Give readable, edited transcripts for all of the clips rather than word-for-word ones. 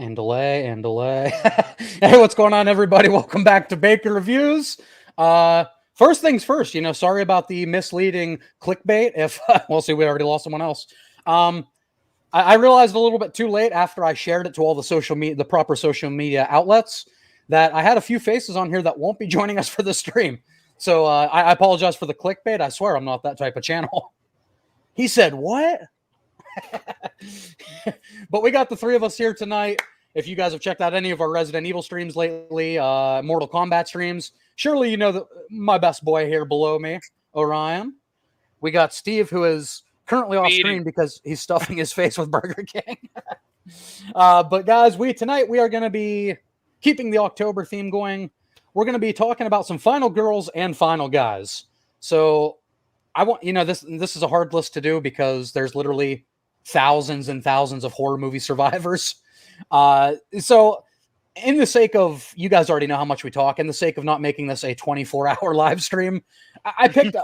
And delay and delay. Hey, what's going on, everybody? Welcome back to Baker Reviews. First things first, sorry about the misleading clickbait. If we'll see, we already lost someone else. I realized a little bit too late after I shared it to all the social media, the proper social media outlets, that I had a few faces on here that won't be joining us for the stream. So I apologize for the clickbait. I swear I'm not that type of channel. He said, what? But we got the three of us here tonight. If you guys have checked out any of our Resident Evil streams lately, Mortal Kombat streams, surely you know my best boy here below me, Orion. We got Steve, who is currently off screen because he's stuffing his face with Burger King. But guys, tonight we are going to be keeping the October theme going. We're going to be talking about some final girls and final guys. So I want, this is a hard list to do because there's literally thousands and thousands of horror movie survivors. So in the sake of, you guys already know how much we talk, in the sake of not making this a 24-hour live stream, I picked,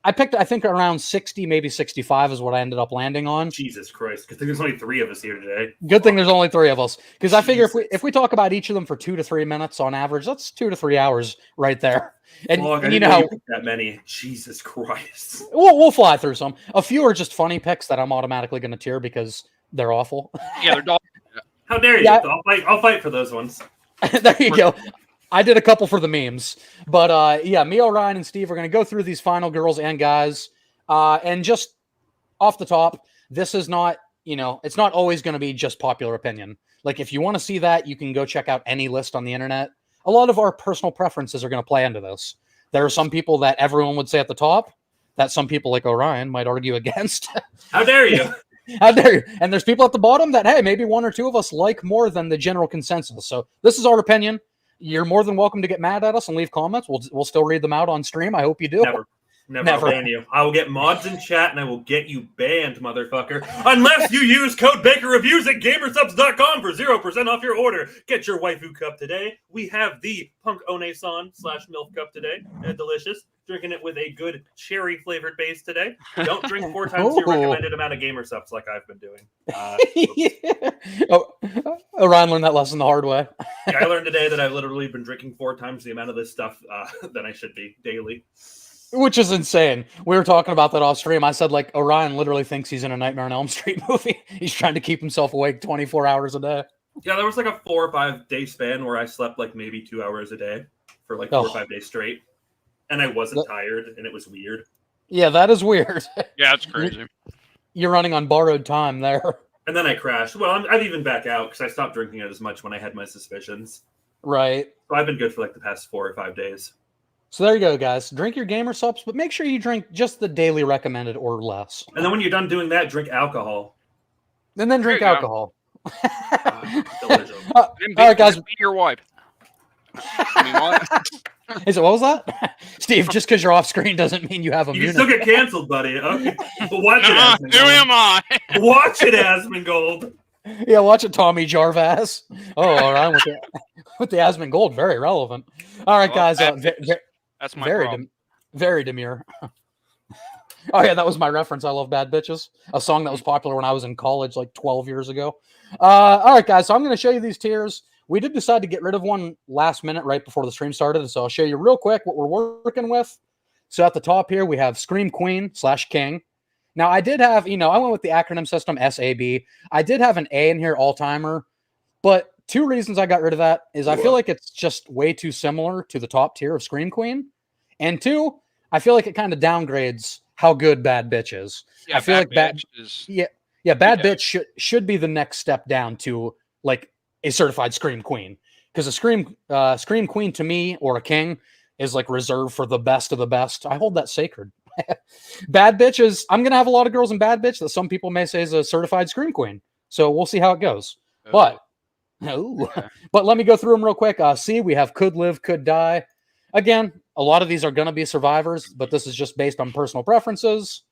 I think around 60, maybe 65 is what I ended up landing on. Jesus Christ. Good thing there's only 3 of us here today. Good thing there's only 3 of us. Because I figure if we talk about each of them for 2 to 3 minutes on average, that's 2 to 3 hours right there. And you know how that many. Jesus Christ. We'll fly through some. A few are just funny picks that I'm automatically going to tier because they're awful. Yeah, they're dog. How dare you? Yeah. I'll fight for those ones. There you go. I did a couple for the memes. But yeah, me, Orion, and Steve are going to go through these final girls and guys. And just off the top, this is not, it's not always going to be just popular opinion. Like, if you want to see that, you can go check out any list on the internet. A lot of our personal preferences are going to play into this. There are some people that everyone would say at the top that some people like Orion might argue against. How dare you? How dare you? And there's people at the bottom that, hey, maybe 1 or 2 of us like more than the general consensus. So this is our opinion. You're more than welcome to get mad at us and leave comments. We'll still read them out on stream. I hope you do. Never ban you. I will get mods in chat and I will get you banned, motherfucker. Unless you use code BakerReviews at Gamersubs.com for 0% off your order. Get your waifu cup today. We have the Punk One/MILF cup today. Delicious. Drinking it with a good cherry flavored base today. Don't drink 4 times your recommended amount of Gamersubs like I've been doing. Orion learned that lesson the hard way. Yeah, I learned today that I've literally been drinking 4 times the amount of this stuff than I should be daily. Which is insane. We were talking about that off stream. I said, Orion literally thinks he's in a Nightmare on Elm Street movie. He's trying to keep himself awake 24 hours a day. Yeah, there was a 4 or 5 day span where I slept maybe 2 hours a day for 4 or 5 days straight. And I wasn't tired, and it was weird. Yeah, that is weird. Yeah, it's crazy. You're running on borrowed time there. And then I crashed. Well, I've even back out because I stopped drinking it as much when I had my suspicions. Right. So I've been good for the past 4 or 5 days. So there you go, guys. Drink your Gamersubs, but make sure you drink just the daily recommended or less. And then when you're done doing that, drink alcohol. And then drink alcohol. Delicious. All right, guys. Be your wife. I mean, what? Is it, what was that? Steve, just because you're off screen doesn't mean you have a You can still get canceled, buddy. Okay. But watch it, Asmongold. Who am I? Watch it, Asmongold. Yeah, watch it, Tommy Jarvis. Oh, all right, with the Asmongold, very relevant. All right, guys. That's my problem. Very demure. Oh, yeah, that was my reference. I love Bad Bitches, a song that was popular when I was in college 12 years ago. All right, guys, so I'm going to show you these tiers. We did decide to get rid of one last minute right before the stream started, so I'll show you real quick what we're working with. So at the top here, we have Scream Queen/King. Now, I did have, I went with the acronym system, SAB. I did have an A in here, all-timer, but 2 reasons I got rid of that is I feel like it's just way too similar to the top tier of Scream Queen. And 2, I feel like it kind of downgrades how good Bad Bitch is. Yeah, I feel like Bad Bitch should be the next step down to a certified Scream Queen, because a Scream Queen to me, or a King, is reserved for the best of the best. I hold that sacred. Bad Bitch is, I'm gonna have a lot of girls in Bad Bitch that some people may say is a certified Scream Queen, so we'll see how it goes. But let me go through them real quick. C, we have Could Live, Could Die. Again, a lot of these are gonna be survivors, but this is just based on personal preferences,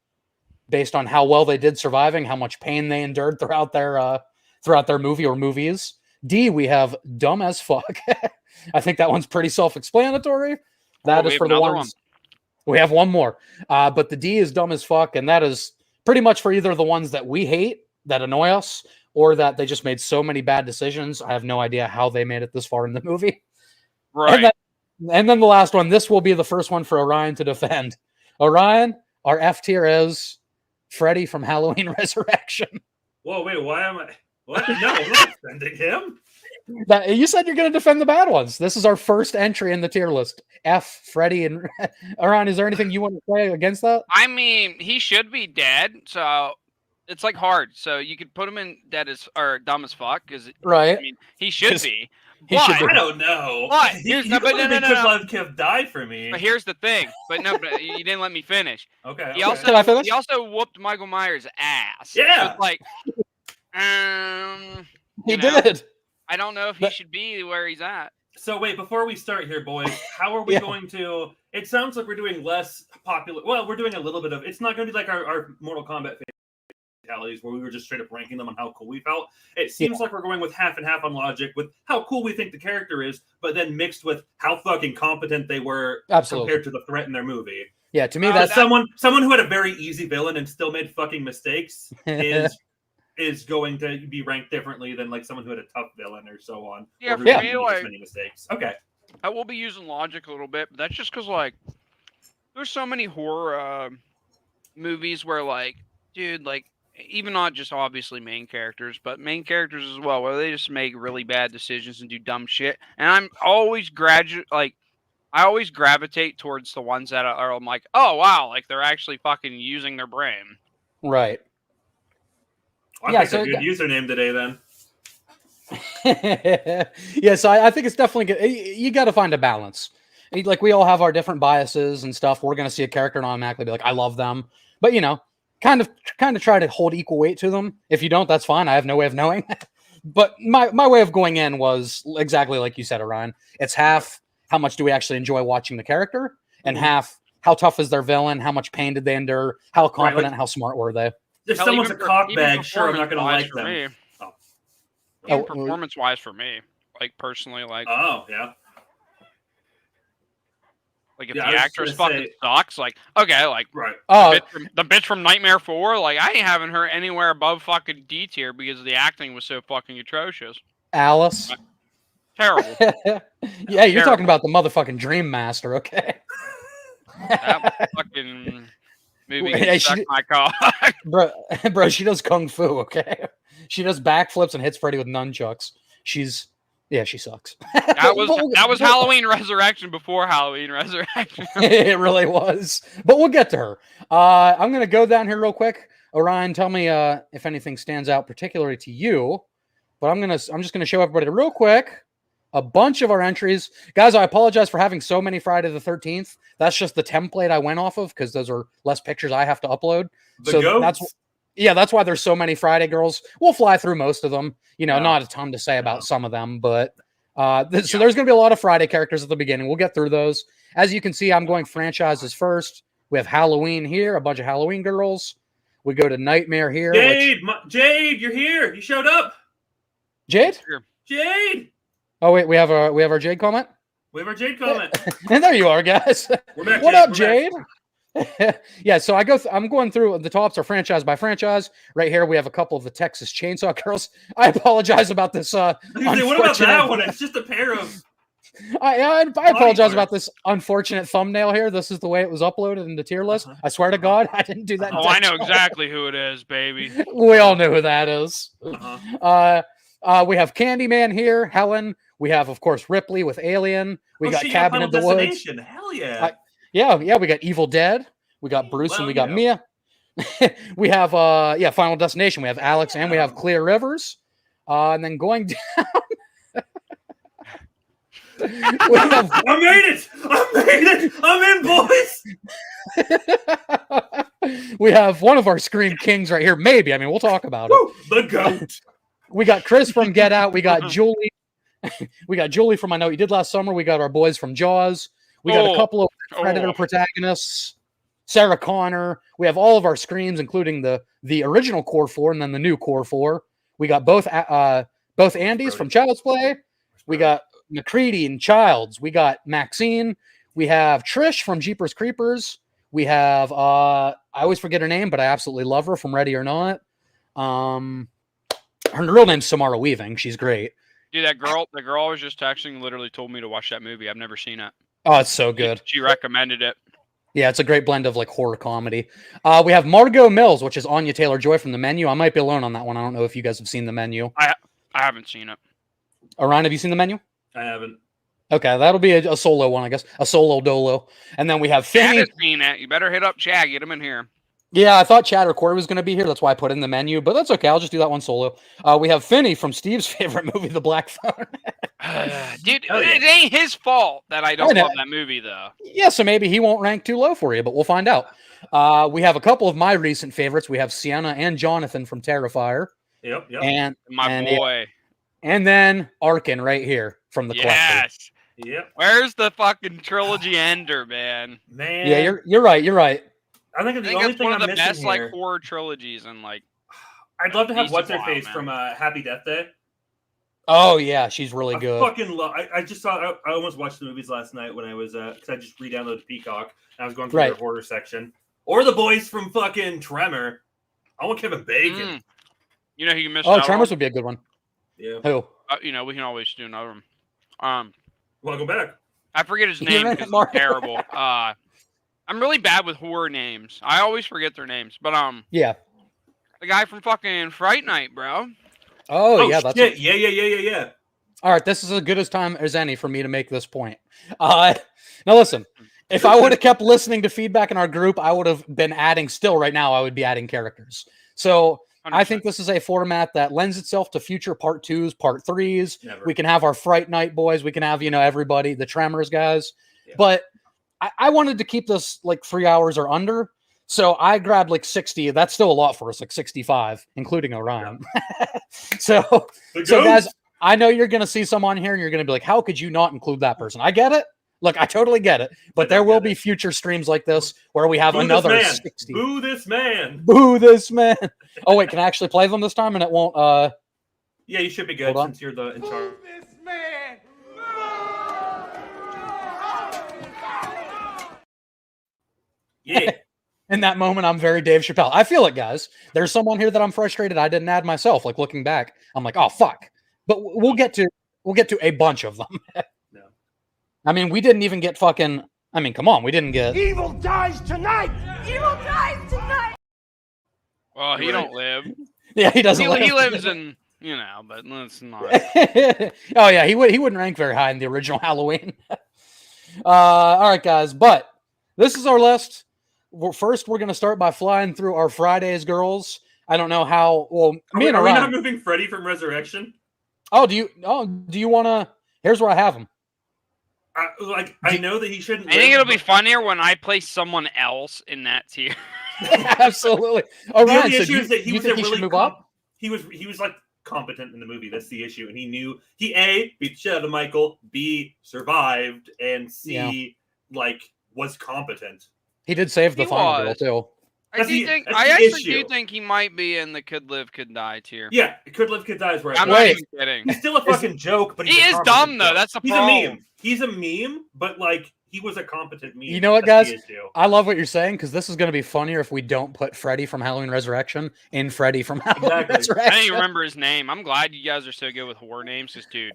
based on how well they did surviving, how much pain they endured throughout their movie or movies. D, we have Dumb as Fuck. I think that one's pretty self-explanatory. That is for the ones. We have one more. But the D is Dumb as Fuck, and that is pretty much for either the ones that we hate, that annoy us, or that they just made so many bad decisions. I have no idea how they made it this far in the movie. Right. And then the last one. This will be the first one for Orion to defend. Orion, our F tier is Freddy from Halloween Resurrection. Whoa, wait, why am I? What? No, I'm not defending him. That you said you're going to defend the bad ones. This is our first entry in the tier list. F, Freddy, and Orion. Is there anything you want to say against that? I mean, he should be dead, so it's like hard. So you could put him in dead as or dumb as fuck because Right. I mean he should be. He should But- be. I don't know. But He here's could but no, let Kev die for me. But here's the thing. But no, but you didn't let me finish. Okay. He okay. also Can I finish? he also whooped Michael Myers' ass. So Yeah. it's like, He you know, did. I don't know if he But- should be where he's at. So wait, before we start here, boys, how are we Yeah. going to? It sounds like we're doing less popular. Well, we're doing a little bit of. It's not going to be like our Mortal Kombat fatalities where we were just straight up ranking them on how cool we felt. It seems like we're going with half and half on logic, with how cool we think the character is, but then mixed with how fucking competent they were Absolutely. compared to the threat in their movie. Yeah, to me Uh, that's Someone who had a very easy villain and still made fucking mistakes is going to be ranked differently than like someone who had a tough villain or so on. Yeah, or who for didn't me, make as like- many mistakes. Okay. I will be using logic a little bit, but that's just because like there's so many horror movies where like, dude, like even not just obviously main characters, but main characters as well, where they just make really bad decisions and do dumb shit. And I'm always I always gravitate towards the ones that are I'm like, oh wow, like they're actually fucking using their brain. right. I Yeah, picked so- a good username today then. Yeah, so I think it's definitely good. You got to find a balance. Like we all have our different biases and stuff. We're gonna see a character and automatically be like, I love them, but you know, kind of try to hold equal weight to them. If you don't, that's fine. I have no way of knowing. But my way of going in was exactly like you said, Orion. It's half how much do we actually enjoy watching the character, and Mhm. half how tough is their villain, how much pain did they endure, how like- competent, how smart were they. If Hell, someone's a even cockbag, sure, I'm not going to performance-wise like for them. me. Oh. Even Oh, performance-wise for me, like personally, like Oh, yeah. if yeah, I the was actress gonna fucking say- sucks, like okay, like Right. Oh, the bitch from Nightmare 4, like I haven't heard anywhere above fucking D tier because the acting was so fucking atrocious. Alice. Terrible. Yeah, you're talking Terrible. about the motherfucking Dream Master, okay? That fucking movie Wait, can she suck did- my cock. bro, she does kung fu, okay? She does backflips and hits Freddy with nunchucks. she sucks. That was But- Halloween Resurrection before Halloween Resurrection. It really was. But we'll get to her. I'm gonna go down here real quick. Orion, tell me if anything stands out particularly to you. But I'm just gonna show everybody real quick a bunch of our entries. Guys, I apologize for having so many Friday the 13th. That's just the template I went off of because those are less pictures I have to upload. The So goats? that's why there's so many Friday girls. We'll fly through most of them. You know, Yeah. not a ton to say about Yeah. some of them, but so there's going to be a lot of Friday characters at the beginning. We'll get through those. As you can see, I'm going franchises first. We have Halloween here, a bunch of Halloween girls. We go to Nightmare here. Jade, you're here. You showed up. Jade? Jade. Oh wait, we have our Jade comment. We have our Jade comment. And there you are, guys. We're back. What Jade. up, We're Jade? back. Yeah, so I'm going through the tops are franchise by franchise. Right here, we have a couple of the Texas Chainsaw Girls. I apologize about this. I was gonna say, what about that one? It's just a pair of. I apologize parts. about this unfortunate thumbnail here. This is the way it was uploaded in the tier list. Uh-huh. I swear to God, I didn't do that. Oh, I know intentionally. exactly who it is, baby. We all know who that is. Uh-huh. We have Candyman here, Helen. We have, of course, Ripley with Alien. We got shit, Cabin Final in the Woods. Destination. Hell yeah. Yeah. We got Evil Dead. We got Bruce and Well, we got yeah. Mia. We have Final Destination. We have Alex and we have Clear Rivers. And then going down, we have I made it. I'm in, boys. we have one of our Scream Kings right here. Maybe. I mean, we'll talk about it. Woo, the goat. We got Chris from Get Out. We got Julie. We got Julie from I Know What You Did Last Summer. We got our boys from Jaws. We got a couple of Predator protagonists. Sarah Connor. We have all of our Screams, including the original Core 4 and then the new Core 4. We got both Andys from Child's Play. We got McCready and Childs. We got Maxine. We have Trish from Jeepers Creepers. We have I always forget her name, but I absolutely love her from Ready or Not. Her real name's Samara Weaving. She's great. Dude, the girl I was just texting literally told me to watch that movie. I've never seen it. Oh, it's so good. She recommended it. Yeah, it's a great blend of like horror comedy. We have Margot Mills, which is Anya Taylor-Joy from The Menu. I might be alone on that one. I don't know if you guys have seen The Menu. I haven't seen it. Orion, have you seen The Menu? I haven't. Okay, that'll be a solo one, I guess. A solo dolo. And then we have Chad Finney. has seen it. You better hit up Chad. Get him in here. Yeah, I thought Chad or Corey was going to be here. That's why I put in The Menu, but that's okay. I'll just do that one solo. We have Finney from Steve's favorite movie, The Black Phone. Dude, Oh, yeah. it ain't his fault that I don't know. love that movie, though. Yeah, so maybe he won't rank too low for you, but we'll find out. We have a couple of my recent favorites. We have Sienna and Jonathan from Terrifier. Yep. And My boy. And then Arkin right here from The Collector. Yes. Yep. Where's the fucking trilogy ender, man? Man. Yeah, you're right. You're right. I think I the think only it's thing one I'm of the missing best here. like horror trilogies, and like I'd love to have Decent what's her wild, face man. from Happy Death Day. Oh yeah, she's really I good. fucking love. I just saw. I almost watched the movies last night when I was because I just re-downloaded Peacock and I was going through their Right. horror section. Or the boys from fucking Tremor. I want Kevin Bacon. you know who you missed Oh, out Tremors on? would be a good one. Yeah. Who? You know, we can always do another one. Welcome back. I forget his You're name right, because it's Mark. terrible. I'm really bad with horror names. I always forget their names. But Yeah. the guy from fucking Fright Night, bro. Oh yeah, that's shit. Yeah. all right. This is as good as time as any for me to make this point. Now listen, if I would have kept listening to feedback in our group, I would have been adding. Still, right now, I would be adding characters. So I 100%. think this is a format that lends itself to future part 2s, part 3s. Never. We can have our Fright Night boys. We can have, everybody, the Tremors guys. Yeah. But I wanted to keep this like 3 hours or under. So I grabbed like 60. That's still a lot for us, like 65, including Orion. So The guys, ghost. I know you're going to see some on here and you're going to be like, how could you not include that person? I get it. Look, I totally get it. But there will be future streams like this where we have Boo another this man. 60. Boo this man. Boo this man. Oh, wait, can I actually play them this time and it won't? Yeah, you should be good Hold on. since you're the in charge. Yeah. In that moment, I'm very Dave Chappelle. I feel it, guys. There's someone here that I'm frustrated I didn't add myself. Like looking back, I'm like, oh fuck. But we'll get to a bunch of them. No. I mean, we didn't even get fucking. I mean, come on, we didn't get. Evil dies tonight! Evil dies tonight! Well, he Right. don't live. Yeah, he doesn't. He live. lives in, but let's not. Oh yeah, he wouldn't rank very high in the original Halloween. All right, guys, but this is our list. First, we're gonna start by flying through our Fridays girls. I don't know how. Well, me and Are we not Orion. moving Freddy from Resurrection? Do you want to? Here's where I have him. I know that he shouldn't. I think live, it'll be but- funnier when I place someone else in that tier. Absolutely. The Orion, only so issue you, is that he you was think a he really should move up? He was like competent in the movie. That's the issue, and he knew he A, beat the shit out of Michael, B, survived, and C, like was competent. He did save the He final girl was. too. That's the I actually issue. do think he might be in the could live, could die tier. Yeah, it could live, could die is right. I'm Wait. not even kidding. He's still a fucking joke, but He he's a is competent dumb, though. joke. That's the he's problem. a meme. He's a meme, but like he was a competent meme. You know what, That's guys? the issue. I love what you're saying because this is going to be funnier if we don't put Freddy from Halloween Resurrection in Freddy from Halloween Exactly. I don't Resurrection. even remember his name. I'm glad you guys are so good with horror names, because dude,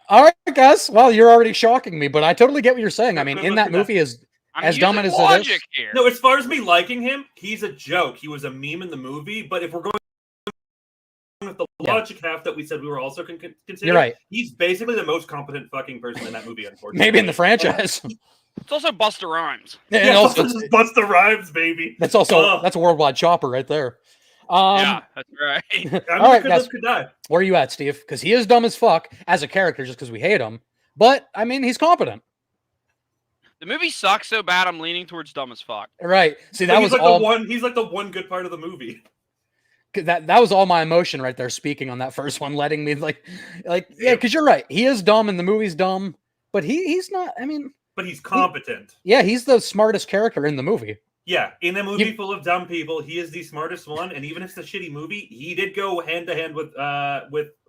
All right, guys. Well, you're already shocking me, but I totally get what you're saying. I mean, in that movie is I'm As dumb using as it is- logic here. No, as far as me liking him, he's a joke. He was a meme in the movie, but if we're going with the Yeah. logic half that we said we were also considering, You're right. he's basically the most competent fucking person in that movie, unfortunately. Maybe in the franchise. It's also Buster Rhymes. and Yeah, also, just Busta Rhymes, baby. that's also Oh. that's a worldwide chopper right there. Yeah, that's right. I mean, all right, could guys. live, could die. Where are you at, Steve? Because he is dumb as fuck as a character, just because we hate him. But I mean, he's competent, The movie sucks so bad. I'm leaning towards dumb as fuck. right? See, But that he's was like all the one. He's like the one good part of the movie. that was all my emotion right there. Speaking on that first one, letting me yeah, because you're right. He is dumb, and the movie's dumb, but he's not. I mean, But he's competent. yeah, he's the smartest character in the movie. Yeah, in a movie You- full of dumb people, he is the smartest one. And even if it's a shitty movie, he did go hand to hand with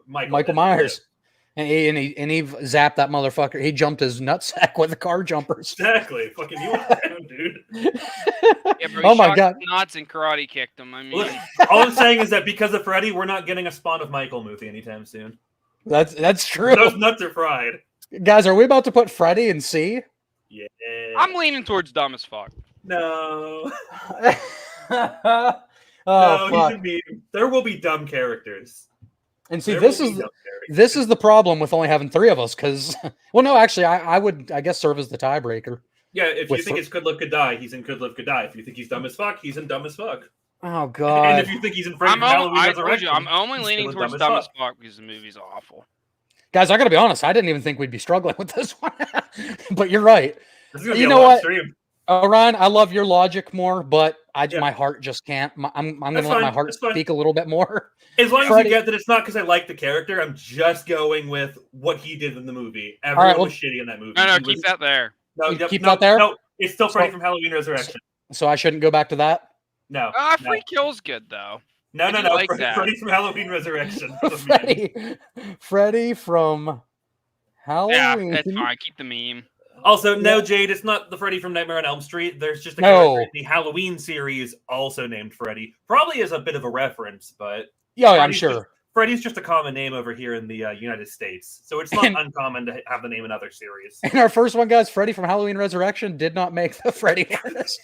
Michael. Michael Myers. and he zapped that motherfucker. He jumped his nutsack with the car jumpers. Exactly. Fucking you went down, dude. Yeah, bro, Oh he my shot God. his nuts and karate kicked him. I mean, Look, all I'm saying is that because of Freddy, we're not getting a Spawn of Michael movie anytime soon. That's true. Those nuts are fried. Guys, are we about to put Freddy in C? Yeah. I'm leaning towards dumb as fuck. No. Oh, no, fuck. he's a meme. There will be dumb characters. And see, There this will is be dumb characters. this is the problem with only having 3 of us. Because, well, no, actually, I would, I guess, serve as the tiebreaker. Yeah, if you with think fr- it's Could Live Could Die, he's in Could Live Could Die. If you think he's dumb as fuck, he's in Dumb as Fuck. Oh And God, if you think he's in Freddy from Halloween I told Resurrection, you, I'm only he's leaning still in towards dumb as fuck because the movie's awful. guys, I got to be honest. I didn't even think we'd be struggling with this one. But you're right. This is gonna You be know a long what? stream. Ryan, I love your logic more, but Yeah. my heart just can't. I'm going That's to let my fine, heart that's fine. speak a little bit more. As long as Freddy- you get that it's not because I like the character, I'm just going with what he did in the movie. Everyone well- was shitty in that movie. No, He keep was- that there. No, You yep, keep no, that there? No, it's still Freddy So- from Halloween Resurrection. So I shouldn't go back to that. No, Free kill's good though. no, I no, do no. like Freddy, that. Freddy from Halloween Resurrection. That's a meme. Freddie from Yeah, Halloween. that's fine. Keep the meme. Also, no, Yeah. Jade, it's not the Freddy from Nightmare on Elm Street. There's just a No. character in the Halloween series also named Freddy. Probably as a bit of a reference, but Yeah, I'm Freddy's sure. just- Freddy's just a common name over here in the United States, so it's not And- uncommon to have the name in other series. And our first one, guys, Freddie from Halloween Resurrection did not make the Freddy artist.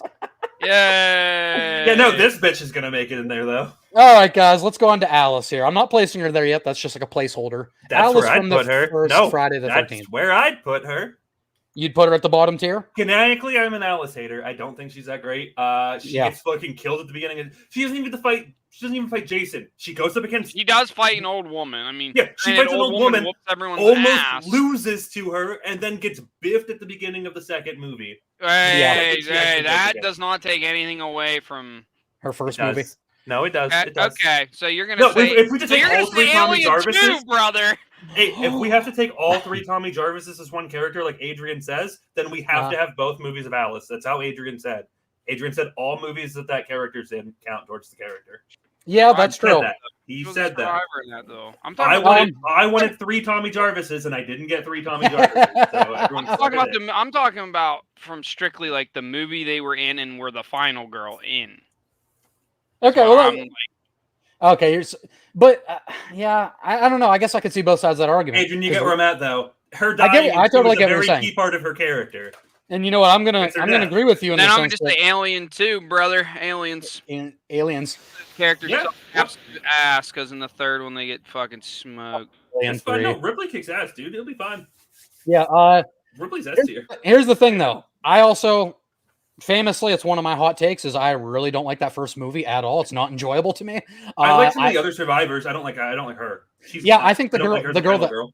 Yay! Yeah, no, this bitch is gonna make it in there though. All right, guys, let's go on to Alice here. I'm not placing her there yet. That's just like a placeholder. That's Alice where I'd from the put her. first No, Friday the that's 13th. where I'd put her. You'd put her at the bottom tier? Canonically, I'm an Alice hater. I don't think she's that great. She Yeah. gets fucking killed at the beginning. She doesn't even fight. She doesn't even fight Jason. She goes up against. He does fight an old woman. I mean, Yeah, she granted, fights an old woman, whoops everyone's Almost ass. loses to her, and then gets biffed at the beginning of the second movie. Hey, Yeah. hey, She actually does that it. does not take anything away from. Her first It does. movie. No, it does. It does. Okay, so you're gonna No, say. if we just So take you're gonna all three say Tommy Alien Jarvises, too, brother. hey, if we have to take all 3 Tommy Jarvises as one character, like Adrian says, then we have to have both movies of Alice. That's how Adrian said. Adrian said all movies that character's in count towards the character. Yeah, that's He said true. that. He was a said that. survivor in that though. I'm I talking about. wanted 3 Tommy Jarvises, and I didn't get 3 Tommy Jarvises. So everyone I'm talking about I'm talking about from strictly like the movie they were in and were the final girl in. Okay, well, I'm like, okay, but yeah, I don't know. I guess I could see both sides of that argument. Adrian, you 'Cause- get where I'm at, though. Her I get dying it. I totally was get a what you're very saying. key part of her character. And you know what? I'm gonna It's her gonna death. agree with you in then the I'm gonna sense just that say Alien too, brother. Aliens aliens. characters Yeah, suck yeah. absolute ass because in the third one they get fucking smoked. Alien It's fine. 3. No, Ripley kicks ass, dude. It'll be fine. Yeah. Ripley's S tier. Here's the thing, though. I also famously, it's one of my hot takes, is I really don't like that first movie at all. It's not enjoyable to me. I like some of the other survivors. I don't like her. She's Yeah, I think the don't girl- like her as the a girl final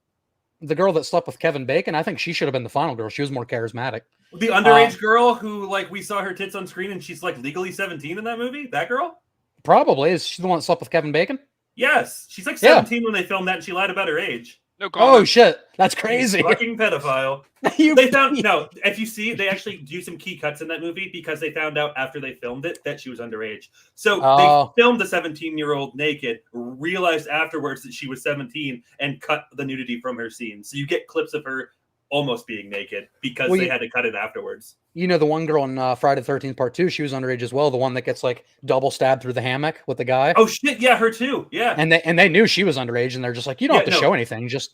the girl that slept with Kevin Bacon, I think she should have been the final girl. She was more charismatic. The underage girl who, like, we saw her tits on screen and she's like legally 17 in that movie. That girl? Probably. Is she the one that slept with Kevin Bacon? Yes, she's like Yeah. 17 when they filmed that, and she lied about her age. No Oh comment. shit, that's crazy. Fucking pedophile. You- They found no. If you see, they actually do some key cuts in that movie because they found out after they filmed it that she was underage. So Oh. they filmed the 17-year-old naked, realized afterwards that she was 17, and cut the nudity from her scenes. So you get clips of her almost being naked because Well, they you- had to cut it afterwards. You know the one girl in Friday the 13th Part 2, she was underage as well. The one that gets like double stabbed through the hammock with the guy. Oh shit! Yeah, her too. Yeah. And they knew she was underage, and they're just like, you don't Yeah, have to no. show anything. Just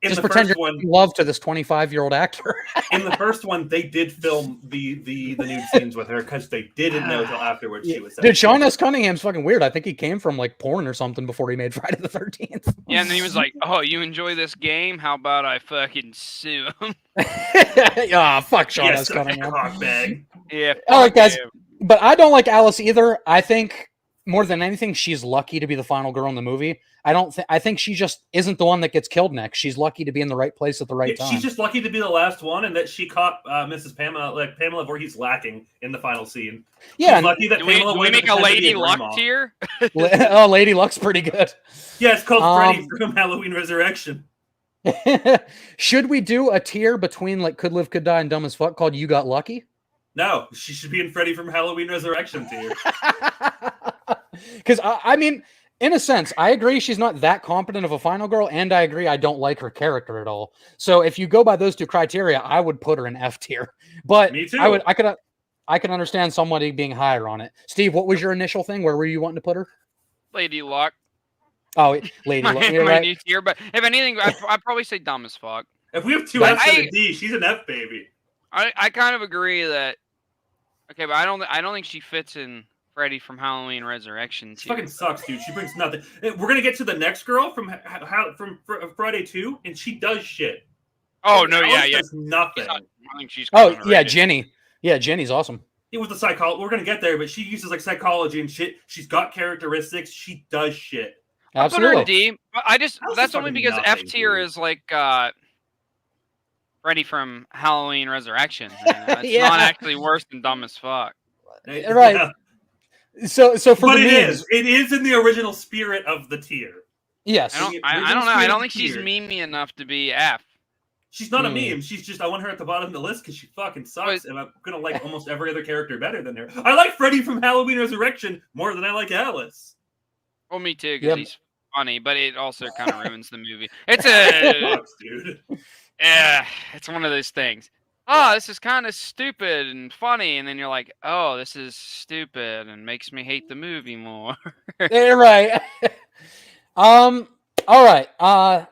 In the pretend first you're one, in love to this 25-year-old actor. in the first one, they did film the nude scenes with her because they didn't know till afterwards she was 17. Dude, Sean S. Cunningham's fucking weird. I think he came from like porn or something before he made Friday the 13th. Yeah, and then he was like, "Oh, you enjoy this game? How about I fucking sue him?" Ah, fuck Sean Yes, S. Cunningham. cockbag. Yeah. All right, fuck guys. him. But I don't like Alice either. I think more than anything, she's lucky to be the final girl in the movie. I think she just isn't the one that gets killed next. She's lucky to be in the right place at the right Yeah, time. she's just lucky to be the last one, and that she caught Mrs. Pamela Voorhees lacking in the final scene. yeah. She's And, lucky that Do we, Pamela do we wouldn't make a pretend to be Lady grandma. Luck tier? oh, Lady Luck's pretty good. Yeah, it's called Freddy Um, from Halloween Resurrection. Should we do a tier between like Could Live, Could Die, and Dumb as Fuck called You Got Lucky? No, she should be in Freddy from Halloween Resurrection tier. Because I mean, In a sense, I agree she's not that competent of a final girl, and I agree I don't like her character at all. So if you go by those two criteria, I would put her in F tier. But Me too. I could understand somebody being higher on it. Steve, what was your initial thing? Where were you wanting to put her? Lady Luck. Oh, Lady My, Luck. You're my right. new tier, but if anything, I'd probably say dumb as fuck. If we have two But Fs and a D, she's an F baby. I kind of agree that. Okay, but I don't think she fits in Freddy from Halloween Resurrection. She fucking sucks, dude. She brings nothing. We're gonna get to the next girl from Friday 2, and she does shit. Oh no, Alice yeah. does nothing. I think she's. Oh, kinda yeah, underrated. Jenny. Yeah, Jenny's awesome. It was the psychology. We're gonna get there, but she uses like psychology and shit. She's got characteristics. She does shit. I put her in Absolutely. D. But that's is only fucking because nothing, F tier dude. is like Freddy from Halloween Resurrection. It's Yeah. not actually worse than dumb as fuck. Right. Yeah. So for But the it memes, is. It is in the original spirit of the tier. yes. I don't original know. I spirit don't think tier. she's memey enough to be F. She's not a Hmm. meme. She's just, I want her at the bottom of the list because she fucking sucks, and I'm gonna like almost every other character better than her. I like Freddy from Halloween Resurrection more than I like Alice. Well, me too, because Yep. he's funny, but it also kind of ruins the movie. It's a Sucks, dude. yeah, it's one of those things. Oh, this is kind of stupid and funny, and then you're like, oh, this is stupid and makes me hate the movie more. Yeah, right. All right. I'm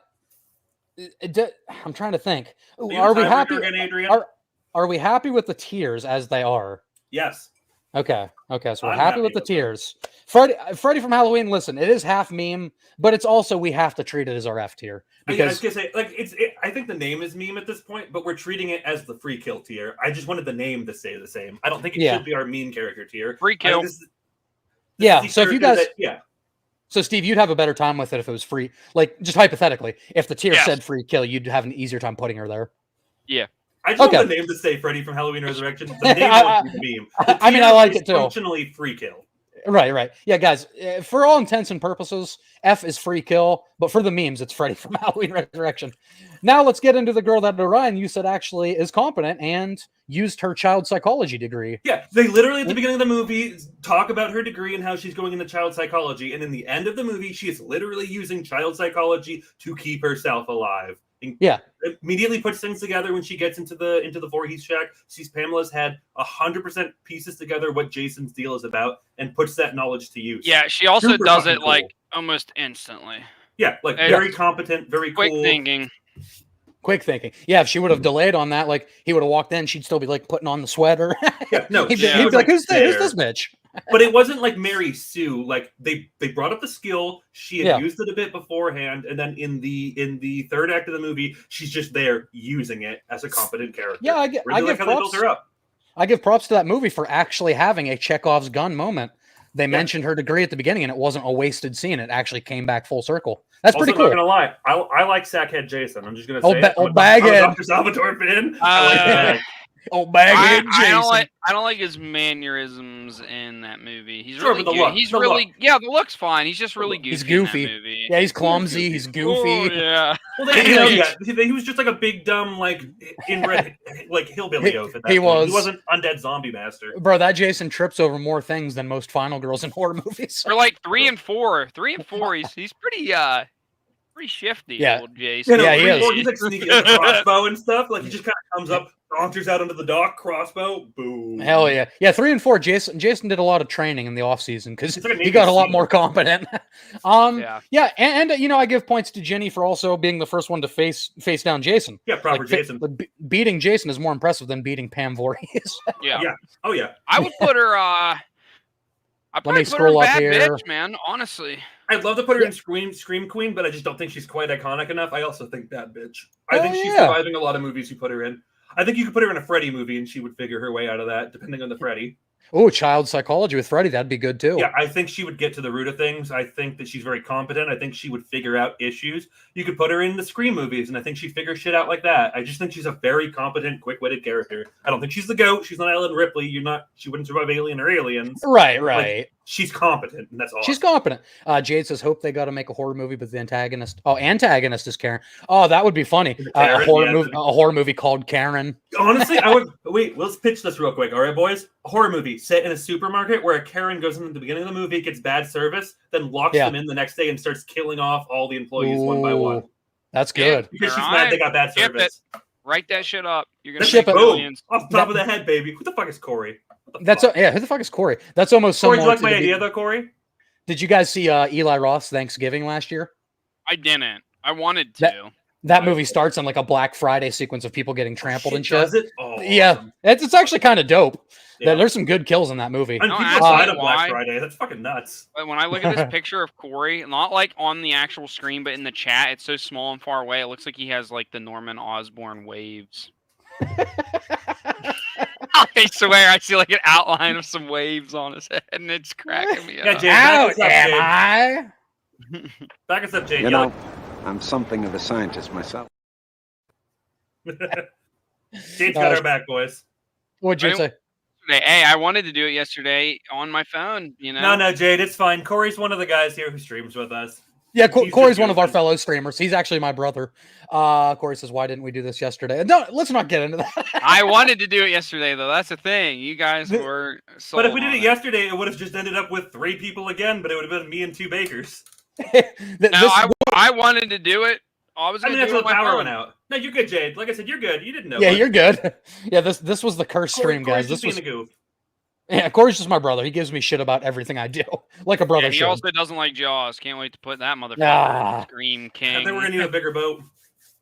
trying to think. Are we happy? Again, Adrian? Are we happy with the tiers as they are? Yes. Okay. So we're I'm happy happy with the with them. tiers. Freddy from Halloween. Listen, it is half meme, but it's also we have to treat it as our F tier I was because gonna say, like, I think the name is meme at this point, but we're treating it as the free kill tier. I just wanted the name to stay the same. I don't think it Yeah. should be our meme character tier. Free I think kill. this is yeah. the So if you character guys, that- so Steve, you'd have a better time with it if it was free. Like just hypothetically, if the tier Yes. said free kill, you'd have an easier time putting her there. I just want Okay. the name to say Freddy from Halloween Resurrection. The name I- won't be the meme. The I mean, I tier like is it too. Functionally free kill. Right. Yeah, guys. For all intents and purposes, F is free kill, but for the memes, it's Freddy from Halloween Resurrection. Now let's get into the girl that Orion, you said actually is competent and used her child psychology degree. Yeah, they literally at the beginning of the movie talk about her degree and how she's going into child psychology, and in the end of the movie, she is literally using child psychology to keep herself alive. And Yeah. immediately puts things together when she gets into the Voorhees shack. Sees Pamela's head, 100% pieces together what Jason's deal is about, and puts that knowledge to use. Yeah, she also Super does fucking it like cool. almost instantly. Yeah, like Yeah. very competent, very Quick cool. thinking. Quick thinking. Yeah, if she would have delayed on that, like he would have walked in, she'd still be like putting on the sweater. Yeah, no, he'd, she be, he'd was, be like, who's there. this bitch? But it wasn't like Mary Sue. Like they brought up the skill. She had Yeah. used it a bit beforehand, and then in the third act of the movie, she's just there using it as a competent character. Yeah, I give Really like how they built props. her up. I give props to that movie for actually having a Chekhov's gun moment. They Yeah. mentioned her degree at the beginning, and it wasn't a wasted scene. It actually came back full circle. That's Also, pretty cool. not gonna lie, I like Sackhead Jason. I'm just gonna Oh, say ba- it. oh, I'm a Baghead. Dr. Salvatore fan. I like that. Oh, Baghead I Jason. don't like his mannerisms in that movie. He's Sure, really but the good. look, He's the really look. yeah, the look's fine. He's just really goofy. He's goofy. In that movie. Yeah, he's clumsy. He's goofy. Oh, yeah. Well, they, You know, he was just like a big dumb like inbred like hillbilly oaf at that he point. was. He wasn't undead zombie master. Bro, that Jason trips over more things than most final girls in horror movies. For like 3 and 4, he's pretty shifty. Yeah. Old Jason. Yeah, he is. He's like sneaky with a crossbow and stuff. Like he just kind of comes up, saunters out into the dock, crossbow, boom. Hell yeah. Yeah, 3 and 4, Jason did a lot of training in the off season because It's like a he Navy got a lot SEAL. more competent. Yeah. Yeah, and you know, I give points to Jenny for also being the first one to face down Jason. Yeah, proper Like, fa- Jason. like, beating Jason is more impressive than beating Pam Voorhees. Yeah. Yeah. Oh yeah. I would put her. I'd me probably put her scroll in up Bad here. Bitch, man. Honestly. I'd love to put her in Scream Queen, but I just don't think she's quite iconic enough. I also think Bad Bitch. I Oh, think she's yeah. surviving a lot of movies you put her in. I think you could put her in a Freddy movie and she would figure her way out of that, depending on the Freddy. Oh, child psychology with Freddy, that'd be good too. Yeah, I think she would get to the root of things. I think that she's very competent. I think she would figure out issues. You could put her in the Scream movies, and I think she'd figure shit out like that. I just think she's a very competent, quick-witted character. I don't think she's the GOAT. She's not Ellen Ripley. She wouldn't survive Alien or Aliens. Right. she's competent, and that's all. She's competent. Jade says, "Hope they got to make a horror movie, but the antagonist is Karen. Oh, that would be funny. Karen, A horror movie called Karen. Honestly, I would wait. Let's pitch this real quick. All right, boys. A horror movie set in a supermarket where a Karen goes in at the beginning of the movie, gets bad service, then locks them in the next day and starts killing off all the employees one by one. That's good. Because she's mad they got bad Ship service. Write that shit up. You're gonna Ship make it. millions. Off the top of the head, baby. Who the fuck is Corey? Who the fuck is Corey? That's almost Corey, similar do you like my idea though, Corey? Did you guys see Eli Roth's Thanksgiving last year? I didn't. I wanted to. That movie starts on like a Black Friday sequence of people getting trampled and shit. Does it? Oh, yeah, awesome. it's actually kind of dope. Yeah. There's some good kills in that movie. And No, people actually, died on why? Black Friday. That's fucking nuts. But when I look at this picture of Corey, not like on the actual screen, but in the chat, it's so small and far away. It looks like he has like the Norman Osborn waves. I swear, I see like an outline of some waves on his head, and it's cracking me Yeah, up. Jay, back us up, am Jay. I? Back us up, Jay. You know, I'm something of a scientist myself. Jade's got our back, boys. What'd you say? Hey, I wanted to do it yesterday on my phone. You know. No, Jade, it's fine. Corey's one of the guys here who streams with us. Yeah, He's Corey's just one of our goofing. fellow streamers. He's actually my brother. Corey says, "Why didn't we do this yesterday?" No, let's not get into that. I wanted to do it yesterday, though. That's the thing. You guys were. But if we sold did on it yesterday, it would have just ended up with 3 people again, but it would have been me and 2 bakers. No, I wanted to do it. I was I going mean, to that's do how it the on my power phone. went out. No, you're good, Jade. Like I said, you're good. You didn't know. yeah, but you're good. Yeah, this was the curse Corey- stream, Corey's guys. just This was being a goof. yeah. Corey's just my brother. He gives me shit about everything I do, like a brother Yeah, he should. also doesn't like Jaws. Can't wait to put that motherfucker Ah. in Scream I King. think we're gonna need a bigger boat.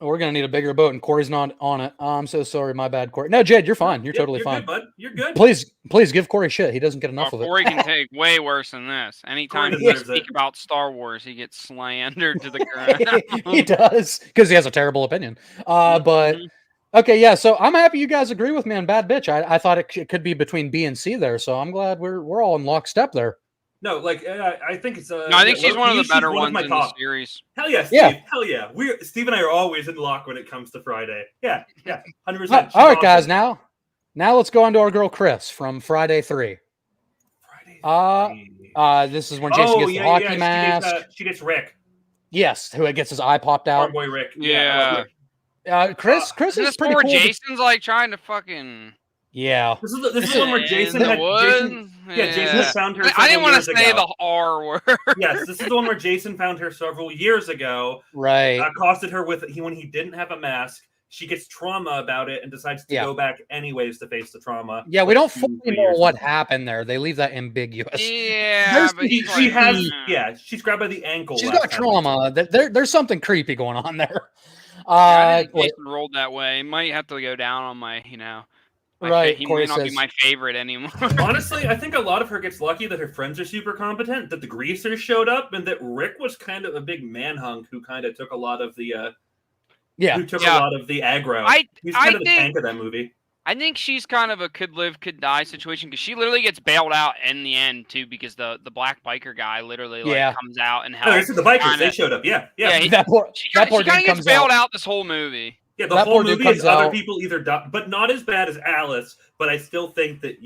We're gonna need a bigger boat, and Corey's not on it. I'm so sorry, my bad, Corey. No, Jade, you're fine. You're totally You're fine. good, bud. You're good. Please give Corey shit. He doesn't get enough Oh, of it. Corey can take way worse than this. Anytime Corey you deserves speak it. about Star Wars, he gets slandered to the ground. He does because he has a terrible opinion. But Mhm. okay, yeah. So I'm happy you guys agree with me on Bad Bitch. I thought it could be between B and C there, so I'm glad we're all in lockstep there. No, like I think it's. No, I think she's one of the better ones my in the top. series. Hell yeah, Steve. Yeah. Hell yeah. Steve and I are always in lock when it comes to Friday. Yeah, 100%. All right, She's guys. awesome. Now let's go on to our girl Chris from Friday 3. Friday. This is when Jason gets the hockey mask. She gets Rick. Yes, who gets his eye popped Our out. boy Rick. Yeah. Chris Isn't is this pretty where cool. Jason's like trying to fucking Yeah. This is the one where Jason in the had woods? Jason had found her. I didn't want to several say years ago. the R word. Yes, this is the one where Jason found her several years ago. Right. Accosted her when he didn't have a mask. She gets trauma about it and decides to Yeah. go back anyways to face the trauma. Yeah, we don't 2-3 fully know years what ago. happened there. They leave that ambiguous. Yeah, but She, he's she like, has, "Mm." yeah, she's grabbed by the ankle. She's last got time. trauma. There's something creepy going on there. Yeah, I didn't wait, think Jason rolled that way. Might have to go down on my, Right, He Corey might not be says- my favorite anymore. Honestly, I think a lot of her gets lucky that her friends are super competent, that the greasers showed up, and that Rick was kind of a big manhunk who kind of took a lot of the yeah. who took Yeah. a lot of the aggro. I He's kind of the think- tank of that movie. I think she's kind of a could live, could die situation because she literally gets bailed out in the end too because the black biker guy literally like Yeah. comes out and Oh, helps. this is the bikers. kinda- They showed up. Yeah. Yeah, That poor, She that kind poor of dude gets comes bailed out. out this whole movie. Yeah, the That whole poor dude movie is comes other out- people either die, but not as bad as Alice. But I still think that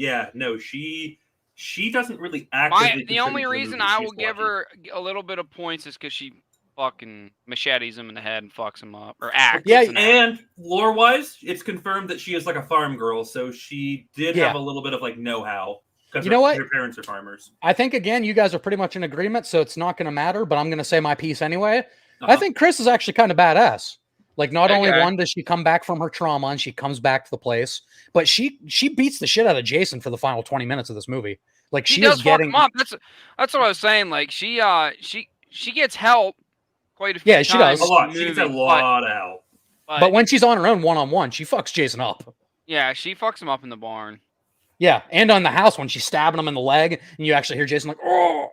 she doesn't really actively. The only contribute to reason movie. I She's will give lucky. her a little bit of points is because she fucking machetes him in the head and fucks him up or acts. Yeah, as an act. And lore-wise, it's confirmed that she is like a farm girl, so she did Yeah. have a little bit of like know-how. Because You know what? her parents are farmers. I think again, you guys are pretty much in agreement, so it's not going to matter. But I'm going to say my piece anyway. I Uh-huh. think Chris is actually kind of badass. Like, not only Okay. one does she come back from her trauma and she comes back to the place, but she beats the shit out of Jason for the final 20 minutes of this movie. Like, She she does is fuck getting. him up. That's what I was saying. Like she gets help quite a few Yeah, she times does. A lot. in She the gets a movie, lot out. But when she's on her own one-on-one, she fucks Jason up. yeah, she fucks him up in the barn. Yeah, and on the house when she's stabbing him in the leg, and you actually hear Jason like, "Oh!"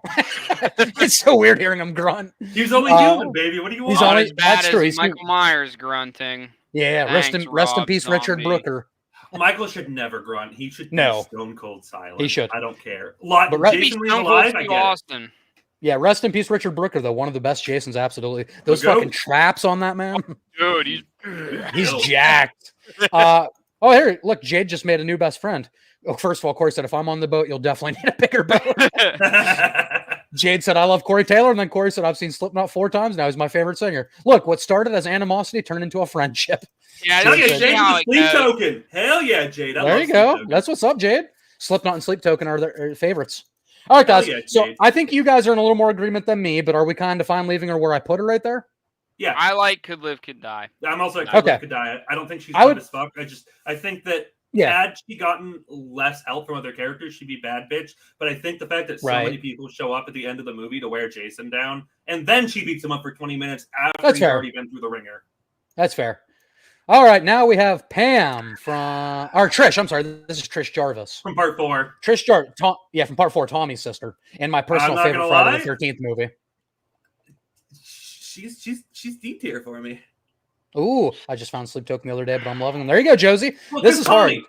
It's so weird hearing him grunt. He's only Uh, human, baby. What do you he's want? Not only- as bad that's as true, he's Michael Myers grunting. Yeah, rest in Thanks, peace, Rob Richard Zombie. Brooker. Michael should never grunt. He should No. be stone cold silent. He should. I don't care. But right- Jason Be Lee's Stone Cold alive. I Steve get it. Austin. Yeah, rest in peace, Richard Brooker, though. One of the best Jasons, absolutely. Those goat. fucking traps on that man. Dude, he's He's Hell. jacked. Oh, here, look, Jade just made a new best friend. Oh, first of all, Corey said, if I'm on the boat, you'll definitely need a bigger boat. Jade said, I love Corey Taylor. And then Corey said, I've seen Slipknot 4 times. Now he's my favorite singer. Look, what started as animosity turned into a friendship. Yeah, Hell yeah, that's Jade how with it the Sleep goes. Token. Hell yeah, Jade. I There love you Sleep go. Token. That's what's up, Jade. Slipknot and Sleep Token are their favorites. All right, guys. Hell yeah, So Jade. I think you guys are in a little more agreement than me, but are we kind of fine leaving her where I put her right there? Yeah, I like Could Live, Could Die. I'm also like, Okay. could die. I don't think she's I dumb would- as fuck. I think that Yeah. had she gotten less help from other characters, she'd be bad bitch. But I think the fact that so Right. many people show up at the end of the movie to wear Jason down, and then she beats him up for 20 minutes after That's he's fair. already been through the ringer. That's fair. All right, now we have Pam from or Trish. I'm sorry, this is Trish Jarvis. From part 4. Trish Jarvis, from part 4, Tommy's sister, and my personal not favorite gonna Friday lie. the 13th movie. She's D tier for me. Ooh, I just found Sleep Token the other day, but I'm loving them. There you go, Josie. Well, This 'cause is hard. Tommy.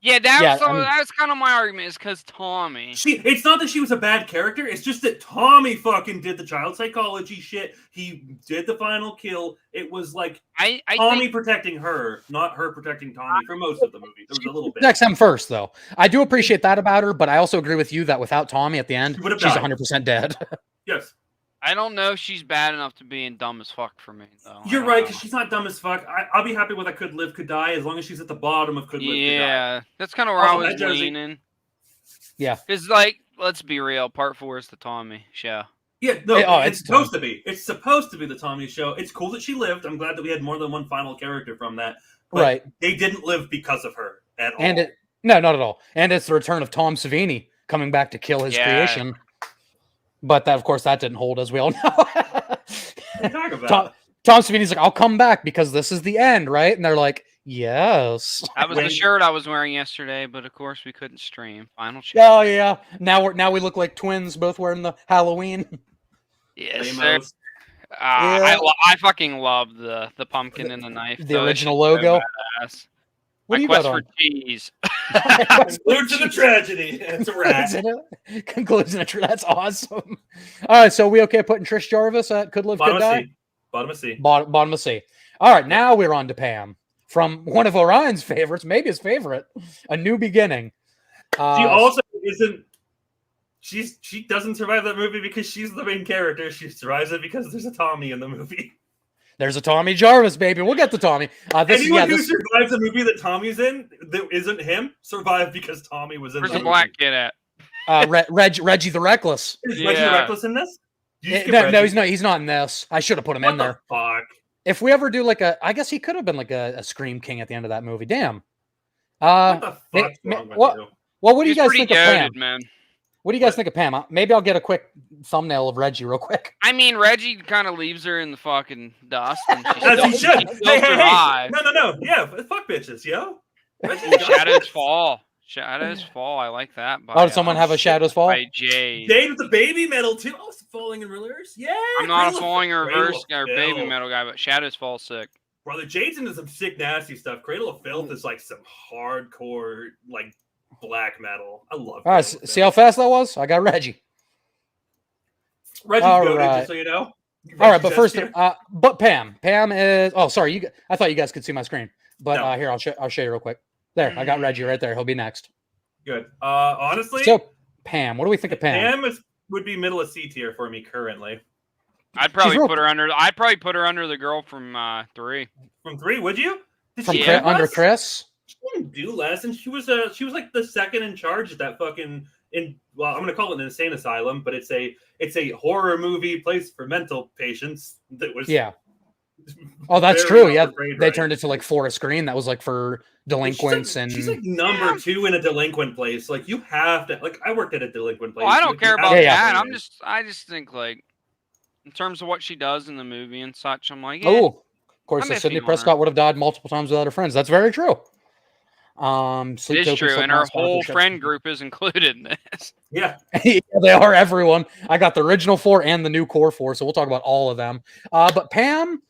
Yeah, Yeah, I mean- that's kind of my argument is because Tommy. It's not that she was a bad character. It's just that Tommy fucking did the child psychology shit. He did the final kill. It was like I Tommy think protecting her, not her protecting Tommy for most of the movie. There was a little bit. Next time first, though. I do appreciate that about her, but I also agree with you that without Tommy at the end, She would've she's died. 100% dead. Yes. I don't know if she's bad enough to being dumb as fuck for me though. I You're don't right, know. because she's not dumb as fuck. I'll be happy with I Could Live, Could Die, as long as she's at the bottom of Could Live, Could Die. Yeah, that's kind of where I Also, was that Josie- leaning. Yeah. Because like, let's be real, part 4 is the Tommy show. Yeah, no, Hey, oh, it's it's supposed to be. It's supposed to be the Tommy show. It's cool that she lived. I'm glad that we had more than one final character from that. But Right. they didn't live because of her at all. And no, not at all. And it's the return of Tom Savini coming back to kill his Yeah. creation. But that, of course, that didn't hold, as we all know. What are you talking about? Tom Savini's like, I'll come back because this is the end, right? And they're like, yes. That was When- the shirt I was wearing yesterday, but of course we couldn't stream. Final change. Oh yeah. Now we look like twins, both wearing the Halloween. Yes, sir. Lamos. Yeah. I fucking love the pumpkin and the knife. The though. It's original just so logo. badass. What My do you quest got for on? cheese. Conclude to the tragedy. It's a rat. Conclusion of that's awesome. All right, so we okay putting Trish Jarvis at Could Live, Bottom Could of Die? C. Bottom of C. Bottom of C. All right, now we're on to Pam from one of Orion's favorites, maybe his favorite, A New Beginning. She also isn't. She doesn't survive that movie because she's the main character. She survives it because there's a Tommy in the movie. There's a Tommy Jarvis, baby. We'll get to Tommy. Anyone who survives a movie that Tommy's in that isn't him survived because Tommy was in Where's the the movie. black kid at? Reggie the Reckless. Is Reggie Yeah. Reckless in this? Did you skip No, Reggie? he's not. He's not in this. I should have put him What in the there. fuck? If we ever do I guess he could have been like a Scream King at the end of that movie. Damn. What the ma- fuck's ma- wrong with what- you? Well, what do you He's guys pretty think of Pam? goated, man. What do you guys think of Pam? Maybe I'll get a quick thumbnail of Reggie real quick. I mean, Reggie kind of leaves her in the fucking dust, and she As still, he should. she still Hey. survives. No. Yeah, fuck bitches, yo. Reggie Ooh, Shadows Fall. Shadows Fall. I like that. By, Oh, did someone have a Shadows Fall? by Jade. Jade with the baby metal too. Oh, it's falling in reverse. Yeah. I'm not a Cradle of- falling or Cradle reverse of or baby Filth. metal guy, but Shadows Fall sick. Brother, Jade's into some sick, nasty stuff. Cradle of Filth is like some hardcore, like black metal. I love. All right, Cradle of see how Filth. fast that was? I got Reggie. Reggie's all goated, right. just so you know. All right, but Reggie's first, S-tier. but Pam is. Oh, sorry, I thought you guys could see my screen, but No. here I'll show you real quick. There, I got Reggie right there. He'll be next. Good. Honestly, So Pam, what do we think of Pam? Pam would be middle of C tier for me currently. I'd probably real- put her under. I'd probably put her under the girl from 3. From 3, would you? Did From she Yeah. do under less? Chris. She didn't do less, and she was like the second in charge at that fucking well, I'm gonna call it an insane asylum, but it's a horror movie place for mental patients that was Yeah. Oh, that's very true. well Yeah, portrayed, they right? turned it to like Forest Green. That was like for delinquents she's like number Yeah. 2 in a delinquent place. Like you have to I worked at a delinquent place. Well, I don't Like, you care have about to Yeah, that. do it. I just think like, in terms of what she does in the movie and such, I'm like, Oh, of course, I'm so iffy Sidney on her. Prescott would have died multiple times without her friends. That's very true. it Sleep is Token, true, and Slipknot, her Sparkle, whole Shep- friend group is included in this. Yeah. Yeah, they are everyone. I got the original 4 and the new core 4, so we'll talk about all of them. But Pam,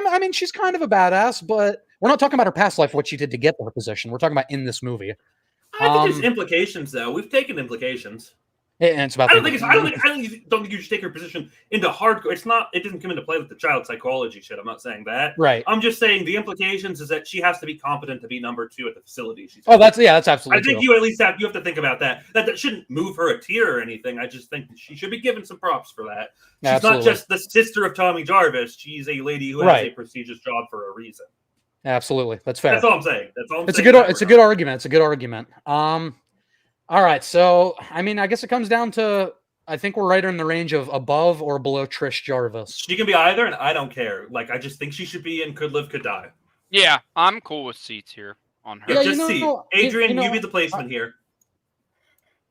I mean, she's kind of a badass, but we're not talking about her past life, what she did to get to her position. We're talking about in this movie. I think there's Um, implications though. We've taken implications. And it's about I don't the- think you should take her position into hardcore. It's not. It doesn't come into play with the child psychology shit. I'm not saying that. right. I'm just saying the implications is that she has to be competent to be number 2 at the facility. She's Oh, that's I absolutely think true. you at least have to think about that. That shouldn't move her a tier or anything. I just think she should be given some props for that. She's Absolutely. not just the sister of Tommy Jarvis. She's a lady who has Right. a prestigious job for a reason. Absolutely. That's fair. That's all I'm saying. That's all I'm It's saying. a good argument. It's a good argument. All right. So, I mean, I guess it comes down to, I think we're right in the range of above or below Trish Jarvis. She can be either, and I don't care. Like, I just think she should be in Could Live, Could Die. Yeah, I'm cool with seats here on her. Yeah, Just you see. know, Adrian, you you know, be the placement here.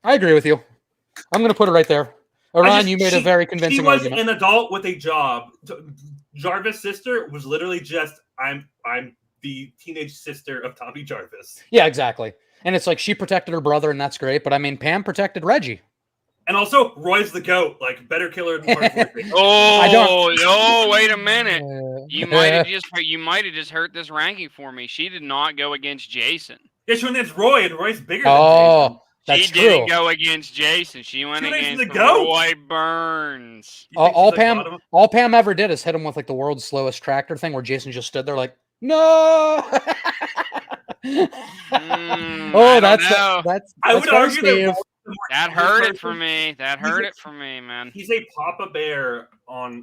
I agree with you. I'm going to put it right there. Orion, you made a very She convincing was argument. an adult with a job. Jarvis' sister was literally just, I'm the teenage sister of Tommy Jarvis. Yeah, exactly. And it's like she protected her brother, and that's great. But I mean, Pam protected Reggie. And also, Roy's the GOAT. Like, better killer than Mark. Oh, no, wait a minute. You might Uh, have just hurt this ranking for me. She did not go against Jason. Yeah, she went against Roy, and Roy's bigger than Oh, that's She true. didn't go against Jason. She went She went against against the GOAT. Roy Burns. Jason. You think All she's like Pam, bottom? all Pam ever did is hit him with like the world's slowest tractor thing, where Jason just stood there like, no. I don't know. that's. I would fair, argue that Steve. Roy's the more That dangerous hurt it person. for me. That He's hurt a- it for me, man. He's a Papa Bear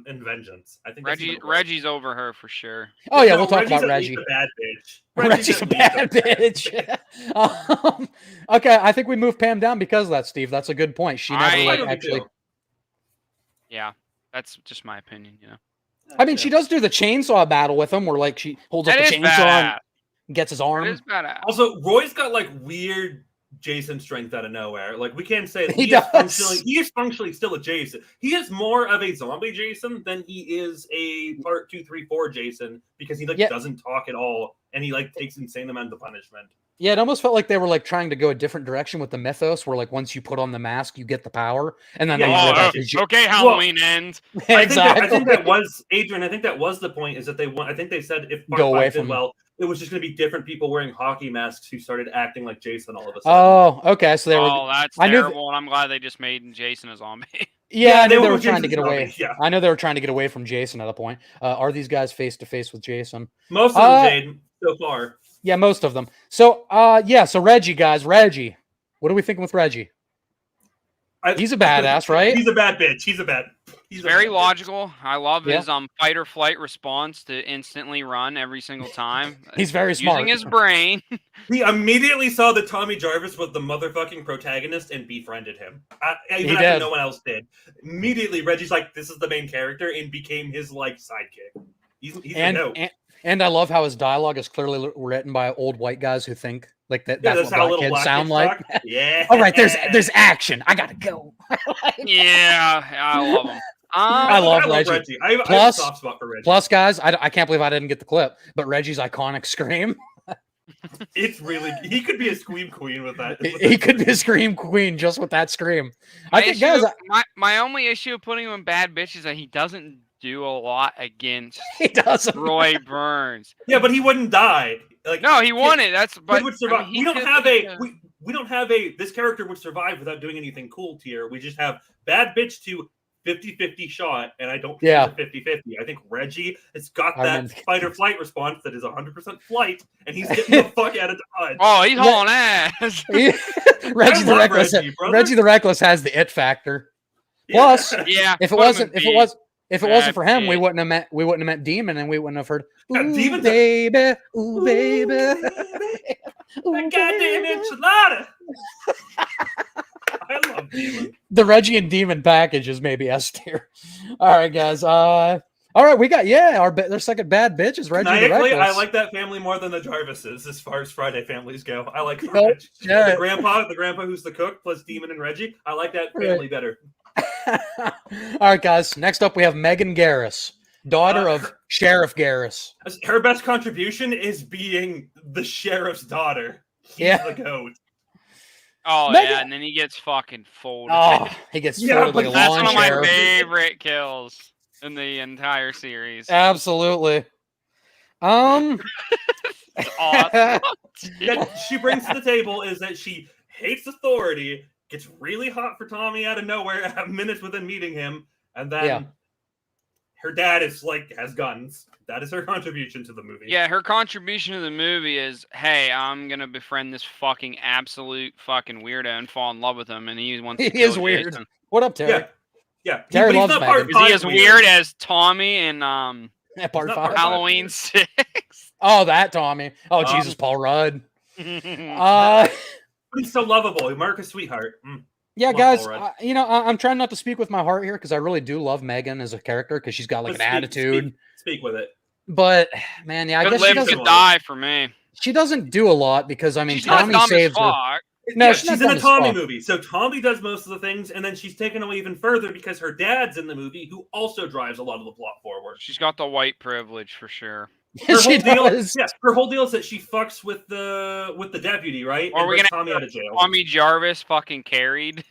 in Vengeance. I think that's Reggie's what it was. Reggie's over her for sure. Oh yeah, No, we'll talk Reggie's about at least Reggie. a bad bitch. Reggie's a bad bitch. Okay, I think we moved Pam down because of that, Steve. That's a good point. She never I like do actually. too. Yeah, that's just my opinion. You know, I mean, she does do the chainsaw battle with him, where like she holds up that the is chainsaw badass. and gets his That arm. is badass. Also, Roy's got like weird Jason strength out of nowhere. Like we can't say that He he is does. functionally still a Jason. He is more of a zombie Jason than he is a part 2, 3, 4 Jason because he like Yeah. doesn't talk at all and he like takes insane amounts of punishment. Yeah, it almost felt like they were like trying to go a different direction with the mythos, where like once you put on the mask, you get the power, and then Yeah, they yeah, realized yeah. it's ju- Okay, Halloween ends. exactly. I think that was Adrian. I think that was the point. Is that they want? I think they said if part Go away 5 did from- well, it was just going to be different people wearing hockey masks who started acting like Jason all of a sudden. Oh, okay. So they were. Oh, that's I knew that- terrible, and I'm glad they just made Jason a zombie. Yeah, I knew they were were trying to Jason's get away. zombies, yeah. I know they were trying to get away from Jason at a point. Are these guys face to face with Jason? Most of them, Jade, so far. Yeah, most of them. So, yeah. So Reggie, guys, Reggie. What are we thinking with Reggie? He's a badass, right? He's a bad bitch. He's a bad. He's a Very bad bitch. logical. I love Yeah. his fight or flight response to instantly run every single time. He's very smart. Using his brain. He immediately saw that Tommy Jarvis was the motherfucking protagonist and befriended him. Even He after did. no one else did. Immediately, Reggie's like, "This is the main character," and became his like sidekick. He's and, a note. and I love how his dialogue is clearly written by old white guys who think like that. Yeah, That's what how black little kids black sound kids like. talk. Yeah. All right, there's action. I gotta go. Yeah, I love him. I love Reggie. I have a Plus- soft spot for Reggie. Plus, guys, I can't believe I didn't get the clip, but Reggie's iconic scream. It's really he could be a scream queen with that. He could be a scream queen just with that scream. I think, guys, my only issue of putting him in bad bitch is that he doesn't do a lot against he doesn't. Roy Burns. Yeah, but he wouldn't die. Like No, he won it. That's He but would I survive. mean, he we don't could have be, a we don't have a this character would survive without doing anything cool tier. We just have bad bitch to 50-50 shot, and I don't think Yeah. it's a 50-50. I think Reggie has got I that meant- fight or flight response that is 100% flight, and he's getting the fuck out of Dodge. Oh, he's hauling ass. Reggie the love Reckless. Reggie, brother. Reggie the Reckless has the it factor. Yeah. Plus, Yeah. if it put him wasn't, in if B. it was, if it wasn't for him, Bad we bitch. wouldn't have met Demon, and we wouldn't have heard. Yeah, Ooh, Demon's baby, ooh, baby, That ooh, goddamn baby. enchilada. I love Demon. The Reggie and Demon package is maybe S tier. All right, guys. All right, we got their second bad bitch is Reggie the Maniacally, Reckless. I like that family more than the Jarvises as far as Friday families go. I like Oh, Reg. shit. the grandpa who's the cook plus Demon and Reggie. I like that family better. All right, guys. Next up, we have Megan Garris, daughter of Sheriff Garris. Her best contribution is being the sheriff's daughter. He's Yeah. the goat. Oh Megan- yeah, and then he gets fucking folded. Oh, he gets Yeah, folded like a but That's lawn one of my chair. favorite kills in the entire series. Absolutely. It's awesome. That she brings to the table is that she hates authority, gets really hot for Tommy out of nowhere, minutes within meeting him, and then Yeah. her dad is like has guns. That is her contribution to the movie. Yeah, her contribution to the movie is, hey, I'm gonna befriend this fucking absolute fucking weirdo and fall in love with him, and he wants to He kill is weird. Jason. What up, Terry? yeah, yeah. Terry But he's loves not part Megan. Is he as five weird as Tommy in At part He's not 5. part Halloween weird. 6? Oh, that Tommy. Oh, Jesus, Paul Rudd. But he's so lovable. Marcus Sweetheart. Yeah, Come on, guys, Paul Rudd. I'm trying not to speak with my heart here because I really do love Megan as a character because she's got like But an attitude. Speak with it. But man, yeah, I Could guess she live, doesn't. could die for me. She doesn't do a lot because I mean, She's not Tommy dumb as saves her. fuck. No, Yeah, she's she's not in dumb a as Tommy fuck. movie. So Tommy does most of the things, and then she's taken away even further because her dad's in the movie, who also drives a lot of the plot forward. She's got the white privilege for sure. Her She whole deal, does. yeah, her whole deal is that she fucks with the deputy, right? Or And we're brings gonna Tommy out of jail. Tommy Jarvis fucking carried.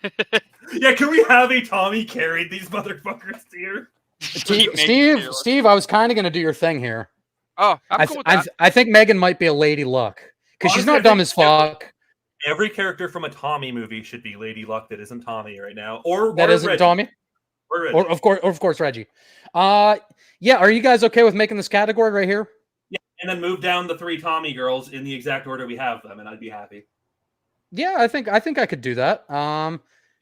Yeah, can we have a Tommy carried these motherfuckers here? Keep making it. Steve, I was kind of going to do your thing here. Oh, I'm cool with that. I think Megan might be a lady luck because she's Honestly, I not dumb think as fuck. Every character from a Tommy movie should be Lady Luck that isn't Tommy right now, or That or isn't Reggie. Tommy, Or Reggie. or of course Reggie. Yeah, are you guys okay with making this category right here? And then move down the 3 Tommy girls in the exact order we have them, and I'd be happy. Yeah, I think I could do that.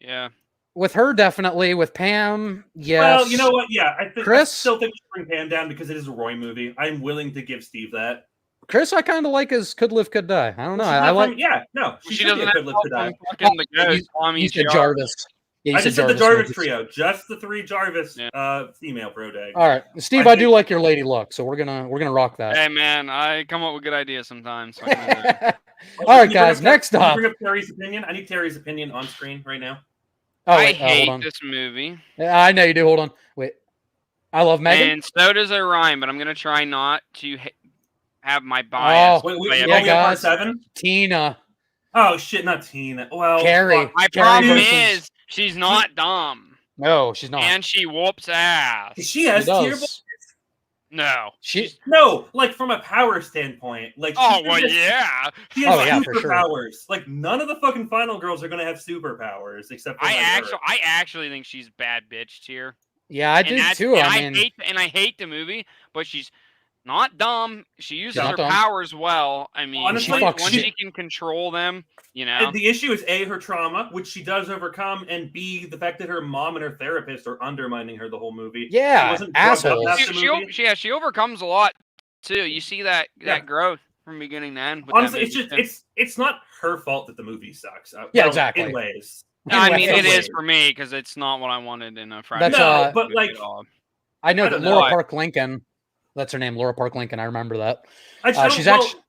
Yeah. With her definitely. With Pam, yes. Well, you know what? Yeah, I Chris? still think we should bring Pam down because it is a Roy movie. I'm willing to give Steve that. Chris, I kind of like as could live, could die. I don't know. She's I not like. from- yeah, no, she, She should doesn't be a have good live help to die. from fucking the ghost. Tommy You said Jarvis. Jarvis. Yeah, you I just said the Jarvis movies. trio, just the 3 Jarvis Yeah. female pro tags. All right, Steve, I I do think- like your lady luck, so we're gonna rock that. Hey man, I come up with good ideas sometimes. So I can do that. All Can right, you bring guys. up- Next can you up. bring up Terry's opinion. I need Terry's opinion on screen right now. Oh, I wait, hold hate on. this movie, Yeah, I know you do. Hold on. Wait. I love Megan. and so does Orion. But I'm gonna try not to have my bias. Oh, Wait, by we yeah, only have part guys. 7? Tina, Oh shit, not Tina. Well, Carrie. fuck. My Carrie problem versus- is she's not dumb, No, she's not. and she whoops ass. She has She terrible. does. No. She. No, like from a power standpoint. Like Oh she well, has- yeah. She has Oh, yeah, for sure. superpowers. Like none of the fucking final girls are gonna have superpowers except for like, her. I actually think she's bad bitch tier. Yeah, I And do that's- too. and I mean, I hate the movie, but she's not dumb. She uses Not her dumb. powers well. I mean, Honestly, once she- she can control them, you know. And the issue is A, her trauma, which she does overcome, and B, the fact that her mom and her therapist are undermining her the whole movie. She yeah, wasn't drugged up assholes. after the movie. She overcomes a lot too. You see that Yeah. growth from beginning to end. with that Honestly, it's movie, just too. it's not her fault that the movie sucks. Yeah, Well, exactly. In ways. No, I mean, Anyway, it is for me because it's not what I wanted in a Friday. That's, night but movie like, at all. I know I that don't know. Laura Park Lincoln. That's her name, Laura Park Lincoln. I remember that. I just don't- she's well, actually-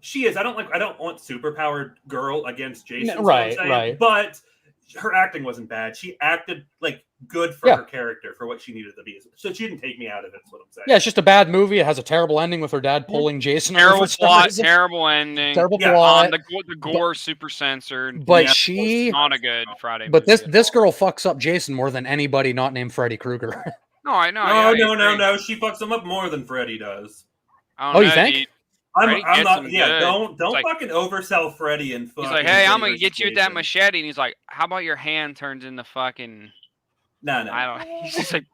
she is. I don't want superpowered girl against Jason. No, is what I'm right, saying. right. But her acting wasn't bad. She acted like good for Yeah. her character for what she needed to be. So she didn't take me out of it. Is what I'm saying. Yeah, it's just a bad movie. It has a terrible ending with her dad pulling Jason. over Terrible for some plot, reason. terrible ending. Terrible Yeah, plot. The gore super censored. But Yeah, she, Not a good Friday. but movie at this all. girl fucks up Jason more than anybody not named Freddy Krueger. No, I know. No, yeah, I no, no, agree. no. She fucks him up more than Freddy does. I don't Oh, you know, think? dude. I'm Freddy gets not. him Yeah, good. don't It's like- fucking oversell Freddy and fucking. He's like, hey, I'm Freddy gonna get versus you with that Jason. machete, and he's like, how about your hand turns into fucking? No, no. I don't. He's just like,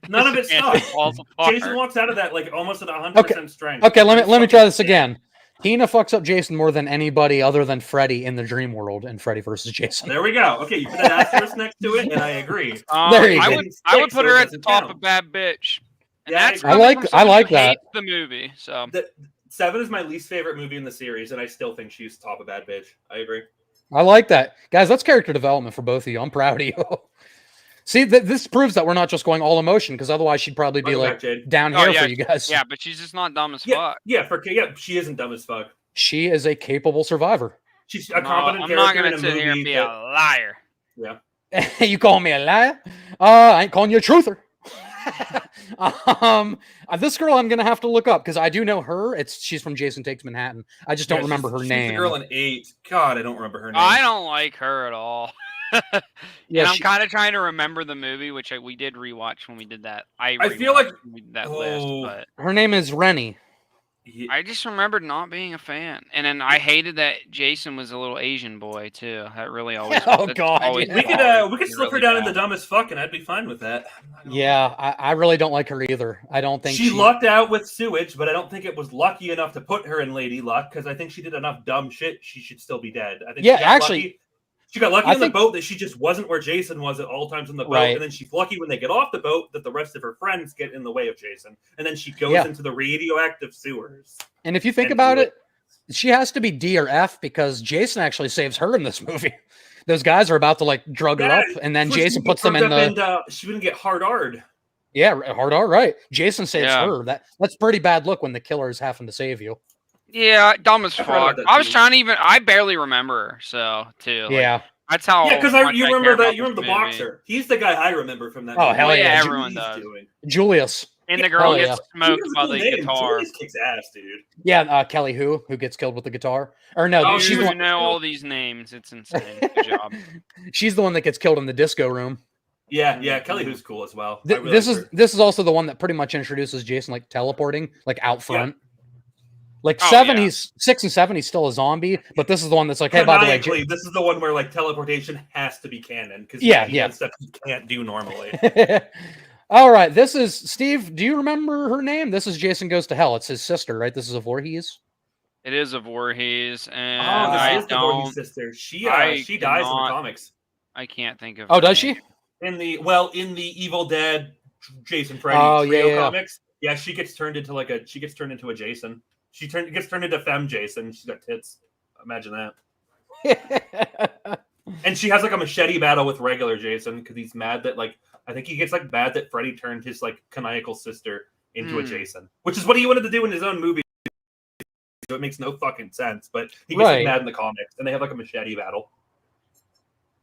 None of it and stuck. falls apart. Jason walks out of that like almost at 100% strength. Okay, let me Fucking try this sick. again. Tina fucks up Jason more than anybody other than Freddy in the Dream World and Freddy versus Jason. There we go. Okay, you put that asterisk next to it, and I agree. There you I go. would I would Six, put so her it at the doesn't top count. of Bad Bitch. And Yeah, that's I coming like- from I somebody like who that. hates the movie. So The 7 is my least favorite movie in the series, and I still think she's top of Bad Bitch. I agree. I like that. Guys, that's character development for both of you. I'm proud of you. See, this proves that we're not just going all emotion, because otherwise she'd probably be Welcome like back, Jade. down Oh, here yeah, for you guys. yeah, but she's just not dumb as Yeah, fuck. yeah, she isn't dumb as fuck. She is a capable survivor. She's a No, competent I'm character not in gonna a sit here and movie be a that- liar. You call me a liar? I ain't calling you a truther. This girl I'm gonna have to look up because I do know her. She's from Jason Takes Manhattan. I just don't Yeah, remember she's- her she's name. the girl in 8. God, I don't remember her name. I don't like her at all. Yeah, and I'm she- kind of trying to remember the movie, which we did rewatch when we did that. I feel like- that list, Oh. but Her name is Rennie. I just remembered not being a fan, and then I hated that Jason was a little Asian boy too. That really always. Oh, that's God, always yeah. We could slip her really down in bad. the dumbest fuck, and I'd be fine with that. Yeah, I really don't like her either. I don't think She lucked out with sewage, but I don't think it was lucky enough to put her in Lady Luck because I think she did enough dumb shit. She should still be dead. I think. Yeah, she got actually, lucky. She got lucky I on the think- boat that she just wasn't where Jason was at all times on the boat, Right. and then she's lucky when they get off the boat that the rest of her friends get in the way of Jason, and then she goes Yeah. into the radioactive sewers. And if you think and about do it, she has to be D or F because Jason actually saves her in this movie. Those guys are about to like drug her up, and then So Jason she puts them in hooked the up she wouldn't get hard. yeah hard R. Right, Jason saves Yeah. her. That's pretty bad look when the killer is having to save you. Yeah, dumb as I forgot about fuck. that I was too. trying to even. I barely remember her, so too. Like, Yeah. that's how. Yeah, because much you I care remember about that. You remember this the movie. boxer. He's the guy I remember from that. Oh, movie. hell What yeah. is Everyone Julius does. doing? And Julius. the Hell girl yeah. gets smoked Julius is a by cool the name. guitar. Julius kicks ass, dude. Yeah, Kelly who gets killed with the guitar. Or no, Oh, she's you the one, know all these names. It's insane. Good job. she's the one that gets killed in the disco room. Yeah, Kelly Who's cool as well. I really This like is her. this is also the one that pretty much introduces Jason like teleporting like out front. Like Oh, 7, yeah. he's 6 and 7, he's still a zombie, but this is the one that's like, hey, by the way, Maniacally, this is the one where like teleportation has to be canon because Yeah, he yeah. does stuff he can't do normally. all right, this is Steve. Do you remember her name? This is Jason Goes to Hell. It's his sister, right? This is a Voorhees. It is a Voorhees, and Oh, this I is the Voorhees don't. sister. She I she dies in the cannot- comics. I can't think of. Oh, her does name. she? In the Evil Dead Jason Freddy Oh, trio yeah. comics. Yeah, she gets turned into a Jason. Gets turned into Femme Jason. She's got tits. Imagine that. And she has like a machete battle with regular Jason because he's mad that like I think he gets like mad that Freddy turned his like canonical sister into a Hmm. Jason, which is what he wanted to do in his own movie. So it makes no fucking sense, but he gets Right. like, mad in the comics, and they have like a machete battle.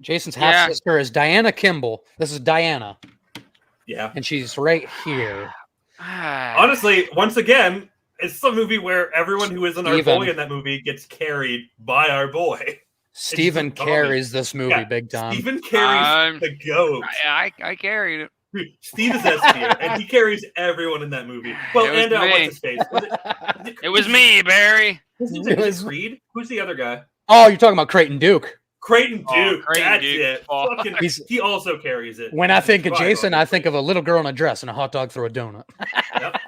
Jason's Yeah. half sister is Diana Kimball. This is Diana, Yeah. and she's right here. Honestly, once again, it's a movie where everyone who isn't our Steven. boy in that movie gets carried by our boy. Stephen Tommy. carries this movie Yeah, big time. Stephen carries the goat. I carried it. Steve is S tier, and he carries everyone in that movie. Well, It was and me. what's his face? Was It was me, Barry. Was It it was- Creed? Who's the other guy? Oh, you're talking about Creighton Duke. Creighton Oh, Duke. Creighton That's Duke. it. Oh. Fucking, He's- he also carries it. When I think of Right, Jason, I obviously. think of a little girl in a dress and a hot dog through a donut. Yep.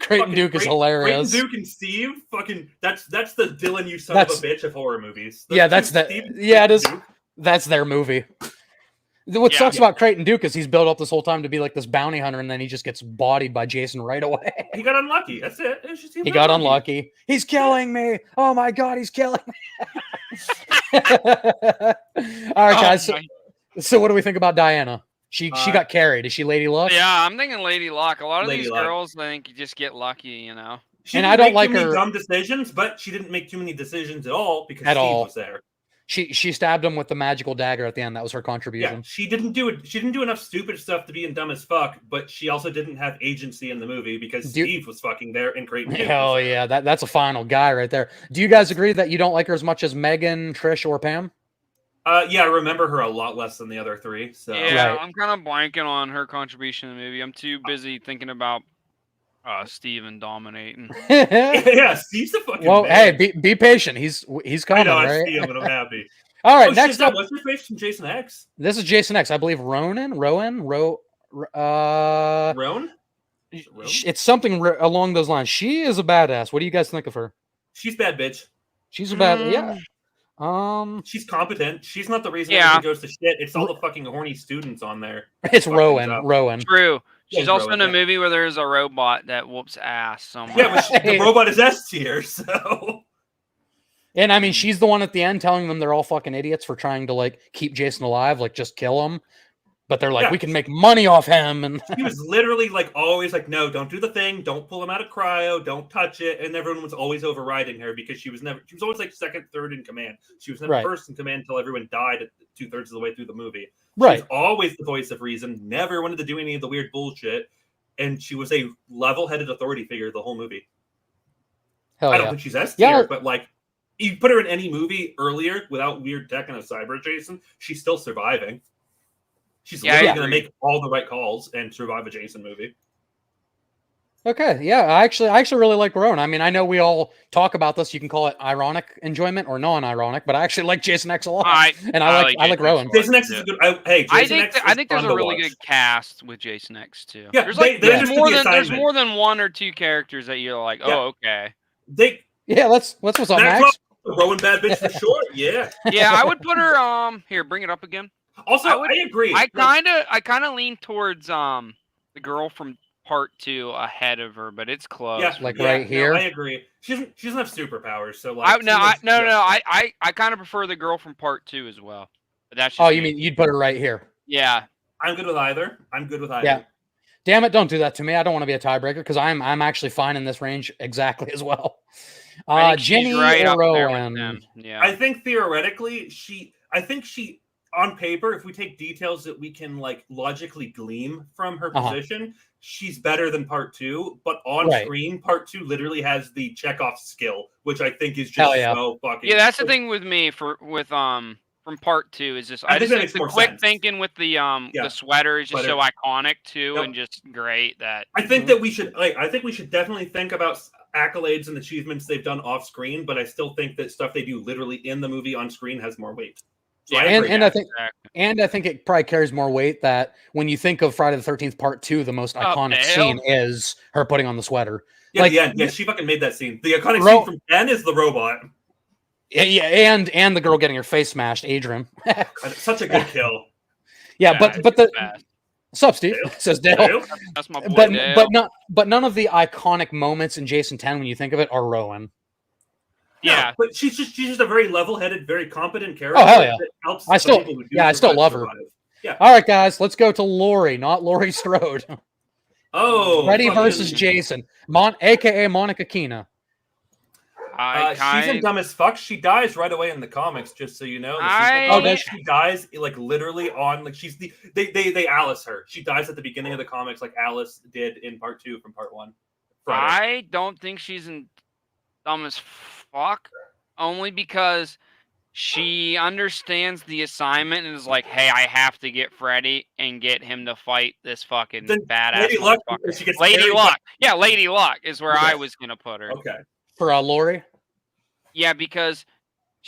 Creighton Fucking Duke is Creighton hilarious. Duke and Steve, fucking that's the Dylan you son That's- of a bitch of horror movies. Yeah, Those that's two, the- Steve and yeah, it Creighton is. Duke. That's their movie. What Yeah. sucks about Creighton Duke is he's built up this whole time to be like this bounty hunter, and then he just gets bodied by Jason right away. He got unlucky. That's it. It was just, He got unlucky. He's killing me. Oh my god, he's killing me. All right, guys. Oh, my- So what do we think about Diana? She Uh, got carried. Is she Lady Luck? yeah, I'm thinking Lady Luck. A lot of Lady these Luck. girls think you just get lucky, you know. She And didn't I don't make like too many her- dumb decisions, but she didn't make too many decisions at all because At Steve all. was there. She stabbed him with the magical dagger at the end. That was her Yeah, contribution. she didn't do it. She didn't do enough stupid stuff to be in dumb as fuck, but she also didn't have agency in the movie because Do- Steve was fucking there and Creighton. Duke Hell was there. yeah, that's a final guy right there. Do you guys agree that you don't like her as much as Megan, Trish, or Pam? Yeah, I remember her a lot less than the other three. So Yeah, Right. I'm kind of blanking on her contribution in the movie. I'm too busy thinking about Steven dominating. yeah, Steve's a fucking. Well, man. hey, be patient. He's I coming, know I right? see him and I'm happy. All right, Oh, next shit, up, what's her face from Jason X? this is Jason X. I believe Rowan. Roan? It's something along those lines. She is a badass. What do you guys think of her? She's bad bitch. She's a bad, Mm. yeah. She's competent. She's not the reason Yeah. everything goes to shit. It's all the fucking horny students on there. It's Fucking Rowan. tough. Rowan. True. She's Yeah, also Rowan, in a yeah. movie where there's a robot that whoops ass somewhere. Yeah, but the robot is S tier, so And I mean, she's the one at the end telling them they're all fucking idiots for trying to like keep Jason alive, like just kill him. But they're like, Yeah. we can make money off him, and he was literally like always like, no, don't do the thing, don't pull him out of cryo, don't touch it, and everyone was always overriding her because she was always like second, third in command. She was never Right. first in command until everyone died at 2/3 of the way through the movie. She right, was always the voice of reason, never wanted to do any of the weird bullshit, and she was a level-headed authority figure the whole movie. hell I don't yeah. think she's S tier, Yeah. but like you put her in any movie earlier without weird tech and a cyber Jason, she's still surviving. She's Yeah, I literally going to agree. make all the right calls and survive a Jason movie. Okay, yeah, I actually really like Rowan. I mean, I know we all talk about this. You can call it ironic enjoyment or non-ironic, but I actually like Jason X a lot, and I like Jason Rowan. X. Jason X is a good. Jason X. I think there's fun a to really watch. good cast with Jason X too. Yeah, there's they there's understood more the than assignment. more than one or two characters that you're like, Yeah. oh, okay. Yeah, let's what's up, Max? Max? Rowan bad bitch for sure. Yeah. Yeah, I would put her. Here, bring it up again. Also, I agree. I kind of lean towards the girl from Part 2 ahead of her, but it's close. Yeah, Like yeah, right here? No, I agree. She doesn't have superpowers, so like. I kind of prefer the girl from Part 2 as well. But that's just Oh, you me. mean you'd put her right here? Yeah. I'm good with either. Yeah. Damn it! Don't do that to me. I don't want to be a tiebreaker because I'm actually fine in this range exactly as well. I think she's Jenny right or up there with Rowan? them. Yeah. I think theoretically, she on paper, if we take details that we can like logically glean from her position, she's better than Part 2. But on screen, Part 2 literally has the checkoff skill, which I think is just so fucking. Yeah, that's the thing with me from Part 2 is just I just think the quick thinking with the sweater is just so iconic too, and just great that I think that we should definitely think about accolades and achievements they've done off screen, but I still think that stuff they do literally in the movie on screen has more weight. So I think it probably carries more weight that when you think of Friday the 13th Part 2, the most iconic scene is her putting on the sweater. Yeah, yeah, she fucking made that scene. The iconic scene from 10 is the robot. Yeah, and the girl getting her face smashed, Adrian. Such a good kill. Yeah, but the sup, Steve? Says Dale. That's my boy Dale. But none of the iconic moments in Jason 10 when you think of it are Rowan. Yeah, but she's just a very level-headed, very competent character. Oh hell yeah! That helps I still love her. Yeah. All right, guys, let's go to Laurie, not Laurie Strode. Oh, Freddy versus Jason, aka Monica Keena. She's in Dumb as Fuck. She dies right away in the comics, just so you know. She dies like literally on like she's they Alice her. She dies at the beginning of the comics, like Alice did in Part 2 from Part 1. I don't think she's in Dumb as Fuck, only because she understands the assignment and is like, hey, I have to get Freddy and get him to fight this fucking badass Lady Luck. Lady Luck. Yeah, Lady Luck is where I was gonna put her. Okay. For Laurie? Yeah, because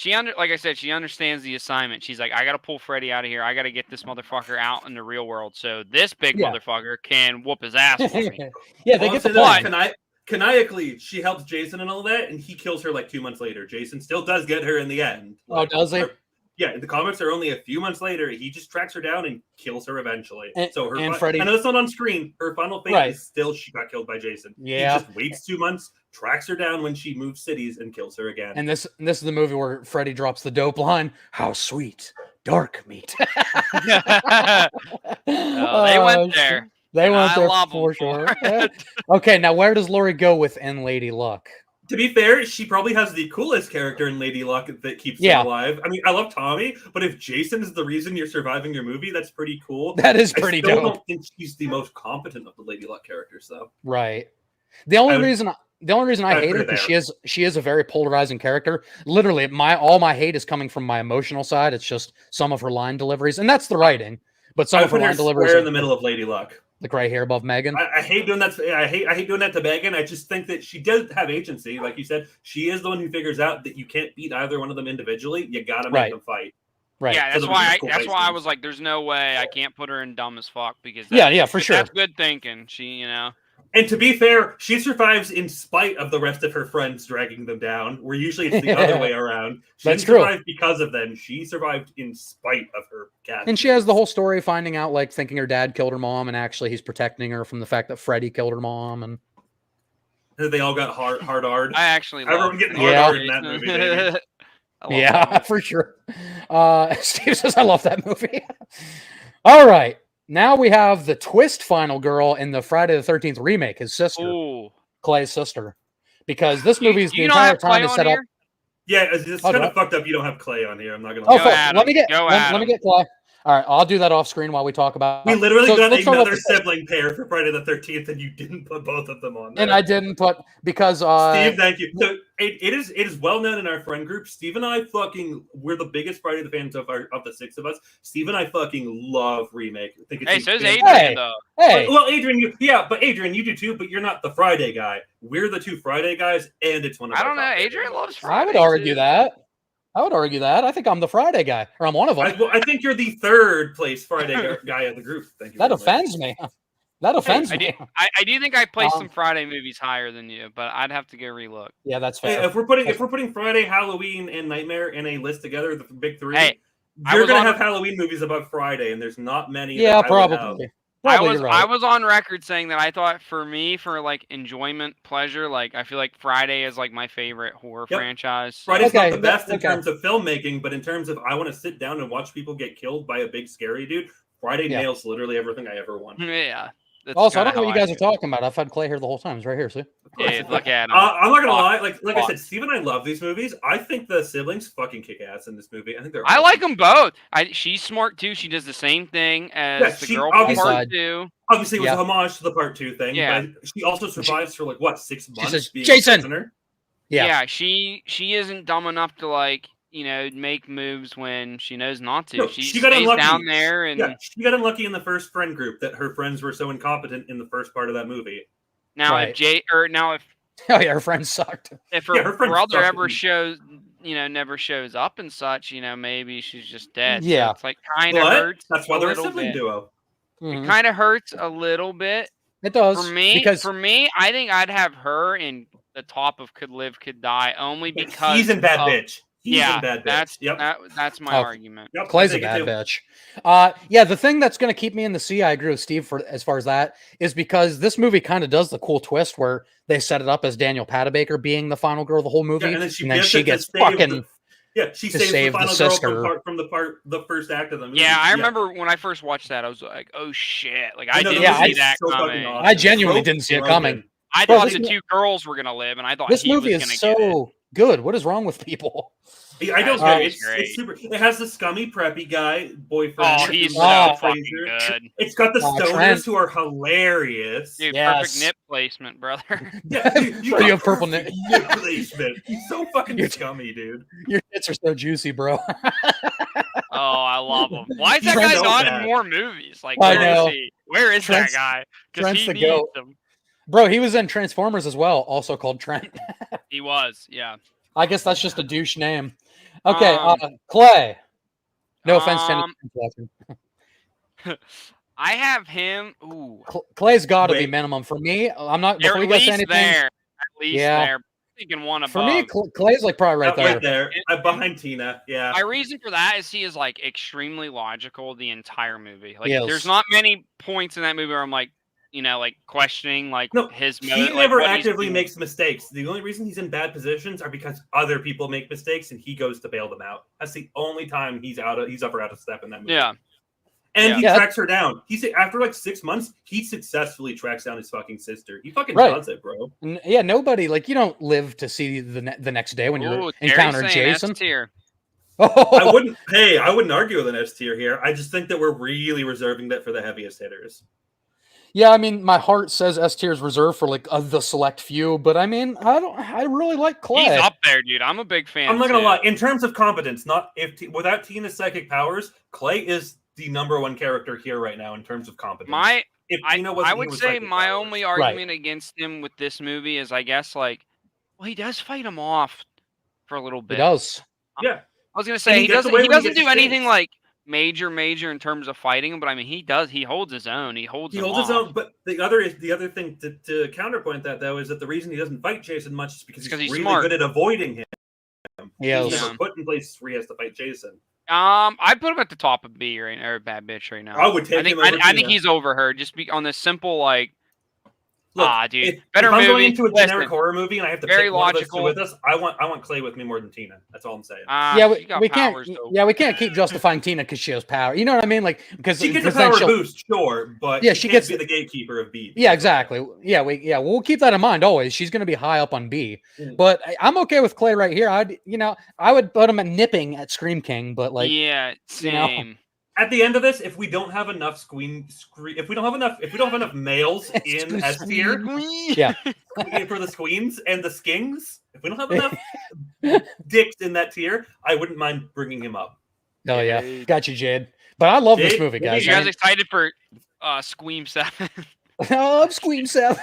like I said, she understands the assignment. She's like, I gotta pull Freddy out of here. I gotta get this motherfucker out in the real world so this big motherfucker can whoop his ass for me. Yeah, they get the point. Canonically, she helps Jason and all that, and he kills her like 2 months later. Jason still does get her in the end. Oh, does he? Yeah, the comics are only a few months later. He just tracks her down and kills her eventually. So her Freddy, I know it's not on screen. Her final fate is still she got killed by Jason. Yeah, he just waits 2 months, tracks her down when she moves cities, and kills her again. And this is the movie where Freddy drops the dope line. How sweet, dark meat. They went there. They went there for sure. Okay, now where does Laurie go within Lady Luck? To be fair, she probably has the coolest character in Lady Luck that keeps them alive. I mean, I love Tommy, but if Jason is the reason you're surviving your movie, that's pretty cool. That is pretty dope. I don't think she's the most competent of the Lady Luck characters, though. Right. The only reason I hate her because she is a very polarizing character. Literally, all my hate is coming from my emotional side. It's just some of her line deliveries, and that's the writing. But some of her line deliveries are in the middle of Lady Luck. Like right here above Megan. I hate doing that. I hate doing that to Megan. I just think that she does have agency. Like you said, she is the one who figures out that you can't beat either one of them individually. You got to make them fight. Right. Yeah, that's why I was like, there's no way I can't put her in Dumb as Fuck because for sure. That's good thinking. She, And to be fair, she survives in spite of the rest of her friends dragging them down. Where usually it's the other way around. She didn't survive because of them. She survived in spite of her cat. And she has the whole story finding out, like thinking her dad killed her mom, and actually he's protecting her from the fact that Freddy killed her mom, and they all got hard. I actually everyone getting hard in that movie. Baby. Yeah, for sure. Steve says I love that movie. All right. Now we have the twist final girl in the Friday the 13th remake, his sister, Clay's sister. Because this movie is the entire time is set up. Yeah, it's kind of fucked up. You don't have Clay on here. I'm not gonna. Let me get Clay. All right, I'll do that off screen while we talk about. We literally So got let's start off another with- sibling pair for Friday the 13th, and you didn't put both of them on there. and I didn't put because Steve, thank you. So it is well known in our friend group. Steve and I we're the biggest Friday the fans of the six of us. Steve and I fucking love remake. I think it's Hey, so is fantastic. Adrian Hey. though. Hey, Well, Adrian, but Adrian, you do too. But you're not the Friday guy. We're the two Friday guys, and it's one of. I our don't know. top Adrian favorites. loves Friday. I would argue too. that. I think I'm the Friday guy, or I'm one of them. I think you're the third place Friday guy of the group. Thank you. That very much. offends me. That offends I do, me. I do think I placed Um, some Friday movies higher than you, but I'd have to go relook. Yeah, that's Hey, fair. if we're putting Friday, Halloween, and Nightmare in a list together, the big three, Hey, I you're was gonna on- have Halloween movies above Friday, and there's not many. Yeah, that I would have. probably. I Probably was you're right. I was on record saying that I thought for me, for like enjoyment, pleasure, like I feel like Friday is like my favorite horror Yep. franchise. So- Friday's Okay, not the best in okay. terms of filmmaking, but in terms of I want to sit down and watch people get killed by a big scary dude, Friday Yeah. nails literally everything I ever want. Yeah. That's Also, I kinda don't know what how you guys are feel. talking about. I've had Clay here the whole time. He's right here. See? Dude, look at him. I'm not gonna Fuck. lie, like I Fuck. said, Steve and I love these movies. I think the siblings fucking kick ass in this movie. I think they're. I awesome. like them both. She's smart too. She does the same thing as Yeah, the she girl from obviously- part 2. Obviously, it was Yeah. a homage to the part 2 thing. Yeah. But she also survives for like what 6 months. says, being "Jason!" a prisoner. Yeah. She isn't dumb enough to like make moves when she knows not to. No, she she got stays unlucky. down there and Yeah, she got unlucky in the first friend group that her friends were so incompetent in the first part of that movie. now Right. if Oh yeah, her friend sucked. if Yeah, her her friend brother sucked ever and- shows never shows up and such, maybe she's just dead. Yeah. So it's like kind of But hurts. that's why they're a little sibling bit. duo. Mhm. Kind of hurts a little bit. It does For me, because I think I'd have her in the top of Could Live, Could Die only because He's in Bad of- Bitch. He's yeah, in Bad Bitch. that's Yep. that's my Oh. argument. Yep, Clay's I a take bad it too. bitch. Yeah, the thing that's going to keep me in the sea, I agree with Steve for as far as that is because this movie kind of does the cool twist where they set it up as Daniel Panabaker being the final girl of the whole movie, Yeah, and then she she gets gets fucking. she to saves save the the final girl sister. from the first act of the movie. Yeah, I remember when I first watched that, I was like, "Oh shit!" Like I know, didn't yeah, see it's that so fucking coming. awesome. I genuinely Trope didn't see it broken. coming. I Bro, thought this the mo- two girls were gonna live, and I thought This he movie was is gonna get it. so good. What is wrong with people? Yeah, I don't That know. was It's great. super. It has the scummy preppy guy boyfriend. Oh, he's who's so Oh, fucking Fraser. good, It's got the Oh, stoners Trent. who are hilarious. dude. Yes. Perfect nip placement, brother. Yeah, dude, Bro, got you have purple perfect nip placement. He's so fucking You're- scummy, dude. Your tits are so juicy, bro. Oh, I love him. Why is that Trent's guy so not bad. in more movies? Like, I where is know. he? Where is Trent's- that guy? Because Trent's he the needs goat. him. Bro, he was in Transformers as well, also called Trent. He was, yeah. I guess that's just a douche name. Okay, Um, Clay. No offense to any um, watching. I have him. Ooh, Clay's got to be Wait. minimum for me. I'm not. they're Before at you guys say least anything, there. At least Yeah. there. I'm thinking one above. for me, Clay's like probably right Right there. there. I'm behind Tina. Yeah. My reason for that is he is like extremely logical the entire movie. Like, Yes. there's not many points in that movie where I'm like, like questioning like No, his He motive. never like, what he's actively doing. makes mistakes. The only reason he's in bad positions are because other people make mistakes and he goes to bail them out. That's the only time he's ever out of step in that movie. Yeah, And Yeah. he Yeah. tracks her down. After like 6 months, he successfully tracks down his fucking sister. He fucking Right. does it, bro. Yeah, nobody like you don't live to see the next day when you Ooh, Terry's encounter saying Jason. S tier. I wouldn't argue with an S tier here. I just think that we're really reserving that for the heaviest hitters. Yeah, I mean, my heart says S tier is reserved for like the select few, but I mean, I really like Clay. He's up there, dude. I'm a big fan. I'm not gonna too. lie. In terms of competence, without Tina's psychic powers, Clay is the number one character here right now in terms of competence. I Tina wasn't I here would with say psychic my powers. only argument against him with this movie is, I guess, like, well, he does fight him off for a little He bit. does. Yeah. I was gonna And say he he gets doesn't. away He when he doesn't gets do his anything chance. like major in terms of fighting, but I mean, he does. He holds his own. He holds. He him holds his off. own, but the other thing to counterpoint that though is that the reason he doesn't fight Jason much is because It's 'cause he's he's really smart. good at avoiding him. Yes. He's Yeah. never put in places where he has to fight Jason. I'd put him at the top of B right now, or Bad Bitch right now. I would take I think him over I think Tina. he's over her just on this simple like. Look, dude, if better I'm going movie. into a generic Listen, horror movie and I have to very pick one of those two logical. with us, I want Clay with me more than Tina. That's all I'm saying. Yeah, she got we can't. powers, though. Yeah, we can't keep justifying Tina because she has power. You know what I mean? Like because She gets a because then power she'll- boost, sure, but Yeah, she she can't gets- be the gatekeeper of B. Yeah, exactly. Yeah, we'll keep that in mind always. She's going to be high up on B, Mm. but I'm okay with Clay right here. I would put him at nipping at Scream King, but like yeah, you know, same. At the end of this, if we don't have enough if we don't have enough males It's too in S tier Yeah. for the squeens and the skings, if we don't have enough dicks in that tier, I wouldn't mind bringing him up. Oh yeah, got you, Jade. But I love this Jade, movie, guys. You guys excited for Squeam 7? Oh, I'm Squeam 7.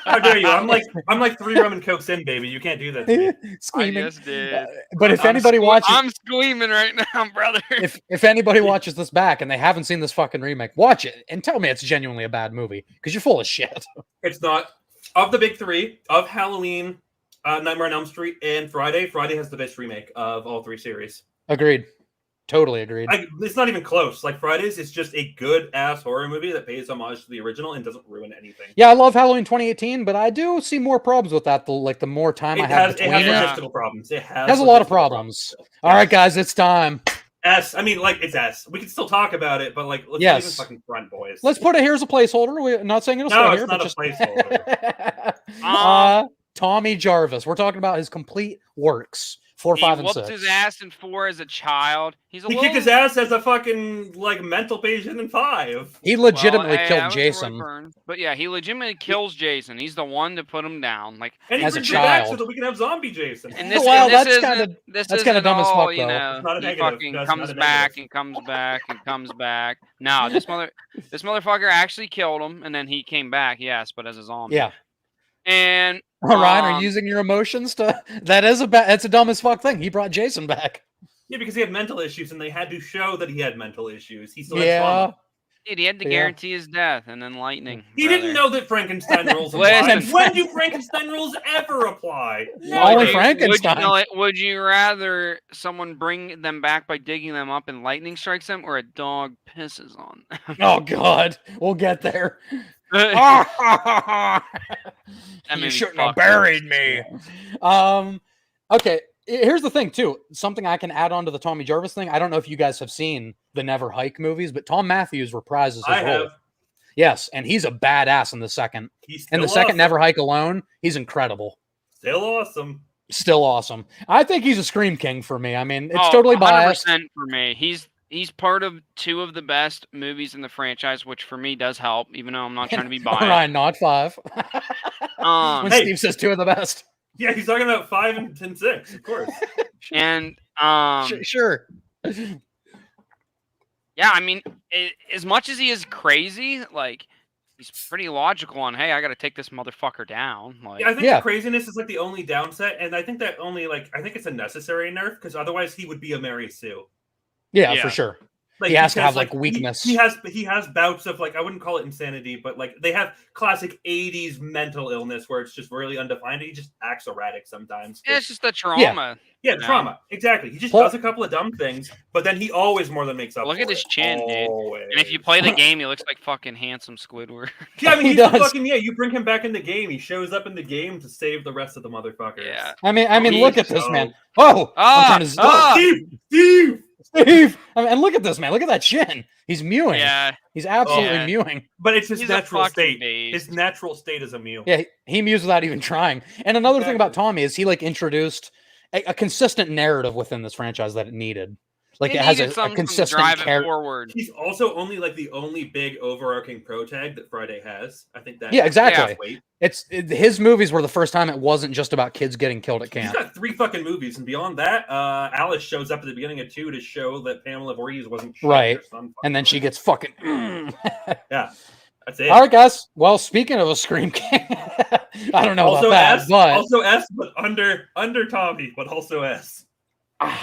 How dare you? I'm like 3 rum and cokes in, baby. You can't do that to me. I Screaming. just did. But if I'm anybody watches, I'm squeaming right now, brother. if anybody watches this back and they haven't seen this fucking remake, watch it and tell me it's genuinely a bad movie because you're full of shit. It's not. Of the big 3, of Halloween, Nightmare on Elm Street, and Friday has the best remake of all 3 series. Agreed. Totally agreed. It's not even close. Like Fridays is just a good ass horror movie that pays homage to the original and doesn't ruin anything. Yeah, I love Halloween 2018, but I do see more problems with that. The more time I have It between has it, logistical problems. It has a lot of problems. All right, guys, it's time. S. I mean, like it's S. We can still talk about it, but like, let's Yes. not even fucking front, boys. Let's put it here as a placeholder. We're not saying it'll No, stay it's here, not but a just placeholder. Tommy Jarvis. We're talking about his complete works. 4, 5, and He 6. whooped his ass in 4 as a child. He's a He little... kicked his ass as a fucking like mental patient in 5. He legitimately Well, hey, killed that was Roy Jason. Byrne. But yeah, he legitimately kills Jason. He's the one to put him down. Like, And he As a brings him back so child. that we can have zombie Jason. and this, Well, and this that's isn't- kinda- this that's kinda isn't dumb as all, fuck, you though. know, It's not a he negative. fucking No, it's not comes a back negative. and comes back and comes back. No, this motherfucker actually killed him, and then he came back. Yes, but as a zombie. Yeah. And Ryan, are you using your emotions to? That's a dumb as fuck thing. He brought Jason back. Yeah, because he had mental issues, and they had to show that he had mental issues. He still had Yeah. trauma. dude, he had to Yeah. guarantee his death, and then lightning. He brother. didn't know that Frankenstein rules apply. Listen. When do Frankenstein rules ever apply? Only Would you- Frankenstein. Would you rather someone bring them back by digging them up and lightning strikes them, or a dog pisses on them? Oh God, we'll get there. That You movie shouldn't have fucked buried up. me. Okay. Here's the thing, too. Something I can add on to the Tommy Jarvis thing. I don't know if you guys have seen the Never Hike movies, but Tom Matthews reprises his I role. have. Yes, and he's a badass in the second. He's In the still second awesome. Never Hike alone, he's incredible. Still awesome. Still awesome. I think he's a Scream King for me. I mean, it's Oh, totally biased. 100% for me. He's part of 2 of the best movies in the franchise, which for me does help, even though I'm not trying to be biased. Ryan, not 5. When Hey. Steve says 2 of the best. Yeah, he's talking about 5 and 6, of course. And Sure. yeah, I mean, as much as he is crazy, like he's pretty logical on, hey, I got to take this motherfucker down. Like, Yeah, I think Yeah. the craziness is like the only downside, and I think that I think it's a necessary nerf because otherwise he would be a Mary Sue. Yeah, Yeah. for sure. Like, He has to because, have, like, weakness. He has bouts of like I wouldn't call it insanity, but like they have classic '80s mental illness where it's just really undefined. He just acts erratic sometimes. yeah, it's just the trauma. Yeah, No. trauma. Exactly. He just Well- does a couple of dumb things, but then he always more than makes up. Look for at his it. chin, dude. Always. And if you play the game, he looks like fucking handsome Squidward. yeah, I mean, He he's the does. fucking You bring him back in the game. He shows up in the game to save the rest of the motherfuckers. Yeah. I mean, He's look at this so- man. Oh, I'm trying to Oh, Steve! Steve. I mean, and look at this man. Look at that chin. He's mewing. Yeah. He's absolutely Yeah. mewing. But it's his He's a natural fucking state. beast. His natural state is a mew. Yeah, he mews without even trying. And another thing about Exactly. Tommy is he like introduced a consistent narrative within this franchise that it needed. Like It it has needed a something to consistent drive it character. forward. He's also only like the only big overarching pro tag that Friday has. I think that. Yeah, exactly. Yeah. Wait. His movies were the first time it wasn't just about kids getting killed at He's camp. got 3 fucking movies, and beyond that, Alice shows up at the beginning of 2 to show that Pamela Voorhees wasn't shit Right. her son And then she fucking gets fucking. yeah, that's it. All right, guys. Well, speaking of a Scream King, I don't know Also about S, that, also S, but under Tommy, but also S. but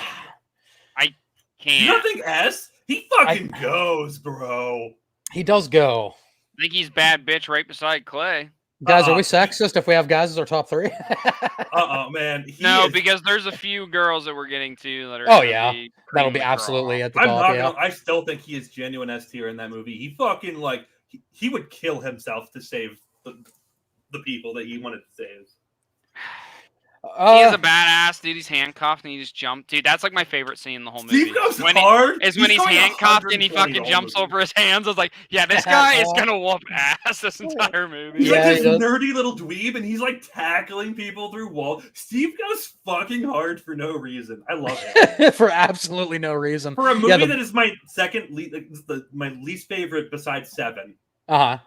Do you Can't. not think S? He fucking goes, bro. he does go. I think he's bad bitch right beside Clay. Guys, are we Uh-uh. sexist if we have guys as our top 3? Man. No, is- because there's a few girls that we're getting to that are. Oh, gonna yeah. be That'll cream be of the crop. absolutely at the I'm top. not Yeah. gonna. I still think he is genuine S tier in that movie. He fucking like he would kill himself to save the people that he wanted to save. He is a badass, dude. He's handcuffed and he just jumped. Dude, that's like my favorite scene in the whole movie. Steve goes when hard. When he's going handcuffed and he 120 fucking the jumps whole movie. over his hands. I was like, yeah, this guy is gonna whoop ass this entire movie. He's Yeah, like he this does. nerdy little dweeb, and he's like tackling people through walls. Steve goes fucking hard for no reason. I love it. For absolutely no reason. For a movie Yeah, that is my my least favorite besides 7 Uh-huh.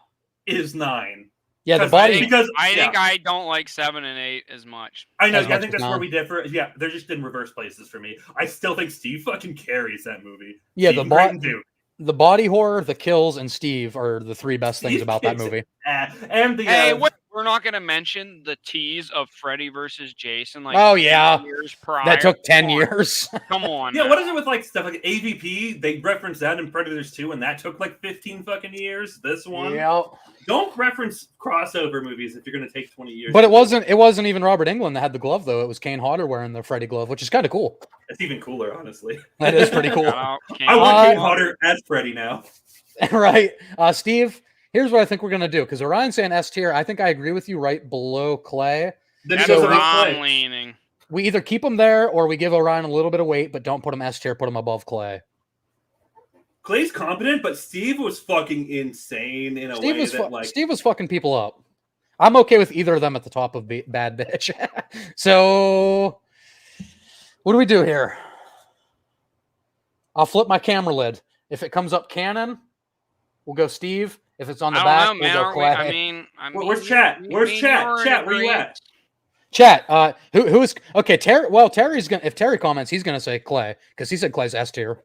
is 9. Yeah, the 'Cause body. because I think I don't like 7 and 8 as much. I know. As I much think as that's where 9. we differ. Yeah, they're just in reverse places for me. I still think Steve fucking carries that movie. Yeah, Steve the Creighton too. the body horror, the kills, and Steve are the 3 best things Steve about that kicks movie. And the Hey, we're not gonna mention the tease of Freddy versus Jason. Like, Oh, yeah. 10 years prior. That took 10 Come on. years. Come on. yeah, now. what is it with like stuff like AVP? They reference that in Predators 2, and that took like 15 fucking years. This one, Yeah. don't reference crossover movies if you're gonna take 20 years. But it wasn't even Robert Englund that had the glove though. It was Kane Hodder wearing the Freddy glove, which is kind of cool. It's even cooler, honestly. That is pretty cool. Shout out King I want Kane Hodder. Hodder as Freddy now. Right. Steve, here's what I think we're gonna do. Because Orion's saying S tier. I think I agree with you right below Clay. Then That's he goes So where above I'm Clay. leaning. We either keep him there or we give Orion a little bit of weight, but don't put him S tier, put him above Clay. Clay's competent, but Steve was fucking insane in a Steve way was that like Steve was fucking people up. I'm okay with either of them at the top of Bad Bitch. So, what do we do here? I'll flip my camera lid. If it comes up canon, we'll go Steve. If it's on the I back, don't know, man. we'll go Aren't we- Clay. I mean, Where's chat? Where's chat? Chat, where you at? Chat. Who is okay? Terry. Well, Terry's gonna. If Terry comments, he's gonna say Clay because he said Clay's S tier.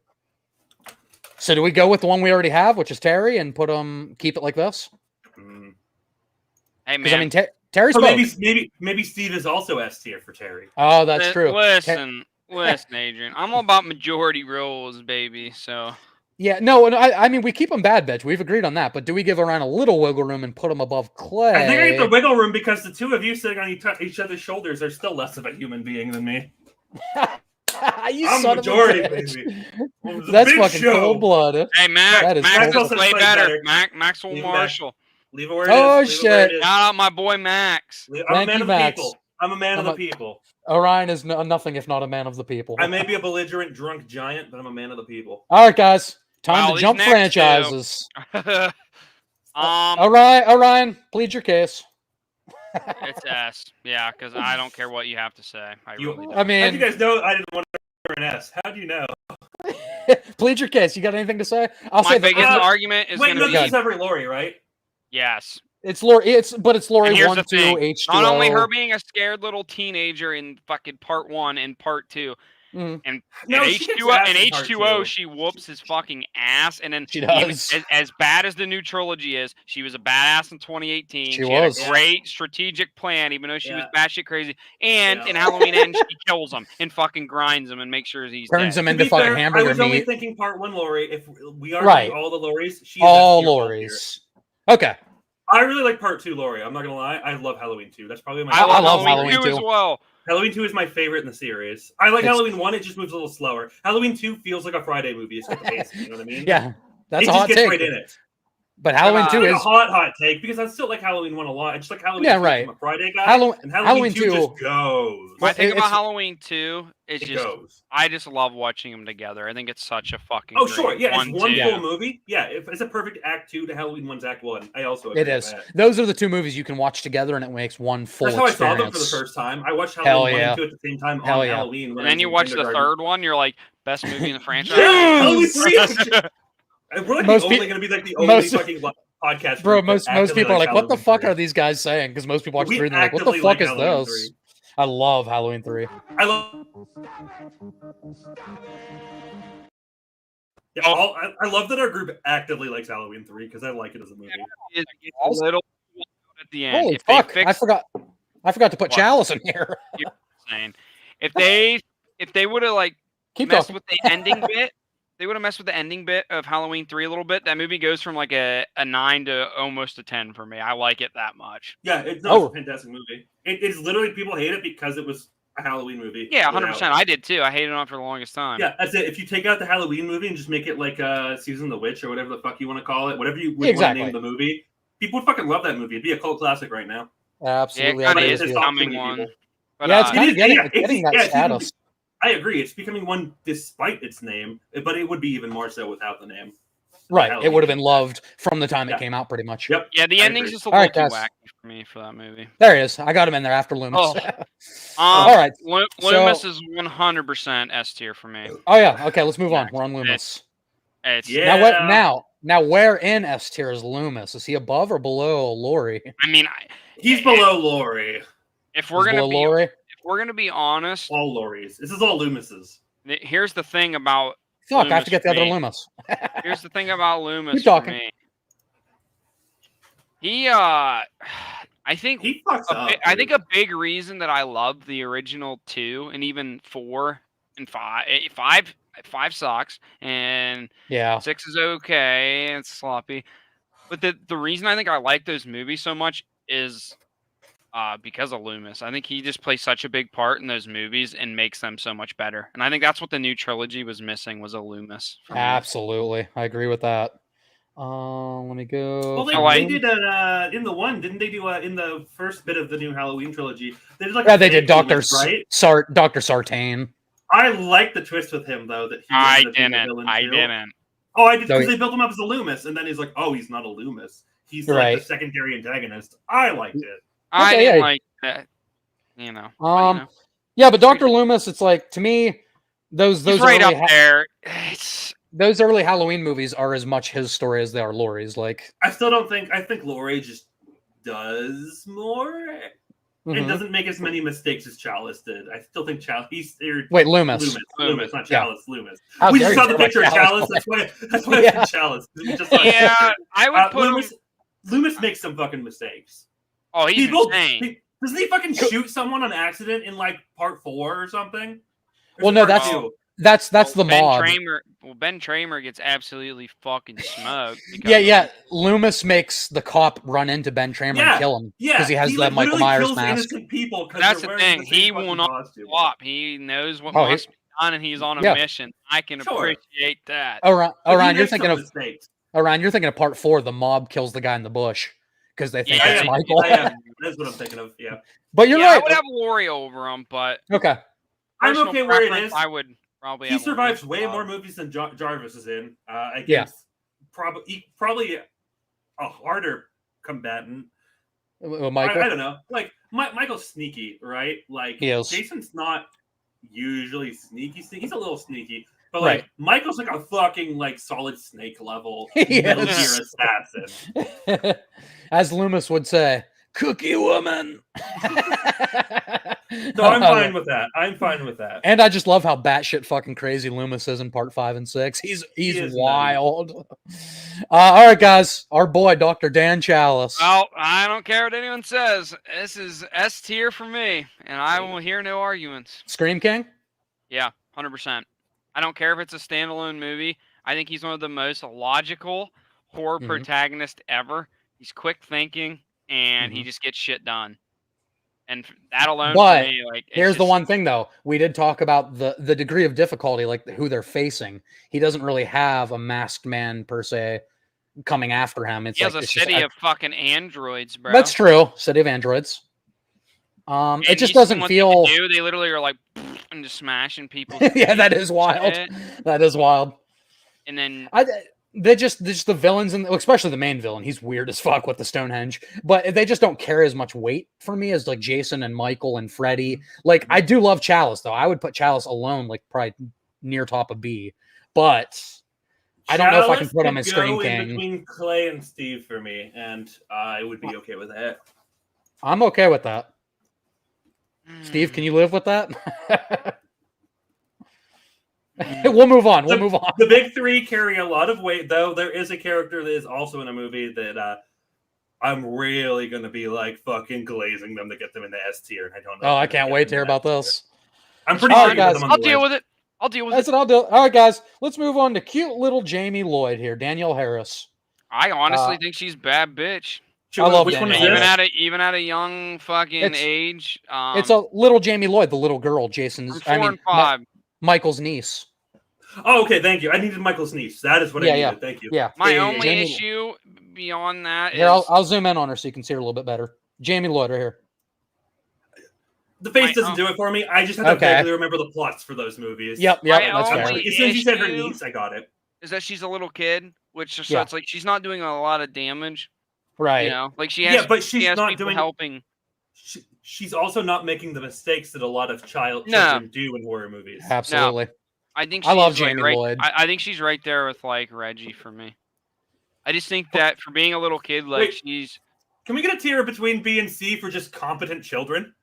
So do we go with the one we already have, which is Terry, and keep it like this? Mm. Hey, Because I man. mean, Terry's Or both. maybe Steve is also S tier for Terry. Oh, that's true. Listen, Adrian. I'm all about majority rules, baby. So Yeah, no, I mean we keep him Bad Bitch. We've agreed on that, but do we give Orion a little wiggle room and put him above Clay? I think I get the wiggle room because the two of you sitting on each other's shoulders are still less of a human being than me. You I'm son of a majority, bitch. baby. It was a That's big fucking show. cold blooded. hey, Max. That is Max cool. will play Play better. better. Maxwell Leave it back. Marshall. Leave it where it Oh, is. Leave it where shit. it is. Shout out my boy Max. I'm a Thank man you, of the Max. people. I'm a man of I'm the people. Orion is nothing if not a man of the people. I may be a belligerent drunk giant, but I'm a man of the people. All right, guys, time Wow, to these jump next franchises. um, Orion, plead your case. it's S. Yeah, because I don't care what you have to say. I You- really don't. I How do you mean, guys know I didn't want to an S? How do you know? plead your case. You got anything to say? I'll My say that biggest Uh, argument is Wait, going no, to this be is every Lori, right? yes. it's Lori. It's Lori And here's 1, the 2, thing. H2O. Not only her being a scared little teenager in fucking part 1 and part 2, Mhm. and No, in she gets H2O, ass in in part H2O, 2. she whoops his fucking ass, and then She even does. as bad as the new trilogy is, she was a badass in 2018. She had was. a great strategic plan, even though she was Yeah. batshit crazy. And Yeah. in Halloween End, she kills him and fucking grinds him and makes sure he's Turns dead. him To into be fucking fair, I hamburger was only meat. thinking part 1 Lori. If we are Right. doing all the Loris, she is All S tier, Loris. Okay. I really like part 2 Lori. I'm not gonna lie. I love Halloween 2. That's probably my I love Halloween Halloween 2 as too. well. Halloween 2 is my favorite in the series. I like It's- Halloween 1, it just moves a little slower. Halloween 2 feels like a Friday movie. It's got the basics, you know what I mean? Yeah, that's it a just hot gets take. right in it. But Halloween It's 2 It's is like a hot take because I still like Halloween 1 a lot. I just like Halloween Yeah, 2 right. from a Friday guy. Halloween. And Halloween Halloween 2 just goes. My Well, thing about it's- Halloween 2 is It just goes. I just love watching them together. I think it's such a fucking Oh, great sure. Yeah, it's one two. full movie. Yeah, it's a perfect Act 2 to Halloween 1's Act 1. I also agree It with is. that. Those are the two movies you can watch together, and it makes one full That's how I experience. saw them for the first time. I watched Hell Halloween 1 yeah. and 2 at the same time Hell on yeah. Halloween. when And I then was you in watch the kindergarten. third one, you're like, best movie in the franchise. Halloween Yes! 3 We're like Most only pe- going to be like the only most- fucking podcast. Bro, group that most actively people are likes like, "What the Halloween fuck 3. are these guys saying?" Because most people watch We 3 and they're like, "What the actively fuck like is Halloween this?" 3. I love Halloween 3. I love. Yeah, Oh. I love that our group actively likes Halloween 3 because I like it as a movie. It's a little at the end. Holy if they fuck! fix I forgot to put What? Chalice in here. saying, if they would have like Keep messed talking. with the ending bit, they would have messed with the ending bit of Halloween 3 a little bit. That movie goes from like a 9 to almost a 10 for me. I like it that much. Yeah, it's Oh. a fantastic movie. It's literally people hate it because it was a Halloween movie. Yeah, without- 100%. I did too. I hated on it for the longest time. Yeah, that's it. If you take out the Halloween movie and just make it like Season of the Witch or whatever the fuck you want to call it, whatever you would Exactly. want to name the movie, people would fucking love that movie. It'd be a cult classic right now. Yeah, it Absolutely. kind I of agree is with It's you. not too becoming many one. people. But Yeah, it's It kind is- of getting, yeah, it's getting that yeah, it's even- status. I agree. It's becoming one despite its name, but it would be even more so without the name. Right. It Halloween. would have been loved from the time Yeah. it came out, pretty much. Yep. yeah, the I ending's agree. just a All right, little too guys. wacky for me for that movie. There he is. I got him in there after Loomis. Oh. All right. Loomis So- is 100% S tier for me. Oh yeah. Okay, let's move on. We're on Loomis. It's Yeah. Now where in S tier is Loomis? Is he above or below Laurie? I mean, He's below Laurie. if He's we're gonna below be Laurie. if we're gonna be honest, All Laurie's. This is all Loomis's. here's the thing about Fuck, I have Loomis to get the for other me. Loomis. Here's the thing about Loomis Keep for talking. me. He I think He fucks up. I think a big reason that I love the original 2 and even 4 and 5 5 sucks and Yeah. 6 is okay, it's sloppy. But the reason I think I like those movies so much is because of Loomis. I think he just plays such a big part in those movies and makes them so much better. And I think that's what the new trilogy was missing was a Loomis. for me. Absolutely. I agree with that. Let me go. Well, they, I like- they did in the one, didn't they do in the first bit of the new Halloween trilogy? They did like Yeah, a they did fake Dr. Loomis, right? Dr. Sartain. I like the twist with him though that he I ended up being a didn't. villain, I too. didn't. Oh, I did So because he- they built him up as a Loomis, and then he's like, oh, he's not a Loomis. He's like Right. the secondary antagonist. I liked it. I Okay, didn't yeah. like that. You know. but, you know. Yeah, but Dr. Loomis, it's like to me, those He's right early up there. It's those early Halloween movies are as much his story as they are Laurie's. Like, I still don't think. I think Laurie just does more and mhm. doesn't make as many mistakes as Chalice did. I still think Chalice. Wait, Loomis. Loomis, not Yeah. Chalice. Loomis. How We dare just saw you the talk picture about of Chalice. That's why Yeah. I said Chalice. We just saw his yeah, picture. I would put Loomis. him. Loomis makes some fucking mistakes. Oh, he's insane. Doesn't he fucking shoot someone on accident in like part 4 or something? Or Well, is it no, part that's- 2? That's the Ben mod. Ben Tramer gets absolutely fucking smoked. because Yeah, of yeah. it. Loomis makes the cop run into Ben Tramer Yeah. and kill him Yeah, because he has the like, Michael literally Myers kills mask. innocent people 'cause That's they're the wearing thing. same He fucking will not costume. Flop. He knows what Oh, he- must be done, and he's on a Yeah. mission. I can Sure. appreciate that. Orion, But he you're makes thinking some of mistakes. You're thinking of part 4. The mob kills the guy in the bush because they think Yeah, it's yeah, Michael. I am. That's what I'm thinking of. Yeah, But you're yeah, I right. would have Laurie over him, but Okay. I'm personal okay where it preference, is. I would probably. He have Laurie survives as way well. more movies than Jarvis is in. Against Yeah. probably a harder combatant. Michael. I don't know. Like Michael's sneaky, right? Like He is. Jason's not usually sneaky. He's a little sneaky, but Right. like Michael's like a fucking like solid snake level He middle tier is. assassin. As Loomis would say, "Cookie woman." So I'm fine with that. I'm fine with that. And I just love how batshit fucking crazy Loomis is in part 5 and 6. He's is nutty. wild. All right, guys. Our boy, Dr. Dan Chalice. Well, I don't care what anyone says. This is S tier for me, and I will hear no arguments. Scream King. Yeah, 100%. I don't care if it's a standalone movie. I think he's one of the most logical horror Mhm. protagonists ever. He's quick thinking, and he just gets shit done. And that alone, But for me, like, it's Here's the just- one thing, though. We did talk about the degree of difficulty, like who they're facing. He doesn't really have a masked man per se coming after him. It's He like has a it's just- city of fucking androids, bro. That's true. City of Androids. And It just you see doesn't what they feel. can do. They literally are like and just smashing people. Yeah, that is wild. That is wild. And then They're just the villains, and especially the main villain. He's weird as fuck with the Stonehenge, but they just don't carry as much weight for me as like Jason and Michael and Freddy. Like I do love Chalice though. I would put Chalice alone, like probably near top of B. But I don't know if I can Chalice put him could as Scream go in King. between Clay and Steve for me, and I would be okay with that. I'm okay with that. Steve, can you live with that? We'll move on. We'll move on. The big three carry a lot of weight, though. There is a character that is also in a movie that I'm really going to be like fucking glazing them to get them in the S tier. And I don't know. Oh, if I I'm gonna can't get wait them to hear in the about S tier. this. I'm pretty All sure right, you put guys. them on I'll the deal list. with it. I'll deal with That's it. what I'll do. All right, guys. Let's move on to cute little Jamie Lloyd here. Danielle Harris. I honestly think she's bad bitch. Sure, I love which one is Danielle this? Even at a young fucking It's- age. It's a little Jamie Lloyd, the little girl, Jason's. from 4 and 5. Michael's niece. Oh, okay. Thank you. I needed Michael's niece. That is what Yeah, I needed. yeah. Thank you. Yeah. My Yeah, only Jamie- issue beyond that is Here, I'll zoom in on her so you can see her a little bit better. Jamie Lloyd right here. The face I- doesn't do it for me. I just have to Okay. vaguely remember the plots for those movies. Yep, My that's fair. only As soon as you said her issue- niece, I got it. Is that she's a little kid, which so Yeah. it's like she's not doing a lot of damage. Right. You know, like she has. Yeah, but she she's has not people doing. helping. She's also not making the mistakes that a lot of No. children do in horror movies. Absolutely. I think I love she's, like, Jamie right, Lloyd. I think she's right there with like Reggie for me. I just think that for being a little kid, like Wait. she's. Can we get a tier between B and C for just competent children?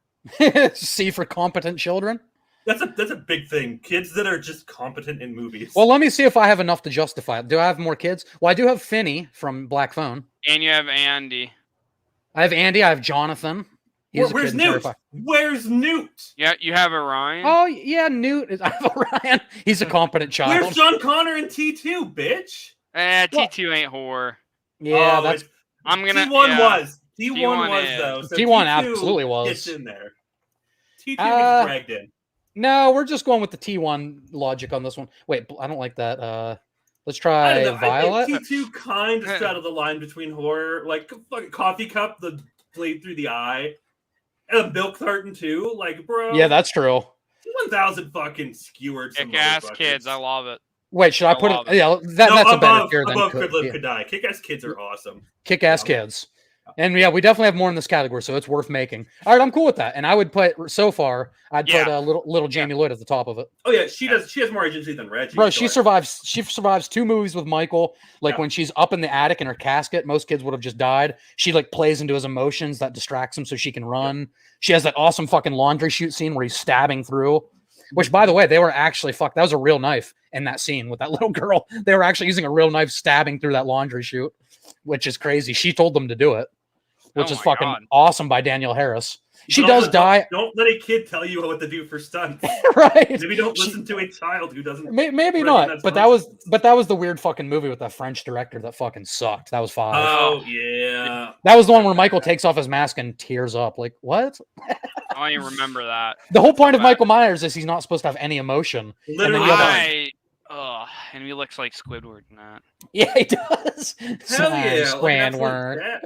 C for competent children. That's a big thing. Kids that are just competent in movies. Well, let me see if I have enough to justify it. Do I have more kids? Well, I do have Finney from Black Phone. And you have Andy. I have Andy. I have Jonathan. He's a Where's kid in Newt? Terrifier. Where's Newt? Yeah, you have Orion. Oh yeah, Newt. I have Orion. He's a competent child. Where's John Connor in T2, bitch? T2 ain't horror. Yeah, Oh, that's it's- I'm gonna. T1 yeah. was. T1 T1 was is. though. So T1 T2 absolutely was. Gets in there. T2 Uh, gets dragged in. no. We're just going with the T1 logic on this one. Wait, I don't like that. Let's I try don't know. Violet. I think T2 kind of straddled the line between horror, like fucking coffee cup, the blade through the eye, and a milk carton too. Like, bro. Yeah, that's true. T1000 fucking skewered some Kick-ass motherfuckers. kids. I love it. Wait, should I put love it? it. Yeah, No, that's a better tier than above Could Live, yeah. Could Die. Kick-ass kids are awesome. Kick-ass Yeah. kids. And yeah, we definitely have more in this category, so it's worth making. All right, I'm cool with that. And I would put so far, I'd put Yeah. a little Jamie Lloyd at the top of it. Oh yeah, she does. She has more agency than Reggie. Bro, so she survives. She survives 2 movies with Michael. Like Yeah. when she's up in the attic in her casket, most kids would have just died. She like plays into his emotions that distracts him so she can run. She has that awesome fucking laundry chute scene where he's stabbing through. Which, by the way, they were actually that was a real knife in that scene with that little girl. They were actually using a real knife stabbing through that laundry chute, which is crazy. She told them to do it, which Oh is my fucking God. awesome by Danielle Harris. She But does also, die, Don't let a kid tell you what to do for stunts. right? Maybe don't She- listen to a child who doesn't. Maybe not, recognize but that was the weird fucking movie with that French director that fucking sucked. That was 5. Oh yeah. That was the one where Michael takes off his mask and tears up. Like, what? I don't even remember that. The whole point of bad. Michael Myers is he's not supposed to have any emotion. Literally. you have And he looks like Squidward in that. Yeah, he does. Hell yeah. Squidward.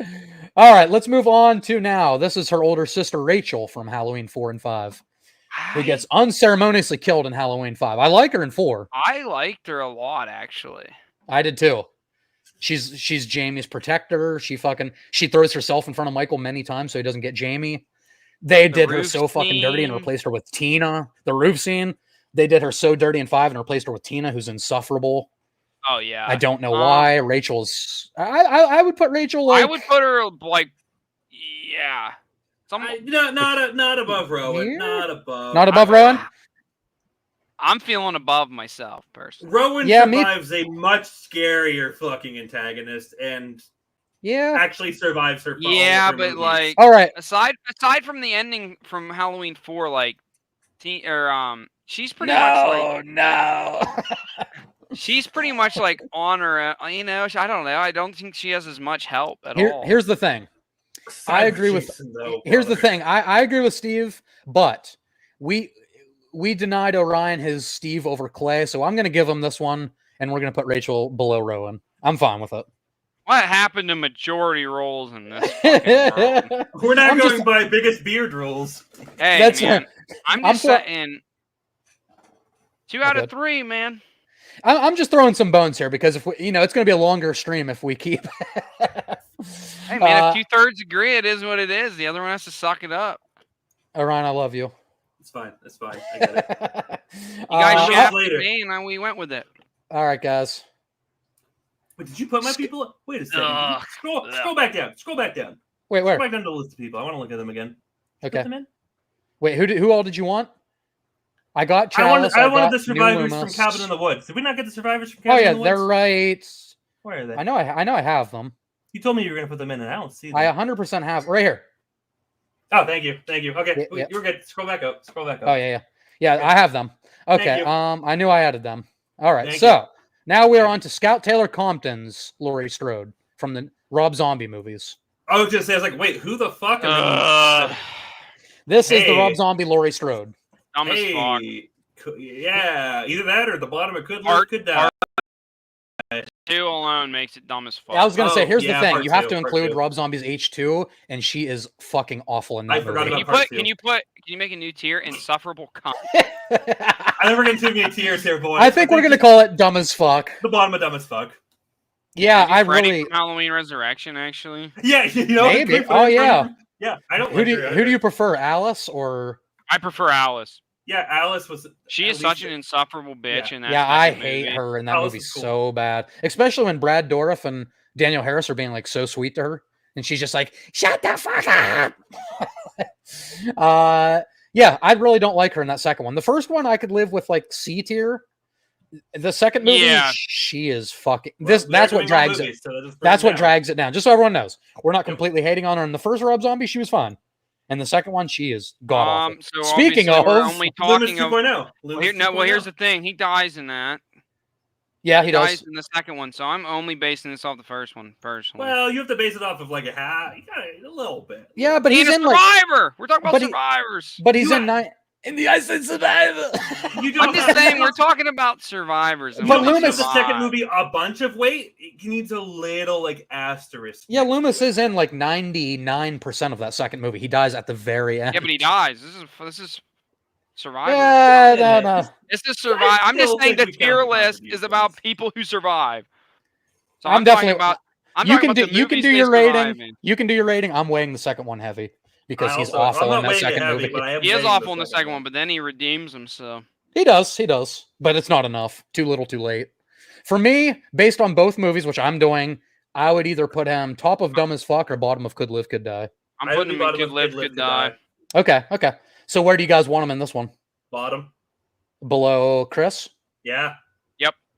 All right, let's move on to now. This is her older sister, Rachel, from Halloween 4 and 5, who gets unceremoniously killed in Halloween 5. I like her in 4. I liked her a lot, actually. I did too. She's Jamie's protector. She throws herself in front of Michael many times so he doesn't get Jamie. They The did her roof so fucking dirty and scene. replaced her with Tina. The roof scene. They did her so dirty in 5 and replaced her with Tina, who's insufferable. Oh yeah. I don't know why. Rachel's. I would put Rachel like. I would put her like, yeah. Not above Rowan. Yeah. Not above. Not above Rowan. I'm feeling above myself, personally. Rowan Yeah, me- survives a much scarier fucking antagonist and Yeah. actually survives her. all of Yeah, her but movies. like, All right. aside from the ending from Halloween 4, like, she's pretty much like no. she's pretty much like on her. I don't know. I don't think she has as much help at all. Here's the thing. I agree with. Jason, though, Here's the brother. thing. I agree with Steve, but we denied Orion his Steve over Clay, so I'm going to give him this one, and we're going to put Rachel below Rowan. I'm fine with it. What happened to majority roles in this fucking world? We're not I'm going just- by biggest beard rules. Hey, That's man, I'm I'm just for- saying 2 out Okay. of 3, man. I'm just throwing some bones here because if we, it's going to be a longer stream if we keep. Hey, man, if 2/3 agree, it is what it is. The other one has to suck it up. Orion, I love you. It's fine. It's fine. I get it. You guys Uh, shafted later. me, and we went with it. all right, guys. Wait, did you put my people? Wait a second. Ugh. Scroll back down. Scroll back down. Wait, Scroll where? back down to the list of people. I want to look at them again. Put Okay. them in? Wait, who all did you want? I got Chalice. I wanted got the survivors New from Loomis. Cabin in the Woods. Did we not get the survivors from Oh Cabin yeah, in the Woods? they're right. Where are they? I know I have them. You told me you were going to put them in, and I don't see them. I 100% have right here. Oh, thank you. Thank you. Okay, Yeah. you were good. Scroll back up. Scroll back up. Oh yeah. I have them. Thank Okay. you. I knew I added them. All right. Thank So now we are on to Scout Taylor Compton's Laurie Strode from the Rob Zombie movies. I was just say, I was like, wait, who the fuck? This is the Hey. Rob Zombie Laurie Strode. Dumb as fuck. Yeah, either that or the bottom of Could Art- Live, Could Die. 2 alone makes it dumb as fuck. I was gonna say, Oh, here's yeah, the thing: part you have two, to part include two. Rob Zombie's H2, and she is fucking awful in that I movie. forgot Can you about part put? two. Can you make a new tier? Insufferable cunt. I never get too many tears here, boys. I think we're gonna call it dumb as fuck. the bottom of dumb as fuck. Yeah, Maybe I Freddy really. from Halloween Resurrection, actually. Yeah, you know, Maybe. good for Oh, them, yeah. yeah. I don't. Who like do her you, who either. do you prefer, Alice or? I prefer Alice. Yeah, Alice was. She at is such least- an insufferable bitch in that. Yeah, I fucking hate movie. her in that Alice movie is cool. so bad, especially when Brad Dourif and Daniel Harris are being like so sweet to her, and she's just like, "Shut the fuck up." Yeah, I really don't like her in that second one. The first one I could live with like C tier. The second movie, Yeah. she is fucking. Well, This they're that's what doing all drags it. movies, so that just brings That's it what down. drags it down. Just so everyone knows, we're not completely hating on her. In the first Rob Zombie, she was fine, and the second one, she is god awful. So Speaking obviously we're of- only Loomis talking of. 2.0. Loomis Well, here's 2.0. the thing. He dies in that. Yeah, he dies does. in the second one, so I'm only basing this off the first one personally. Well, you have to base it off of like a half, a little bit. Yeah, but He's he's a in like, survivor. We're talking about but he- survivors. but he's You in nine. In the ice and survivor. You don't I'm just have- saying we're talking about survivors. And You But don't what have to Loomis- give the survive. second movie a bunch of weight. He needs a little like asterisk. Yeah, next to Loomis it. is in like 99% of that second movie. He dies at the very end. Yeah, but he dies. This is survivors. Yeah, Yeah, no. This is survive. I'm just still saying the think we count tier the list contributions. is about people who survive. So I'm I'm, definitely- talking about. I'm You talking can about do the you can movies do they your survive rating. in. You can do your rating. I'm weighing the second one heavy because I he's also- I'm awful not in that weighing it second heavy, movie. but I am He is weighing awful in the second one, but then he redeems himself. He does, but it's not enough. Too little, too late. For me, based on both movies, which I'm doing, I would either put him top of Dumb as Fuck or bottom of Could Live, Could Die. I'm I would putting be him in bottom Could of Live, Could Die. Okay. So where do you guys want him in this one? Bottom. Below Chris? Yeah.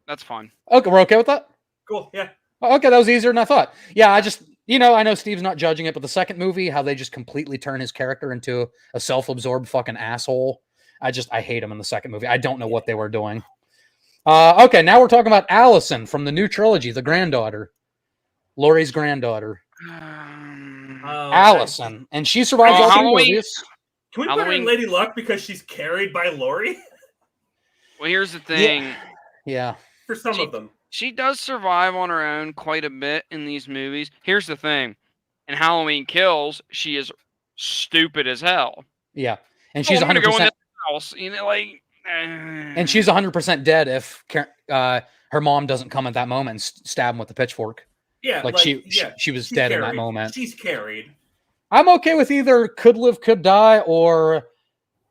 That's fine. Okay, we're okay with that? Cool. Yeah. Okay, that was easier than I thought. Yeah, I just, I know Steve's not judging it, but the second movie, how they just completely turn his character into a self-absorbed fucking asshole. I hate him in the second movie. I don't know what they were doing. Okay, now we're talking about Allison from the new trilogy, the granddaughter. Laurie's granddaughter. Oh, Allison. And she survives Oh, all three Halloween. movies. Can we put her in Halloween- Lady Luck because she's carried by Laurie? Well, here's the thing. Yeah. For some of them. She does survive on her own quite a bit in these movies. Here's the thing. In Halloween Kills, she is stupid as hell. Yeah. And Oh, she's I'm gonna go in 100%. this house, like. And she's 100% dead if her mom doesn't come at that moment and stab him with the pitchfork. Yeah. Like she was she's dead in that carried. moment. She's carried. I'm okay with either Could Live, Could Die or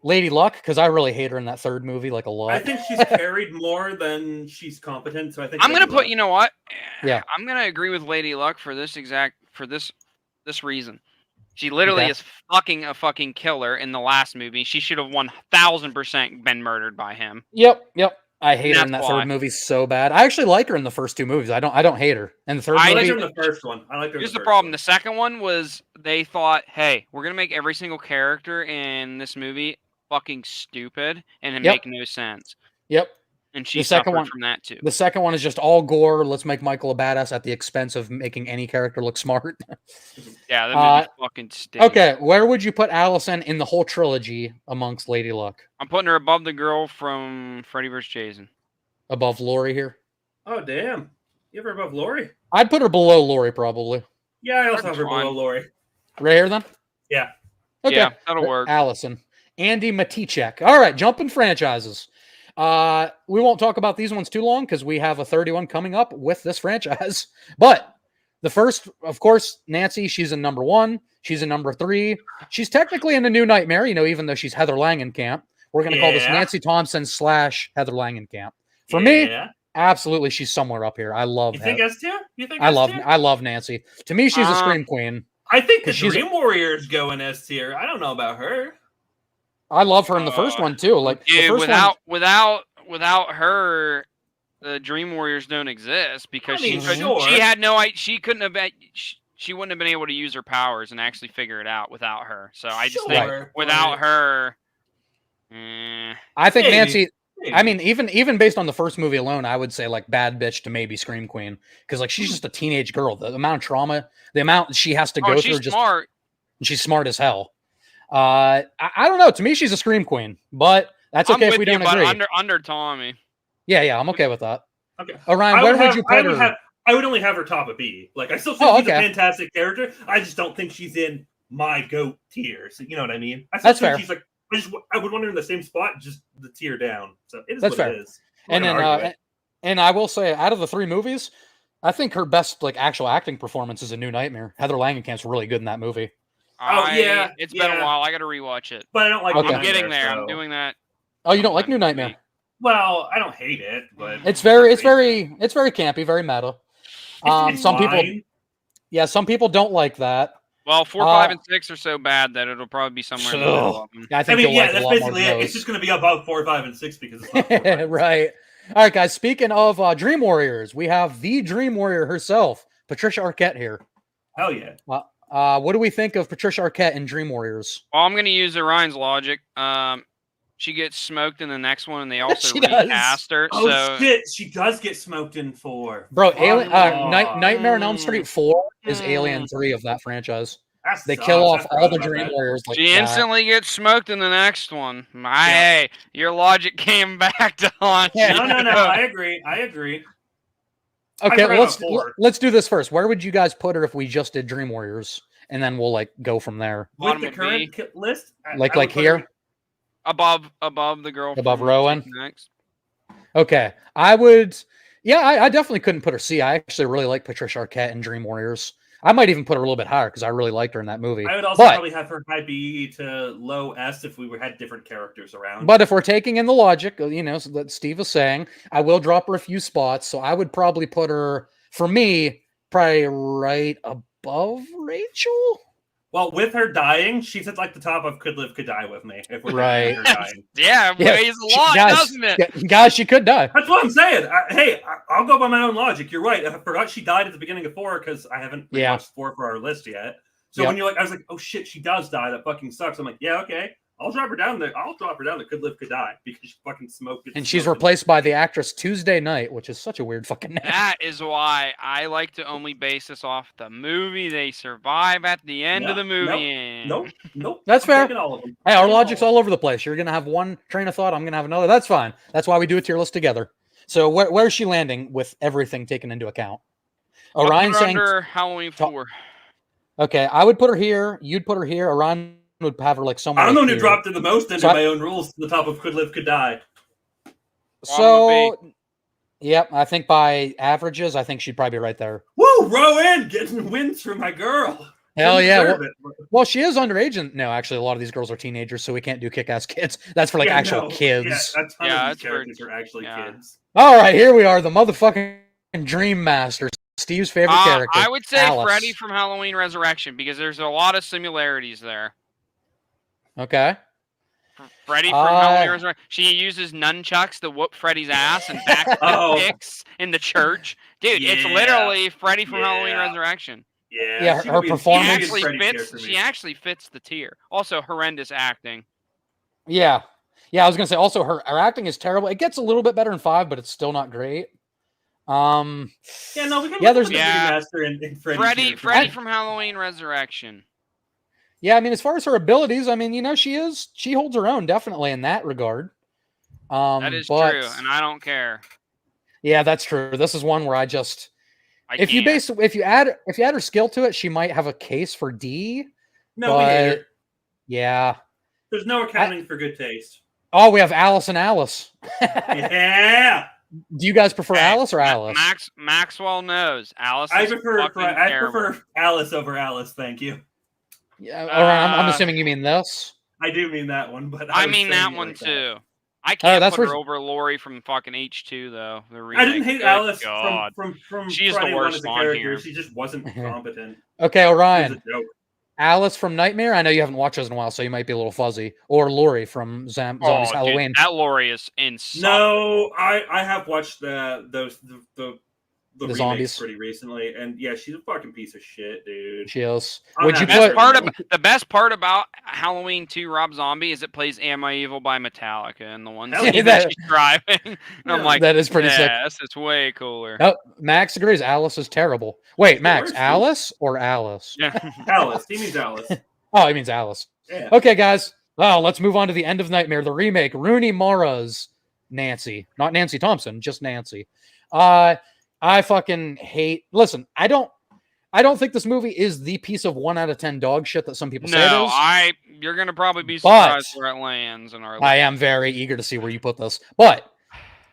Lady Luck because I really hate her in that third movie like a lot. I think she's carried more than she's competent. So I think I'm gonna Lady put. Luck. You know what? Yeah. I'm gonna agree with Lady Luck for this reason. She literally Okay. is fucking a fucking killer in the last movie. She should have 1000% been murdered by him. Yep. I hate her in that That's why. third movie so bad. I actually like her in the first two movies. I don't hate her. In the third I like movie, her in the first one. I like her. in Here's the first problem. one. The second one was they thought, hey, we're gonna make every single character in this movie fucking stupid and it Yep. make no sense. Yep. And she The second suffered one- from that too. The second one is just all gore. Let's make Michael a badass at the expense of making any character look smart. Yeah, that movie fucking stinks. Okay, where would you put Allison in the whole trilogy amongst Lady Luck? I'm putting her above the girl from Freddy vs. Jason. Above Laurie here? Oh damn! You have her above Laurie? I'd put her below Laurie probably. Yeah, I also That's have her below fine. Laurie. Right here then? Yeah. Okay. Yeah, that'll work. Allison. Andy Matichek. All right, jumping franchises. We won't talk about these ones too long because we have a 31 coming up with this franchise. But the first, of course, Nancy, she's in number 1. She's in number 3. She's technically in the New Nightmare, even though she's Heather Langenkamp. We're going to call this Yeah. Nancy Thompson / Heather Langenkamp. For me, Yeah. absolutely, she's somewhere up here. I love You her. think S tier? You think I S love tier? I love Nancy. To me, she's a Um, scream queen. I think the 'Cause she's- Dream Warriors go in S tier. I don't know about her. I love her in the first one too. Like the Dude, first one, without her, the Dream Warriors don't exist because I mean, she couldn't. sure. She had no. She couldn't have been. She wouldn't have been able to use her powers and actually figure it out without her. So I just think Sure, without but- her, I think Maybe. Nancy. Maybe. I mean, even based on the first movie alone, I would say like bad bitch to maybe scream queen because like she's just a teenage girl. The amount of trauma, the amount she has to go oh, through, she's just smart. she's smart as hell. I don't know. To me, she's a scream queen, but that's I'm okay if with we you, don't but agree. under Tommy. Yeah, I'm okay with that. Okay. Orion, I where would would have- you I put would her? have- I would only have her top of B. Like, I still think Oh, she's a okay. fantastic character. I just don't think she's in my GOAT tier. So, you know what I mean? I still That's think fair. she's like, I would want her in the same spot, just the tier down. So it is That's what fair. it is. I'm And not then, gonna argue it. and I will say, out of the 3 movies, I think her best like actual acting performance is in New Nightmare. Heather Langenkamp's really good in that movie. yeah, It's been a yeah. while. I got to rewatch it. But I don't like. Okay. New I'm getting Nightmare, there. I'm so- doing that. Oh, you don't like New sometime this Nightmare? week. Well, I don't hate it, but It's very campy, very meta. It's Some people, fine. yeah, some people don't like that. Well, 4, 5, and 6 are so bad that it'll probably be somewhere in the middle of them. I I think mean, you'll yeah, like a that's lot more basically than it. those. It's just going to be above 4, 5, and 6 because it's not 4, 5, and 6. Right. All right, guys. Speaking of Dream Warriors, we have the Dream Warrior herself, Patricia Arquette here. Hell yeah. What do we think of Patricia Arquette in Dream Warriors? Well, I'm going to use Orion's logic. She gets smoked in the next one, and they also She does. recast her. Oh so shit, she does get smoked in 4. Bro, Fuck Alien, off. Nightmare on Elm Street 4 is Mm. Alien 3 of that franchise. That They sucks. kill I off forgot all the about Dream that. Warriors. Like she that. instantly gets smoked in the next one. Yeah. Hey, your logic came back to haunt Yeah. you. No, I agree. I agree. Okay, forgot well, about 4. let's do this first. Where would you guys put her if we just did Dream Warriors, and then we'll like go from there? With Bottom the of current list, Like I would put here? her- above the girl Above from Rowan? Next. Okay, I would. Yeah, I definitely couldn't put her C. I actually really like Patricia Arquette in Dream Warriors. I might even put her a little bit higher because I really liked her in that movie. I would also But- probably have her high B to low S if we had different characters around. But if we're taking in the logic, so that Steve was saying, I will drop her a few spots. So I would probably put her, for me, probably right above Rachel. Well, with her dying, she's at like the top of Could Live, Could Die with me. If we're Right. her dying. Yeah, it Yeah, weighs a lot, doesn't it? Guys, she could die. That's what I'm saying. I'll go by my own logic. You're right. I forgot she died at the beginning of 4 because I haven't Yeah. watched 4 for our list yet. So Yep. when you're like, I was like, oh shit, she does die. That fucking sucks. I'm like, yeah, okay. I'll drop her down there. I'll drop her down to Could Live, Could Die because she fucking smoked it. And she's replaced by the actress Tuesday Night, which is such a weird fucking name. That is why I like to only base this off the movie they survive at the end of the movie. Nope. That's I'm fair. taking all of them. Hey, our Taking logic's all all over the place. You're gonna have one train of thought. I'm gonna have another. That's fine. That's why we do a tier list together. So where's she landing with everything taken into account? I'll Orion put her saying, under Halloween 4. okay, I would put her here. You'd put her here. Orion would have her like somewhere. I'm the one here. who dropped her the most under So I- my own rules to the top of Could Live, Could Die. So, yep, I think by averages, I think she'd probably be right there. Woo! Rowan getting wins for my girl. Hell Didn't yeah. deserve Well, it. well, she is underage. And no, actually, a lot of these girls are teenagers, so we can't do kick-ass kids. That's for like Yeah, actual no. kids. Yeah, a ton Yeah, of that's these for- characters are actually yeah. kids. All right, here we are, the motherfucking Dream Master, Steve's favorite character. I would say Alice. Freddy from Halloween Resurrection because there's a lot of similarities there. Okay. Freddy from Halloween Resurrection. She uses nunchucks to whoop Freddy's ass and back Oh. kicks in the church. Dude, it's Yeah. literally Freddy from Halloween Yeah. Resurrection. Yeah, she her would be- performance- she Actually would be Freddy tier fits. for me. She actually fits the tier. Also, horrendous acting. Yeah. Yeah, I was gonna say also her acting is terrible. It gets a little bit better in 5, but it's still not great. Yeah, no, we can Yeah, look there's- at the Yeah. Master and Freddy. Freddy tier for Freddy me. from Halloween Resurrection. Yeah, I mean, as far as her abilities, I mean, she holds her own definitely in that regard. That is but, true, and I don't care. yeah, that's true. This is one where I just I can't. if you add her skill to it, she might have a case for D. No, we hate but her. yeah. There's no accounting for good taste. Oh, we have Alice and Alice. Yeah, Do you guys prefer Hey, Alice or Alice? Maxwell knows. Alice I is prefer fucking I terrible. prefer Alice over Alice. Thank you. Yeah, all right, I'm Uh, assuming you mean this. I do mean that one, but I was mean saying that it one like too. I can't that's put her where- over Lori from fucking H2 though. The I didn't remake. hate Good Alice God. from She's the Friday One worst as a on character. here. She just wasn't competent. Okay, She Orion. was a joke. Alice from Nightmare. I know you haven't watched those in a while, so you might be a little fuzzy. Or Lori from Zombies Oh, dude, Halloween. that Lori is insane. No, I have watched the remakes zombies. pretty recently, and yeah, she's a fucking piece of shit, dude. She is. I'm Would not you mad put? at The best part about Halloween 2 Rob Zombie is it plays Am I Evil by Metallica and the one Hell scene yeah. that she's driving. And I'm Yeah. like, That is pretty sick. yes, it's way cooler. Oh, Max agrees. Alice is terrible. Wait, Max, where's she? Alice or Alice? Yeah. Alice. He means Alice. Oh, he means Alice. Yeah. Okay, guys. Oh, let's move on to the end of Nightmare, the remake. Rooney Mara's Nancy, not Nancy Thompson, just Nancy. I fucking hate. Listen, I don't think this movie is the piece of 1 out of 10 dog shit that some people say it No, is. you're gonna probably be But- surprised where it lands in our. I am very eager to see where you put this. But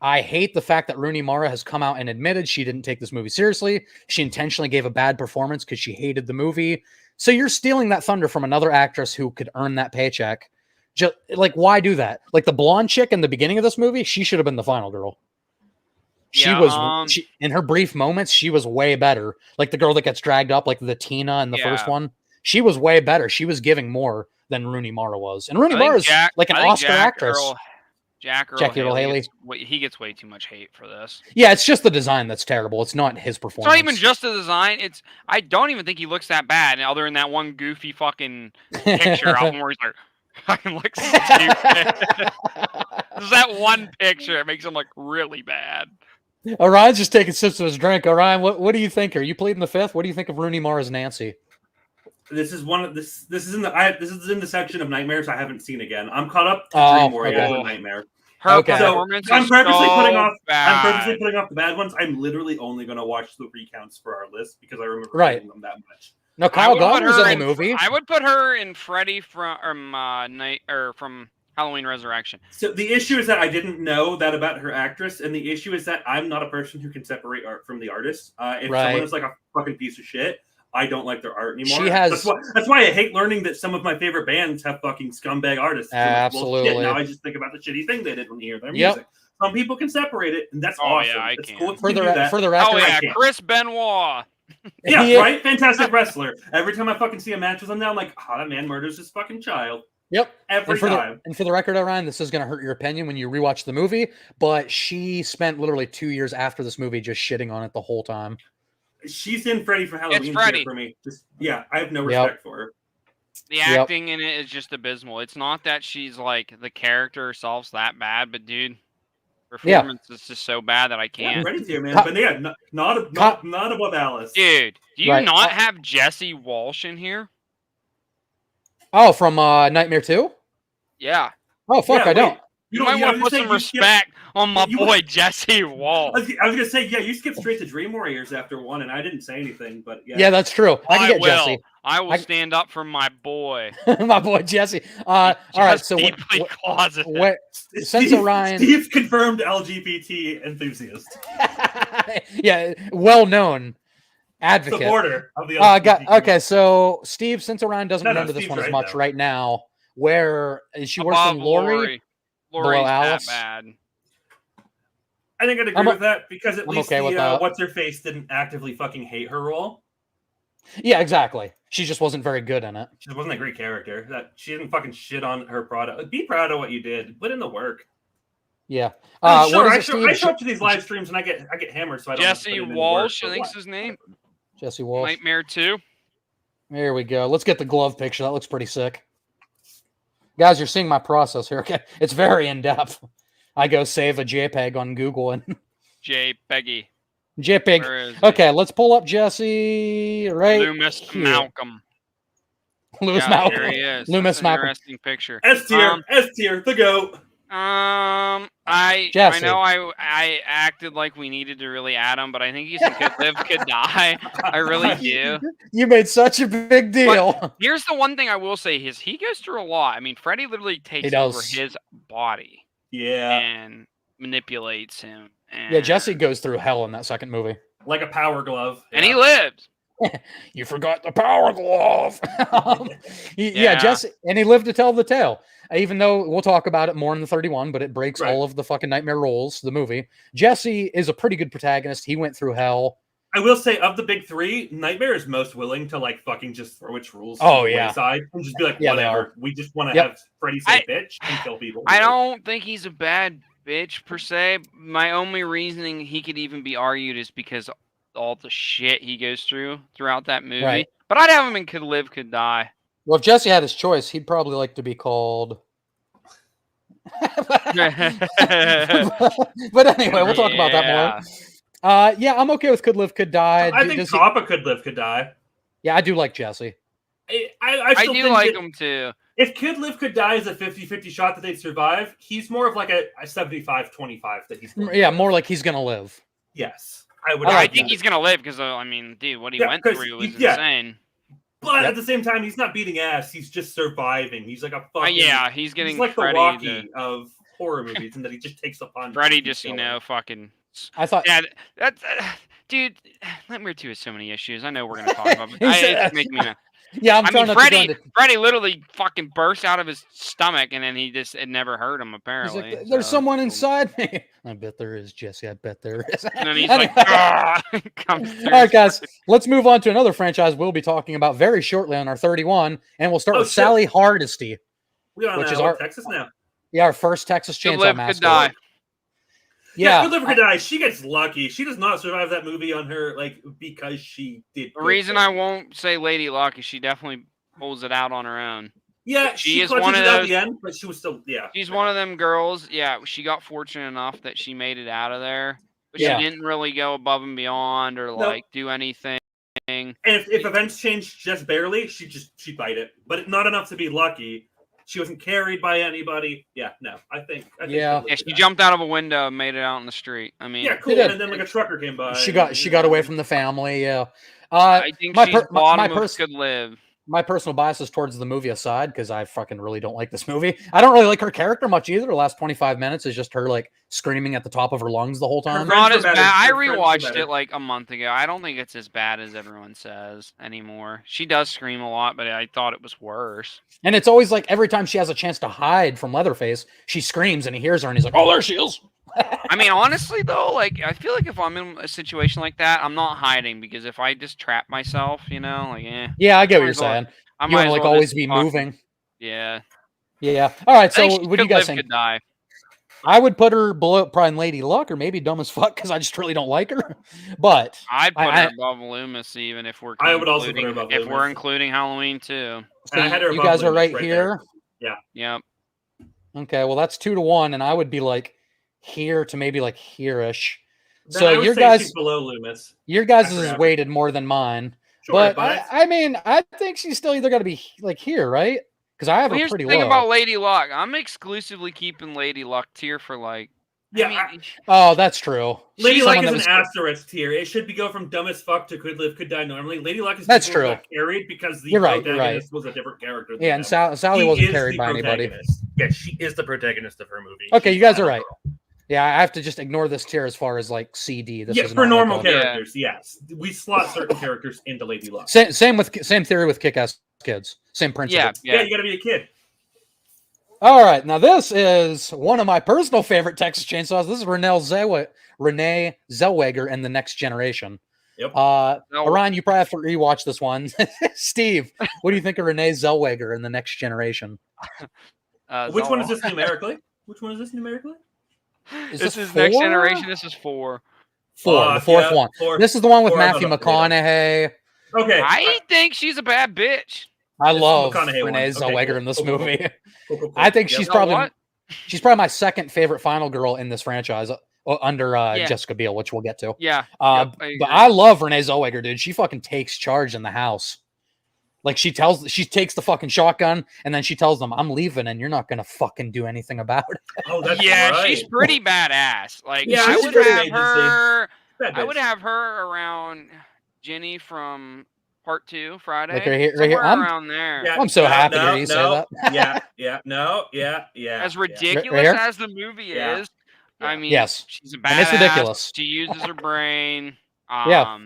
I hate the fact that Rooney Mara has come out and admitted she didn't take this movie seriously. She intentionally gave a bad performance because she hated the movie. So you're stealing that thunder from another actress who could earn that paycheck. Just like, why do that? Like the blonde chick in the beginning of this movie, she should have been the final girl. She Yeah, was in her brief moments, she was way better. Like the girl that gets dragged up, like the Tina in the first Yeah. one, she was way better. She was giving more than Rooney Mara was, and Rooney I think Mara is Jack- like an I think Oscar Jack actress. Jackie Earl Haley. He gets way too much hate for this. Yeah, it's just the design that's terrible. It's not his It's performance. not even just the design. I don't even think he looks that bad, other than that one goofy fucking picture of him where he's like, fucking looks stupid. There's that one picture that makes him look really bad. Orion's just taking sips of his drink. Orion, what do you think? Are you pleading the fifth? What do you think of Rooney Mara's Nancy? This is one of this. This is in the section of nightmares I haven't seen again. I'm caught up to Oh, Dream Warrior okay. and Nightmare. Her Okay. So, performance I'm is purposely so putting off. bad. I'm purposely putting off the bad ones. I'm literally only going to watch the recounts for our list because I remember Right. hating them that much. No, I Kyle would put Gallner was her in the movie. I would put her in Freddy from from Halloween Resurrection. So the issue is that I didn't know that about her actress, and the issue is that I'm not a person who can separate art from the artist. If Right. someone is like a fucking piece of shit, I don't like their art anymore. She has- That's why I hate learning that some of my favorite bands have fucking scumbag artists. I'm like, well, Absolutely. shit, now I just think about the shitty thing they did when you hear their Yep. music. Some people can separate it, and that's Oh, awesome. yeah, I it's can. cool if For you the do that. for the Oh record, yeah, can't. Chris Benoit. Yeah, Yeah. right? Fantastic wrestler. Every time I fucking see a match with him now, I'm like, oh, that man murders his fucking child. Yep. Every time. And for the record, Orion, this is going to hurt your opinion when you rewatch the movie, but she spent literally 2 years after this movie just shitting on it the whole time. She's in Freddy for Halloween Freddy. here for me. Just I have no Yep. respect for her. The Yep. acting in it is just abysmal. It's not that she's like the character herself's that bad, but dude, performance is just so bad that I Yeah, can't. Freddy's here, man. Ca- But yeah, not above Alice. Dude, do you Right. not have Jesse Walsh in here? Oh, from Nightmare 2? Yeah. Oh, fuck, Yeah, I don't. wait. You might want to put some respect on my you- boy Jesse I Walsh. was gonna say, yeah, you skipped straight to Dream Warriors after one, and I didn't say anything, but yeah. Yeah, that's true. I can get will. Jesse. I will I- stand up for my boy. My boy Jesse. All right, so what, deeply closeted. what, since Steve, Orion- Steve's confirmed LGBT enthusiast, yeah, well-known advocate. supporter of the LGBT. Okay, so Steve, since Orion doesn't No, remember this Steve's one as right, much though. right now, where is she worse Above than Lori? Lori's that Alice? bad. I think I'd agree I'm with that because at I'm least okay with the that. what's her face didn't actively fucking hate her role. Yeah, exactly. She just wasn't very good in it. She wasn't a great character. That she didn't fucking shit on her product. Like, be proud of what you did. Put in the work. Yeah. Sure, what I is it, show Steve? up to these live streams and I get hammered, so I don't have to Jesse put in any Walsh, work, I but think's what? his name. Jesse Walsh. Nightmare 2. There we go. Let's get the glove picture. That looks pretty sick. Guys, you're seeing my process here. Okay, it's very in depth. I go save a JPEG on Google and J. Peggy. JPEG. Where is Okay, let's pull up Jesse right Loomis here. Malcolm. Loomis Yeah, Malcolm. There he is. Loomis That's an Malcolm. interesting picture. S tier, the goat. I Jesse. know I acted like we needed to really add him, but I think he's in Could Live, Could Die. I really do. You made such a big deal. Here's the one thing I will say is he goes through a lot. I mean, Freddy literally takes does. over his body Yeah, and manipulates him. And, Yeah, Jesse goes through hell in that second movie. like a power glove. And he Yeah. lives. You forgot the power glove. Yeah, Yeah. Jesse, and he lived to tell the tale. Even though we'll talk about it more in the 31, but it breaks Right. all of the fucking nightmare rules. The movie. Jesse is a pretty good protagonist. He went through hell. I will say, of the big three, Nightmare is most willing to like fucking just throw its rules Oh, to the yeah. wayside and just be like, Yeah, they whatever. are. We just want to Yep. have Freddy say bitch and kill people. I don't think he's a bad bitch per se. My only reasoning he could even be argued is because all the shit he goes throughout that movie. Right. But I'd have him in Could Live, Could Die. Well, if Jesse had his choice, he'd probably like to be called. But anyway, we'll talk about that more. Yeah, I'm okay with Could Live, Could Die. I think Does he- Papa could live, could die. Yeah, I do like Jesse. I I still do think like that him too. if Could Live, Could Die is a 50-50 shot that they'd survive, he's more of like a 75-25 that he's going. Yeah, more like he's gonna live. Yes. I would. I I like think that. he's gonna live because I mean, dude, what he Yeah, went 'cause through was yeah. insane. But Yep. at the same time, he's not beating ass. He's just surviving. He's like a fucking. Yeah, he's getting He's like Freddy. the Rocky of horror movies, and that he just takes a punch. Freddy and just, kills fucking. I thought Yeah, that's dude. Nightmare 2 has so many issues. I know we're gonna talk about, but He said- it's making me mad. yeah, I'm I trying mean, not to go into. Freddy literally fucking burst out of his stomach, and then it never hurt him He's apparently. like, there's so- someone inside me. I bet there is, Jesse. I bet there is. And then he's Anyway. like, "Ah!" comes through. All right, guys, let's move on to another franchise we'll be talking about very shortly on our 31, and we'll start Oh, with shit. Sally Hardesty. We on Which is what, our- Texas now. Yeah, our first Texas Good Chainsaw live, Massacre. good die. Yeah, Yeah, Good Live or Good Die. She gets lucky. She does not survive that movie on her because she did. The good reason things. I won't say Lady Luck is she definitely pulls it out on her own. Yeah, she she is clutches one of it out at those- the end, but she was still She's one of them girls. Yeah, she got fortunate enough that she made it out of there, but Yeah. she didn't really go above and beyond or like do anything. And if events changed just barely, she'd bite it, but not enough to be lucky. She wasn't carried by anybody. Yeah, no, I think Yeah. Good Live Yeah, or she Die. jumped out of a window and made it out in the street. I mean, Yeah, cool. did. And then like a trucker came by. she and, got away from the family. Yeah, I think my she's per- my- bottom my of pers- Could Live. my personal bias is towards the movie aside because I fucking really don't like this movie. I don't really like her character much either. The last 25 minutes is just her like screaming at the top of her lungs the whole time. friends Not were as better. bad. I Her friends were rewatched better. it like a month ago. I don't think it's as bad as everyone says anymore. She does scream a lot, but I thought it was worse. And it's always like every time she has a chance to hide from Leatherface, she screams and he hears her and he's like, "Oh, there she is." I mean, honestly though, like I feel like if I'm in a situation like that, I'm not hiding because if I just trap myself, like, Yeah, I get what Might you're as well- saying. I You might want as to like well always just be fucking- moving. Yeah. Yeah. All right. I think So she what do you could guys live, think? could die. I would put her below probably Lady Luck or maybe Dumb as Fuck because I just really don't like her. But I'd put I- her above Loomis even if we're I would also put her including- above if we're Loomis. including Halloween too. And I had her you above guys are Loomis right there. here. Yep. Okay. Well, that's 2-1, and I would be like here to maybe like here-ish. Then So I would your say guys, she's below Loomis. your guys After is average. weighted more than mine. Sure, But but I mean, I think she's still either got to be like here, right? Because I have Well, her here's the pretty thing low. about Lady Luck. I'm exclusively keeping Lady Luck tier for like. Yeah, Oh, that's true. Lady She's Luck someone is that an was- asterisk tier. It should be go from dumb as fuck to could live, could die normally. Lady Luck is That's people who true. got carried because the You're right, you're protagonist was a different character. Than Yeah, and them. Sally She wasn't is carried the by anybody. protagonist. Yeah, she is the protagonist of her movie. Okay, She's you guys the are final right. girl. Yeah, I have to just ignore this tier as far as like CD. This Yeah, is for not like normal a- characters, yes. We slot certain characters into Lady Luck. Same theory with Kick-Ass Kids. Same principle. Yeah, Yeah, yeah. you gotta be a kid. All right, now this is one of my personal favorite Texas Chainsaws. This is Renee Zellweger in The Next Generation. Yep. No, Orion, you probably have to rewatch this one. Steve, what do you think of Renee Zellweger in The Next Generation? Which one is Zella. this numerically? Which one is this numerically? Is This this is Next 4? Generation. This is 4. The fourth yeah, one. four. This is the one with 4 on Matthew the potato. McConaughey. Okay. I think she's a bad bitch. I This is love McConaughey one. Renee Okay, Zellweger cool, in this cool, cool, movie. Cool. I think Yep. she's You know probably what? my second favorite final girl in this franchise, under Yeah. Jessica Biel, which we'll get to. Yeah. But agree. I love Renee Zellweger, dude. She fucking takes charge in the house. Like she takes the fucking shotgun and then she tells them, "I'm leaving, and you're not gonna fucking do anything about it." Oh, that's Yeah, right. she's pretty badass. Like, Yeah, I she's would pretty have agency. her. Bad I would bitch. have her around Jenny from Part 2 Friday. right here. Somewhere I'm- around there. Yeah, I'm so happy to no, hear you say no, that. yeah. As yeah. ridiculous here? as the movie Yeah. is, Yeah. I mean, Yes. she's a badass. And it's ridiculous. She uses her brain. Yeah.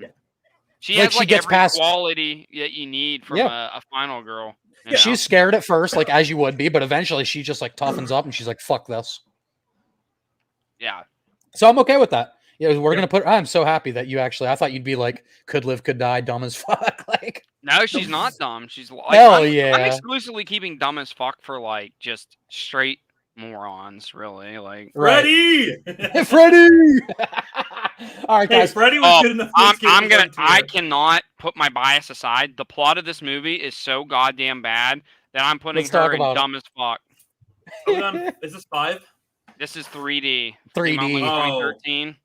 She Like, has she like gets every past- quality that you need from a final girl. you know? She's scared at first, like as you would be, but eventually she just like toughens up and she's like, "Fuck this." Yeah. So I'm okay with that. Yeah, we're Yeah. gonna put. I'm so happy that you actually. I thought you'd be like, "Could live, could die, dumb as fuck." Like, No, she's not dumb. She's like, Hell I'm yeah. exclusively keeping dumb as fuck for like just straight morons, really. Like, right. Freddy. Freddie. All right, Hey, guys. Freddy was Oh, good enough. I cannot put my bias aside. The plot of this movie is so goddamn bad that I'm putting Let's talk her in about it. dumb as fuck. Hold on. Is this 5? This is 3D. 3D. Came out in, like, Oh. 2013.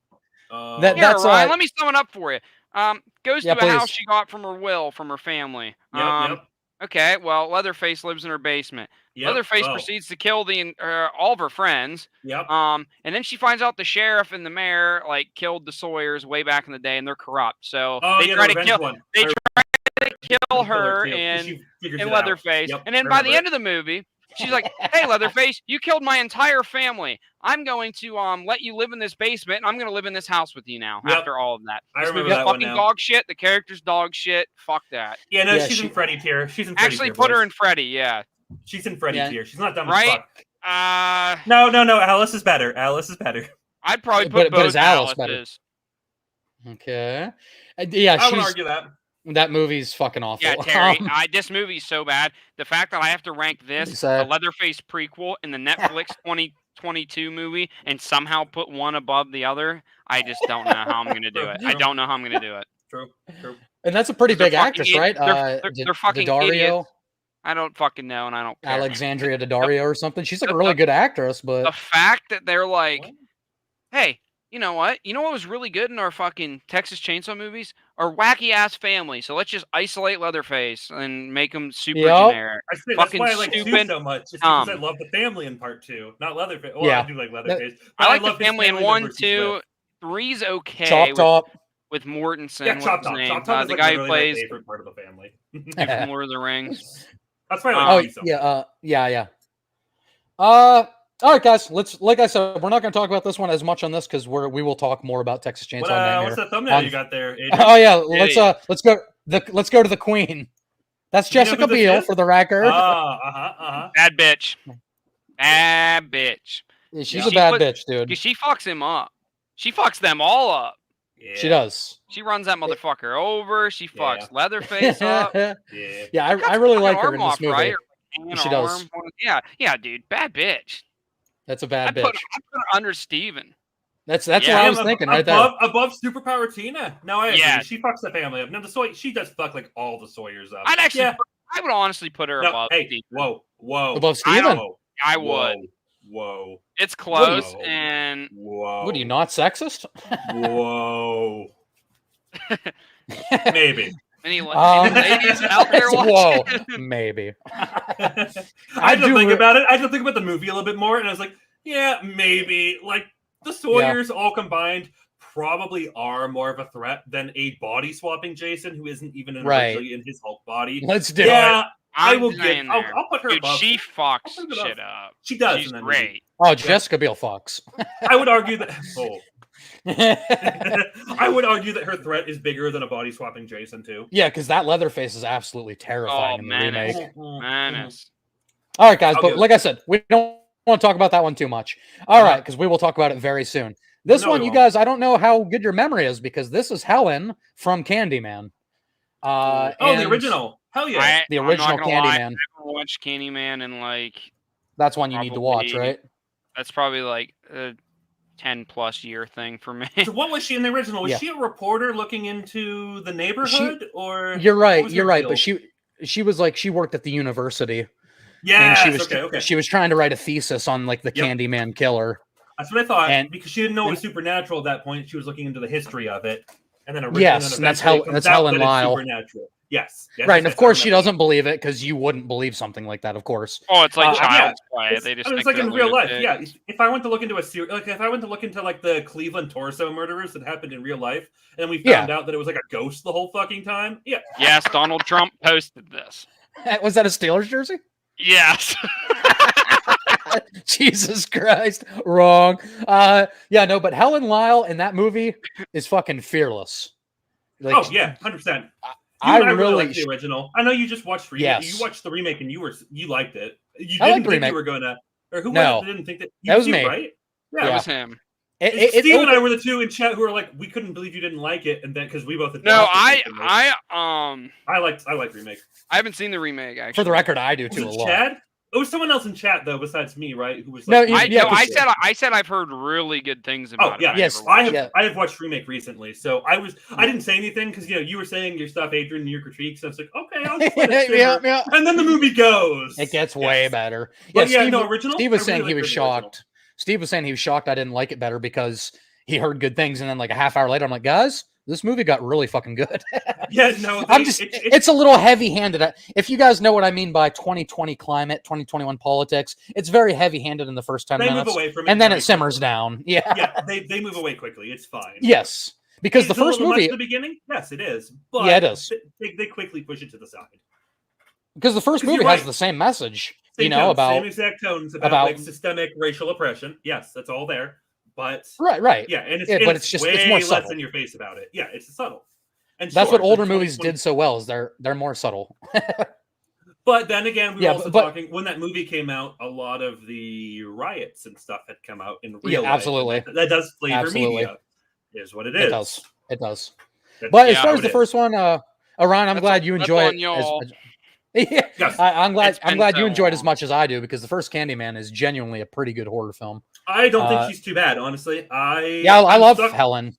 That- Here, that's Ryan, why- let me sum it up for you. Goes Yeah, to a house please. she got from her will, from her family. Yep. Okay, well, Leatherface lives in her basement. Yep. Leatherface Oh, proceeds to kill all of her friends. Yep. And then she finds out the sheriff and the mayor like killed the Sawyers way back in the day, and they're corrupt. So Oh, they yeah, try the to revenge kill one. they I try to kill her too, 'cause and she figures in it out. Leatherface. Yep, And then by the remember end of the movie, she's like, "Hey, Leatherface, you killed my entire family. I'm going to let you live in this basement, and I'm going to live in this house with you now." Yep. After all of that, I this remember movie's that one fucking now. dog shit. The character's dog shit. Fuck that. Yeah, no, Yeah, she's she- in Freddy tier. She's in Freddy Actually, tier, put her boys. in Freddy. Yeah. She's in Freddy Yeah. tier. She's not dumb as Right? fuck. No, Alice is better. Alice is better. I'd probably But- put but both is Alice better? Alice's. Okay. Yeah, I would she's argue that. that movie's fucking awful. Yeah, Terry. This movie's so bad. The fact that I have to rank this, Sad. the Leatherface prequel, and the Netflix 2022 movie, and somehow put one above the other, I just don't know how I'm going to do it. I don't know how I'm going to do it. True. And that's a pretty They're big fucking actress, id- right? they're fucking Daddario, idiots. I don't fucking know, and I don't care. Alexandria Daddario or something. She's like a the- really good actress, but The fact that they're like, What? hey, you know what? You know what was really good in our fucking Texas Chainsaw movies? Our wacky ass family. So let's just isolate Leatherface and make him super Yup. generic. I say that's Fucking why I like Stu stupid, so much. It's because I dumb. love the family in part 2, not Leatherface. Well, Yeah. I do like Leatherface. but I like the love his family in member 1, versus 2, Whip. 3's okay. Chop Top. With Mortensen. Yeah, what's Chop his Top. name? Chop Top is The like guy who literally my plays favorite part of the family. from Lord of the Rings. That's why I Oh like you so much. yeah. All right, guys. Like I said, we're not going to talk about this one as much on this because we will talk more about Texas Chainsaw What, Nightmare. what's that thumbnail on- you got there, Adrian? Oh yeah, Yeah. let's go to the Queen. That's You know Jessica who this Biel is? for the record. Bad bitch. Bad bitch. She's yeah. a She bad put- bitch, dude. She fucks him up. She fucks them all up. Yeah. She does. She runs that motherfucker over. She Yeah. fucks Leatherface up. Yeah. Yeah, I Cuts really her like her arm in this off, movie. right? Or hanging She her does. arm. Yeah, dude. Bad bitch. That's a bad I'd bitch. put her under Steven. That's Yeah. what I was Above- thinking right there. Above Superpower Tina. No, I agree. Yeah. She fucks the family up. No, she does fuck like all the Sawyers up. I'd actually. Yeah. I would honestly put her No, above hey, Steven. whoa. Above I Steven? don't- I would. Whoa. It's close, Whoa. and Whoa. What are you, not sexist? Whoa. Maybe. any Um, ladies out there Whoa, watching? maybe. I had to do think re- about it. I had to think about the movie a little bit more, and I was like, yeah, maybe. Like the Sawyers all combined probably are more of a threat than a body swapping Jason who isn't even Right. originally in his Hulk body. Let's do Yeah, it. I I'm will saying get. I'll there. put her Dude, above. she fucks I'll put her shit above. up. She does. She's in that movie. great. Oh, Jessica Biel fucks. I would argue that. Oh. I would argue that her threat is bigger than a body swapping Jason too. Yeah, because that Leatherface is absolutely terrifying Oh, in the menace. remake. Menace. All right, guys, I'll but give it. like I said, we don't want to talk about that one too much. All right, because we will talk about it very soon. This No, one, we you won't. guys, I don't know how good your memory is because this is Helen from Candyman. Oh, the and original. Hell yeah. The I'm not original gonna lie, I Candyman. haven't watched Candyman in like That's one you need to watch, Probably- right? that's probably like a 10+ year thing for me. So what was she in the original? Was Yeah. she a reporter looking into the neighborhood, or You're what right. was You're her right. deal? But she was like she worked at the university, Yes, and she was okay. she was trying to write a thesis on like the Yep. Candyman killer. That's what I thought. and- because she didn't know it was supernatural at that point, she was looking into the history of it, and then Yes, and that's eventually it that's comes out Helen that it's Lyle. Supernatural. Yes. Right, and yes, of course I she remember. doesn't believe it because you wouldn't believe something like that, of course. Oh, it's like Yeah. child's play. It's, They just I mean, it's think like in they're real life. lunatics. Yeah, if I went to look into if I went to look into like the Cleveland torso murders that happened in real life, and we found out that it was like a ghost the whole fucking time. Yeah, Yes, Donald Trump posted this. Was that a Steelers jersey? Yes. Jesus Christ. Wrong. Yeah, no, but Helen Lyle in that movie is fucking fearless. Like, oh yeah, 100%. I really really like the original. I know you just watched remake. Yes. You watched the remake and you liked it. You I didn't liked the think remake. you were gonna, or who No. was it that didn't think that? That was you, me. right? It Yeah. was him. Steve and I were the two in chat who were like, we couldn't believe you didn't like it, and then because we both had No, watched it recently. I like remake. I haven't seen the remake actually. for the record, I do Was too a it lot. Chad? It was someone else in chat though, besides me, right? Who was No, like, you- I yeah, no, 'cause- I said I've heard really good things oh about yeah, it. Yes, never watched yeah. I have watched remake recently, so I didn't say anything because you were saying your stuff, Adrian, and your critiques. So I was like, okay, I'll just let it simmer. yeah. And then the movie goes. It gets Yes. way better. But yeah, Steve, no, original. Steve was I saying really he was liked the original. shocked. Steve was saying he was shocked I didn't like it better because he heard good things, and then like a half hour later, I'm like, guys, this movie got really fucking good. Yeah, no, it's a little heavy-handed. If you guys know what I mean by 2020 climate, 2021 politics, it's very heavy-handed in the first 10 they minutes. move away from it And then very it simmers quickly. down. Yeah. Yeah, they move away quickly. It's fine. Yes. Because the Is it a first little much movie, at the beginning, yes, it is. But Yeah, it is. They quickly push it to the side. because the first Because movie you're has right. the same message, Same know, tones, same about exact tones about about- like systemic racial oppression. Yes, that's all there. But right. yeah, and it's, Yeah, and but it's it's just- way it's more less subtle. in your face about it. Yeah, it's subtle. And That's sure, what older the movies 2020 did so well. Is they're more subtle. But then again, we were Yeah, also but- talking when that movie came out. A lot of the riots and stuff had come out in real Yeah, life. absolutely. That does flavor Absolutely. media, is what it is. It does. It does. That's But as Yeah, far how as it the is. first one, Ryan, I'm That's glad on- you that's enjoy on it. y'all. Yeah, Yes. I'm glad. It's I'm been glad you so enjoyed as long. much as I do because the first Candyman is genuinely a pretty good horror film. I don't think Uh, she's too bad, honestly. Yeah, I I'm love stuck- Helen.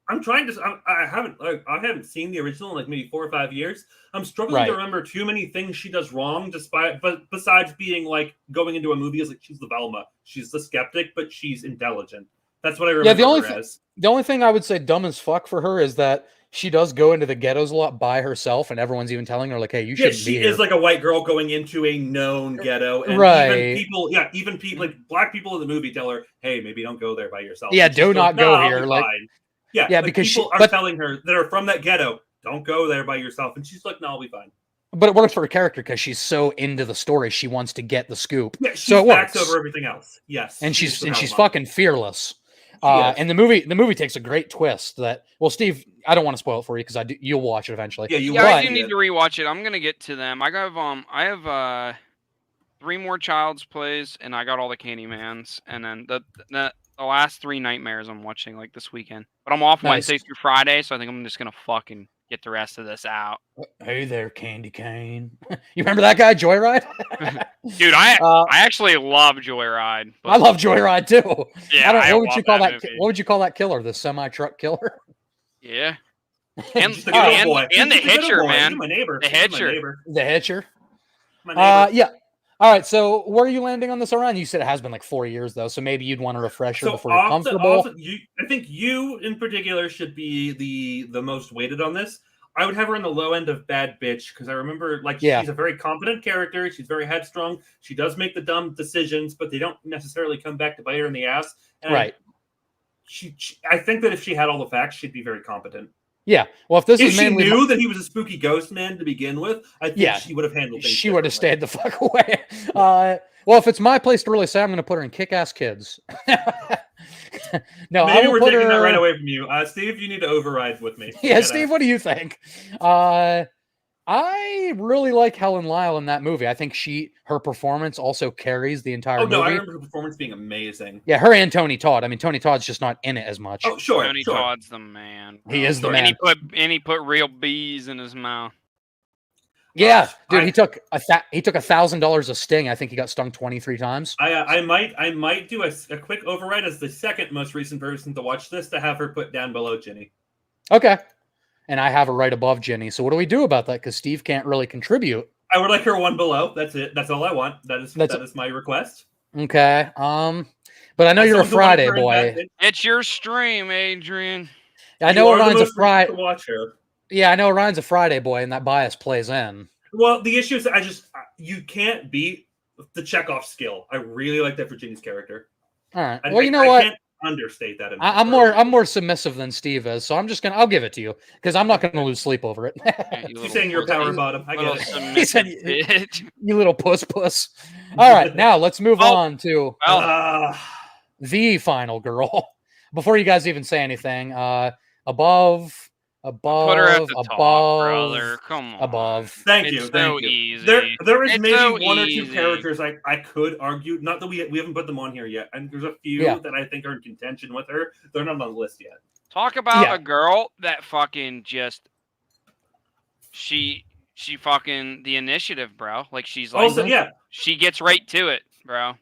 I'm trying to. I haven't seen the original in like maybe 4 or 5 years. I'm struggling to Right. remember too many things she does wrong, but besides being like going into a movie as like she's the Velma, she's the skeptic, but she's intelligent. That's what I remember the only her as. The only thing I would say dumb as fuck for her is that she does go into the ghettos a lot by herself, and everyone's even telling her like, "Hey, you Yeah, shouldn't she be here." is like a white girl going into a known ghetto, and Right. even people like black people in the movie tell her, "Hey, maybe don't go there by yourself." Yeah, And she do goes, not "No, go I'll here," be like- fine." Yeah, Yeah, like, because people are but telling her that are from that ghetto, "Don't go there by yourself," and she's like, "No, I'll be fine." but it works for her character because she's so into the story, she wants to get the scoop. Yeah, she So it backs works. over everything else. Yes, and she's the Velma. fucking fearless. She is. And the movie takes a great twist that, well, Steve, I don't want to spoil it for you because you'll watch it eventually. Yeah, you Yeah, will I see do need it. to rewatch it. I'm gonna get to them. I have 3 more Child's Plays, and I got all the Candymans, and then the last 3 Nightmares I'm watching like this weekend. But I'm off Nice. Wednesday through Friday, so I think I'm just gonna fucking get the rest of this out. Hey there, Candy Cane. You remember that guy, Joyride? Dude, I Uh, actually love Joyride. But I love Joyride too. Yeah, I don't. I What would love you call that? movie. What would you call that killer? The semi truck killer? Yeah, and Just a dude, good and, boy. and the He's a good Hitcher, boy. man. He's my neighbor. The He's my Hitcher. neighbor. The Hitcher. My neighbor. Yeah. All right. So where are you landing on this, Orion? You said it has been like 4 years though, so maybe you'd want a refresher So before you're comfortable. I think you in particular should be the most weighted on this. I would have her on the low end of bad bitch because I remember like Yeah. she's a very confident character. She's very headstrong. She does make the dumb decisions, but they don't necessarily come back to bite her in the ass. And Right. I think that if she had all the facts, she'd be very competent. Yeah. Well, if this If is she mainly knew that he was a spooky ghost man to begin with, I think Yeah. she would have handled things. she would have differently. stayed the fuck away. Well, if it's my place to really say, I'm going to put her in Kick-Ass Kids. No, I Maybe will we're put taking her. that right away from you, Steve. You need to override with me. Yeah, Get Steve, out. what do you think? I really like Helen Lyle in that movie. I think her performance also carries the entire Oh no, I movie. remember her performance being amazing. Yeah, her and Tony Todd. I mean, Tony Todd's just not in it as much. Oh sure, Tony sure. Todd's the man. He bro. is the Sure. man. And he put real bees in his mouth. Yeah, dude, I- he took $1,000 of sting. I think he got stung 23 times. I might do a quick override as the second most recent person to watch this to have her put down below Ginny. Okay, and I have her right above Jenny. So what do we do about that? Because Steve can't really contribute. I would like her one below. That's it. That's all I want. That That's- is my request. Okay. But I know As you're a someone who wanted Friday her in boy. bed, It's your stream, Adrian. I you know are the Orion's a most recent Friday. to watch her. Yeah, I know Orion's a Friday boy, and that bias plays in. Well, the issue is you can't beat the Chekhov skill. I really like that for Ginny's character. All right. I, Well, you know I what? can't understate that. I'm more submissive than Steve is, so I'll give it to you because I'm not gonna lose sleep over it. Yeah, you She's little saying you're a pussy. power bottom. I Little get it. submissive said- bitch. You little puss. All right, now let's move Oh. on to Well, the final girl. Before you guys even say anything, above, put her at the top, brother. Come on. above. Thank It's you. so Thank you. easy. There is It's maybe so one or two easy. characters I could argue. Not that we haven't put them on here yet, and there's a few Yeah. that I think are in contention with her. They're not on the list yet. Talk about Yeah. a girl that fucking just she fucking the initiative, bro. Like she's like Also, yeah. she gets right to it, bro.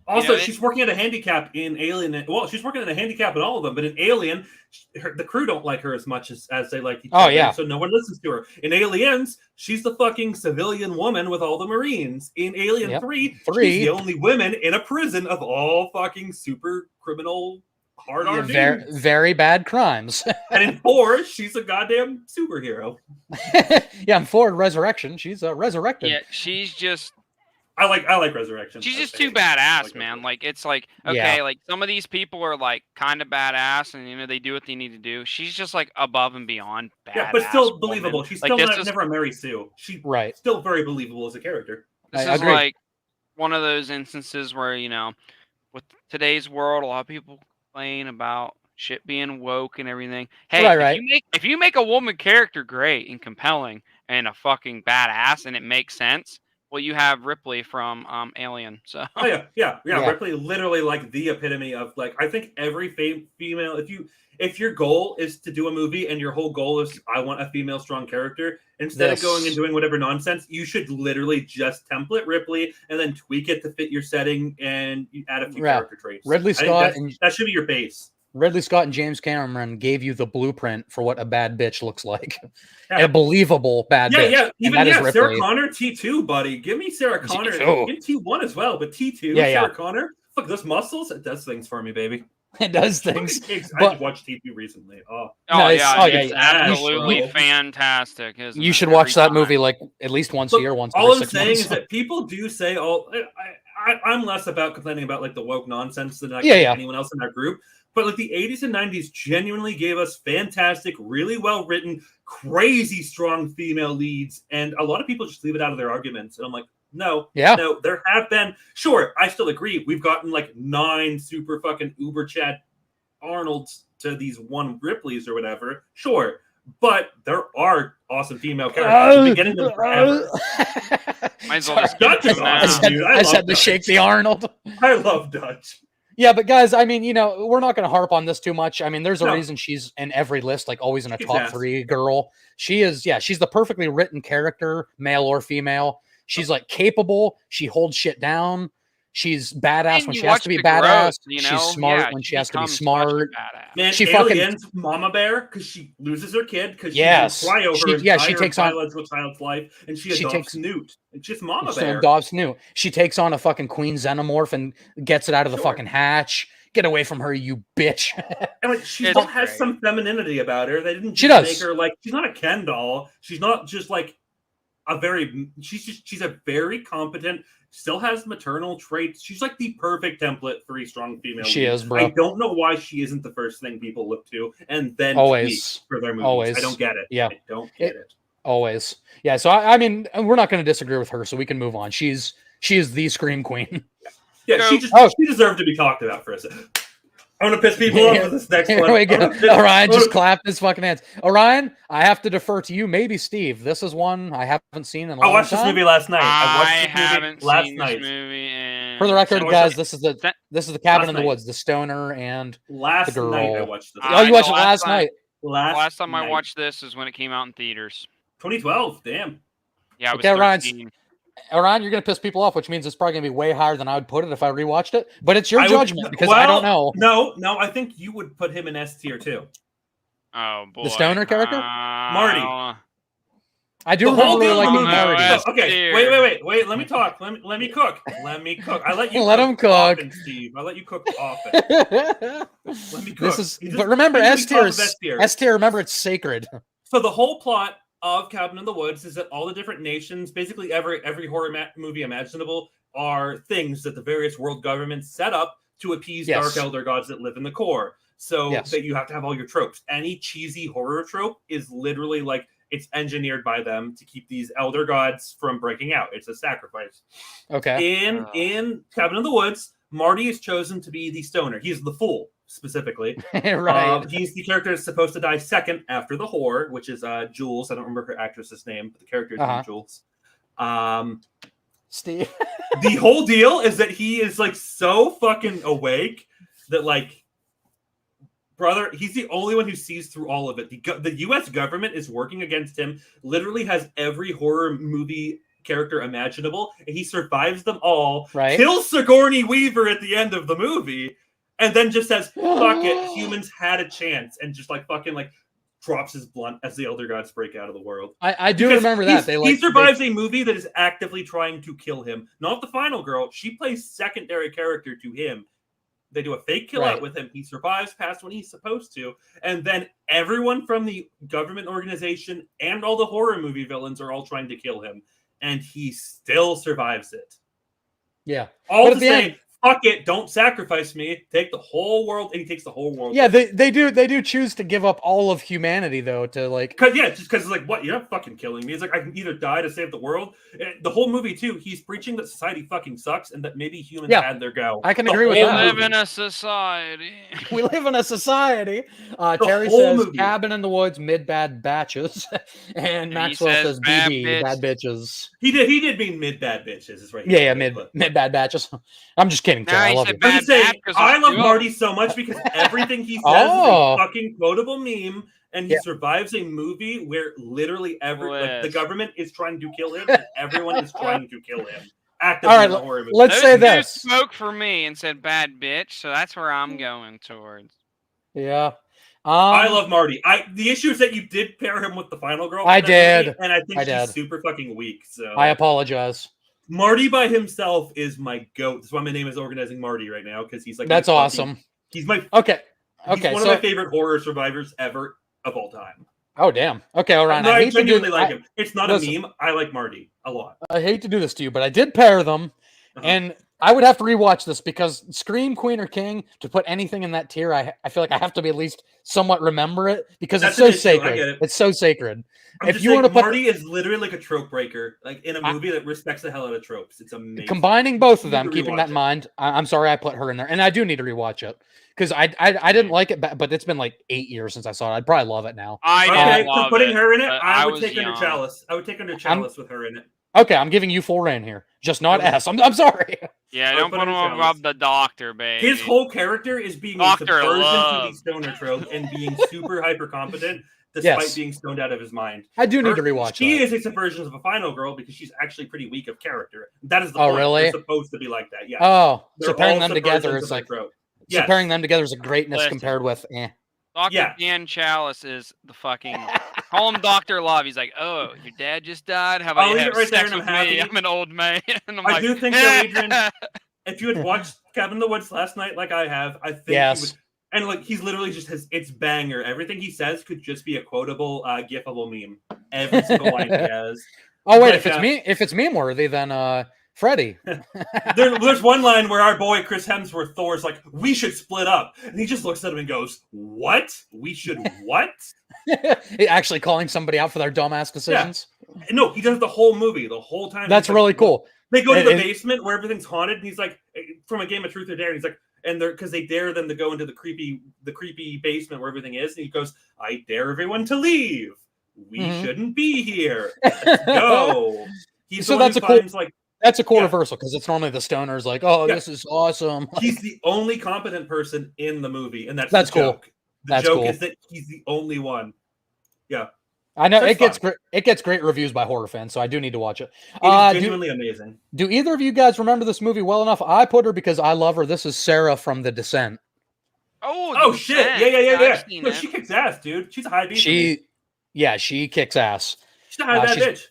Also, know, she's working at a handicap in Alien. Well, she's working at a handicap in all of them, but in Alien, the crew don't like her as much as they like each Oh, other. yeah. So no one listens to her. In Aliens, she's the fucking civilian woman with all the Marines. In Alien Yep. 3, Three. she's the only woman in a prison of all fucking super criminal hard on very, very bad crimes. And in 4, she's a goddamn superhero. Yeah, in 4 Resurrection, she's resurrected. Yeah, she's just I like Resurrection. she's I just think. too badass, like man. her. Like it's like okay, Yeah. like some of these people are like kind of badass, and they do what they need to do. She's just like above and beyond badass. Yeah, but still woman. believable. She's Like, still this not, is- never a Mary Sue. She's Right. still very believable as a character. This I is agree. like one of those instances where, with today's world, a lot of people complain about shit being woke and everything. Hey, Right. if you make a woman character great and compelling and a fucking badass and it makes sense, well, you have Ripley from Alien. So Oh yeah. Yeah. Ripley, literally like the epitome of like. I think every female, if your goal is to do a movie and your whole goal is I want a female strong character, instead of going and doing whatever nonsense, you should literally just template Ripley and then tweak it to fit your setting and you add a few Yeah. character traits. Ridley I think Scott and that should be your base. Ridley Scott and James Cameron gave you the blueprint for what a bad bitch looks like. Yeah. A believable bad bitch. Yeah, And even that is Sarah Ripley. Connor T2, buddy. Give me Sarah Connor. T2. Give T1 as well, but T2, Yeah, Sarah yeah. Connor. Fuck those muscles. It does things for me, baby. It does things. I but- just watched T2 recently. Oh, Nice. yeah, Oh, it's yeah. absolutely You should- fantastic. Isn't You it? should Every watch that time. movie like at least once Look, a year, once all every I'm 6 saying months. is that people do say I'm less about complaining about like the woke nonsense than Yeah. anyone else in our group. But like the 80s and 90s genuinely gave us fantastic, really well written, crazy strong female leads, and a lot of people just leave it out of their arguments. And I'm like, no, Yeah. no, there have been. Sure, I still agree. We've gotten like 9 super fucking uber Chad Arnolds to these 1 Ripleys or whatever. Sure, but there are awesome female characters. We've been getting them forever. Might as well just Dutch give it is to I them awesome, now. said, dude. I love said to shake Dutch. the Arnold. I love Dutch. Yeah, but guys, I mean, we're not going to harp on this too much. I mean, there's a No. reason she's in every list, like always in a She's top ass. 3 girl. She is, she's the perfectly written character, male or female. She's like capable. She holds shit down. She's badass And when you she has watch to be the badass. growth, She's smart when she has to be becomes such a smart. badass. Man, She fucking- Aliens, Mama Bear, because she loses her kid because Yes. she can cry over She- her yeah, she entire takes on- biological child's life, and she she adopts takes- Newt. It's just Mama So Bear. Dobbs knew. She takes on a fucking queen xenomorph and gets it out of the Sure. fucking hatch. Get away from her, you bitch. And like she It's still has great. some femininity about her. They didn't She just does. make her like she's not a Ken doll. She's not just like she's a very competent, still has maternal traits. She's like the perfect template for a strong female. She lead. is, bro. I don't know why she isn't the first thing people look to and then Always. tweak for their movies. Always. I don't get it. Yeah. I don't get it. Always. Yeah, so I mean, we're not going to disagree with her, so we can move on. She is the scream queen. Yeah, So- she deserved to be talked about for a second. I'm gonna piss people off with this next Here one. we go. I'm gonna piss- Orion I'm just gonna- clapped his fucking hands. Orion, I have to defer to you, maybe Steve. This is one I haven't seen in a I long watched this time. movie last night. I watched I this movie haven't last seen night. this movie. And For the record, So guys, what's this is the cabin last in the night. woods, the stoner and Last the night I girl. watched this. oh, you I watched it know, last last night. night. last time I night. watched this is when it came out in theaters. 2012. Damn. Yeah, I was Okay, Ryan, 13. Orion, you're gonna piss people off, which means it's probably gonna be way higher than I would put it if I rewatched it. But it's your I would- judgment because I don't know. No, I think you would put him in S tier too. Oh boy, stoner character? Marty. I do The whole really deal like of the the movie- Marty. S Okay, tier. wait. Let me talk. Let me cook. Let me cook. I let you. Let him cook. often, Steve. I let you cook often. Let me cook. This is, You just- but remember, you S just tier talk is of S tier. S tier. Remember, it's sacred. So the whole plot of Cabin in the Woods is that all the different nations, basically every horror movie imaginable, are things that the various world governments set up to appease Yes. dark elder gods that live in the core. So Yes. that you have to have all your tropes. Any cheesy horror trope is literally like it's engineered by them to keep these elder gods from breaking out. It's a sacrifice. Okay. In Cabin in the Woods, Marty is chosen to be the stoner. He's the fool specifically. Right. He's the character that's supposed to die second after the whore, which is Jules. I don't remember her actress's name, but the character is named Jules. Steve. The whole deal is that he is like so fucking awake that like, brother, he's the only one who sees through all of it. The U.S. government is working against him. Literally has every horror movie character imaginable, and he survives them all. Right. Kills Sigourney Weaver at the end of the movie, and then just says, "Fuck it, humans had a chance," and just like fucking like drops his blunt as the elder gods break out of the world. I do Because remember that. he survives a movie that is actively trying to kill him. Not the final girl. She plays secondary character to him They do a fake kill Right. out with him. He survives past when he's supposed to, and then everyone from the government organization and all the horror movie villains are all trying to kill him, and he still survives it. Yeah. All But to at the say, end- fuck it, don't sacrifice me. Take the whole world, and he takes the whole world. Yeah, they do choose to give up all of humanity though to like Just because it's like, what? You're not fucking killing me. It's like I can either die to save the world. The whole movie too. He's preaching that society fucking sucks and that maybe humans Yeah, had their go. I can The agree with We whole that. live movie. in a society. we live in a society. Terry whole says movie. cabin in the woods, mid bad batches, and he Maxwell says says bad BB bitch. bad bitches. He did mean mid bad bitches. Is right. Yeah, mid bad batches. I'm just kidding, Nah, Terry. I he love said you. bad I'm just saying, bad 'cause I there's love two of Marty so much because everything he says Oh. is a fucking quotable meme, and he Yeah. survives a movie where literally like, the Liz. government is trying to kill him, and everyone is trying to kill him. Actively All right, in the horror movie. let's Those say two this. spoke for me and said bad bitch, so that's where I'm going towards. Yeah. I love Marty. The issue is that you did pair him with the final girl. I in that movie, did. and I think I she's did. super fucking weak. So I apologize. Marty by himself is my goat. That's why my name is Organizing Marty right now because he's like That's my fucking- awesome. He's my Okay. he's Okay. one So, of my favorite horror survivors ever of all time. oh damn. Okay, Orion. No, I I hate to do genuinely like I, him. It's not listen. a meme. I like Marty a lot. I hate to do this to you, but I did pair them, Uh-huh. and I would have to rewatch this because Scream, Queen, or King, to put anything in that tier, I feel like I have to be at least somewhat remember it because That's it's so an issue, I sacred. get it. It's so sacred. I'm If just you saying, wanna put- Marty is literally like a trope breaker, like in a I- movie that respects the hell out of tropes. It's amazing. Combining both of You them, need to keeping rewatch that in it. mind, I'm sorry I put her in there, and I do need to rewatch it because I didn't like it, but it's been like 8 years since I saw it. I'd probably love it now. I Okay, don't so love putting it, her in it, but I would was take under young. Chalice. I would take under Chalice with her in it. Okay, I'm giving you full reign here, just not Okay. S. I'm sorry. Yeah, I don't put put him him in above Chalice. the doctor, baby. His whole character is being a Dr. subversion to the Love. stoner trope and being super hyper competent despite Yes. being stoned out of his mind. I do need to Her- rewatch She that. is a subversion of a final girl because she's actually pretty weak of character. That is the Oh, point. really? They're supposed to be like that. Yeah. Oh, They're so pairing all them together subversions is of like the trope. so Yes. pairing them together is a greatness Listen. compared with Dr. Yeah. Dan Chalice is the fucking call him Dr. Love. He's like, oh, your dad just died. How about I'll you leave have it right there sex and with I'm me? happy. I'm an old man. And I'm I like, do think though, Adrian, if you had watched Cabin in the Woods last night, like I have, I think Yes. you would. And like he's literally just it's banger. Everything he says could just be a quotable, gifable meme. Every single line he has. Oh wait, But, if it's meme worthy, then Freddy. There's one line where our boy Chris Hemsworth, Thor's like, "We should split up," and he just looks at him and goes, "What? We should what?" Actually calling somebody out for their dumbass decisions. No, he does the whole movie, the whole time. That's He's like, really cool. They go to And- the and- basement where everything's haunted, and he's like, from a Game of Truth or Dare, and he's like, and they're because they dare them to go into the creepy basement where everything is, and he goes, "I dare everyone to leave. We Mhm. shouldn't be here. Let's go." He's So the one that's who a cool- finds, like, That's a cool Yeah. reversal because it's normally the stoners like, oh, Yeah. this is awesome. he's the only competent person in the movie, and that's That's the cool. joke. The That's joke cool. is that he's the only one. I know That's it gets fun. great. It gets great reviews by horror fans, so I do need to watch it. It is Do, genuinely amazing. do either of you guys remember this movie well enough? I put her because I love her. This is Sarah from The Descent. Oh The shit! Descent. Yeah. I've seen No, it. she kicks ass, dude. She's a high beat. for me. She kicks ass. She's a high bad she's- bitch.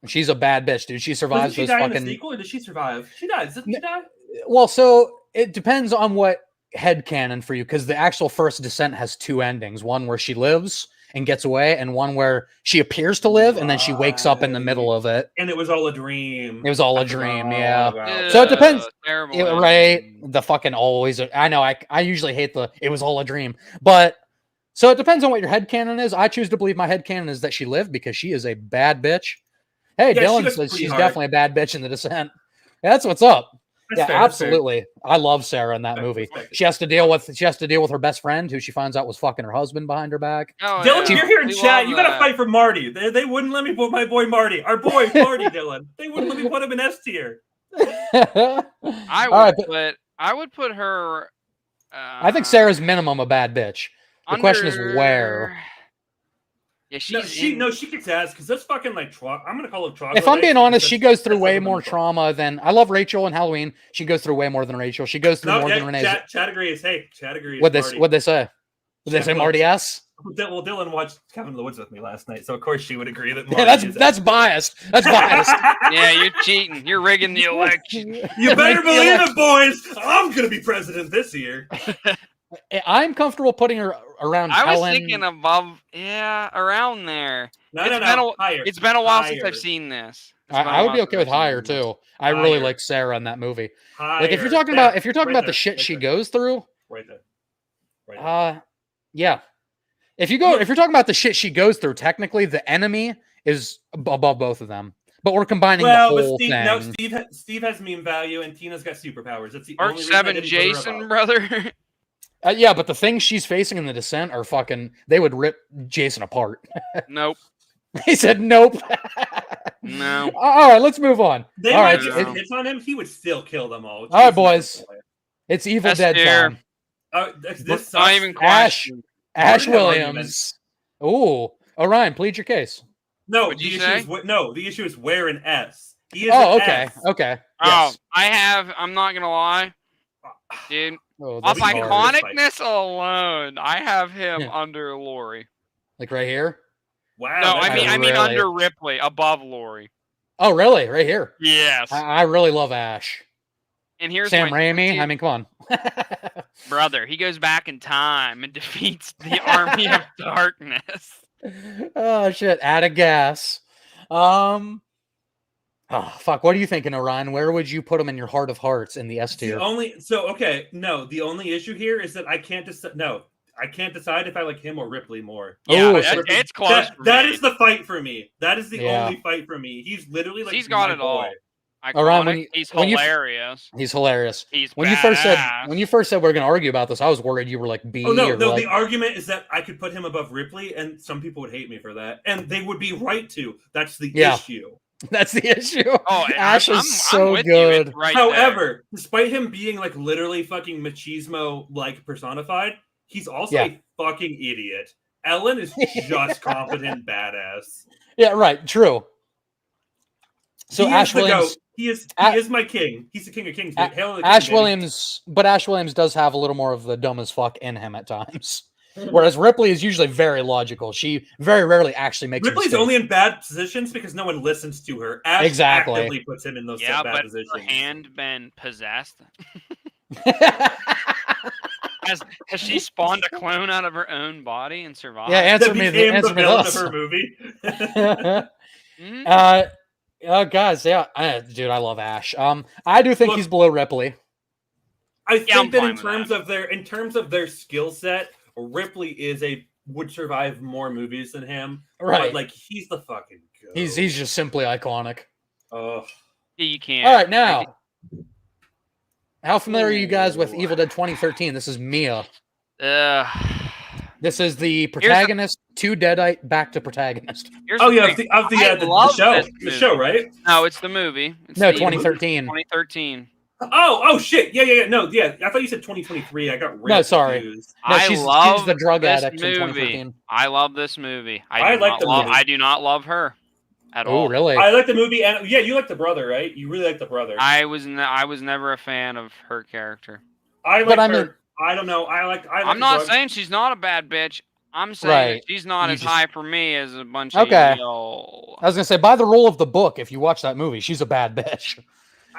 She's a bad bitch, dude. She Doesn't survives she those die in the fucking. sequel, or does she survive? She dies. Doesn't she die? Well, so it depends on what headcanon for you, because the actual first Descent has two endings: one where she lives and gets away, and one where she appears to live and then she wakes up in the middle of it. And it was all a dream. It was all I a forgot dream, all yeah. about So it that. depends. Terrible. Yeah, ending. right. The fucking always. I know. I usually hate the. It was all a dream, but so it depends on what your headcanon is. I choose to believe my headcanon is that she lived because she is a bad bitch. Hey, Yeah, she Dylan was says pretty she's hard. definitely a bad bitch in The Descent. Yeah, that's what's up. That's Yeah, fair, that's fair. absolutely. I love Sarah in that Respect, movie. respect. She has to deal with her best friend, who she finds out was fucking her husband behind her back. Oh, Dylan, yeah. you're here in We chat. love You gotta that. fight for Marty. They wouldn't let me put my boy Marty. Our boy Marty, Dylan. They wouldn't let me put him in S tier. I All would right, put her. I think Sarah's minimum a bad bitch. The question is where. under- Yeah, she's She kicks ass because that's fucking like I'm gonna call it troglodyte. If I'm being honest, because she goes through that's way like a more bunch of- trauma than I love Rachel in Halloween. She goes through way more than Rachel. She goes through No, more yeah, than Renee's. chat agrees. Hey, chat agrees. What Marty. they say? Did they say Marty S? Well, Dylan watched Cabin in the Woods with me last night, so of course she would agree that. Yeah, Marty is that's biased. That's biased. Yeah, you're cheating. You're rigging the election. You better believe it, boys. I'm gonna be president this year. I'm comfortable putting her around I was Helen. thinking above, around there. No, higher. It's been a while since Higher. I've seen this. I would be okay with higher too. I really Higher. like Sarah in that movie. Higher. Like if you're talking There. about Right the there. shit Right she there. goes through, Right there. Right there. yeah. If you're talking about the shit she goes through, technically the enemy is above both of them. But we're combining the Well, but whole Steve, thing. no, Steve has meme value, and Tina's got superpowers. That's the Part only reason I 7 didn't put her Jason, above. brother. Yeah, but the things she's facing in the Descent are fucking. They would rip Jason apart. Nope. He said, "Nope." No. All right, let's move on. They All might right, get it- some hits on him. He would still kill them all. All right, Jason's boys. the player. It's Evil Best Dead tier. time. This Not sucks. even Ash, question. Ash What an Williams. Ooh, Orion, plead your case. No, What'd the you issue say? is the issue is where an S. He is Oh, an okay, S. okay. Oh, Yes. I'm not gonna lie, dude. Oh, Off this is hard. iconicness alone, I have him Yeah. under Lori. Like right here. Wow. No, that's I mean really- under Ripley, above Lori. Oh, really? Right here. Yes. I really love Ash. And here's Sam my Raimi. dude, I mean, come on. brother. He goes back in time and defeats the army of darkness. Oh shit! Add a gas. Oh fuck! What are you thinking, Orion? Where would you put him in your heart of hearts in the S tier? The only issue here is that I can't decide. No, I can't decide if I like him or Ripley more. Yeah, Ooh, it's close. for That me. is the fight for me. That is the Yeah. only fight for me. He's literally like He's got my it all. boy. Around Iconic. He's when you- hilarious. He's hilarious. He's When you first said we're gonna argue about this, I was worried you were like B. Oh no, or no. like, The argument is that I could put him above Ripley, and some people would hate me for that, and they would be right to. That's the Yeah. issue. that's the issue. Oh, and Ash I'm is so with you. good. It's right there. However, despite him being like literally fucking machismo like personified, he's also Yeah. a fucking idiot. Ellen is just competent badass. Yeah, right. True. So He Ash is the Williams. goat. He A- is my king. He's the king of kings. A- Hail the king, Ash baby. Williams, but Ash Williams does have a little more of the dumb as fuck in him at times. Whereas Ripley is usually very logical. She very rarely actually makes a Ripley's mistake. only in bad positions because no one listens to her. Ash Exactly. actively puts him in those Yeah, bad but positions. her hand been possessed? Has she spawned a clone out of her own body and survived? Yeah, answer That me. became Answer the me villain of this. her movie. Mhm. Guys, yeah, dude, I love Ash. I do think Look- he's below Ripley. I Yeah, I'm think that fine in with terms that. of their skill set, Ripley would survive more movies than him. Right. But, like he's the fucking goat. He's just simply iconic. Oh, Yeah, you can't. All right, now, how familiar are you guys with Evil Dead 2013? This is Mia. This is the protagonist to Deadite back to protagonist. Here's oh the yeah, thing. the love show, this the movie. show, right? No, it's the movie. It's No, the 2013. 2013. Oh shit, yeah. No, yeah. I thought you said 2023. I got real No, sorry. confused. No, I she's love the drug this addict in movie. 2013. I love this movie. I do like not the love, movie. I do not love her at Oh, all. really? I like the movie, and yeah, you like the brother, right? You really like the brother. I was never a fan of her character. I like But I her. mean- I don't know. I like. I'm not the drug- saying she's not a bad bitch. I'm saying Right. she's not You as just- high for me as a bunch Okay. of y'all. I was gonna say, by the rule of the book, if you watch that movie, she's a bad bitch.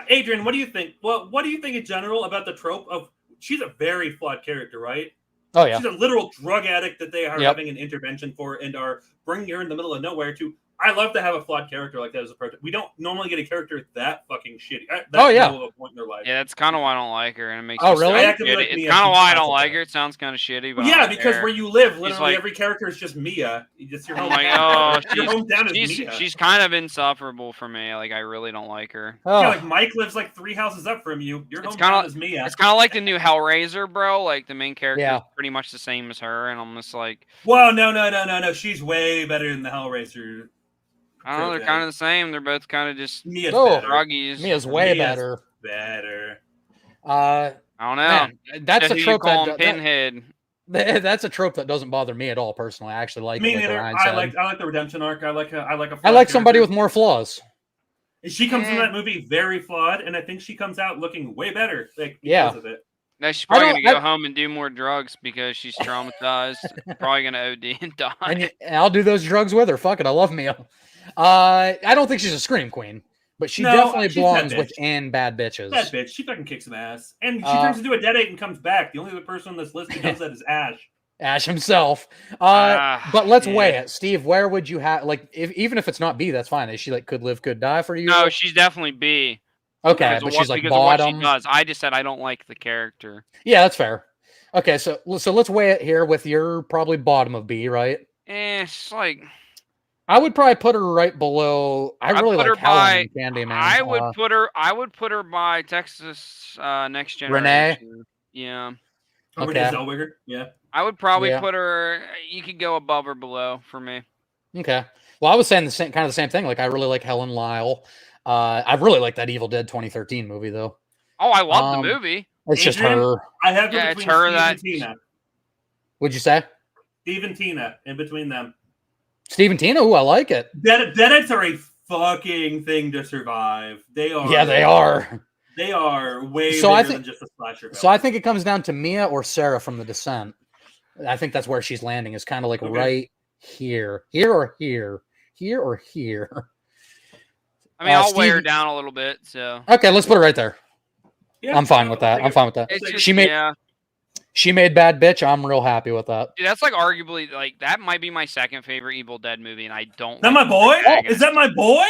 Adrian, what do you think? Well, what do you think in general about the trope of she's a very flawed character, right? Oh yeah, She's a literal drug addict that they are Yep. having an intervention for and are bringing her in the middle of nowhere to. I love to have a flawed character like that as a project. We don't normally get a character that fucking shitty. That Oh, yeah. low of a point in their life. Yeah, that's kind of why I don't like her, and it makes Oh, me really? sound I actively shitty. like It's Mia. kind of She's why I don't awesome. like her. It sounds kind of shitty, but Well, I yeah, don't because care. where you live, literally like- every character is just Mia. It's your Oh home. my gosh, your hometown is she's Mia. she's kind of insufferable for me. Like I really don't like her. oh, Yeah, like Mike lives like 3 houses up from you. Your It's hometown kinda- is Mia. It's kind of like the new Hellraiser, bro. Like the main character Yeah. is pretty much the same as her, and I'm just like, Whoa, no. She's way better than the Hellraiser. I don't know. They're Okay. kind of the same. They're both kind of just Mia's Oh. better. druggies. Mia's way Mia's- better. Better. I don't know. Man, that's Who a you trope call that, him Pinhead. that's a trope that doesn't bother me at all. Personally, I actually like Me it. Like neither. Orion I said. like the redemption arc. I like a. I like somebody with more flaws. She comes in Eh. that movie very flawed, and I think she comes out looking way better. Like because Yeah. of it. Now she's I probably don't- gonna go home and do more drugs because she's traumatized. Probably gonna OD and die. And I'll do those drugs with her. Fuck it, I love Mia. I don't think she's a scream queen, but she No, definitely she's that belongs bitch. within bad bitches. That bitch, she fucking kicks some ass. And she Uh, turns into a deadite and comes back. The only other person on this list who does that is Ash. Ash himself. Ah, But let's yeah. weigh it, Steve. Where would you have even if it's not B, that's fine. Is she like could live, could die for you? No, she's definitely B. Okay, because but of she's like because of what she bottom. does. I just said I don't like the character. Yeah, that's fair. Okay, so let's weigh it here with your probably bottom of B, right? It's like I would probably put her right below. I I'd really put like her Helen by. and Candyman. I would put her. I would put her by Texas Next Generation. Renee? Oh, Yeah, Okay. Renee Zellweger? Yeah. I would probably Yeah. put her. You could go above or below for me. Okay. Well, I was saying the same thing. Like I really like Helen Lyle. I really like that Evil Dead 2013 movie though. Oh, I love Um, the movie. It's just Adrian? her. I have her Yeah, it's between her Steve that- and Tina. Would you say Steve and Tina, in between them. Steve and Tina? Ooh, I like it. Deadites are a fucking thing to survive. They are. Yeah, they are. They are way So I bigger think- than just a slasher. So I think it comes down to Mia or Sarah from The Descent. I think that's where she's landing. Is kind of like Okay. right here, here or here, here or here. I mean, I'll weigh her Steve- down a little bit. So Okay, let's put it right there. Yeah, I'm fine with that. I'm fine with that. it's just, She made- yeah. She made Bad Bitch. I'm real happy with that. Dude, that's like arguably like that might be my second favorite Evil Dead movie, and I don't. Is that like my boy? the protagonist. Is that my boy?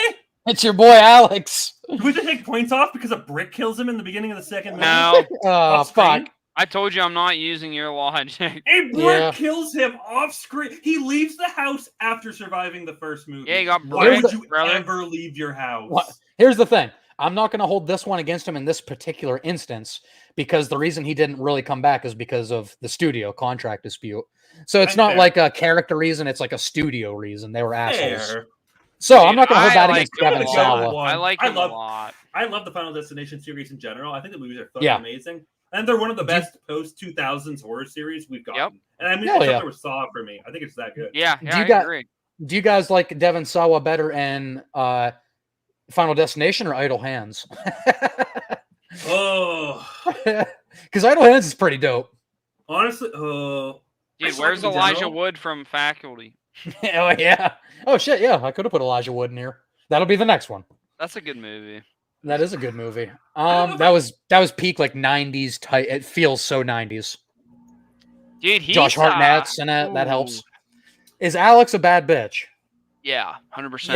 It's your boy Alex. Do we just take points off because a brick kills him in the beginning of the second movie? No, Oh Off screen? fuck. I told you I'm not using your logic. A brick Yeah. kills him off screen. He leaves the house after surviving the first movie. Yeah, you got Why brick, would you brother. ever leave your house? What? Here's the thing. I'm not going to hold this one against him in this particular instance because the reason he didn't really come back is because of the studio contract dispute. So it's That's not fair. like a character reason; it's like a studio reason. They were assholes. Fair. So I'm Dude, not going to hold I that like against him Kevin a Kevin lot. Sawa. Sawa. I like I him love- a lot. I love the Final Destination series in general. I think the movies are fucking Yeah. amazing. And they're one of the best post 2000s horror series we've gotten. Yep. And I mean, Hell it's yeah. up there with Saw for me. I think it's that good. Yeah, Do yeah, you I got- agree. Do you guys like Devin Sawa better in Final Destination or Idle Hands? Oh, Because Idle Hands is pretty dope. honestly, I Dude, just where's like him in Elijah general. Wood from Faculty? Oh yeah. Oh shit. Yeah, I could have put Elijah Wood in here. That'll be the next one. That's a good movie. That is a good movie. know if That was peak like '90s type. It feels so '90s. Dude, he's Josh Hartnett's in it. That ooh. helps. Is Alex a bad bitch? Yeah, 100%.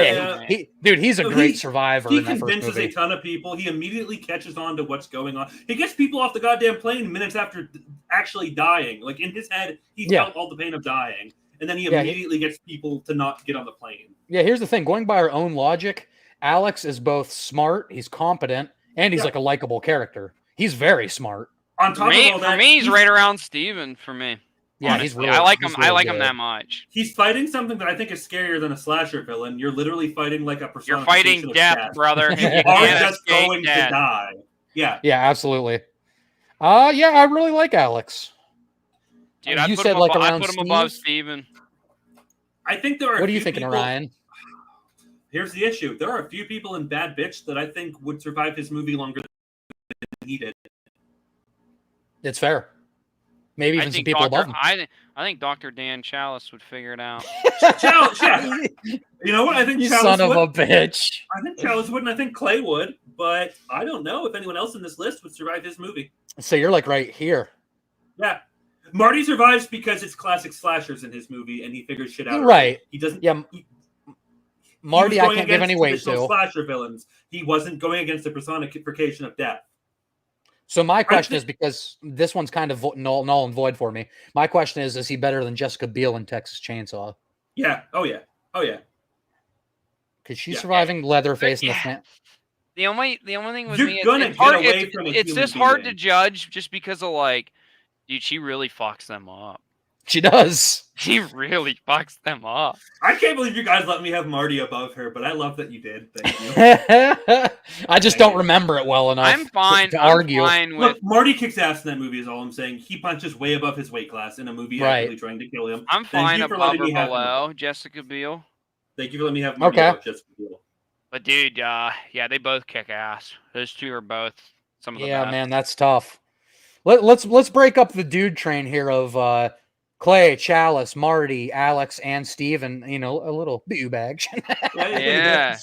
Yeah. Dude, he's a So great he- survivor He in that first convinces a movie. ton of people. He immediately catches on to what's going on. He gets people off the goddamn plane minutes after actually dying. Like in his head, he Yeah. felt all the pain of dying. And then he Yeah, he- immediately gets people to not get on the plane. Yeah, here's the thing. Going by our own logic, Alex is both smart, he's competent, and he's Yeah. like a likable character. He's very smart. On For top me, of all that, for me, he's right around Steven for me. Yeah, honestly. he's really. I like he's him. really I like him good. that much. He's fighting something that I think is scarier than a slasher villain. You're literally fighting like a You're personification fighting of death, brother. and you You You are can't just escape going death. to die. Yeah. Yeah, absolutely. Yeah, I really like Alex. Dude, You I'd put said him, like above, I'd around put him above Steve? Steven. I think there are. What are you few thinking, people- Orion? Here's the issue. There are a few people in Bad Bitch that I think would survive his movie longer than he did. It's fair. Maybe I even some think people above Dr. him. I think Dr. Dan Chalice would figure it out. Chalice, yeah. You know what? I think You Chalice son of would. a bitch. I think Chalice would, and I think Clay would, but I don't know if anyone else in this list would survive his movie. So you're like right here. Yeah. Marty survives because it's classic slashers in his movie, and he figures shit out. Right. He doesn't. Yeah. he Marty, was I going can't give against any weight traditional to. Slasher villains. He wasn't going against the personification of death. So my question is think- because this one's kind of null and void for me. My question is he better than Jessica Biel in Texas Chainsaw? Yeah. Oh yeah. Oh yeah. Because she's Yeah. surviving Leatherface and the Yeah. fan. The only thing with You're me, gonna it's get hard. away from a It's human just hard to being. judge, just because of like, dude, she really fucks them up. She does. She really fucks them up. I can't believe you guys let me have Marty above her, but I love that you did. Thank you. I just don't remember it well enough. I'm fine. to I'm argue. fine with. Look, Marty kicks ass in that movie. Is all I'm saying. He punches way above his weight class in a movie Right. actively trying to kill him. I'm Thank fine you for above letting or me have him. below Jessica Biel. Thank you for letting me have Marty Okay. above Jessica Biel. But dude, yeah, they both kick ass. Those two are both some of the Yeah, best. man, that's tough. Let's break up the dude train here of Clay, Chalice, Marty, Alex, and Steve, and a little boo bag. Yeah.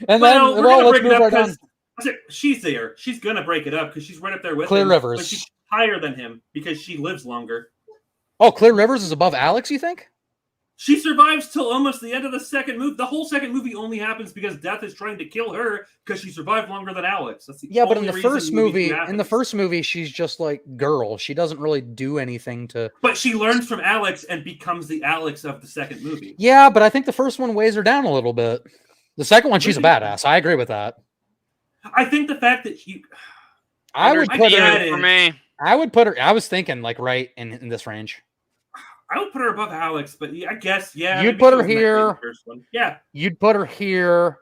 And Well, then we're gonna let's break it move up right on. because she's there. She's gonna break it up because she's right up there with Clear him. Rivers. But she's higher than him because she lives longer. Oh, Clear Rivers is above Alex, you think? She survives till almost the end of the second movie. The whole second movie only happens because Death is trying to kill her because she survived longer than Alex. That's the Yeah, but in only the reason first movie two movie, happens. she's just like girl. She doesn't really do anything to. But she learns from Alex and becomes the Alex of the second movie. Yeah, but I think the first one weighs her down a little bit. The second one, she's a badass. I agree with that. I think the fact that she, I would put her. Understated. for me. I would put her. I was thinking like right in this range. I would put her above Alex, but I guess yeah. You'd maybe put she her wasn't that great in the here. first one. Yeah, You'd put her here.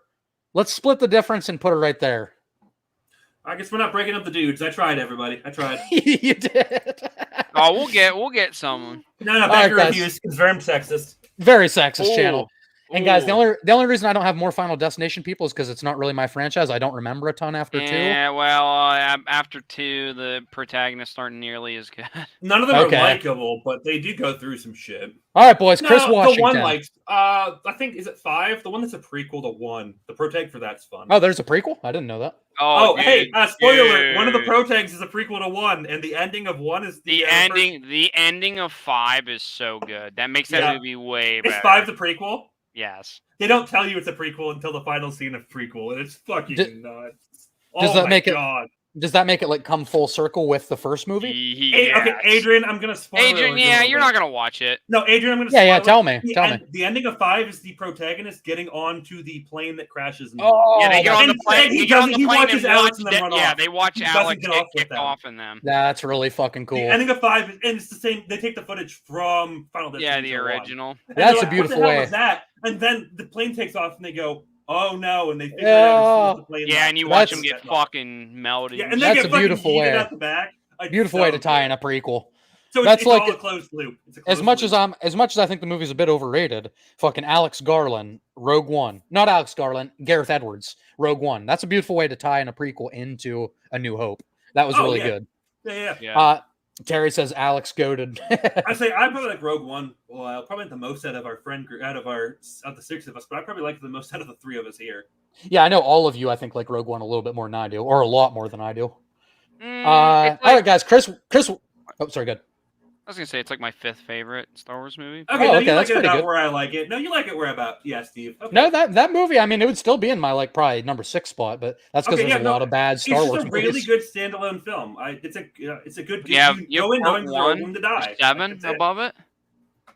Let's split the difference and put her right there. I guess we're not breaking up the dudes. I tried, everybody. I tried. You did. Oh, we'll get someone. No, right, back your guys. reviews. It's very sexist. Very sexist Ooh. channel. And guys, the Ooh. only reason I don't have more Final Destination people is because it's not really my franchise. I don't remember a ton after 2. Yeah, well, after 2, the protagonists aren't nearly as good. None of them Okay. are likable, but they do go through some shit. All right, boys. Chris No, Washington. the one likes. I think is it 5? The one that's a prequel to 1. The protag for that's fun. Oh, there's a prequel. I didn't know that. Oh, dude, hey, spoiler alert! One of the dude. protags is a prequel to 1, and the ending of 1 is The first- ending, the ending of 5 is so good. That makes that Yeah. movie way better. Is 5 the prequel? Yes. They don't tell you it's a prequel until the final scene of prequel, and it's fucking nuts. does Oh that my make it- God. Does that make it like come full circle with the first movie? Hey, okay, Yes. Adrian, I'm gonna spoil Adrian, it. yeah, you're not gonna watch it. No, Adrian, I'm gonna. Yeah, spoil tell it. me, The tell me. The ending of 5 is the protagonist getting onto the plane that crashes. In Oh, Yeah, they get on the and- plane. and he They get on doesn't- the he plane watches and Alex watch. and then run Yeah, off. they watch He doesn't Alex get get off with kicked them. off in them. That's really fucking cool. The ending of 5, and it's the same. They take the footage from Final Yeah, Destination. the 1. original. And That's they're a like, beautiful what the hell way. was that? And then the plane takes off, and they go, "Oh no!" And they figure it out as soon as the plane. Yeah, left. and you watch That's- them get fucking melted. Yeah, and and they That's get a fucking beautiful yeeted way. out the back. Like, Beautiful so way to tie good. in a prequel. So That's it's like all it- a closed loop. It's a As closed much loop. as I think the movie's a bit overrated, fucking Alex Garland, Rogue One. Not Alex Garland, Gareth Edwards, Rogue One. That's a beautiful way to tie in a prequel into A New Hope. That was Oh, really yeah. good. Yeah. yeah. Terry says Alex goaded. I say I probably like Rogue One. Well, probably the most out of our friend group, out of the 6 of us, but I probably like the most out of the 3 of us here. Yeah, I know all of you. I think like Rogue One a little bit more than I do, or a lot more than I do. Mm, All it's like- right, guys. Chris. Oh, sorry. Good. I was gonna say it's like my 5th favorite Star Wars movie. Okay, Oh, no, okay, you that's like it pretty about good. where I like it. No, you like it where about? Yeah, Steve. Okay. No, that movie. I mean, it would still be in my like probably number 6 spot, but that's because Okay, there's yeah, a no, lot of bad It's Star just Wars a really movies. good standalone film. It's a good. Yeah, you go in part knowing they're doomed to die. 7 That's it. above it.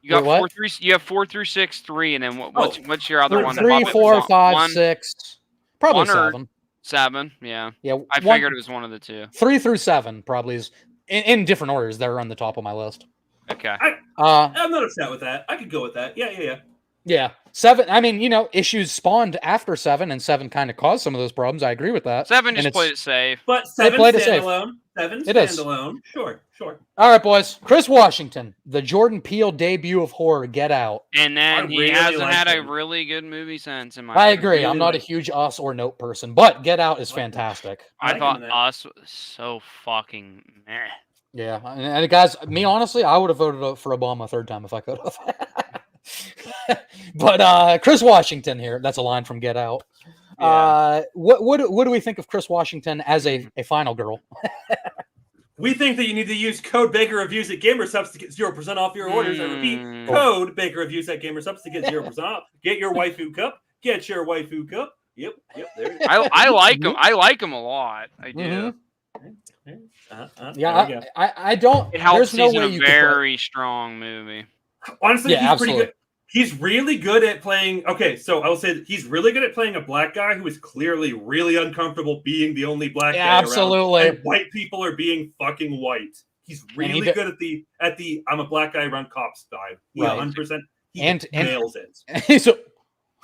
You got Wait, what? 4 3. You have 4 through 6, 3, and then what's your other Three- one? Three, above it? 4, One- 5, one- 6, probably one or- 7. 7. Yeah, Yeah, I one- figured it was one of the 2. 3 through 7 probably is in different orders. They're on the top of my list. Okay. I'm not upset with that. I could go with that. Yeah. Yeah, 7. I mean, issues spawned after 7, and 7 kind of caused some of those problems. I agree with that. 7 and just it's- played it safe. But They 7 played it safe. standalone. 7 It is. standalone. Sure. All right, boys. Chris Washington, the Jordan Peele debut of horror, Get Out. And then I he really hasn't like had a him. really good movie since. In my I opinion. agree. really I'm not a like- huge Us or Note person, but Get Out is I like him. fantastic. I I like him thought in that. Us was so fucking meh. Yeah, and guys, me honestly, I would have voted for Obama a third time if I could have. But Chris Washington here, that's a line from Get Out. Yeah. What do we think of Chris Washington as a final girl? We think that you need to use code Baker Reviews at GamerSubs to get 0% off your orders. I repeat, Mm. code Baker Reviews at GamerSubs to get 0% off. Get your waifu cup. Get your waifu cup. Yep. There it is. I like him. I like him a lot. I do. Mhm. There Yeah, we go. I don't. It helps. There's no He's in way a you could put- very strong movie. Honestly, Yeah, he's absolutely. pretty good. He's really good at playing. Okay, so I will say that he's really good at playing a black guy who is clearly really uncomfortable being the only black Yeah, guy around, absolutely. and white people are being fucking white. He's he really do- good at the I'm a black guy around cops vibe. He Right. 100%. He And- nails it. he's a-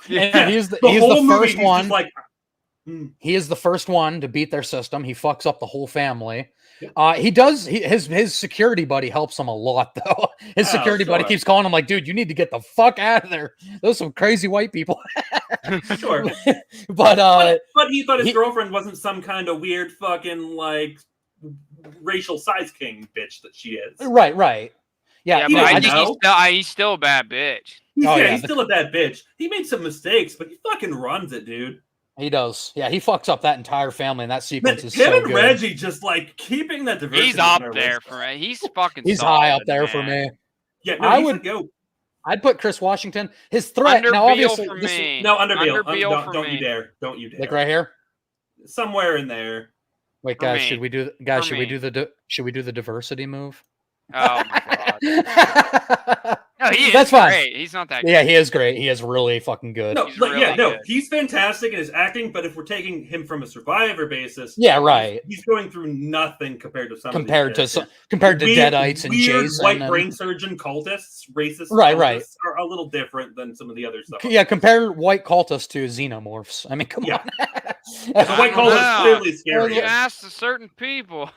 Yeah, he's the whole movie, first he's one. just like, He is the first one to beat their system. He fucks up the whole family. Yep. He does. His security buddy helps him a lot, though. His Oh, security buddy sure. keeps calling him like, "Dude, you need to get the fuck out of there. Those are some crazy white people." sure. But But he thought his he- girlfriend wasn't some kind of weird fucking like racial size king bitch that she is. Right. Yeah, Yeah, he but I doesn't think know. he's still a bad bitch. He's still a bad bitch. He made some mistakes, but he fucking runs it, dude. he does. Yeah, he fucks up that entire family, and that Man, sequence is him so and good. Reggie just like keeping that diversity. He's in up our there race. for me. He's fucking. He's high up solid, there man. for me. Yeah, no, I he's would- a goat. I'd put Chris Washington. His threat Under now, Beal obviously, for this- me. No, under Beal. Under Beal for Don't me. you dare. Don't you dare. like right here. Somewhere in there. Wait, For guys, me. should we do? Guys, For should we me. do the? Should we do the diversity move? Oh my god. No, he is That's fine. great. He's not that. Yeah, he is great. He is really fucking good. No, He's like, really no, good. he's fantastic in his acting, but if we're taking him from a Survivor basis, Yeah, right. he's going through nothing compared to some Compared of to these some, characters. compared to Weird- Deadites and weird Jason. white and- brain surgeon cultists, racist Right, cultists right. are a little different than some of the other stuff. Yeah, compare white cultists to xenomorphs. I mean, come Yeah. on. The white I cultist is don't clearly Well, you scary. ask to certain people.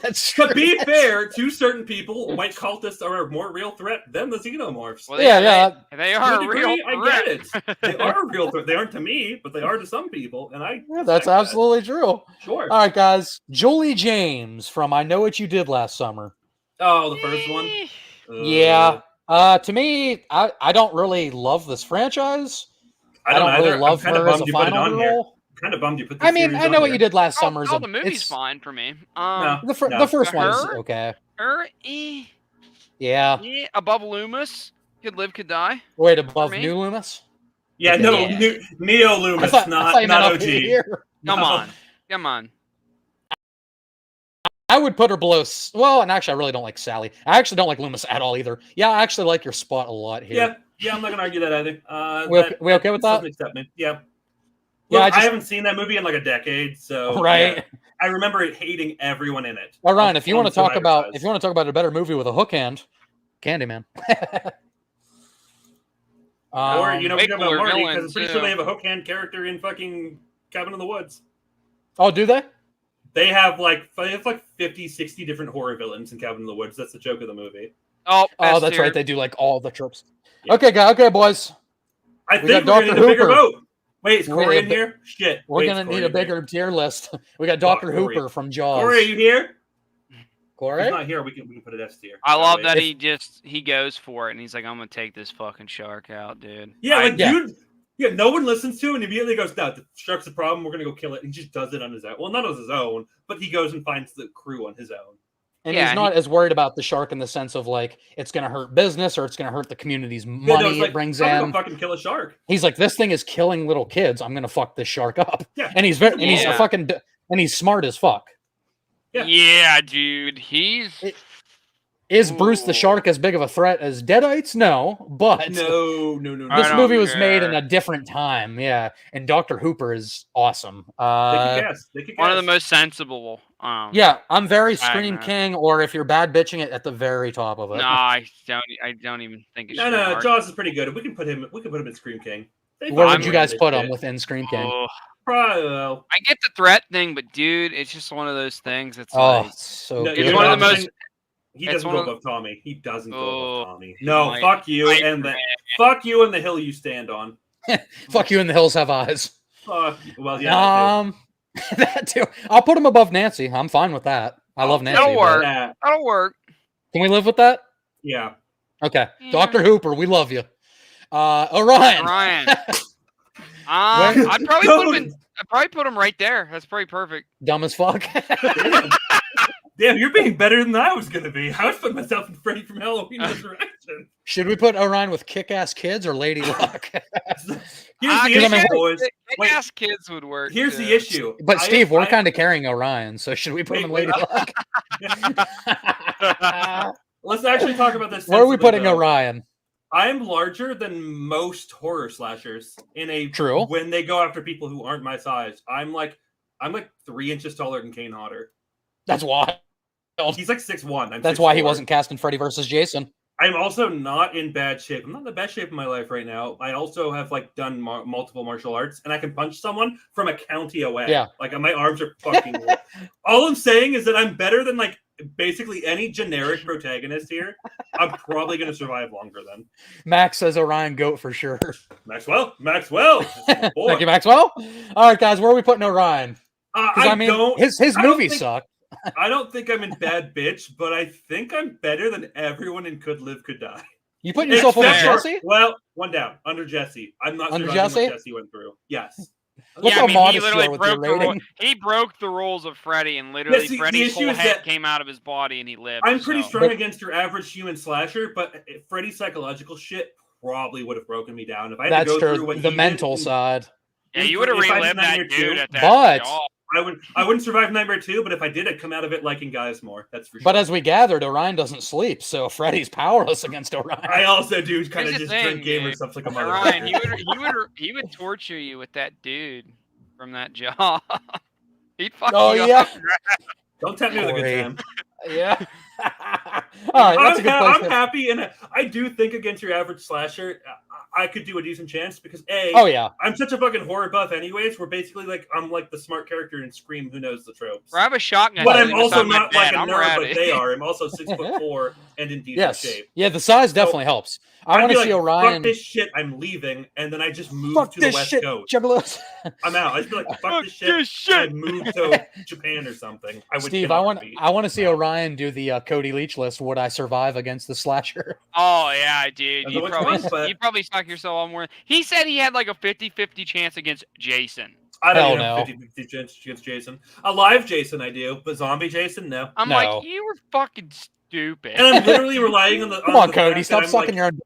That's true. To be fair, to certain people, white cultists are a more real threat than the xenomorphs. Well, Yeah. They To are a a real degree, I get threat. it. They are a real threat. They aren't to me, but they are to some people, and I. Yeah, that's respect that. absolutely true. Sure. All right, guys. Julie James from I Know What You Did Last Summer. Oh, the first one. Yeah. To me, I don't really love this franchise. I don't really either. love I'm kind of her as bummed a you put it final on here. role. Kind of bummed you put this I mean, series I on Know What here. You Did Last Summer. The movie's fine for me. No. The No. first one is Her? okay. Yeah, Yeah. above Loomis, Could Live, Could Die. Wait, above me? New Loomis? Yeah, no, Yeah. Neo I Loomis, thought you not meant up OG. here. Come No. on, come on. I would put her below. Well, and actually, I really don't like Sally. I actually don't like Loomis at all either. Yeah, I actually like your spot a lot here. Yeah, I'm not gonna argue that either. We okay with that? doesn't accept me. Yeah. Yeah, Look, I I haven't seen that movie in like a decade, so Right. yeah. I remember hating everyone in it. All right. If you want to talk about, Survivor if you want to talk about a better movie with a hook hand, Candyman. or you know, we way talk about cooler Marty villain, because I'm pretty too. sure they have a hook hand character in fucking Cabin in the Woods. Oh, do they? They have like 50, 60 different horror villains in Cabin in the Woods. That's the joke of the movie. Oh, Oh, that's tier. right. They do like all the tropes. Yeah. Okay, boys. I We think got we're gonna Dr. need a bigger Hooper. vote. Wait, is We Corey need in a here? Shit. We're Wait, gonna is need Corey a in here? bigger tier list. We got Fuck, Dr. Corey. Hooper from Jaws. Corey, are you here? If Corey? he's not here. We can put it S tier. I love way. that If- he goes for it and he's like, I'm gonna take this fucking shark out, dude. Yeah, I- like dude. Yeah, no one listens to, and immediately goes, "No, the shark's a problem. We're gonna go kill it." He just does it on his own. Well, not on his own, but he goes and finds the crew on his own. And Yeah, he's not as worried about the shark in the sense of like it's going to hurt business or it's going to hurt the community's Yeah, money no, it's like, it brings I'm gonna in. go fucking kill a shark. He's like, this thing is killing little kids. I'm going to fuck this shark up. Yeah. And he's very, and he's a Yeah. fucking, and he's smart as fuck. Yeah. Yeah, dude. He's Is Bruce the Ooh. shark as big of a threat as Deadites? No, but No. I this don't movie was made in care. a different time. Yeah, and Dr. Hooper is awesome. They can guess. They can one of the guess. most sensible. Yeah, I'm very Fine, Scream man. King, or if you're bad bitching it at the very top of it. No, I don't even think it should. No, work. Jaws is pretty good. We can put him in Scream King. They Where fucking would you guys did put shit. him within Scream King? Oh, Probably, well, I get the threat thing, but dude, it's just one of those things. It's Oh, like so no, good. it's one of the not most- He it's doesn't one go of the- above Tommy. He doesn't go Oh, above Tommy. No, my- fuck you my and the friend. fuck you and the hill you stand on. Fuck you in the hills have eyes. Fuck. Well, yeah. That too. I'll put him above Nancy. I'm fine with that. I love Nancy. that'll but- work. Yeah. That'll work. Can we live with that? Yeah. Okay. Yeah. Dr. Hooper, we love you. Orion. Ryan. Where- I'd probably put him right there. That's pretty perfect. Dumb as fuck. Damn, you're being better than I was gonna be. I was putting myself in Freddy from Halloween Resurrection. Should we put Orion with kick-ass kids or Lady Luck? Here's the Because, I mean, issue, boys. Wait. Kick-ass kids would work. Here's too. the issue. But I- Steve, we're I- kind of carrying Orion, so should we put him in Wait, Lady wait. Luck? Let's actually talk about this. Where are we sensibly, putting though. Orion? I'm larger than most horror slashers in a True. when they go after people who aren't my size. I'm like 3 inches taller than Kane Hodder. That's why. He's like 6'1". That's why he wasn't cast in Freddy versus Jason. I'm also not in bad shape. I'm not in the best shape of my life right now. I also have like done multiple martial arts, and I can punch someone from a county away. Yeah. Like my arms are fucking. All I'm saying is that I'm better than like basically any generic protagonist here. I'm probably gonna survive longer than Max says Orion goat for sure. Maxwell. Maxwell. Boy. Thank you, Maxwell. All right, guys, where are we putting Orion? Because I I mean, don't. his I don't movies think- suck. I don't think I'm in bad bitch, but I think I'm better than everyone in Could Live, Could Die. You putting yourself over Except for- Jesse? Well, one down. Under Jesse. I'm not Under surviving Jesse? what Jesse went through. Yes. Look yeah, how I mean, modest he you literally are with your broke the rule. rating. He broke the rules of Freddy, and literally see, the Freddy's issue whole is head that- came out of his body, and he lived. I'm pretty so. strong against your average human slasher, but Freddy's psychological shit probably would have broken me down. If I had That's to go through true. what The he mental did, side. Yeah, you would have if I did relived that Nightmare dude 2, at that But- job. I wouldn't survive Nightmare 2, but if I did, I'd come out of it liking guys more. That's for sure. But as we gathered, Orion doesn't sleep, so Freddy's powerless against Orion. I also do kind of Here's the just drink thing, gamer dude. stuff like a Ryan, motherfucker. he would torture you with that dude from that job. He'd fuck Oh, you yeah. up. Don't tempt me with a good Corey. time. Yeah. All right, that's a good place. I'm happy, and I do think against your average slasher, I could do a decent chance because Oh yeah. I'm such a fucking horror buff, anyways. We're basically like I'm like the smart character in Scream who knows the tropes. Grab a shotgun. But I'm sitting also beside my not like bed. a I'm nerd, but ready. they are. I'm also 6'4" and in decent Yes. shape. Yeah, the size definitely helps. I I'd want be to see like, Orion. Fuck this shit, I'm leaving, and then I just move Fuck to the this West shit, Coast. Juggalos. I'm out. I'd be like, fuck Fuck this shit. this shit. I'd move to Japan or something. I would. Steve, in a heartbeat. I want to see Orion do the Cody Leach list. Would I survive against the slasher? Oh yeah, dude. That's You which probably one, but- you probably suck yourself on more. He said he had like a 50-50 chance against Jason. I don't Hell even have no. 50-50 chance against Jason. Alive Jason, I do, but zombie Jason, no. I'm No. like, you were fucking stupid. And I'm literally relying on the. Come on, the Cody, fact stop that I'm sucking like, your own.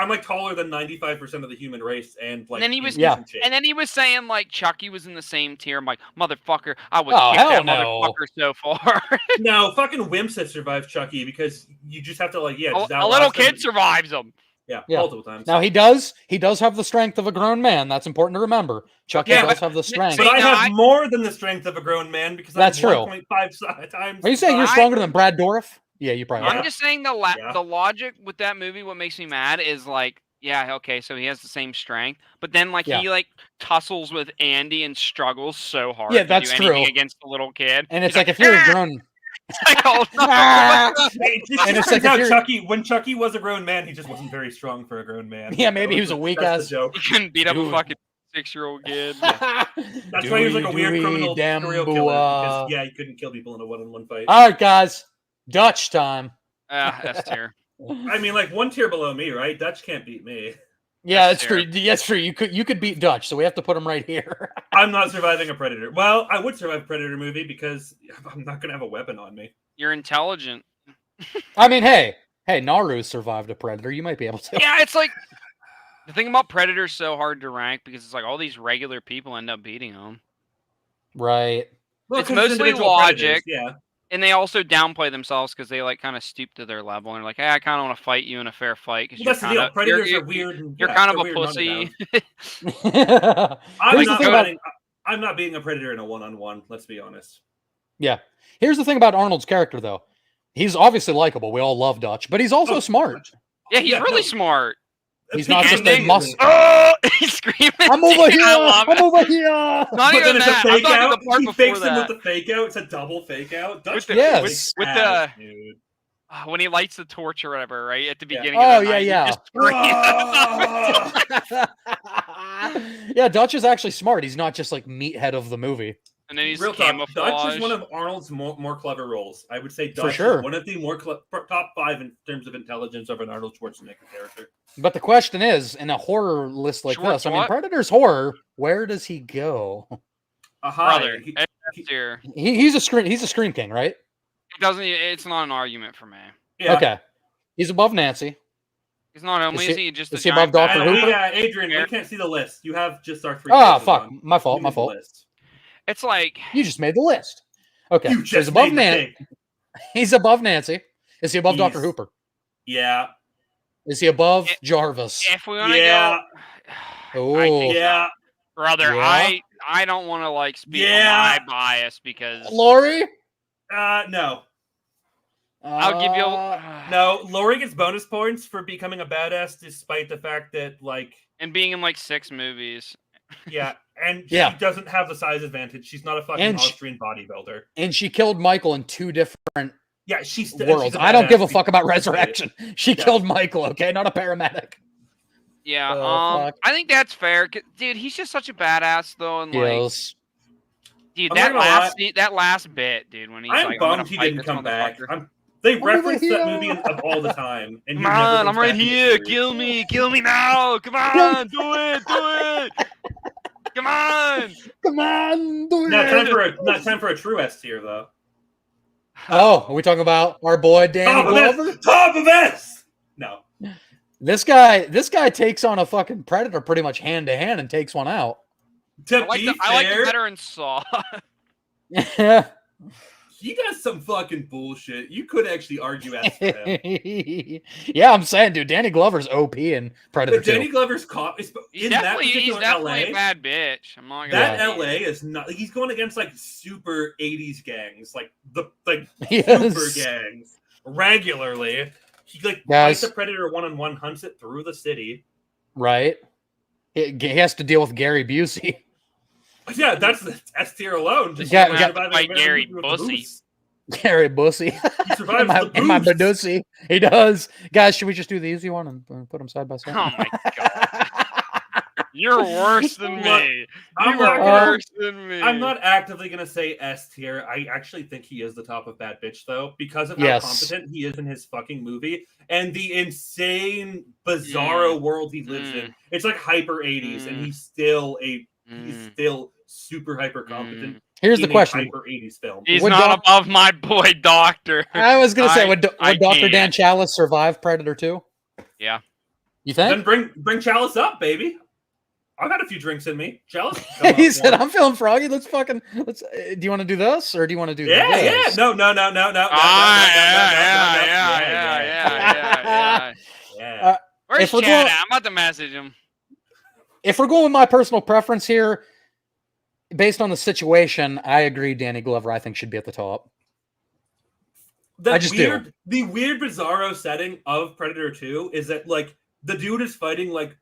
I'm like taller than 95% of the human race, and like. And then he was- in Yeah. decent shape. And then he was saying like Chucky was in the same tier. I'm like, motherfucker, I would Oh, kick hell that no. motherfucker so far. No, fucking wimps that survive Chucky because you just have to like just a outlast little them. kid survives him. Yeah, Yeah. multiple times. Now he does have the strength of a grown man. That's important to remember. Chucky Yeah, does have the strength. but I now have more than the strength of a grown man because That's I'm true. 1.5 times. Are you saying you're I- stronger than Brad Dourif? Yeah, you probably Yeah. I'm just saying Yeah. the logic with that movie. What makes me mad is like, yeah, okay, so he has the same strength, but then like Yeah. he like tussles with Andy and struggles so hard. Yeah, to that's do anything true. against the little kid. And it's He's like if you're a "Ah!" grown. It's like, oh, no. Ah! Hey, it And just it's like turns if out you're- Chucky, when Chucky was a grown man, he just wasn't very strong for a grown man. Yeah, maybe he was a weak That's ass- the joke. He couldn't beat up a Dude. fucking 6-year-old kid. That's why he was like a weird Dewey, criminal serial killer. Dembua. Because, yeah, he couldn't kill people in a one-on-one fight. All right, guys. Dutch time. S tier. I mean, like one tier below me, right? Dutch can't beat me. Yeah, That's that's true. That's true. You could beat Dutch, so we have to put him right here. I'm not surviving a Predator. Well, I would survive a Predator movie because I'm not going to have a weapon on me. You're intelligent. I mean, hey, Naru survived a predator. You might be able to. Yeah, it's like the thing about Predator's so hard to rank because it's like all these regular people end up beating them, Right. Well, It's 'cause mostly individual logic. predators, yeah. and they also downplay themselves because they like kind of stoop to their level and are like, hey, I kind of want to fight you in a fair fight because Well, that's the deal. Predators you're, are weird. And, You're yeah, kind of they're a weird pussy. underdogs. I'm Here's the not thing about- fighting. I'm not being a Predator in a one-on-one. Let's be honest. Yeah. Here's the thing about Arnold's character, though. He's obviously likable. We all love Dutch, but he's also Oh, smart. Yeah, he's Yeah, really no. smart. He's not just a ending- mus- Oh, he's screaming. I'm over here. I love I'm it. over here. Not But even then it's that. a I'm fake talking out. the part He before fakes him that. with the fake out. It's a double fake out. Dutch the- Yes. kicks with ass, the- dude. When he lights the torch or whatever, right at the Yeah. beginning. Oh, of the night, he yeah. just screams. Yeah, Dutch is actually smart. He's not just like meathead of the movie. And then he's Real talk, camouflage. Dutch is one of Arnold's more clever roles. I would say For Dutch sure. is one of the more top 5 in terms of intelligence of an Arnold Schwarzenegger character. But the question is, in a horror list like Schwartz this, I mean, what? Predator's horror. Where does he go? Aha! Brother, He- it's here. He's a scream king, right? It doesn't. It's not an argument for me. yeah. Okay. He's above Nancy. He's not only he- is he just is a he above giant Dr. bad- Hooper? Yeah, Adrian, we Fair. can't see the list. You have just our 3. Ah, choices fuck. on. My fault. You My made the fault. list. It's like You just made the list. Okay. You So he's just above made the Nancy. pick. He's above Nancy. Is he above He's- Dr. Hooper? Yeah. Is he above Yeah. Jarvis? if we want to Yeah. go, I think Ooh. Yeah. brother, Yeah. I don't want to like speak Yeah. on my bias because Lori? No. I'll give you. No. Lori gets bonus points for becoming a badass despite the fact that, like, And being in like 6 movies. yeah, and Yeah. she doesn't have the size advantage. She's not a fucking And Austrian bodybuilder. And she killed Michael in 2 different Yeah, she's worlds. she's a I don't give a badass fuck about because of it. resurrection. She Yeah. killed Michael, okay? Not a paramedic. Yeah, Oh, fuck. I think that's fair. Dude, he's just such a badass though, and like Yes. Dude, I'm that not gonna last that last bit, dude, when he's I'm like, "I'm gonna bummed he fight didn't this come back. motherfucker." They over reference that here. movie all the time, and Come he never on, comes I'm right back in the here. series. Kill me now. Come on, do it. Come on. Come on, do Not time it. for a true S tier though. Oh, are we talking about our boy Danny Glover? Top of S. No, This guy takes on a fucking predator pretty much hand to hand and takes one out. to I like be the fair, better in Saw. Yeah. he does some fucking bullshit. You could actually argue S for him. Yeah, I'm saying, dude, Danny Glover's OP in Predator But Danny 2. Glover's cop is He's in that definitely particular a LA. bad bitch. I'm not gonna That lie. LA is not. He's going against like super '80s gangs, like Yes. super gangs regularly. He like Guys. fights a predator one-on-one, hunts it through the city. Right? He has to deal with Gary Busey. Yeah, that's the S tier alone. Just Yeah, surviving yeah. surviving Fight a Gary movie with the Busey. boost. Gary Busey. He survives the in my boost. Badusi. He does. Guys, should we just do the easy one and put them side by side? Oh my god. You're worse than Look, me. I'm You not are gonna- worse than me. I'm not actively gonna say S tier. I actually think he is the top of Bad Bitch though, because of how Yes. competent he is in his fucking movie and the insane, bizarro world he lives in. It's like hyper 80s, and he's still super hyper competent. Here's the in a question. hyper 80s film. He's Would not Doc- above my boy Doctor. I was going to say, I would Dr. can't. Dan Chalice survive Predator 2? Yeah. You Then think? bring Chalice up, baby. I got a few drinks in me. Chalice. come He up said, more. I'm feeling froggy. Let's do you want to do this or do you want to do Yeah, this? no. Yeah. Where's if we're Chad going- at? I'm about to message him. If we're going with my personal preference here, based on the situation, I agree Danny Glover, I think, should be at the top. I just do. The weird bizarro setting of Predator 2 is that like the dude is fighting like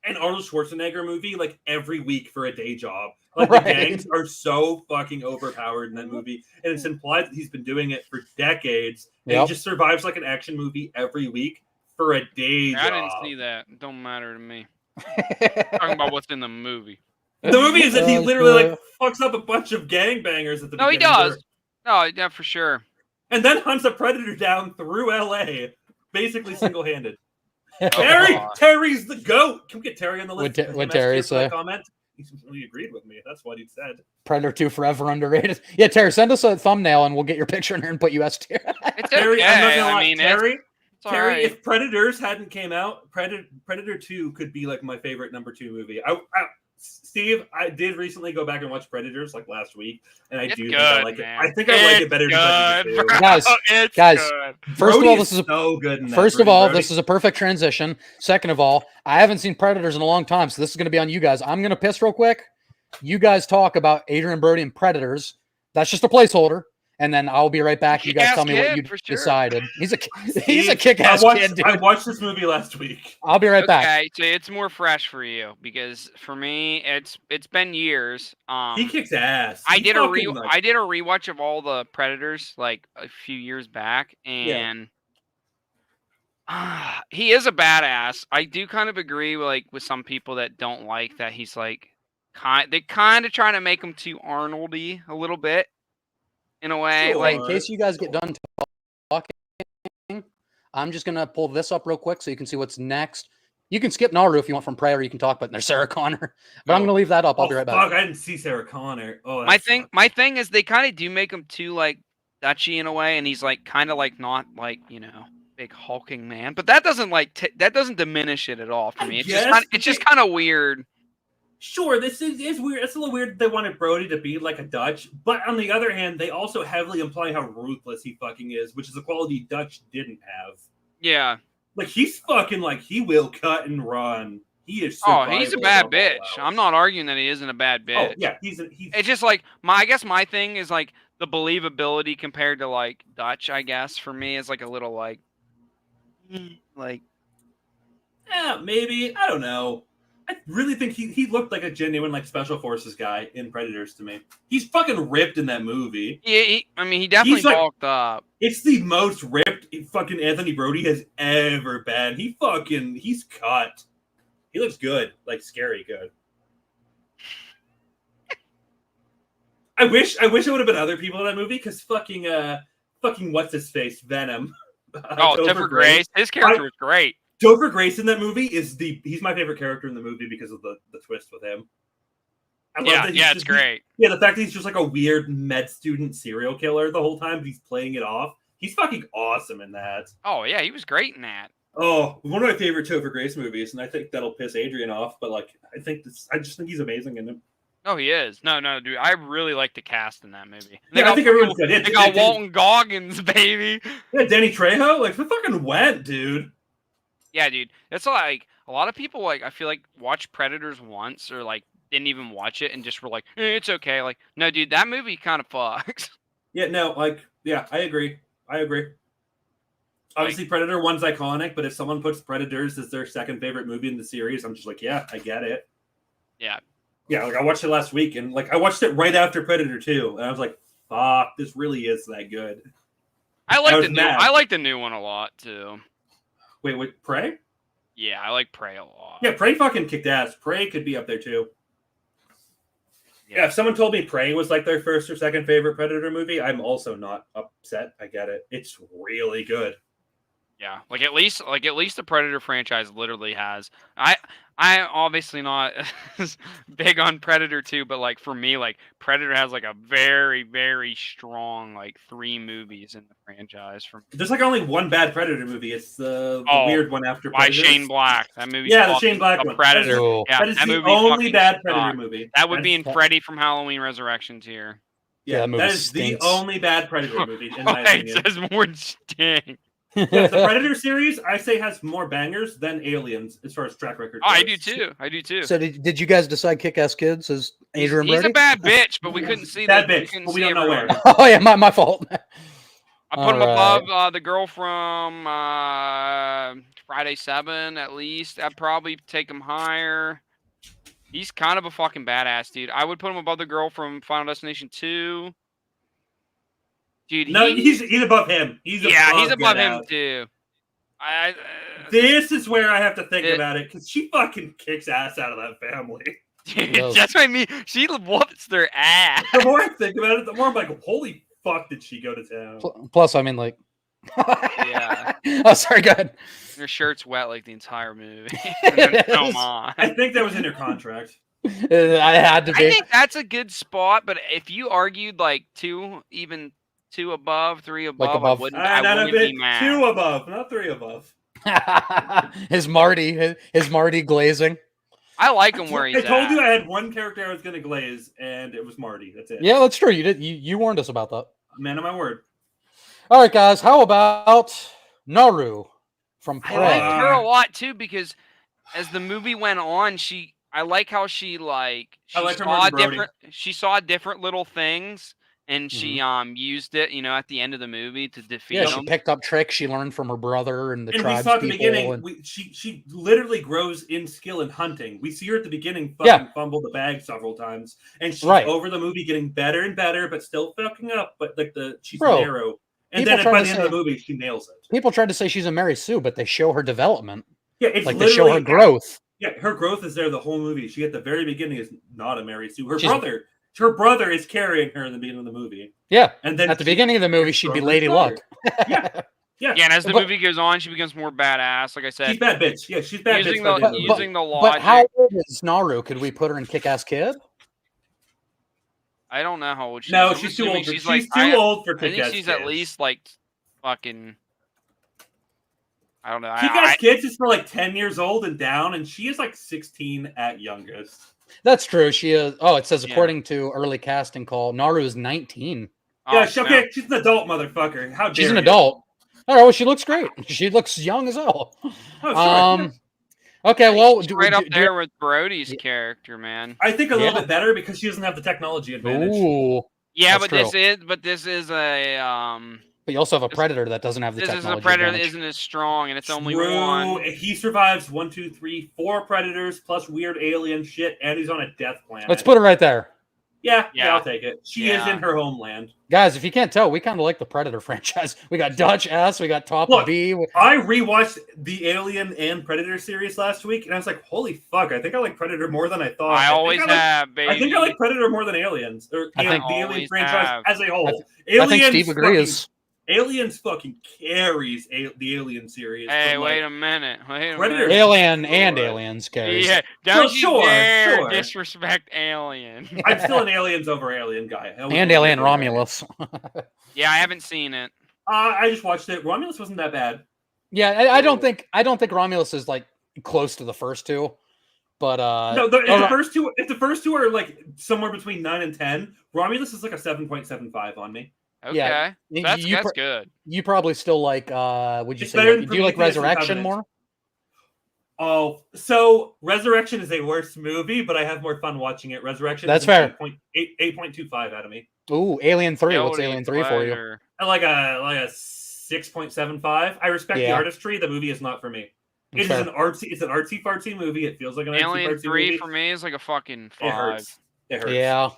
an Arnold Schwarzenegger movie like every week for a day job. Like Right. the gangs are so fucking overpowered in that movie, and it's implied that he's been doing it for decades. And Yep. he just survives like an action movie every week for a day job. I didn't see that. It don't matter to me. Talking about what's in the movie. The movie is that he literally like fucks up a bunch of gangbangers at the No, he beginning does. there, No, yeah, for sure. and then hunts a predator down through LA, basically single-handed. Oh, God. Terry's the GOAT. Can we get Terry on the list? What'd Terry for that say? comment? He agreed with me. That's what he said. Predator 2 forever underrated. Yeah, Terry, send us a thumbnail and we'll get your picture in here and put you S tier. It's Terry, I'm not okay. gonna lie. I mean, Terry, it's all Terry, right. if Predators hadn't came out, Predator 2 could be like my favorite number 2 movie. Steve, I did recently go back and watch Predators like last week, and I It's do think good, I like man. it. I think I like it better than Predator 2. bro. Guys, It's guys, good. First of Brody all, this is so good. In that. First of all, Brody. this is a perfect transition. Second of all, I haven't seen Predators in a long time, so this is going to be on you guys. I'm going to piss real quick. You guys talk about Adrian Brody and Predators. That's just a placeholder, and then I'll be right back. You guys Kick-ass tell me what kid, you for sure. decided. He's a Steve, kick-ass kid, dude. I watched this movie last week. I'll be right back. Okay, so it's more fresh for you because for me, it's been years. He kicks ass. I He did a fucking, like- I did a rewatch of all the Predators like a few years back, and he is a badass. I do kind of agree with some people that don't like that he's like they kind of trying to make him too Arnoldy a little bit in a way. Sure. Like In case you guys get done talking, I'm just going to pull this up real quick so you can see what's next. You can skip Naru if you want from Prey, or you can talk about there's Sarah Connor. But I'm going to leave that up. I'll be right back. Fuck, I didn't see Sarah Connor. Oh, that sucks. my thing is they kind of do make him too like Dutchy in a way, and he's like kind of like not like big hulking man, but that doesn't that doesn't diminish it at all for me. It's just kind of weird. Sure, this is weird. It's a little weird that they wanted Brody to be like a Dutch, but on the other hand, they also heavily imply how ruthless he fucking is, which is a quality Dutch didn't have. Yeah. Like he's fucking like he will cut and run. He is. Oh, he's a survival bad above all bitch. else. I'm not arguing that he isn't a bad bitch. Oh yeah, he's. It's just like I guess my thing is like the believability compared to like Dutch. I guess for me is like a little like. Yeah, maybe. I don't know. I really think he looked like a genuine like special forces guy in Predators to me. He's fucking ripped in that movie. Yeah, he definitely He's like- bulked up. It's the most ripped fucking Anthony Brody has ever been. He's cut. He looks good, like scary good. I wish it would have been other people in that movie because fucking what's his face Venom. Topher Grace. His character was great. Topher Grace in that movie he's my favorite character in the movie because of the twist with him. I love that It's great. Yeah, the fact that he's just like a weird med student serial killer the whole time, but he's playing it off. He's fucking awesome in that. Oh yeah, he was great in that. Oh, one of my favorite Topher Grace movies, and I think that'll piss Adrian off, but like I just think he's amazing in it. Oh, he is. No, dude. I really like the cast in that movie. Yeah, I think everyone's good. They got Walton Goggins, baby. Yeah, Danny Trejo, like who fucking went, dude? Yeah, dude. It's like a lot of people like I feel like watch Predators once or like didn't even watch it and just were like, it's okay. Like, no, dude, that movie kind of fucks. Yeah, no, like, yeah, I agree. Obviously, Predator 1's iconic, but if someone puts Predators as their second favorite movie in the series, I'm just like, yeah, I get it. Yeah. Yeah, like I watched it last week, and like I watched it right after Predator 2, and I was like, fuck, this really is that good. I like the new one a lot too. Wait, Prey? Yeah, I like Prey a lot. Yeah, Prey fucking kicked ass. Prey could be up there too. Yeah, if someone told me Prey was like their first or second favorite Predator movie, I'm also not upset. I get it. It's really good. Yeah, like at least the Predator franchise literally has. I obviously not big on Predator 2, but like for me, like Predator has like a very, very strong like 3 movies in the franchise. There's like only one bad Predator movie. It's the weird one after by Predators. Shane Black. That movie. Yeah, the Shane Black one. Predator. That is the only bad Predator movie. That would be in Freddy from Halloween Resurrection tier. Yeah, that is the only bad Predator movie in my opinion. It says more stink. Yeah, the Predator series, I say, has more bangers than Aliens as far as track record goes. I do too. So did you guys decide Kick-Ass Kids as Adrian Brody? He's a bad bitch, but we couldn't see that. Bad bitch, but we don't know where. Oh yeah, my fault. I put him above the girl from Friday 7 at least. I'd probably take him higher. He's kind of a fucking badass, dude. I would put him above the girl from Final Destination 2. Dude, he's above him. He's above him too. This is where I have to think about it because she fucking kicks ass out of that family. Dude, that's what I mean. She whoops their ass. The more I think about it, the more I'm like, holy fuck, did she go to town? Plus, I mean, like, yeah. Oh, sorry, go ahead. Her shirt's wet like the entire movie. Come on. I think that was in her contract. I had to be. I think that's a good spot, but if you argued like 2 above, 3 above, like above. I wouldn't be mad. 2 above, not 3 above. his Marty glazing. I like him where he's at. I told you I had one character I was going to glaze, and it was Marty. That's it. Yeah, that's true. You warned us about that. Man of my word. All right, guys. How about Naru from Prey? I liked her a lot too because as the movie went on, I like how she saw different little things. And she used it, at the end of the movie to defeat them. She picked up tricks she learned from her brother and the tribes we saw at the beginning, she literally grows in skill in hunting. We see her at the beginning fumble the bag several times, and she's over the movie getting better and better, but still fucking up. But like she's narrow, and then by the end of the movie, she nails it. People tried to say she's a Mary Sue, but they show her development. Yeah, it's like they show her growth. Yeah, her growth is there the whole movie. She at the very beginning is not a Mary Sue. Her brother is carrying her in the beginning of the movie. Yeah, and then at the beginning of the movie, she'd be Lady Luck. Yeah. And as the movie goes on, she becomes more badass. Like I said, she's bad bitch. Yeah, she's bad using bitch. Using the logic. But how old is Naru? Could we put her in Kick-Ass Kid? I don't know how old she is. No, she's too old. She's too old for Kick-Ass Kids. I think she's at least like fucking. I don't know. Kick-Ass Kids is for like 10 years old and down, and she is like 16 at youngest. That's true. She is. Oh, it says according to early casting call, Naru is 19. Yeah, okay. She's an adult, motherfucker. How dare she's an you? adult. All right. Well, she looks great. She looks young as hell. Oh, sure. Okay. Well, right up there with Brody's character, man. I think a little bit better because she doesn't have the technology advantage. Ooh. Yeah, but this is a But you also have a Predator that doesn't have the technology. This is a Predator that isn't as strong, and it's only one. He survives 1, 2, 3, 4 Predators plus weird alien shit, and he's on a death planet. Let's put it right there. Yeah, Yeah. I'll take it. She is Yeah. in her homeland. Guys, if you can't tell, we kind of like the Predator franchise. We got Dutch S, we got Top Look, B. I rewatched the Alien and Predator series last week, and I was like, "Holy fuck! I think I like Predator more than I thought." I always think I like- have, baby. I think I like Predator more than Aliens, or I think- the Alien always franchise have. as a whole. I think Steve agrees. Aliens fucking carries the Alien series. Hey, from, wait like, a minute. Wait a Predator- minute. Alien and Sure. Aliens carries. Yeah, don't you sure, dare sure. disrespect Alien. I'm still an Aliens over Alien guy. I always And will Alien be. Romulus. Yeah, I haven't seen it. I just watched it. Romulus wasn't that bad. Yeah, I don't think Romulus is like close to the first two, but No, if oh, the first two are like somewhere between 9 and 10, Romulus is like a 7.75 on me. Okay, Yeah, that's you good. you probably still like would you It's say better like, than do you like Prometheus and Resurrection Covenant. more? Oh, so Resurrection is a worse movie, but I have more fun watching it. Resurrection That's is fair. 8.25 out of me. Ooh, Alien 3. What's Guilty Alien 3 for you? pleasure. I like a 6.75. I respect the Yeah. artistry. The movie is not for me. It's Fair. an artsy fartsy movie. It feels like an Alien artsy fartsy 3 movie. for me is like a fucking It 5. hurts. It hurts. Yeah.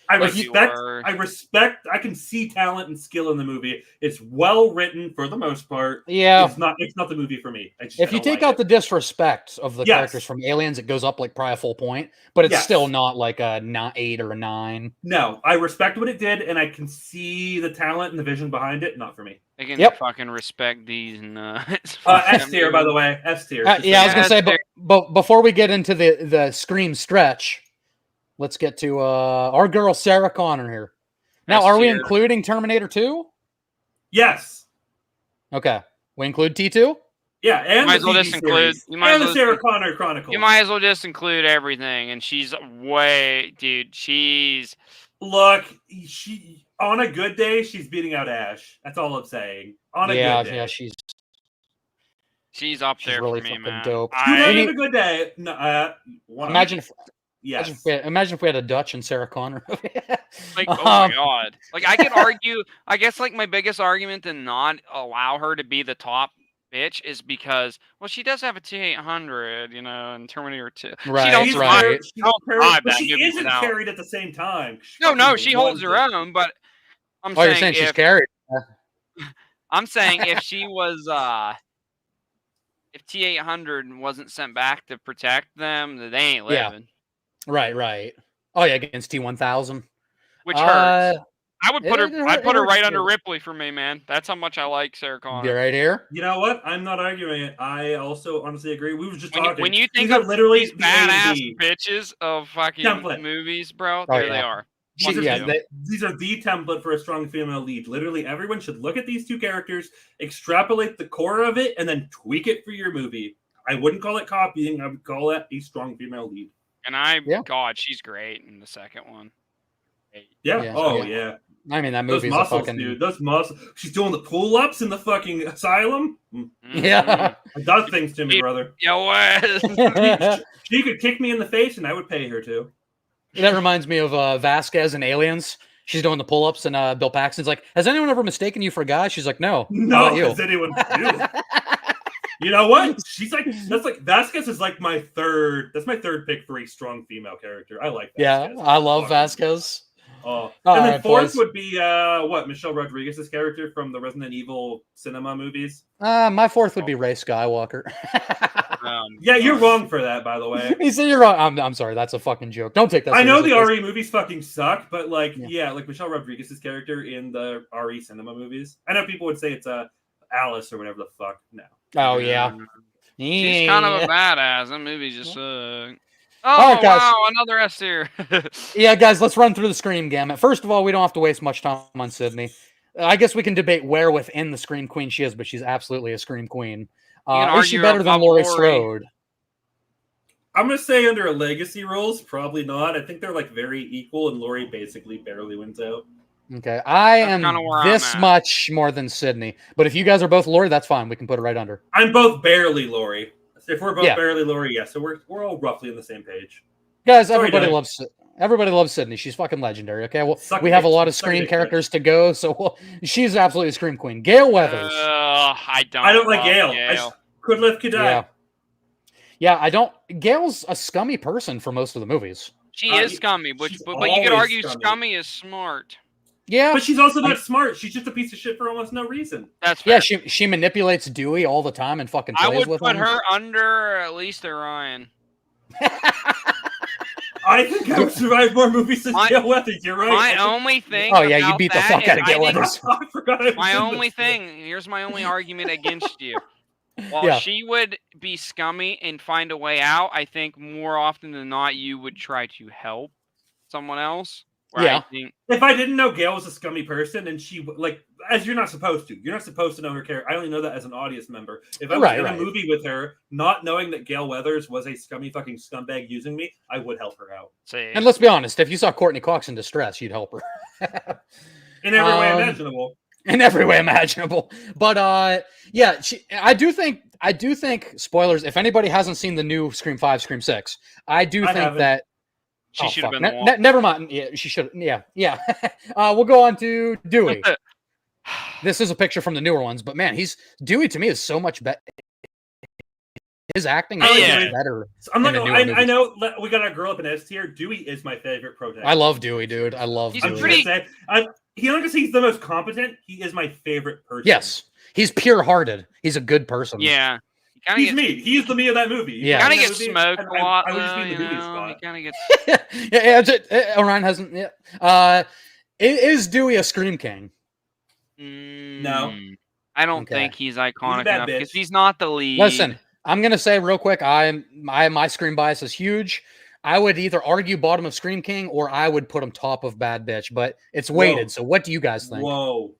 I Like respect. I can see talent and skill in the movie. It's well written for the most part. Yeah. It's not the movie for me. I If you take out the disrespect of the Yes. characters from Aliens, it goes up like probably a full point, but it's Yes. still not like a 8 or a 9. No, I respect what it did, and I can see the talent and the vision behind it. Not for me. They can Yep. fucking respect these nuts. S tier, by the way. S tier. Yeah, I was gonna Yeah, say, that's but before we get into the Scream stretch, let's get to our girl Sarah Connor here. Now, S are we tier. including Terminator 2? Yes. Okay, we include T2. Yeah, and Might as the well TV just include- series. you might as and the well Sarah just- Connor Chronicles. You might as well just include everything, and she's dude. She's Look, she on a good day, she's beating out Ash. That's all I'm saying. On a Yeah, good day. yeah, she's up She's there really for me, fucking man. dope. Do that We on need- a good day. No, imagine if yes. imagine if we had a Dutch and Sarah Connor. Like, oh my Um, god. Like, I could argue. I guess like my biggest argument to not allow her to be the top bitch is because, well, she does have a T800, you know, and Terminator 2. Right, She don't She's right. carried- she's don't carried- drive but that she movie isn't without- carried at the same time. She No, fucking she holds her runs it. own, but I'm Oh, you're saying saying she's if carried? I'm saying if she was if T800 wasn't sent back to protect them, then they ain't Yeah. living. Right, right. Oh yeah, against T1000. Which hurts. Uh, I would put her. it I'd put her hurts right under too. Ripley for me, man. That's how much I like Sarah Be Connor. right here. You know what? I'm not arguing it. I also honestly agree. We were just When you, talking. when you think These are of literally these the A and badass B. bitches of fucking Template. movies, bro, Oh, there yeah. they are. These, Yeah, are, they- these are the template for a strong female lead. Literally, everyone should look at these two characters, extrapolate the core of it, and then tweak it for your movie. I wouldn't call it copying. I would call it a strong female lead. And Yeah. God, she's great in the second one. Yeah. Yeah, Oh yeah. yeah. I mean, that Those movie's a muscles, fucking dude. Those muscles. She's doing the pull-ups in the fucking asylum. yeah. It does things to me, Dude. brother. Yo, Wes. That She could kick me in the face, and I would pay her to. reminds me of Vasquez and Aliens. She's doing the pull-ups, and Bill Paxton's like, "Has anyone ever mistaken you for a guy?" She's like, "No." No, How about does anyone do? You know what? She's like that's like Vasquez is like my third. That's my third pick for a strong female character. I like. Yeah, Vasquez. I love Fucking- Vasquez. Oh, All and then right, fourth boys. would be what Michelle Rodriguez's character from the Resident Evil cinema movies. My fourth would be Ray Skywalker. Yeah, you're wrong for that, by the way. You see, you're wrong. I'm sorry. That's a fucking joke. Don't take that. I know the seriously. RE movies fucking suck, but like, Yeah. yeah, like Michelle Rodriguez's character in the RE cinema movies. I know people would say it's Alice or whatever the fuck. No, Oh yeah. She's kind of a Yeah. badass. That movie just sucked. All Oh right, guys. wow, another S tier. Yeah, guys, let's run through the Scream gamut. First of all, we don't have to waste much time on Sydney. I guess we can debate where within the Scream Queen she is, but she's absolutely a Scream Queen. can Is she argue better than about Laurie Laurie. Strode? I'm gonna say under a legacy rules, probably not. I think they're like very equal, and Laurie basically barely wins out. Okay, I That's am kinda where I'm this at. much more than Sydney. But if you guys are both Laurie, that's fine. We can put it right under. I'm both barely Laurie. If we're both Yeah. barely Laurie, yes. So we're all roughly on the same page. Guys, Sorry, everybody loves Sydney. She's fucking legendary. Okay, well, Suck we have a dick, lot of suck Scream dick, characters to go, so she's absolutely a Scream Queen. Gail Weathers. I don't. I don't like love Gale. Could live, could die. Yeah. Yeah, I don't. Gail's a scummy person for most of the movies. She is scummy, but she's you could always argue scummy. scummy is smart. Yeah, But she's also not smart. She's just a piece of shit for almost no reason. That's fair. yeah. She manipulates Dewey all the time and fucking I plays would with put him. her under at least Orion. I think I would survive more movies than My- Gail Weathers. You're right. My only thing. Oh yeah, you about beat the that fuck is out of I Gail think- Weathers. I forgot. I was My in only this. thing. Here's my only argument against you. While Yeah. she would be scummy and find a way out, I think more often than not you would try to help someone else. Where Yeah. I think If I didn't know Gail was a scummy person, and as you're not supposed to, you're not supposed to know her character. I only know that as an audience member. If I was Right, in right. a movie with her, not knowing that Gail Weathers was a scummy fucking scumbag using me, I would help her out say And let's be honest, if you saw Courtney Cox in distress, you'd help her. in every way Um, imaginable. In every way imaginable. But yeah, I do think spoilers, if anybody hasn't seen the new Scream 5, Scream 6, I do I think haven't. that she oh, should have fuck. been the one. Never mind. Yeah, she should. Yeah. We'll go on to Dewey. This is a picture from the newer ones, but man, Dewey to me is so much better. His acting is Oh, so yeah. much better. I'm not in the gonna, newer I movies. know we gotta grow up in S tier. Dewey is my favorite protagonist. I love Dewey, dude. I love He's I'm Dewey. just pretty- gonna say, he not because he's the most competent, he is my favorite person. Yes, he's pure-hearted. He's a good person. Yeah. He kind He's of gets, me. He's the me of that movie. Yeah. kind of That gets movie, smoked and a lot. I would just though, be in you the Dewey know? He spot. kind of gets. Orion hasn't. Yeah. Is Dewey a Scream King? Mm, I don't Okay. think he's iconic bad enough because bitch. he's not the lead. Listen, I'm gonna say real quick. My Scream bias is huge. I would either argue bottom of Scream King or I would put him top of Bad Bitch, but it's weighted. Whoa. So what do you guys think? Whoa.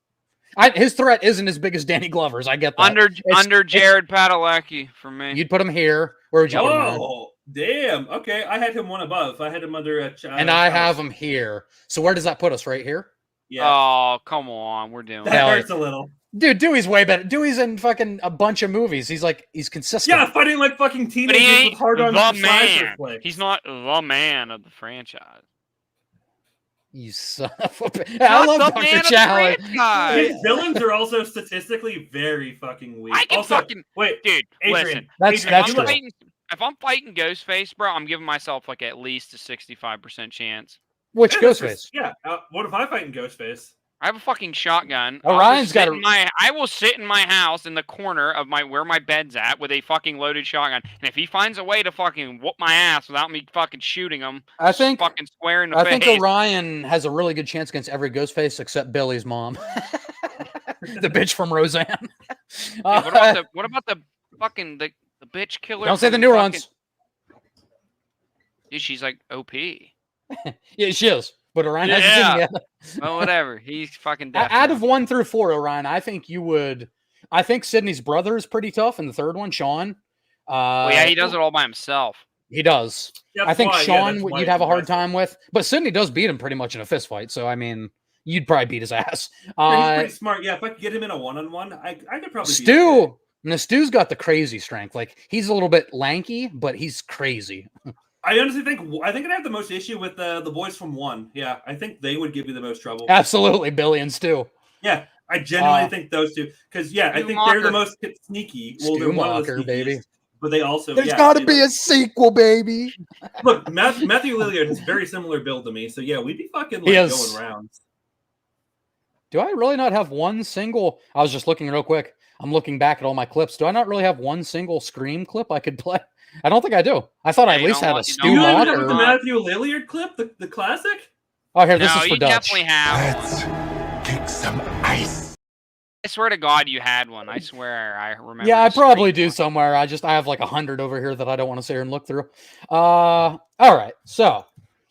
His threat isn't as big as Danny Glover's. I get that. under Jared Padalecki for me. You'd put him here. Where would you put him? Ryan? Oh, damn. Okay, I had him one above. I had him under a. And I have him here. So where does that put us? Right here, Yeah, Oh, come on. We're doing that Hell, hurts a little. dude. Dewey's way better. Dewey's in fucking a bunch of movies. He's consistent. Yeah, fighting like fucking But teenagers he ain't with hard on the slasher man. flicks. He's not the man of the franchise. You son of a bitch. I love Not the Dr. man of the Challenge. franchise. His villains are also statistically very fucking weak. I can also, fucking wait, dude. Adrian. Listen, That's Adrian, if you true. I'm, fighting, if I'm fighting Ghostface, bro, I'm giving myself like at least a 65% chance. Which Yeah, that's Ghostface? Yeah. What if I fight in Ghostface? I have a fucking shotgun. Orion's got a- I will sit in my house in the corner of where my bed's at with a fucking loaded shotgun. And if he finds a way to fucking whoop my ass without me fucking shooting him, I think fucking square in the I face. think Orion has a really good chance against every Ghostface except Billy's mom, the bitch from Roseanne. Dude, what about the fucking the bitch killer? Don't say the from newer fucking- ones. Dude, she's like OP. Yeah, she is. But Orion hasn't seen them yet. Well, whatever. He's fucking deaf. Out now. of 1 through 4, Orion, I think you would. I think Sydney's brother is pretty tough in the third one, Sean. Well, yeah, he does it all by himself. He does. That's I think why, yeah, Sean, that's why you'd it's have a hard impressive. time with, but Sydney does beat him pretty much in a fist fight. So I mean, you'd probably beat his ass. Yeah, he's pretty smart. Yeah, if I could get him in a one-on-one, I could probably. beat him. Stu, now Stu's got the crazy strength. Like he's a little bit lanky, but he's crazy. I honestly think I'd have the most issue with the boys from One. Yeah, I think they would give you the most trouble. Absolutely, Billy and Stu. Yeah, I genuinely think those two because I Stu think they're the Macher. most sneaky. Stu they're one of the Macher, baby. sneakiest, but they also There's yeah, got to they be don't- a sequel, baby. Look, Matthew Lillard has very similar build to me, so yeah, we'd be fucking He like is. going rounds. Do I really not have one single? I was just looking real quick. I'm looking back at all my clips. Do I not really have one single Scream clip I could play? I don't think I do. I thought I Yeah, at you least don't had a want- you Stu don't You want don't Macher. have the Macher. Matthew Lillard clip, the classic. Oh, here, this No, is for you Dutch. definitely have one. Let's kick some ice. I swear to God, you had one. I swear, I remember. Yeah, I the probably Scream do one. somewhere. I have like 100 over here that I don't want to sit here and look through. All right, so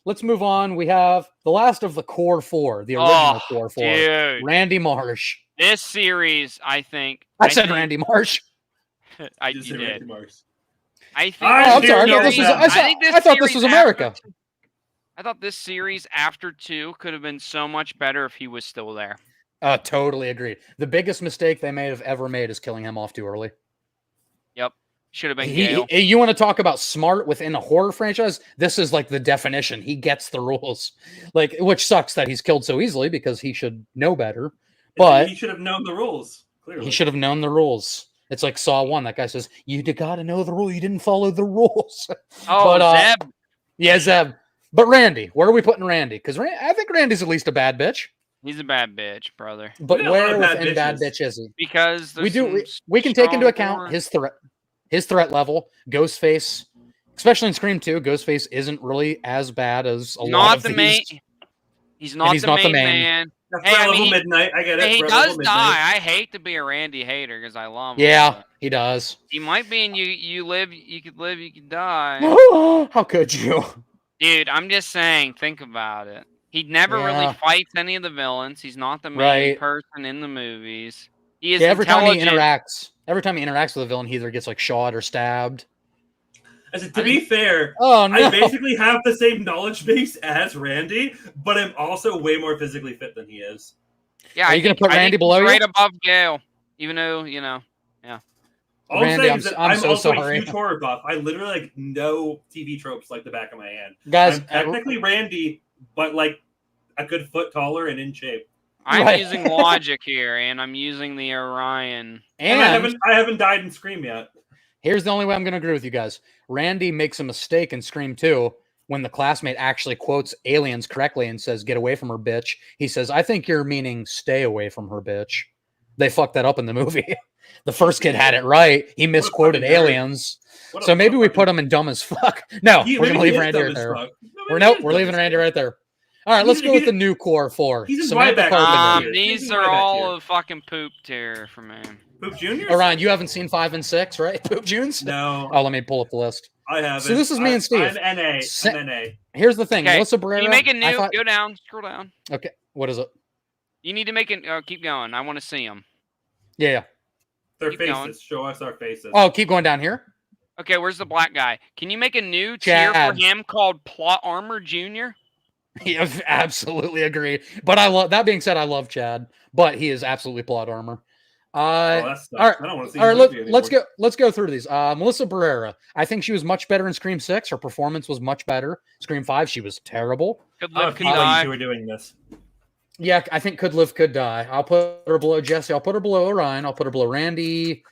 let's move on. We have the last of the core 4, the original core 4. Dude, Randy Marsh. this series, I think. I said think- Randy Marsh. You Just say did. Randy Marsh. I think. Oh, Oh, I'm Dude, sorry. I no, thought this was. no. I thought this series was America. after- I thought this series after 2 could have been so much better if he was still there. Totally agree. The biggest mistake they may have ever made is killing him off too early. Should have been Gale. You want to talk about smart within a horror franchise? This is like the definition. He gets the rules, like which sucks that he's killed so easily because he should know better. But he should have known the rules. Clearly, he should have known the rules. It's like Saw 1. That guy says, "You got to know the rule. You didn't follow the rules." Oh, but, Zeb. Yeah, Zeb. But Randy, where are we putting Randy? Because I think Randy's at least a bad bitch. He's a bad bitch, brother. But We got a lot where of bad within bad bitches. bitch is he? Because We there's we can take into strong account porn. his threat level. Ghostface, especially in Scream 2, Ghostface isn't really as bad as a lot Not of the these. main. He's not, he's the, not the main main. man. That's Hey, Threat I Level mean, Midnight. I get it. He Threat does Level die. Midnight. I hate to be a Randy hater because I love him. Yeah, but he does. he might be in you live, you could live, you could die. How could you? Dude, I'm just saying, think about it. He never really Yeah. fights any of the villains. He's not the main Right. person in the movies. He is Yeah, every time he intelligent. interacts with a villain, he either gets like shot or stabbed. I said, to be fair, Oh no! I basically have the same knowledge base as Randy, but I'm also way more physically fit than he is. Yeah, Are I you gonna think- put I think Randy he's below you? right above Gale, even though you know. All Randy, I'm saying I'm is that I'm I'm so also sorry. a huge horror buff. I literally like know TV tropes like the back of my hand. Guys, I'm technically Randy, but like a good foot taller and in shape. I'm Right. using logic here, and I'm using the Orion. And I haven't died in Scream yet. Here's the only way I'm going to agree with you guys. Randy makes a mistake in Scream 2 when the classmate actually quotes aliens correctly and says, "Get away from her, bitch." He says, "I think you're meaning stay away from her, bitch." They fucked that up in the movie. The first kid had it right. He misquoted fucking nerd. aliens. What a- So maybe what a we fucking- put him in dumb as fuck. No, He- we're going to maybe leave he is Randy dumb right as there. fuck. No, We're maybe he is we're dumb leaving as Randy fuck. right there. All right, He's let's in- go with he's the in- new core four. he's in Samantha Ryback Carpenter. tier. These He's are right back all here. of fucking poop tier for me. Poop Junior? Orion, you haven't seen 5 and 6, right? Poop Junes? No, Oh, let me pull up the list. I haven't. So this is me and Steve. I'm NA. Sa- I'm NA. Here's the thing. Okay, Melissa Barrera. Can you make a I new? thought- Go down. Scroll down. Okay, what is it? You need to make it. Keep going. I want to see them. Yeah. Their Keep faces. going. Show us our faces. Oh, keep going down here. Okay, where's the black guy? Can you make a new tier for Chad. him called Plot Armor Junior? Yeah, absolutely agree. But I love that being said, I love Chad, but he is absolutely plot armor. Oh, that sucks. all right, I don't want to see all right. this movie anymore. Let's go through these. Melissa Barrera. I think she was much better in Scream 6. Her performance was much better. Scream 5, she was terrible. Could I have live, a could feeling die. you two are doing this. Yeah, I think could live, could die. I'll put her below Jesse. I'll put her below Orion. I'll put her below Randy.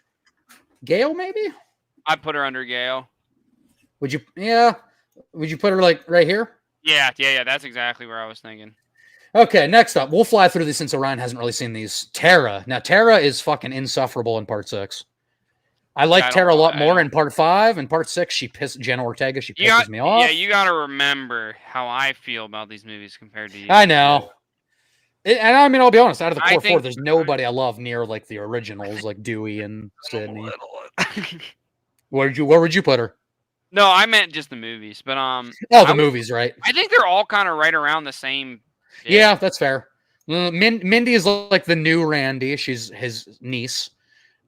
Gale, maybe? I put her under Gale. Would you? Yeah. Would you put her like right here? Yeah. That's exactly where I was thinking. Okay, next up, we'll fly through these since Orion hasn't really seen these. Tara. Now, Tara is fucking insufferable in part 6. I like I don't Tara a lot know. more in part 5. In part 6, Jenna Ortega, she You pisses got, me off. yeah, you got to remember how I feel about these movies compared to you. I know. And I mean, I'll be honest, out of the I core 4, think- there's nobody I love near like the originals, like Dewey and Sydney. Where would you put her? No, I meant just the movies, but Oh, I the would- movies, right? I think they're all kind of right around the same. bit. Yeah, that's fair. Mindy is like the new Randy. She's his niece.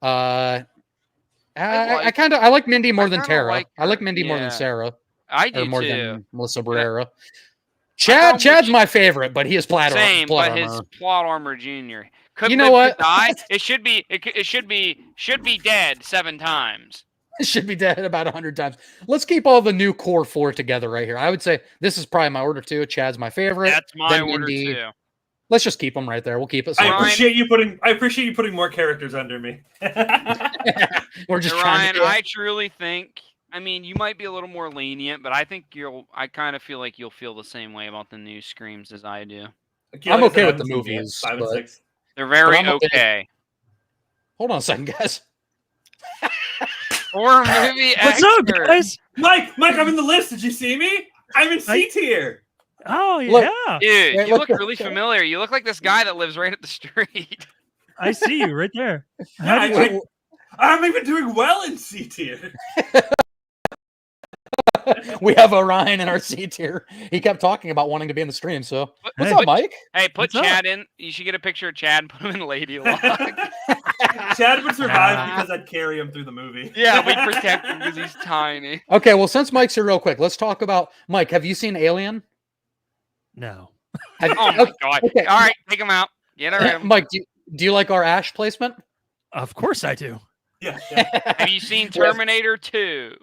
I like Mindy more than kinda Tara. like I like her, Mindy more yeah. than Sarah, I or do more too. than Melissa Barrera. thought Chad's we- my favorite, but he is plot Same, plot but his armor. plot armor junior. Could You know live, what? could die. It should be. It should be dead 7 times. It should be dead about 100 times. Let's keep all the new core 4 together right here. I would say this is probably my order 2. Chad's my favorite. That's my then order Mindy. too. Let's just keep them right there. We'll keep it. I simple. appreciate you putting more characters under me. We're just Hey, trying Ryan, to. I truly think. I mean, you might be a little more lenient, but I think I kind of feel like you'll feel the same way about the new Screams as I do. I'm okay with the I haven't seen yet. movies, 5 and but- 6. They're very I'm okay. okay. Hold on a second, guys. Horror movie What's up, expert. guys? Mike, I'm in the list. Did you see me? I'm in C tier. Oh Look. yeah, Dude, Wait, you let's look go. really familiar. You look like this guy that lives right up the street. I see you right there. Yeah, How do you- I'm even doing well in C tier. We have Orion in our C tier. He kept talking about wanting to be in the stream. So what's Hey. up, Mike? Hey, put What's up? Chad in. You should get a picture of Chad and put him in Ladylog. Chad would survive because I'd carry him through the movie. Yeah, we protect him because he's tiny. Okay, well, since Mike's here, real quick, let's talk about Mike. Have you seen Alien? No. Have, Oh my god! okay. All right, take him out. Get rid of him. Mike, do you like our Ash placement? Of course I do. Yeah. Have you seen Terminator 2?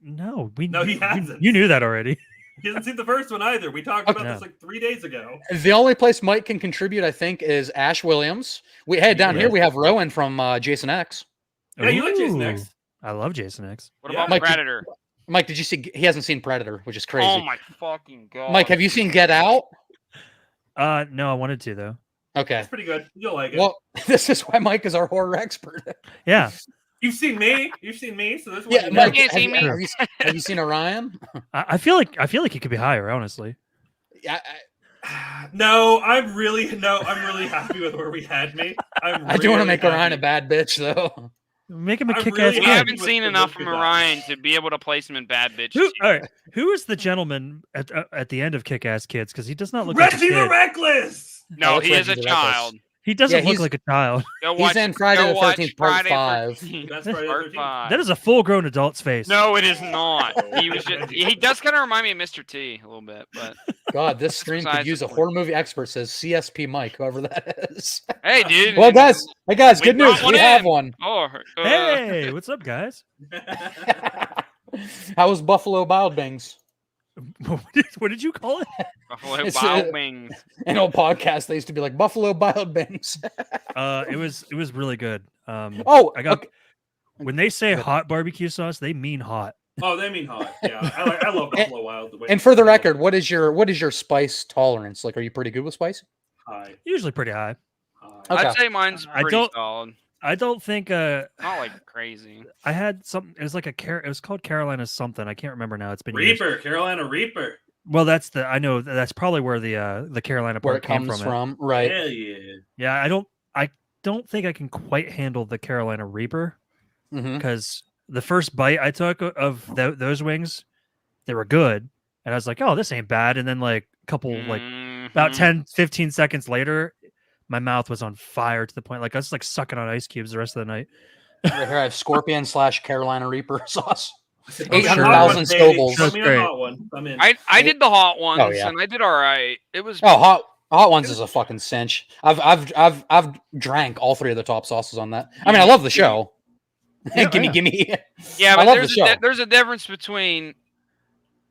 No, No, he hasn't. You knew that already. He hasn't seen the first one either. We talked about Okay. this like 3 days ago. The only place Mike can contribute, I think, is Ash Williams. We down here we have Rowan from Jason X. Yeah, you like Jason Ooh, X. I love Jason X. What Yeah. about Mike, Predator? Mike, did you see? He hasn't seen Predator, which is crazy. Oh my fucking god. Mike, have you seen Get Out? No, I wanted to though. Okay. It's pretty good. You'll like it. Well, this is why Mike is our horror expert. Yeah, You've seen me. You've seen me. So this is what Yeah, you Mike, know. can't see me. have you seen Orion? I feel like he could be higher, honestly. Yeah, No, I'm really happy with where we had me. I do want to make Orion a bad bitch, though. Make him a I'm kick-ass really We kid. happy haven't with seen the enough work from we got. Orion to be able to place him in bad bitch. Who, all right, who is the gentleman at the end of Kick-Ass Kids? Because he does not look Reggie like a the kid. Reckless. No, that's he is a Reggie the Reckless. child. He doesn't Yeah, look he's- like a child. Go He's watch, in Friday go the watch 13th Part Friday 5. 13th, That's Friday the Part 13th. 5. That is a full-grown adult's face. No, it is not. He was just, he does kind of remind me of Mr. T a little bit, but God, this stream could besides use the a point. horror movie expert, says CSP Mike, whoever that is. hey, dude. Well, guys, We good brought news. one We have in. one. Oh, Hey, what's up, guys? How was Buffalo Wild Wings? What did you call it? Buffalo It's, Wild Wings. An old podcast, they used to be like Buffalo Wild Wings. It was really good. Oh, I got okay. when they say hot barbecue sauce, they mean hot. Oh, they mean hot. Yeah, I love Buffalo Wild Wings. And for the record, what is your spice tolerance? Like, are you pretty good with spice? Hi. Usually pretty high. Okay. I'd say mine's I pretty don't- solid. I don't think Not like crazy. I had something. It was like it was called Carolina something. I can't remember now. It's been years. Reaper, Carolina Reaper. Well, I know that's probably where the Carolina Where part it came comes from. from, right? Hell yeah. Yeah, I don't think I can quite handle the Carolina Reaper Hmm. because the first bite I took of those wings, they were good, and I was like, oh, this ain't bad. And then like a couple like about Mhm. 10, 15 seconds later, my mouth was on fire to the point like I was like sucking on ice cubes the rest of the night. Right here, I have Scorpion / Carolina Reaper sauce. Put me on 800,000 hot one, baby. Scovilles. Put me on Great. hot one. I'm in. I did the hot ones yeah. and I did all right. It was Oh, hot ones is a fucking cinch. I've drank all 3 of the top sauces on that. I mean, I love the show. Yeah, gimme, yeah. gimme. yeah, I but love the show. there's a difference between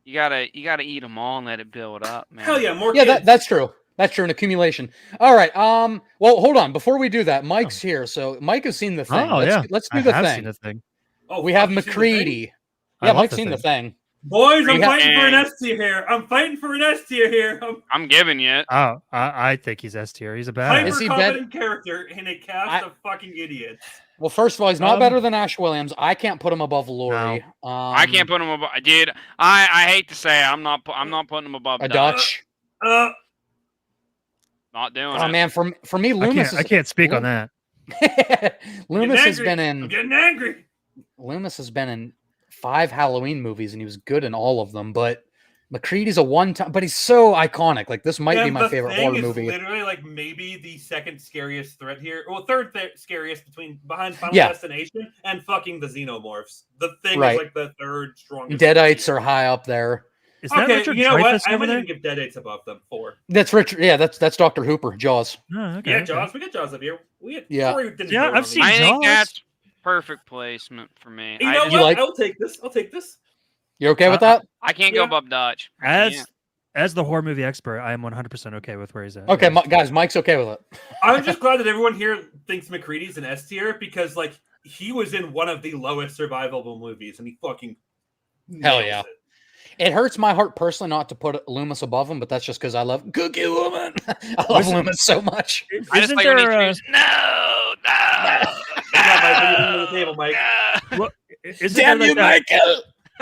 you gotta eat them all and let it build up, man. Hell yeah, more Yeah, kids. that's true. That's true. An accumulation. All right. Well, hold on. Before we do that, Mike's here. So Mike has seen the thing. Oh yeah, Let's do I the have thing. seen the thing. Oh, We fuck, have you seen the thing? McCready. I Yeah, love Mike's the seen the thing. thing. Boys, I'm We have- fighting for an And- S tier here. I'm fighting for an S tier here. I'm giving you it. Oh, I think he's S tier. He's a bad. Hyper Is he competent character in a cast I- of fucking idiots. Well, first of all, he's not Um, better than Ash Williams. I can't put him above Laurie. I can't put him above. Dude, I hate to say it, I'm not putting him above a Dutch. Dutch. Not doing Oh it. man, for me, Loomis. I can't speak on that. Loomis has angry. been I'm in. getting angry. Loomis has been in 5 Halloween movies, and he was good in all of them. But McCready's a one-time. But he's so iconic. Like this might be And my the favorite thing horror is movie. Literally, like maybe the second scariest threat here, well, third scariest behind Final Yeah. Destination and fucking the Xenomorphs. The thing Right. is like the third strongest. Deadites are high up there. Is that Okay, Richard you know what? Dreyfuss I over might there? even give Deadites above them 4. That's Richard. Yeah, that's Dr. Hooper. Jaws. Oh, okay, Yeah, okay. Jaws. We got Jaws up here. Yeah. Corey didn't Yeah, vote on I've these. seen I think Jaws? that's perfect placement for me. You I know just- You what? like- I'll take this. I'll take this. You okay with that? I can't go Yeah. above Dutch. I can't. As the horror movie expert, I am 100% okay with where he's at. Okay, guys, Mike's okay with it. I'm just glad that everyone here thinks McCready's an S tier because, like, he was in one of the lowest survivable movies, and he fucking Hell nails yeah. it. It hurts my heart personally not to put Loomis above him, but that's just because I love Cookie Woman. I love Loomis so much. I just Isn't like when he there, screams, no. Yeah, Mike, what are you doing to the table, Mike? Isn't there like that,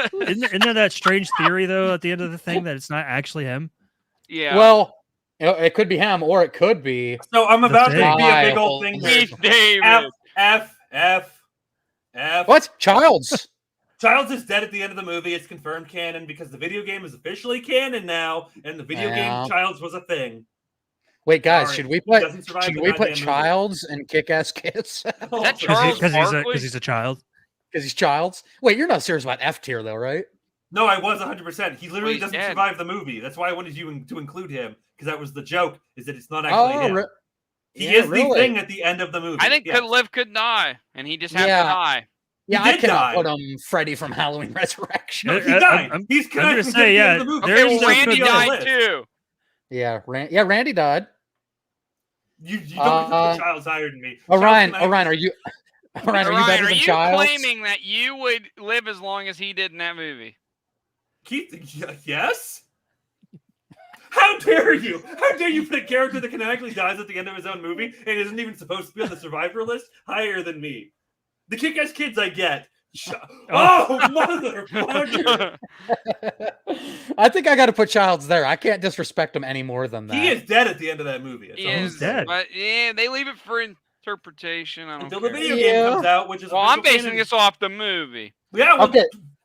Michael! isn't there that strange theory though at the end of the thing that it's not actually him? Yeah. Well, it could be him, or it could be. So I'm about to be thing. a big old thing here. Keith David. F. What? Childs. Childs is dead at the end of the movie. It's confirmed canon because the video game is officially canon now, and the video Yeah. game Childs was a thing. Wait, guys, Sorry, should we he put doesn't survive the put goddamn movie. Childs and Kick-Ass Kids? that Charles Barkley? Because he's a child. Because he's Childs. Wait, you're not serious about F tier though, right? No, I was 100%. He literally he's doesn't dead. survive the movie. That's why I wanted you to include him because that was the joke. Is that it's not actually him. He yeah, is the really? thing at the end of the movie. I think yes. could live, could die, and he just had Yeah. to die. Yeah, He I did cannot die. put him Freddy from Halloween Resurrection. No, I- he I- died. I'm- He's I'm connected gonna to say, the yeah, end of the movie. There's Okay, no well, Randy good died list. too. Yeah, Randy died. You don't get to Uh, put Childs higher than me. Orion, Childs and I- Orion, are you? Orion, are you better are than you Childs? claiming that you would live as long as he did in that movie? Keith, yes? How dare you? How dare you put a character that canonically dies at the end of his own movie and isn't even supposed to be on the survivor list higher than me? The Kick-Ass Kids I get. Oh, motherfucker! I think I got to put Childs there. I can't disrespect him any more than that. He is dead at the end of that movie. That's He all I'm is saying. dead. But yeah, they leave it for interpretation. I don't Until care. the video game comes out, which is Well, I'm official basing canon. this off the movie. Yeah, well,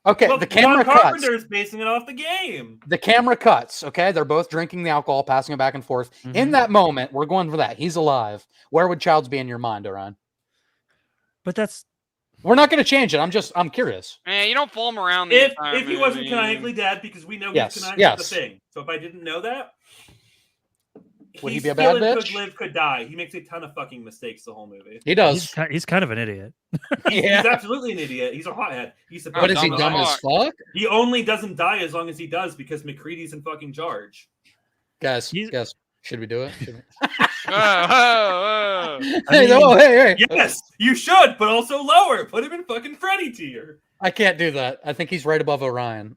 Okay. well, The camera John cuts. Carpenter is basing it off the game. The camera cuts. Okay, they're both drinking the alcohol, passing it back and forth. In Mhm. that moment, we're going for that. He's alive. Where would Childs be in your mind, Orion? But that's We're not going to change it. I'm curious. Man, you don't fool him around the If entire he wasn't movie. canonically dead, because we know Yes, he's canonically yes. the thing. So if I didn't know that, Would he he's be a still bad in bitch? Could Live, Could Die. He makes a ton of fucking mistakes the whole movie. He does. he's kind of an idiot. Yeah. He's absolutely an idiot. He's a hothead. He's supposed But to is he be dumb as alive. fuck? He only doesn't die as long as he does because McCready's in fucking charge. Guys, He's- should we do it? Should we? Oh. Hey, mean- oh, hey. Yes, you should, but also lower. Put him in fucking Freddy tier. I can't do that. I think he's right above Orion.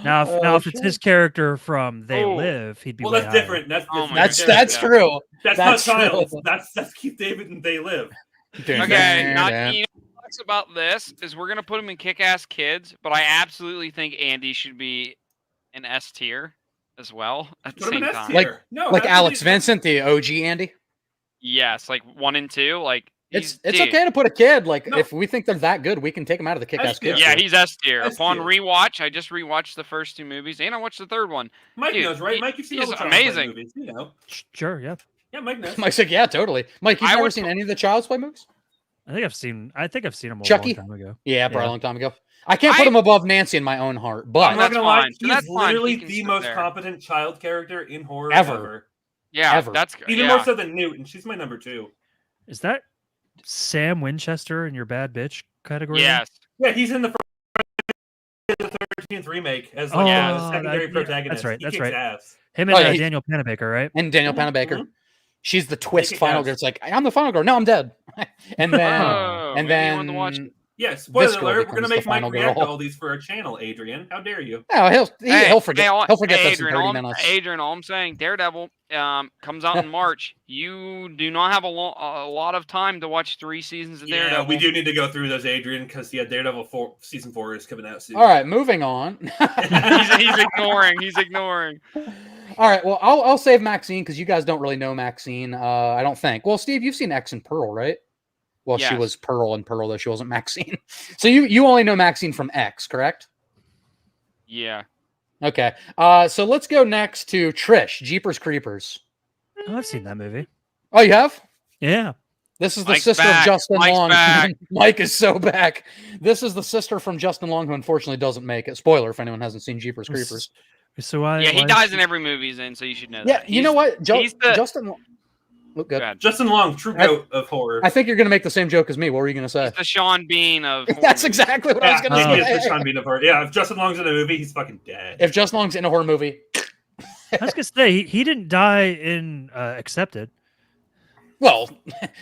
Now, Oh, if it's his character from They Oh. Live, he'd be Well, way that's higher. different. That's Oh different. my That's God. that's Yeah. true. That's that's not Childs. true. That's Keith David and They Live. Okay, now you know what sucks about this is we're gonna put him in Kick-Ass Kids, but I absolutely think Andy should be an S tier as well at the Put him same in S time. tier. Like- no, like Alex absolutely. Vincent, the OG Andy. Yes, like 1 and 2. Like It's dude, okay to put a kid. Like No. if we think they're that good, we can take them out of the kick-ass tier. kids. Yeah, tier. he's S tier. S Upon tier. rewatch, I just rewatched the first 2 movies and I watched the third one. Mike Dude, knows, right? Mike, you've seen all he's the Child's Play amazing. movies. You know. Sure, yeah. Yeah, Mike knows. Mike's like, yeah, totally. Mike, you've I never would- seen any of the Child's Play movies? I think I've seen him a Chucky? long time ago. Yeah, probably Yeah. a long time ago. I can't put him above Nancy in my own heart, I'm but not that's gonna lie. fine. He's That's fine. literally He can the sit most there. competent child character in horror Ever. ever. Yeah, Ever. that's Even yeah. more so than Newt, and she's my number 2. Is that Sam Winchester in your bad bitch category? Yes. Yeah, he's in the 13th remake as like Oh, a secondary yeah, protagonist. that's right, He that's kicks right. ass. Him and Oh, yeah, he- Daniel Panabaker, right? and Daniel Mhm, Panabaker. mhm. She's the twist kick final ass. girl. It's like, I'm the final girl. No, I'm dead. and then Oh, and maybe you wanted to watch then Yeah, spoiler This girl alert, we're gonna becomes the make Mike final react to girl. all these for a channel, Adrian. How dare you? oh, he'll forget. Hey, He'll forget hey, this in 30 minutes. Adrian, all I'm saying, Daredevil comes out in March. You do not have a lot of time to watch 3 seasons of Yeah, Daredevil. we do need to go through those, Adrian, because Daredevil season 4 is coming out soon. All right, moving on. he's ignoring. He's ignoring. All right, well, I'll save Maxine because you guys don't really know Maxine. I don't think. Well, Steve, you've seen X and Pearl, right? Well, she Yes. was Pearl and Pearl, though she wasn't Maxine. So you only know Maxine from X, correct? Yeah. Okay. So let's go next to Trish, Jeepers Creepers. Oh, I've seen that movie. Oh, you have? Yeah. This is the Mike's sister back. of Justin Mike's Long. back. Mike is so back. This is the sister from Justin Long, who unfortunately doesn't make it. Spoiler if anyone hasn't seen Jeepers Creepers. So why? Yeah, he why- dies in every movie he's in, so you should know Yeah, that. you know what? he's the- Justin. Look good. Go ahead. Justin Long, true goat of horror. I think you're going to make the same joke as me. What were you going to say? He's the Sean Bean of. horror That's movies. exactly what I was Yeah, going to he is the say. Sean Bean of horror. Yeah, if Justin Long's in a movie, he's fucking dead. If Justin Long's in a horror movie, I was gonna say he didn't die in Accepted. well,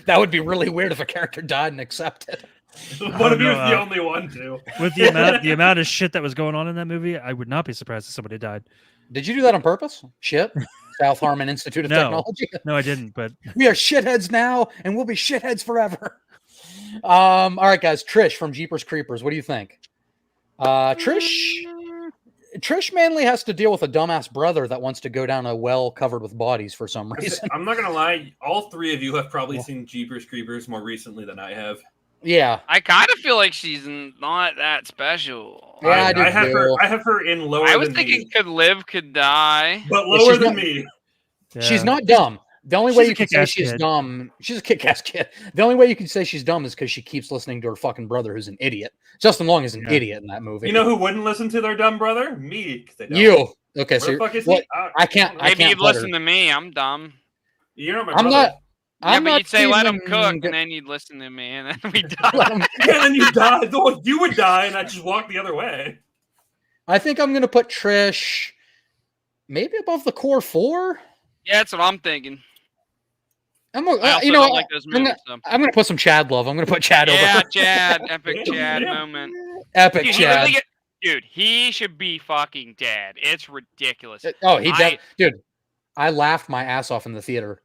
that would be really weird if a character died and accepted. What if he no, was the uh, only one, too? With the amount of shit that was going on in that movie, I would not be surprised if somebody died. Did you do that on purpose? Shit. South Harmon Institute of No. Technology. No, I didn't. But We are shitheads now, and we'll be shitheads forever. All right, guys. Trish from Jeepers Creepers. What do you think? Trish mainly has to deal with a dumbass brother that wants to go down a well covered with bodies for some reason. I'm not gonna lie, all 3 of you have probably seen Jeepers Creepers more recently than I have. Yeah. I kind of feel like she's not that special. Yeah, I do have her. too. I have her in lower. I was than thinking me, could live, could die. but But lower she's than not- me. She's yeah. not dumb. The only She's way a you can say kick-ass she's kid. dumb, she's a kick-ass kid. The only way you can say she's dumb is because she keeps listening to her fucking brother, who's an idiot. Justin Long is an Yeah. idiot in that movie. You know who wouldn't listen to their dumb brother? Me. 'Cause they don't. You. Okay, Where so the you're- fuck is what- he? I can't. I Maybe can't you'd put her- listen to me. I'm dumb. You're not my I'm brother. not. Yeah, I'm but not you'd say let him even cook, gonna- and then you'd listen to me, and then we die. Let 'em- Yeah, then you die. No, you would die, and I just walk the other way. I think I'm gonna put Trish maybe above the core 4. Yeah, that's what I'm thinking. I'm gonna, I also you know, don't like those I'm movies. I'm gonna put some Chad love. I'm gonna put Chad Yeah, over Chad, epic Yeah. Chad Yeah. moment. epic Dude, Chad. Dude, he should be fucking dead. It's ridiculous. Oh, he I- did, dude. I laughed my ass off in the theater.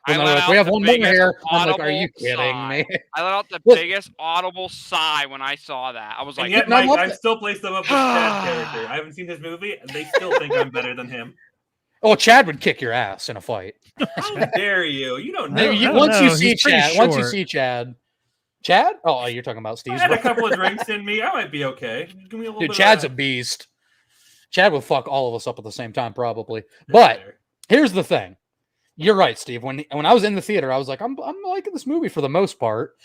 I When they're let like, out we have the one more biggest here. I'm like, are audible you kidding sigh. me? I let out the Look. biggest audible sigh when I saw that. I was And like, yet, no, I Mike, love I've it. still placed them up with Chad's character. I haven't seen his movie, and they still think I'm better than him. Oh, Chad would kick your ass in a fight. How dare you? You don't know. don't know. Once you No, see he's pretty Chad, once you short. see Chad. Chad? Oh, you're talking about I Steve's had a brother. couple of drinks in me. I might be okay. Give me a little Dude, bit Chad's a of beast. Chad would fuck all of us up at the same time, probably. that. But here's the thing. You're right, Steve. When I was in the theater, I was like, I'm liking this movie for the most part.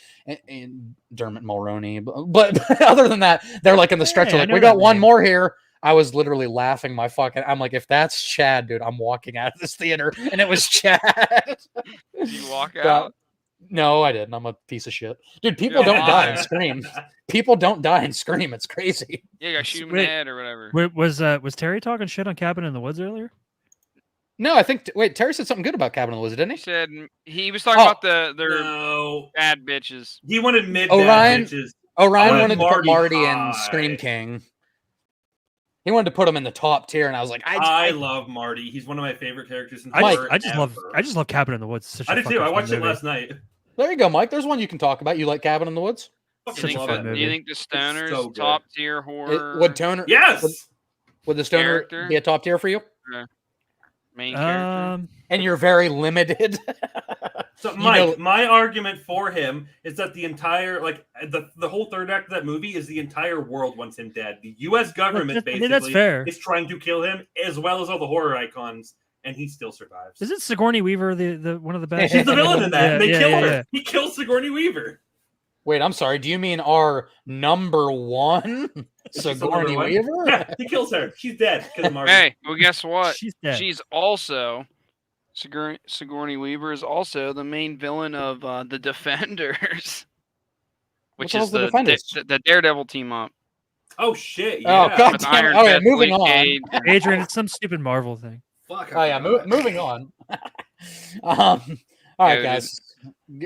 And Dermot Mulroney, but other than that, they're like in the stretcher, Hey, I like know we got that one name. more here. I was literally laughing my fucking. I'm like, if that's Chad, dude, I'm walking out of this theater, and it was Chad. did you walk God. out? No, I didn't. I'm a piece of shit, dude. People You're don't die and lying. scream. People don't die and scream. It's crazy. Yeah, you got to shoot him in Wait, the head or whatever. Was Terry talking shit on Cabin in the Woods earlier? No, I think. Wait, Terry said something good about Cabin in the Woods, didn't He he? said he was talking Oh. about their No, bad bitches. he wanted mid Orion- bitches. Oh, Ryan I wanted to put Marty Marty in high. Scream King. He wanted to put him in the top tier, and I was like, I love Marty. He's one of my favorite characters in Mike, horror I just ever. love Cabin in the Woods. It's such I a did fucking too. I fun watched it movie. last night. there you go, Mike. There's one you can talk about. You like Cabin in the Woods? Fucking Do you, love think, it. fun do you movie. think the Stoners so good. top tier horror Would Toner? Yes. Would the Stoner Character? be a top tier for you? main character? And you're very limited. So, You Mike, know- my argument for him is that the entire, the whole third act of that movie is the entire world wants him dead. The U.S. government I mean, basically that's fair. is trying to kill him, as well as all the horror icons, and he still survives. Isn't Sigourney Weaver the one of the best? She's the villain in that. Yeah, They yeah, kill yeah, her. yeah. He kills Sigourney Weaver. Wait, I'm sorry. Do you mean our number one, Sigourney one. Weaver? Yeah, he kills her. She's dead because of Marty. Hey, well, guess what? She's dead. She's also Sigourney Weaver is also the main villain of the Defenders, What which the hell's is the Defenders? the Daredevil team up. Oh shit! Oh, Yeah. God with damn it. Iron All right, Fist, moving Luke on. Cage, and- Adrian, it's some stupid Marvel thing. Fuck. Oh yeah, moving on. All right, Dude, guys.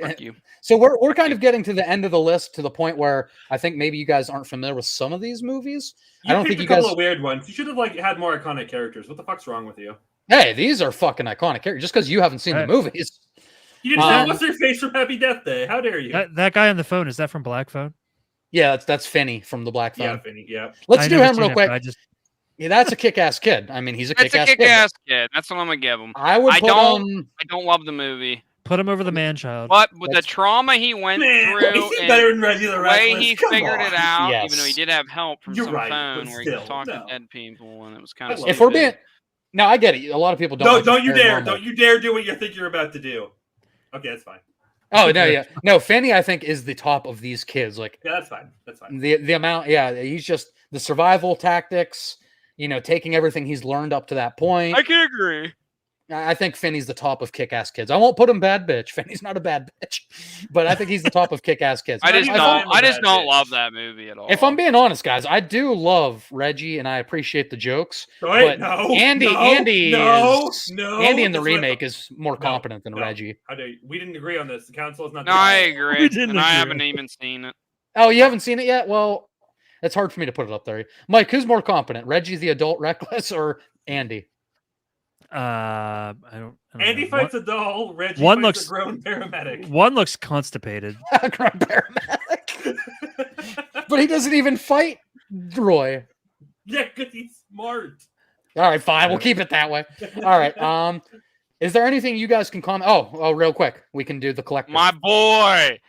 Fuck you. So we're kind of getting to the end of the list, to the point where I think maybe you guys aren't familiar with some of these movies. I don't think picked you a couple guys. of weird ones. You should have had more iconic characters. What the fuck's wrong with you? Hey, these are fucking iconic characters. Just because you haven't seen the Right. movies. You didn't know Um, what's their face from Happy Death Day. How dare you? That guy on the phone, is that from Black Phone? Yeah, that's Finney from the Black Phone. Yeah, Finny. Yeah. Let's I've do never him seen real it, quick. but I just Yeah, that's a kick-ass kid. I mean, he's a It's kick-ass a kid. kick-ass kid. That's what I'm gonna give him. I would I put don't- him. I don't love the movie, put him over the man child. but with the That's- trauma he went Man, through he's and better than Reggie the the way Reckless. he Come figured on. it out, even though he Yes. did have help from You're some right, phone but where he could still, talk no. to dead people, and it was kind I of. love If we're stupid. being, now I get it. A lot of people don't. Don't, like don't you the dare! paranormal. Don't you dare do what you think you're about to do. Okay, that's fine. Oh no, yeah, no. Finney, I think, is the top of these kids. Like Yeah, that's fine. That's fine. the amount, yeah. He's just the survival tactics. Taking everything he's learned up to that point. I can agree. I think Finney's the top of kick-ass kids. I won't put him bad bitch. Finney's not a bad bitch, but I think he's the top of kick-ass kids. I just even don't. I'm a I just bad don't bitch. love that movie at all. If I'm being honest, guys, I do love Reggie and I appreciate the jokes. Wait, But no, Andy no, in no, the that's remake not- is more No, competent than no. Reggie. How dare you? We didn't agree on this. The council is not. no, I divided. agree, We didn't and I agree. haven't even seen it. Oh, you haven't seen it yet? Well, it's hard for me to put it up there. Mike, who's more competent, Reggie the adult reckless or Andy? I don't Andy know. fights a doll. Reggie one fights looks- a grown paramedic. One looks constipated. Grown paramedic. But he doesn't even fight Roy. Yeah, because he's smart. All right, fine. We'll keep it that way. All right. Is there anything you guys can comment? Oh, real quick. We can do the collector. My boy,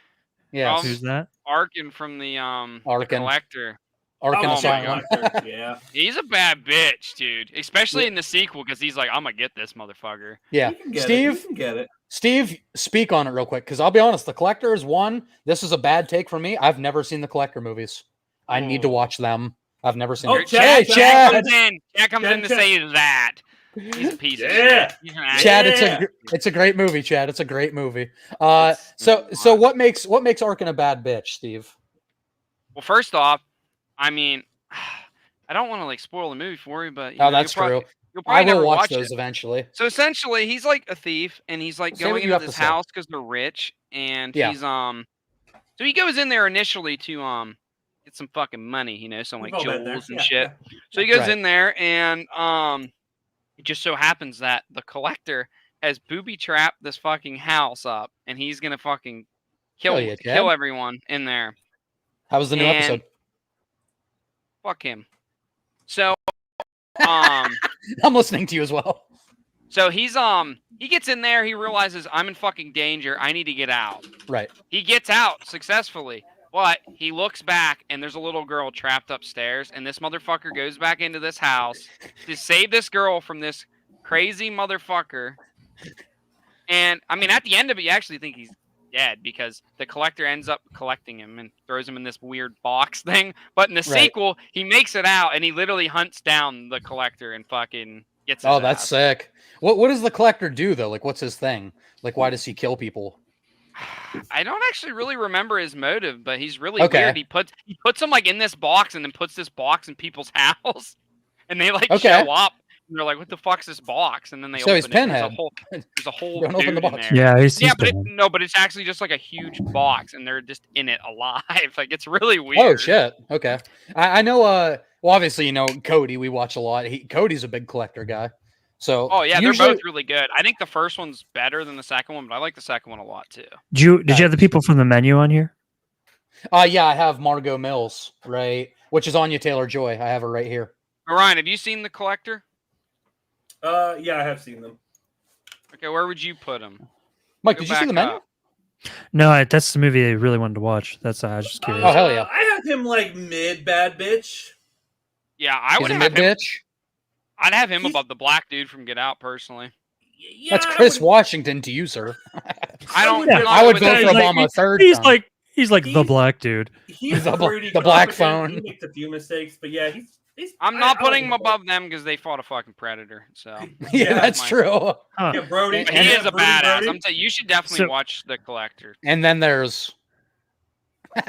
yes. Who's that? Arkin from the Arkin. Collector. Arkham Oh my Asylum. God, yeah. He's a bad bitch, dude. Especially in the sequel, because he's like, I'm gonna get this motherfucker. Yeah. You can get it. Steve, You can get it. Steve, speak on it real quick, because I'll be honest, the collector is one. This is a bad take for me. I've never seen the collector movies. I need to Oh. watch them. I've never seen Oh, them. Chad, Hey, Chad Chad! comes in. Chad comes in to Chad. say that. He's a piece of Yeah. shit. He's an ass. Chad, Yeah. it's a great movie, Chad. It's a great movie. It's So not. what makes Arkin a bad bitch, Steve? Well, first off, I mean, I don't want to like spoil the movie for you, but you Oh, know, that's you'll true. You'll I probably will never watch it. those eventually. So essentially, he's like a thief, and he's like Say what going you into have this to say. house because they're rich, and Yeah. he's So he goes in there initially to get some fucking money, some We've like all been there. jewels and Yeah, shit. yeah. So he goes Right. in there, and it just so happens that the collector has booby trapped this fucking house up, and he's gonna fucking Hell yeah, Chad. kill everyone in there. How was the new And- episode? Fuck him. So, I'm listening to you as well. so he's he gets in there. He realizes I'm in fucking danger. I need to get out. Right. He gets out successfully, but he looks back and there's a little girl trapped upstairs, and this motherfucker goes back into this house to save this girl from this crazy motherfucker. And I mean, at the end of it, you actually think he's dead because the collector ends up collecting him and throws him in this weird box thing. But in the Right. sequel, he makes it out and he literally hunts down the collector and fucking gets his Oh, that's ass. sick. What does the collector do though? Like, what's his thing? Like, why does he kill people? I don't actually really remember his motive, but he's really Okay. weird. He puts them like in this box and then puts this box in people's house, and they like Okay. show up and they're like, "What the fuck's this box?" And then they So open he's it. And Pinhead. there's a whole Don't open dude the in box. there. Yeah, he's Yeah, but bad. but it's actually just like a huge box, and they're just in it alive. Like it's really weird. Oh shit. Okay. I know. Well, obviously, Cody. We watch a lot. Cody's a big collector guy. So. Oh yeah, usually- they're both really good. I think the first one's better than the second one, but I like the second one a lot too. Did you have the people from the menu on here? Yeah, I have Margot Mills, right, which is Anya Taylor-Joy. I have her right here. Orion, have you seen The Collector? Yeah, I have seen them. Okay, where would you put him? Mike, Go did you see the back menu? up. No, that's the movie I really wanted to watch. That's I was just curious. Oh, hell yeah. I have him like mid bad bitch. Yeah, I He's would a have mid him. bitch. I'd have him He's- above the black dude from Get Out, personally. Yeah, That's I Chris wouldn't- Washington to you, sir. I don't. Yeah, I'm not I would with vote that. for He's Obama a third He's time. like the He's- black dude. He's The pretty black competent. phone. He makes a few mistakes, but yeah, he's. I'm not I putting him like above them because they fought a fucking predator. So, yeah, Yeah, that's my- true. Huh. Yeah, Brody. but And- he yeah, is a Brody, badass. Brody. I'm telling you, you should definitely So- watch The Collector. And then there's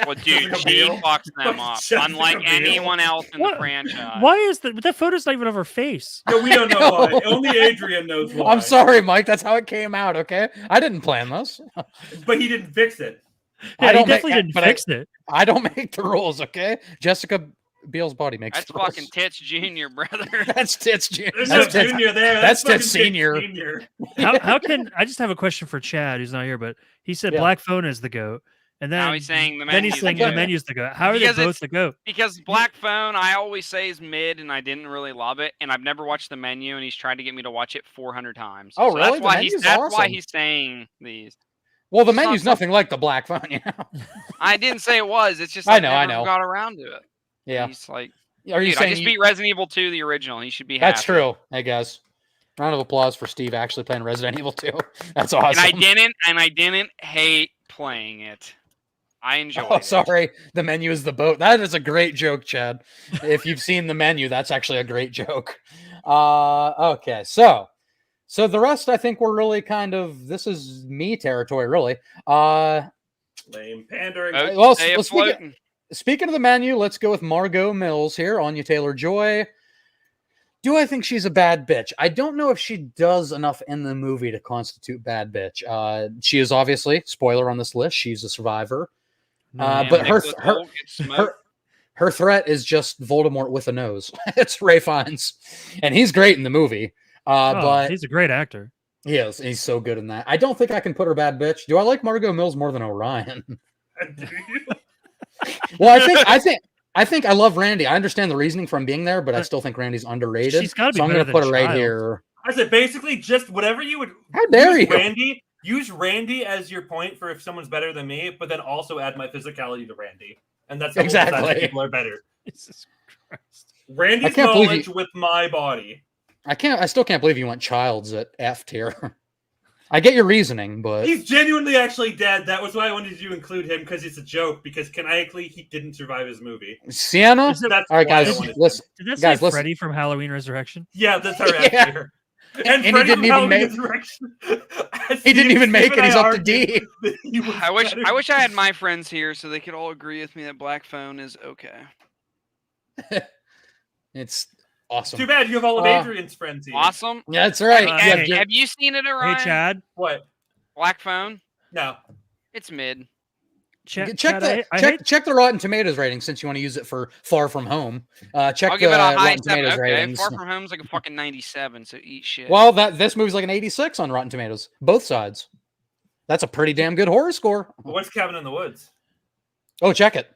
Well, dude, Jessica she Biel. fucks them up, Jessica unlike Biel. anyone else in the What? franchise. Why is that photo's not even of her face? No, we don't know know. why. Only Adrian knows why. I'm sorry, Mike. That's how it came out. Okay, I didn't plan this. but he didn't fix it. I Yeah, he don't make- definitely didn't but fix it. I don't make the rules. Okay, Jessica Biel's body makes That's the rules. fucking Tits Junior, brother. That's Tits Junior. There's That's no Tits. junior there. that's fucking Tits Tits Senior. Senior. How can I just have a question for Chad, who's not here, but he said Yeah. Black Phone is the goat, and then Now he's saying the then he's menu's saying the the goat. menu's the goat. How are Because they both it's- the goat? Because Black Phone, I always say is mid, and I didn't really love it, and I've never watched the menu, and he's tried to get me to watch it 400 times. Oh, So really? That's The why menu's he's that's why awesome. he's saying these. Well, the It's not menu's something- nothing like the Black Phone. I didn't say it was. It's just I I know, I never know. got around to it. Yeah. He's like, Are you dude, I saying just you- beat Resident Evil 2, the original. He should be That's happy. true. Hey guys, round of applause for Steve actually playing Resident Evil 2. That's awesome. And I didn't hate playing it. I enjoyed Oh, it. sorry. The menu is the boat. That is a great joke, Chad. If you've seen the menu, that's actually a great joke. Okay, so the rest, I think we're really kind of this is me territory, really. Lame pandering. Boat well, stay let's speak it- afloat. Speaking of the menu, let's go with Margot Mills here, Anya Taylor-Joy. Do I think she's a bad bitch? I don't know if she does enough in the movie to constitute bad bitch. She is obviously, spoiler on this list, she's a survivor. And but Nicholas her Hoult gets smoked. her threat is just Voldemort with a nose. It's Ray Fiennes, and he's great in the movie. But he's a great actor. he is. He's so good in that. I don't think I can put her bad bitch. Do I like Margot Mills more than Orion? Do you? Well, I think I love Randy. I understand the reasoning from being there, but I still think Randy's underrated. She's gotta be so I'm better going to put than her right Child. here. I said basically just whatever you would. How dare use you? Randy. Use Randy as your point for if someone's better than me, but then also add my physicality to Randy, and that's the whole Exactly. percentage people are better. Jesus Christ. Randy's can't believe knowledge with my body. I still can't believe you went Childs at F tier. I get your reasoning, but He's genuinely actually dead. That was why I wanted to include him because it's a joke. Because canonically, he didn't survive his movie. Sienna. Is it- That's All right, why I guys, wanted him. listen. Did that Guys, say listen. Freddy from Halloween Resurrection? Yeah, that's our Yeah. here. And he Freddy didn't from even Halloween make- Resurrection, He didn't even make it. Steve and He's I up to argued D. that he was I wish better. I had my friends here so they could all agree with me that Black Phone is okay. It's awesome. Too bad you have all of Uh, Adrian's friends here. Awesome. Yeah, that's right. Hey, Yeah, Have, yeah. have you seen it, Orion? Hey, Chad. What? Black Phone? No. It's mid. Chat, Check check the Rotten Tomatoes rating since you want to use it for Far From Home. Check I'll the give it a high Rotten 7. Tomatoes Okay, ratings. Far From Home's like a fucking 97, so eat shit. Well, this movie's like an 86 on Rotten Tomatoes, both sides. That's a pretty damn good horror score. What's Cabin in the Woods? Oh, check it.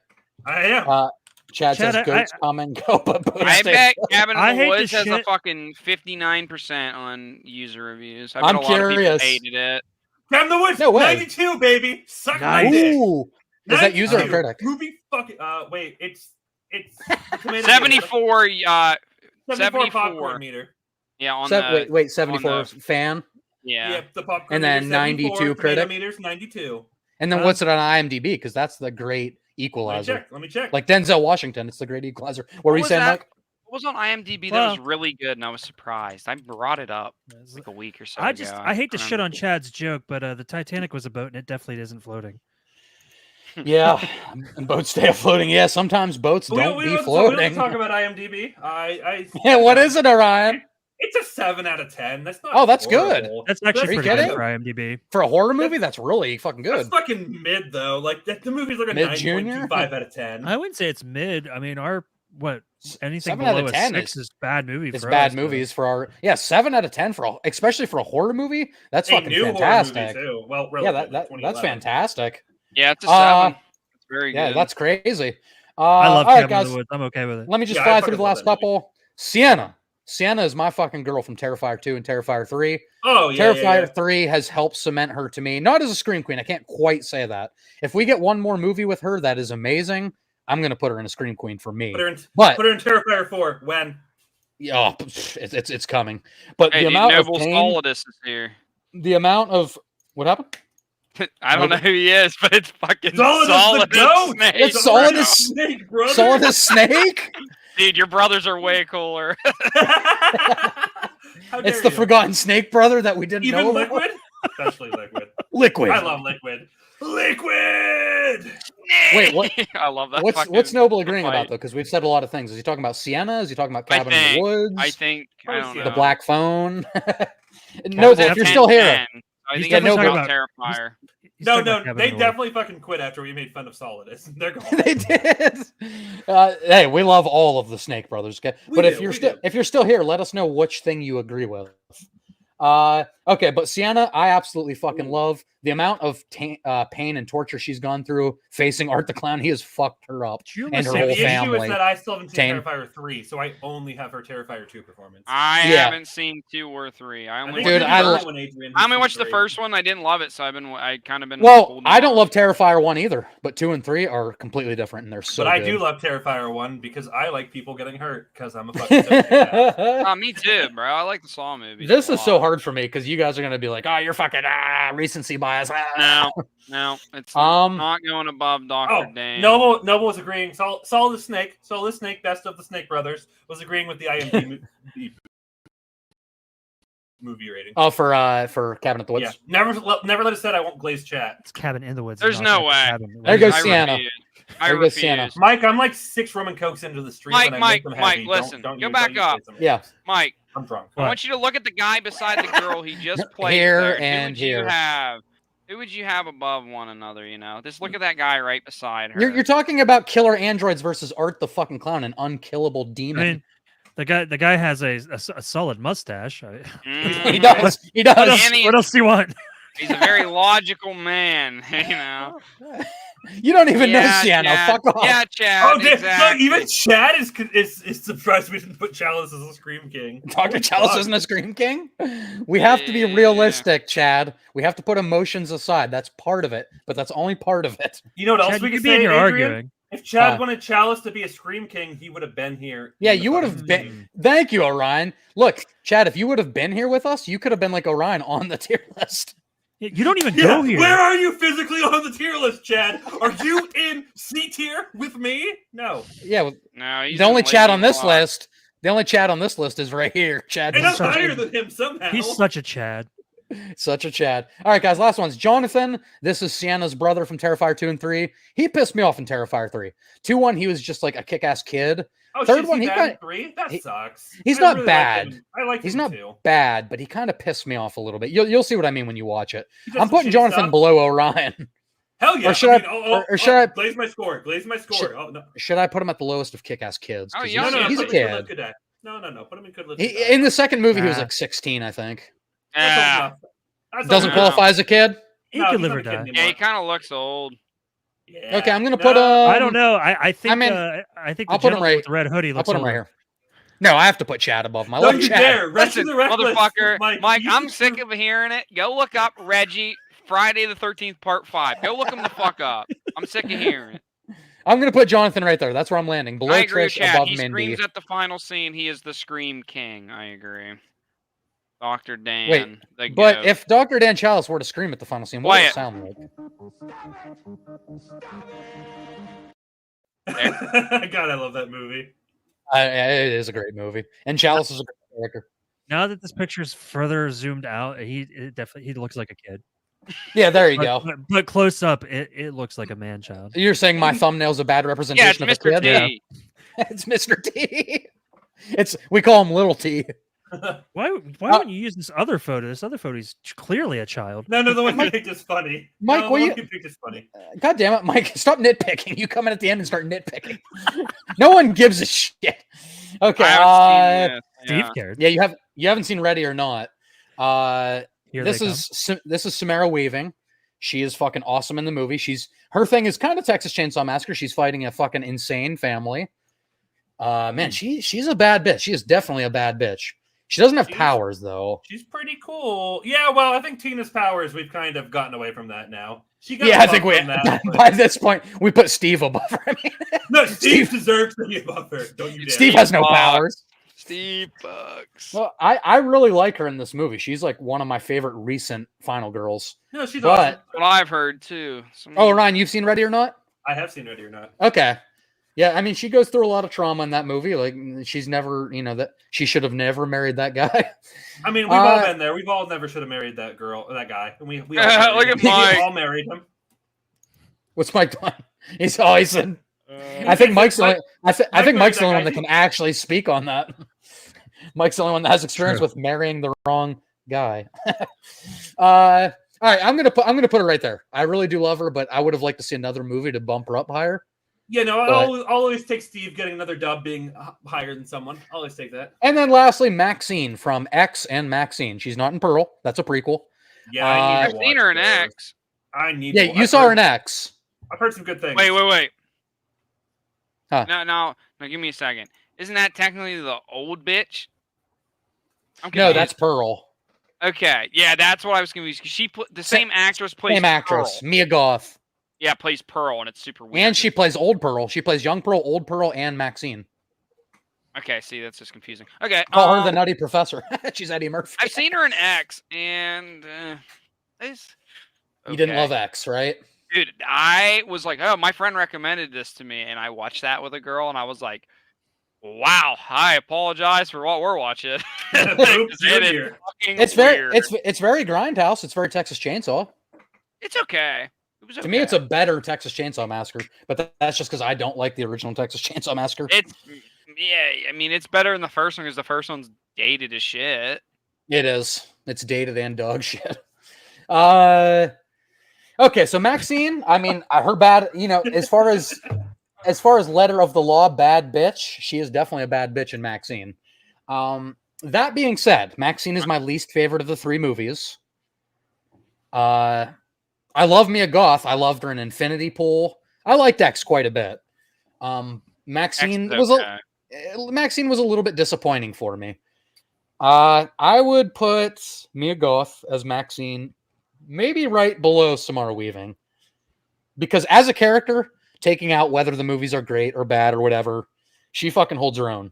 I am. Chad says Chad, goats come and go, but boats I stay. bet Cabin I in the hate to Woods has a shit- fucking 59% on user reviews. I bet I'm a lot of people curious. hated it. Cabin in the Woods. No way. 92, baby. Suck my Nice. dick. Ooh, is that user or 92. critic? Movie fucking. Wait, it's tomato meter. 74, 74 74. popcorn meter. yeah, on the Wait, 74 on fan, yeah. Yep, the popcorn. And then meter, 74, 92 tomato critic? meters 92. and then what's it on IMDb? Because that's the great equalizer. Let me check. Like Denzel Washington, it's the great equalizer. What were you was saying, that? Mike? What was on IMDb that Well- was really good, and I was surprised. I brought it up like a week or so I ago. I hate to don't shit on remember. Chad's joke, but the Titanic was a boat and it definitely isn't floating. Yeah, and boats stay afloating. Yeah, sometimes boats don't be we don't floating. talk about IMDb. Yeah, what is it, Orion? It's a 7 out of 10. That's not. Oh, that's good. horrible. That's actually Are you pretty good kidding? for IMDb. For a horror movie, that's really fucking That's good. fucking mid though. Like the movie's like a Mid junior? 9.25 out of 10. I wouldn't say it's mid. I mean, anything 7 out below of a 10 6 is bad movie. It's for bad us, movies for our 7 out of 10 for especially for a horror movie. That's A fucking new horror fantastic. movie too. Well, Yeah, relatively, that's 2011. fantastic. Yeah, it's a Uh, 7. It's very good. Yeah, that's crazy. I love all right, Cabin in guys. the Woods. I'm okay with it. Let me just Yeah, I fly fucking through the love last that movie. couple. Sienna is my fucking girl from Terrifier 2 and Terrifier 3. Oh yeah, Terrifier 3 has helped cement her to me, not as a Scream Queen. I can't quite say that. If we get one more movie with her that is amazing, I'm going to put her in a Scream Queen for me. Put her in Terrifier 4 when. Yeah, it's coming. But Hey, the dude, amount Noble of pain, Solidus is here. the amount of what happened? I don't know who he is, but it's fucking Solidus the Solidus goat! Snake. It's Solidus Solidus- Snake, brother. Solidus Snake? Dude, your brothers are way cooler. How It's dare the you. Forgotten Snake brother that we didn't Even know about. liquid, especially liquid. Liquid. I love liquid. Liquid. Wait, what? I love that. What's fucking Noble agreeing about fight. though? Because we've said a lot of things. Is he talking about Sienna? Is he talking about I Cabin in the think- Woods? I think I don't know. the Black Phone. It's Noble, a if you're 10, still here, 10. I He's think it's definitely about talking Terrifier. He's No, talking about Cabin they in the Woods. definitely fucking quit after we made fun of Solidus. They're gone. they did. Hey, we love all of the Snake Brothers. Okay, We but do, if you're still here, let us know which thing you agree with. Okay, but Sienna, I absolutely fucking love the amount of pain and torture she's gone through facing Art the Clown. He has fucked her up Did you and her listen- whole The issue family. is that I still haven't seen Tame. Terrifier 3, so I only have her Terrifier 2 performance. I Yeah. haven't seen 2 or 3. I only think Dude, it's I the lo- first one, Adrian, I who's only seen watched the 3. first one. I didn't love it, so I kind of been. Well, holding I don't off. love Terrifier 1 either, but 2 and 3 are completely different and they're so But I good. do love Terrifier 1 because I like people getting hurt because I'm a fucking sociopath. Me too, bro. I like the Saw movies. This a is so lot. hard for me because you guys are gonna be like, "Oh, you're fucking recency bias." No, it's Um, not going above Doctor Oh, Dane. Noble was agreeing. Solidus Snake, best of the Snake Brothers, was agreeing with the IMDb movie rating. Oh, for Cabin at the Woods. Yeah, never let it said I won't glaze chat. It's Cabin in the Woods. There's not no like way. Cabin in the There Woods. goes I Sienna. refuse. I There goes refuse. Sienna. Mike, I'm like 6 Roman Cokes into the stream. Mike, and I Mike, make them Mike, heavy. listen, Don't go you- back don't you up. say some Yeah. names. Mike, I'm drunk. I want you to look at the guy beside the girl he just played. Here there. and Who would here. you have? Who would you have above one another? You know, just look at that guy right beside her. You're talking about killer androids versus Art the fucking Clown, an unkillable I demon. mean, the guy has a solid mustache. he Mhm. does. He What does. else, And he- what else do you want? He's a very logical man. You know. You don't even know Yeah, Sienna. Chad. Fuck off. Yeah, Chad. Oh, dude, exactly. look, even Chad is surprised we didn't put Chalice as a Scream King. Dr. Holy Chalice fuck. isn't a Scream King. We have to be Yeah. realistic, Chad. We have to put emotions aside. That's part of it, but that's only part of it. You know what else Chad, we you could could be in say, here Adrian? arguing. If Chad Uh, wanted Chalice to be a Scream King, he would have been here. Yeah, in the you would have fucking been. stream. Thank you, Orion. Look, Chad, if you would have been here with us, you could have been like Orion on the tier list. You don't even Yeah, go here. where are you physically on the tier list, Chad? Are you in C tier with me? No. Yeah, No, he's the only in Chad Lady on this Block. list. The only Chad on this list is right here. Chad. And I'm sorry. higher than him somehow. He's such a Chad. Such a Chad. All right, guys, last one's Jonathan. This is Sienna's brother from Terrifier 2 and 3. He pissed me off in Terrifier 3. 2-1, he was just like a kick-ass kid. oh, third shit, one, he he bad in got- 3? That he- sucks. he's I not really bad. Like him. I like He's him not too. bad, but he kind of pissed me off a little bit. You'll see what I mean when you watch it. He does I'm some putting shitty Jonathan stuff. below Orion. Hell yeah! Or should or should I- glaze my score? Glaze my score. Should- Oh no! Should I put him at the lowest of Kick-Ass Kids? Oh, 'Cause yeah, No, he's a put him in kid. Good Day. No. Put him in Good Live He, Good Die. in the second movie, he was Ah. like 16, I think. That's old Ah, enough. That's Doesn't old enough. qualify as a kid. He No, could he's live not or a kid die. anymore. yeah, he kind of looks old. Yeah. Okay, I'm gonna No. put I don't know. I think mean, I think the I'll put him gentleman right- with the red hoodie I'll looks put him right older. here. No, I have to put Chad above him. I Don't like you Chad. dare! Reggie Listen, the Reckless, motherfucker, Mike, you I'm should- sick of hearing it. Go look up Reggie Friday the 13th Part 5. Go look him the fuck up. I'm sick of hearing it. I'm gonna put Jonathan right there. That's where I'm landing. Below I agree with Trish, Chad. above He Mindy. screams at the final scene. He is the Scream King. I agree. Dr. Dan. the But goat. if Dr. Dan Chalice were to scream at the final scene, what would Play it it. sound like? God, I love that movie. It is a great movie, and Chalice is a great character. Now that this picture's further zoomed out, he looks like a kid. Yeah, there you But, go. but close up, it looks like a man child. You're saying my thumbnail's a bad yeah, it's representation of a Mr. kid? T. It's Mr. T. We call him Little T. Why wouldn't you use this other photo? This other photo is clearly a child. No, the one you picked is funny. Mike, no, will the you- one you picked is funny. God damn it, Mike! Stop nitpicking. You come in at the end and start nitpicking. No one gives a shit. Okay. I haven't seen this. Steve Yeah. cared. Yeah, you haven't seen Ready or Not. Here This they is Samara Weaving. She is fucking awesome in the movie. Her thing is kind of Texas Chainsaw Massacre. She's fighting a fucking insane family. Man, she's a bad bitch. She is definitely a bad bitch. She doesn't have She's- powers though. She's pretty cool. Yeah, well, I think Tina's powers, we've kind of gotten away from that now. She got Yeah, I think above we from that, but- by this point we put Steve above her. I mean, No, Steve deserves to be above her. Don't you dare. Steve has no Fuck. powers. Steve Bucks. Well, I really like her in this movie. She's like one of my favorite recent Final Girls. No, she's But- awesome. What I've heard too. Oh, Ryan, you've seen Ready or Not? I have seen Ready or Not. Okay. Yeah, I mean, she goes through a lot of trauma in that movie. Like, she's never, that she should have never married that guy. I mean, we've all Uh, been there. We've all never should have married that girl, that guy. And we all Look married at him. Mike. We all married him. What's Mike doing? He's always in. I think Mike's the only, I think Mike Mike's the married only one that that guy can actually speak on that. Mike's the only one that has experience True. with marrying the wrong guy. All right, I'm gonna put her right there. I really do love her, but I would have liked to see another movie to bump her up higher. Yeah, no, But- I'll always take Steve getting another dub being higher than someone. I'll always take that. And then lastly, Maxine from X and Maxine. She's not in Pearl. That's a prequel. Yeah, I need I've to seen watch her in those. X. I need Yeah, to. you I've saw her heard- in X. I've heard some good things. Wait. Huh. No, give me a second. Isn't that technically the old bitch? I'm No, confused. that's Pearl. Okay. Yeah, that's what I was confused. 'Cause she the Sa- same actress plays Same actress, Pearl. Mia Goth. Yeah, plays Pearl, and it's super weird. And she plays Old Pearl. She plays Young Pearl, Old Pearl, and Maxine. Okay, see, that's just confusing. Okay, Call her the Nutty Professor. She's Eddie Murphy. I've seen her in X, and it's You didn't okay. love X, right? Dude, I was like, oh, my friend recommended this to me, and I watched that with a girl, and I was like, wow, I apologize for what we're watching. Oops, you're It is here. fucking It's very, weird. it's very Grindhouse. It's very Texas Chainsaw. It's okay. It was okay. To me, it's a better Texas Chainsaw Massacre, but that's just because I don't like the original Texas Chainsaw Massacre. It's yeah. I mean, it's better than the first one because the first one's dated as shit. It is. It's dated and dog shit. Okay, so Maxine, I mean, her bad, as far as letter of the law, bad bitch, she is definitely a bad bitch in Maxine. That being said, Maxine is my least favorite of the three movies. I love Mia Goth. I loved her in Infinity Pool. I liked X quite a bit. Maxine X is okay. Maxine was a little bit disappointing for me. I would put Mia Goth as Maxine, maybe right below Samara Weaving, because as a character, taking out whether the movies are great or bad or whatever, she fucking holds her own.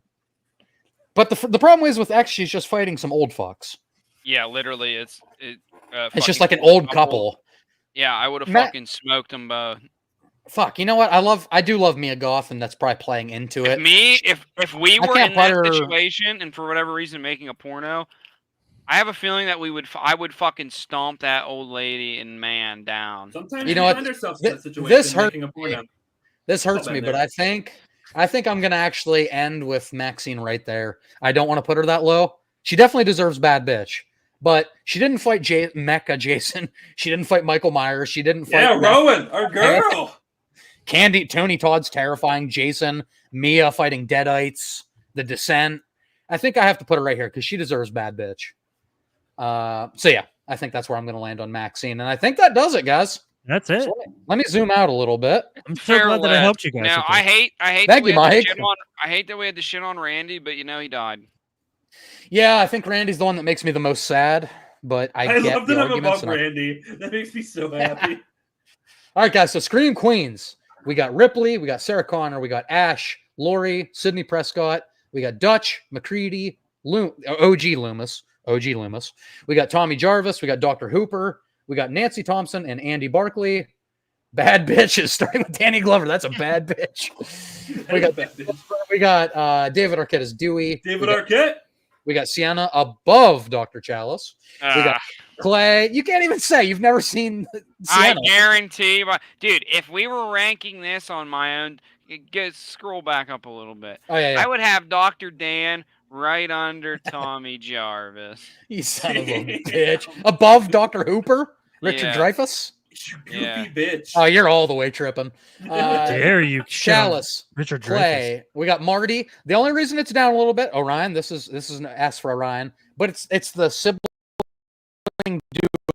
But the problem is with X, she's just fighting some old fucks. Yeah, literally, it's It's just fucking like an old couple. Yeah, I would have Ma- fucking smoked them both. Fuck, you know what? I do love Mia Goth, and that's probably playing into it. If we I were can't in that put her- situation and for whatever reason making a porno, I have a feeling that I would fucking stomp that old lady and man down. Sometimes You know we what? find ourselves Thi- in that situation. this hurt making a porno. This hurts I've me, been but there. I think I'm gonna actually end with Maxine right there. I don't want to put her that low. She definitely deserves bad bitch, but she didn't fight Mecha Jason. She didn't fight Michael Myers. She didn't fight Yeah, Rowan, our girl. Tony Todd's terrifying. Jason, Mia fighting Deadites, The Descent. I think I have to put her right here because she deserves bad bitch. So yeah, I think that's where I'm going to land on Maxine, and I think that does it, guys. That's it. So, let me zoom out a little bit. I'm so glad that I helped you guys. Now, with I this. hate Thank that we you, had to Mike. shit on. I hate that we had to shit on Randy, but he died. Yeah, I think Randy's the one that makes me the most sad, but I get love the that I'm arguments. above Randy. That makes me so happy. All right, guys. So Scream Queens. We got Ripley. We got Sarah Connor. We got Ash, Lori, Sidney Prescott. We got Dutch, McCready, OG Loomis. We got Tommy Jarvis. We got Dr. Hooper. We got Nancy Thompson and Andy Barkley. Bad bitches, starting with Danny Glover. That's a bad bitch. We got David Arquette as Dewey. Arquette. We got Sienna above Dr. Chalice. We got Clay. You can't even say you've never seen Sienna. I guarantee, dude, if we were ranking this on my own, scroll back up a little bit. Oh, yeah. I would have Dr. Dan right under Tommy Jarvis. You son of a bitch. Above Dr. Hooper? Richard Yeah. Dreyfuss? You goofy Yeah. bitch. Oh, you're all the way tripping. Dare you, Chalice, Richard Dreyfuss. Clay. We got Marty. The only reason it's down a little bit, Orion. This is an S for Orion, but it's the sibling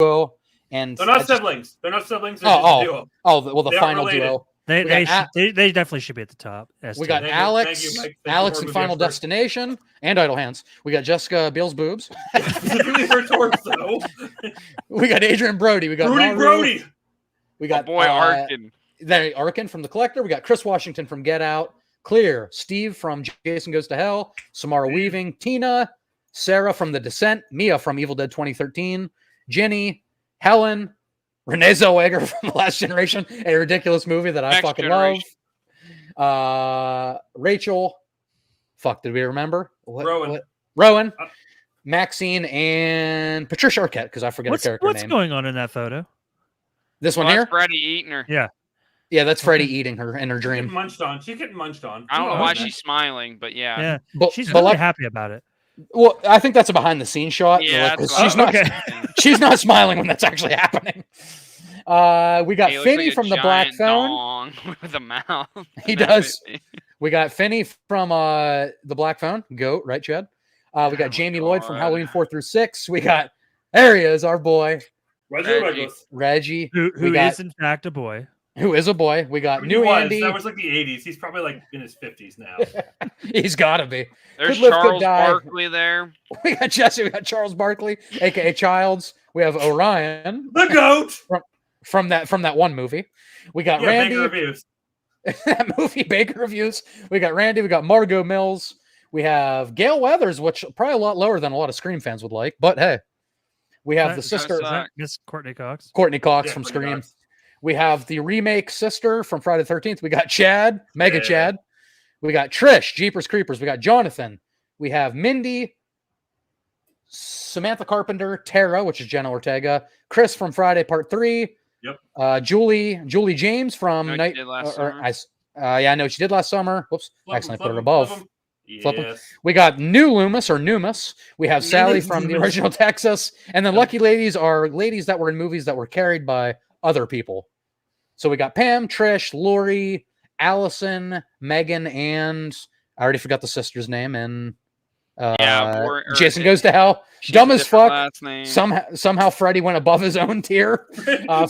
duo, and They're not siblings. They're not siblings. They're Oh, just a duo. The They aren't final related. duo. They We got they definitely should be at the top. We got Thank you, Alex, thank you, Mike. Thank you Alex for in moving Final us first. Destination, and Idle Hands. We got Jessica Biel's boobs. Specifically her torso. We got Adrian Brody. We got Rudy Maru. Brody. We My got boy Arkin. Arkin from The Collector. We got Chris Washington from Get Out. Clear. Steve from Jason Goes to Hell. Samara Weaving. Tina. Sarah from The Descent. Mia from Evil Dead 2013. Jenny. Helen. Renee Zellweger from The Last Generation. A ridiculous movie that I Next fucking Generation. love. Rachel. Fuck, did we remember? Rowan. Rowan. Maxine and Patricia Arquette, because I forget her character What's name. going on in that photo? This one Well, here? that's Freddie eating her. Yeah, that's Freddie eating her in her She's getting dream. munched on. She's getting munched on. I don't know Come why on, man. she's smiling, but yeah. Yeah, But, she's but really like, happy about it. well, I think that's a behind the scenes shot. Yeah, like, that's 'cause what she's I was not thinking. she's not smiling when that's actually happening. We got He looks Finney like a from the Black giant Phone. dong with a mouth. He does. We got Finney from the Black Phone. Goat, right, Chad? We Oh got my Jamie Lloyd from God. Halloween 4 through 6. We got there he is, our boy Roger Reggie. Douglas. Reggie, Who We got- is in fact a boy? who is a boy. We got He new was. Andy. That was like the 80s. He's probably like in his 50s now. He's got to be. There's Could live, could Charles die. Barkley there. We got Jesse. We got Charles Barkley, aka Childs. We have Orion The GOAT. from that one movie. We got Yeah, Randy. Baker reviews. That movie Baker reviews. We got Randy. We got Margot Mills. We have Gail Weathers, which probably a lot lower than a lot of Scream fans would like. But hey, we have the Is that- sister is that Miss Courtney Cox. Courtney Cox Yeah, from Courtney Scream. Cox. We have the remake sister from Friday the 13th. We got Chad, Mega Yeah. Chad. We got Trish, Jeepers Creepers. We got Jonathan. We have Mindy, Samantha Carpenter, Tara, which is Jenna Ortega, Chris from Friday Part 3. Yep. Julie James from Know what Night. you did last or summer? I know what she did last summer. Whoops, Flip 'em, accidentally flip put it 'em, above. flip 'em. Flip 'em. Yes. We got New Loomis or Numus. We have Sally Loomis, from the Loomis. original Texas. And then Yep. Lucky Ladies are ladies that were in movies that were carried by other people. So we got Pam, Trish, Lori, Allison, Megan, and I already forgot the sister's name. And Jason Goes to Hell. She's Dumb a as different fuck. last name. Somehow Freddy went above his own tier.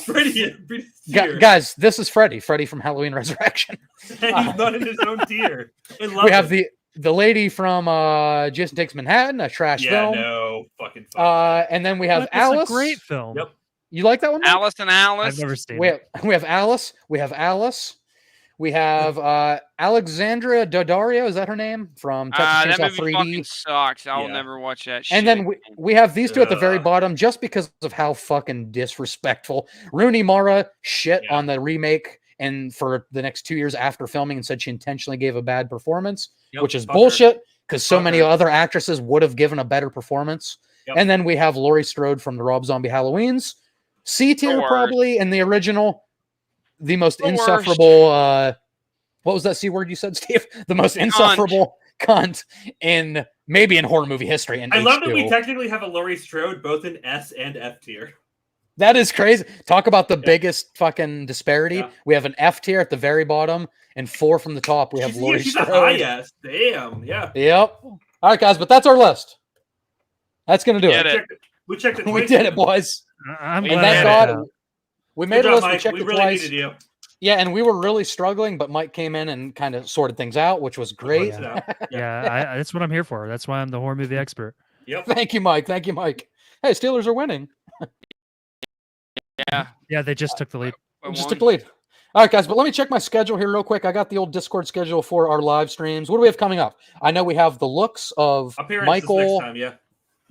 Freddie, Guys, this is Freddy from Halloween Resurrection. he's not in his own tier. I love We have it. the lady from Jason Takes Manhattan, a trash Yeah, film. no, fucking. Fuck. And then we have That's Alice. a great film. Yep. You like that one? Mike? Alice and Alice. I've never seen We it. have Alice. We have Alice. We have Alexandra Daddario. Is that her name from Texas That Chainsaw movie 3D? fucking sucks. I will Yeah. never watch that shit. And then we have these two at the very Ugh. bottom just because of how fucking disrespectful. Rooney Mara shit Yeah. on the remake and for the next 2 years after filming and said she intentionally gave a bad performance, Yep, which is fuck her. bullshit because so Fuck many her. other actresses would have given a better performance. Yep. And then we have Laurie Strode from the Rob Zombie Halloweens. C tier worst. probably in the original. The most The worst. insufferable what was that C word you said, Steve? The most insufferable cunt in maybe in horror movie history. And I love that we H2O. technically have a Laurie Strode both in S and F tier. That is crazy. Talk about the biggest fucking disparity. Yeah. We have an F tier at the very bottom and 4 from the top. We have Laurie She's a Strode. high S. Damn. Yeah. Yep. All right, guys, but that's our list. That's gonna do Get it. it. We checked it. We twice. did it, boys. I'm And And glad. thank I God did we Good made a job, list. We Mike. checked We it really twice. needed you. Yeah, and we were really struggling, but Mike came in and kind of sorted things out, which was great. Points it out. that. Yeah, that's what I'm here for. That's why I'm the horror movie expert. Yep. Thank you, Mike. Thank you, Mike. Hey, Steelers are winning. Yeah. Yeah, they just took the lead. I Just won. took the lead. All right, guys, but let me check my schedule here real quick. I got the old Discord schedule for our live streams. What do we have coming up? I know we have the looks of Appearances Michael, next time. Yeah.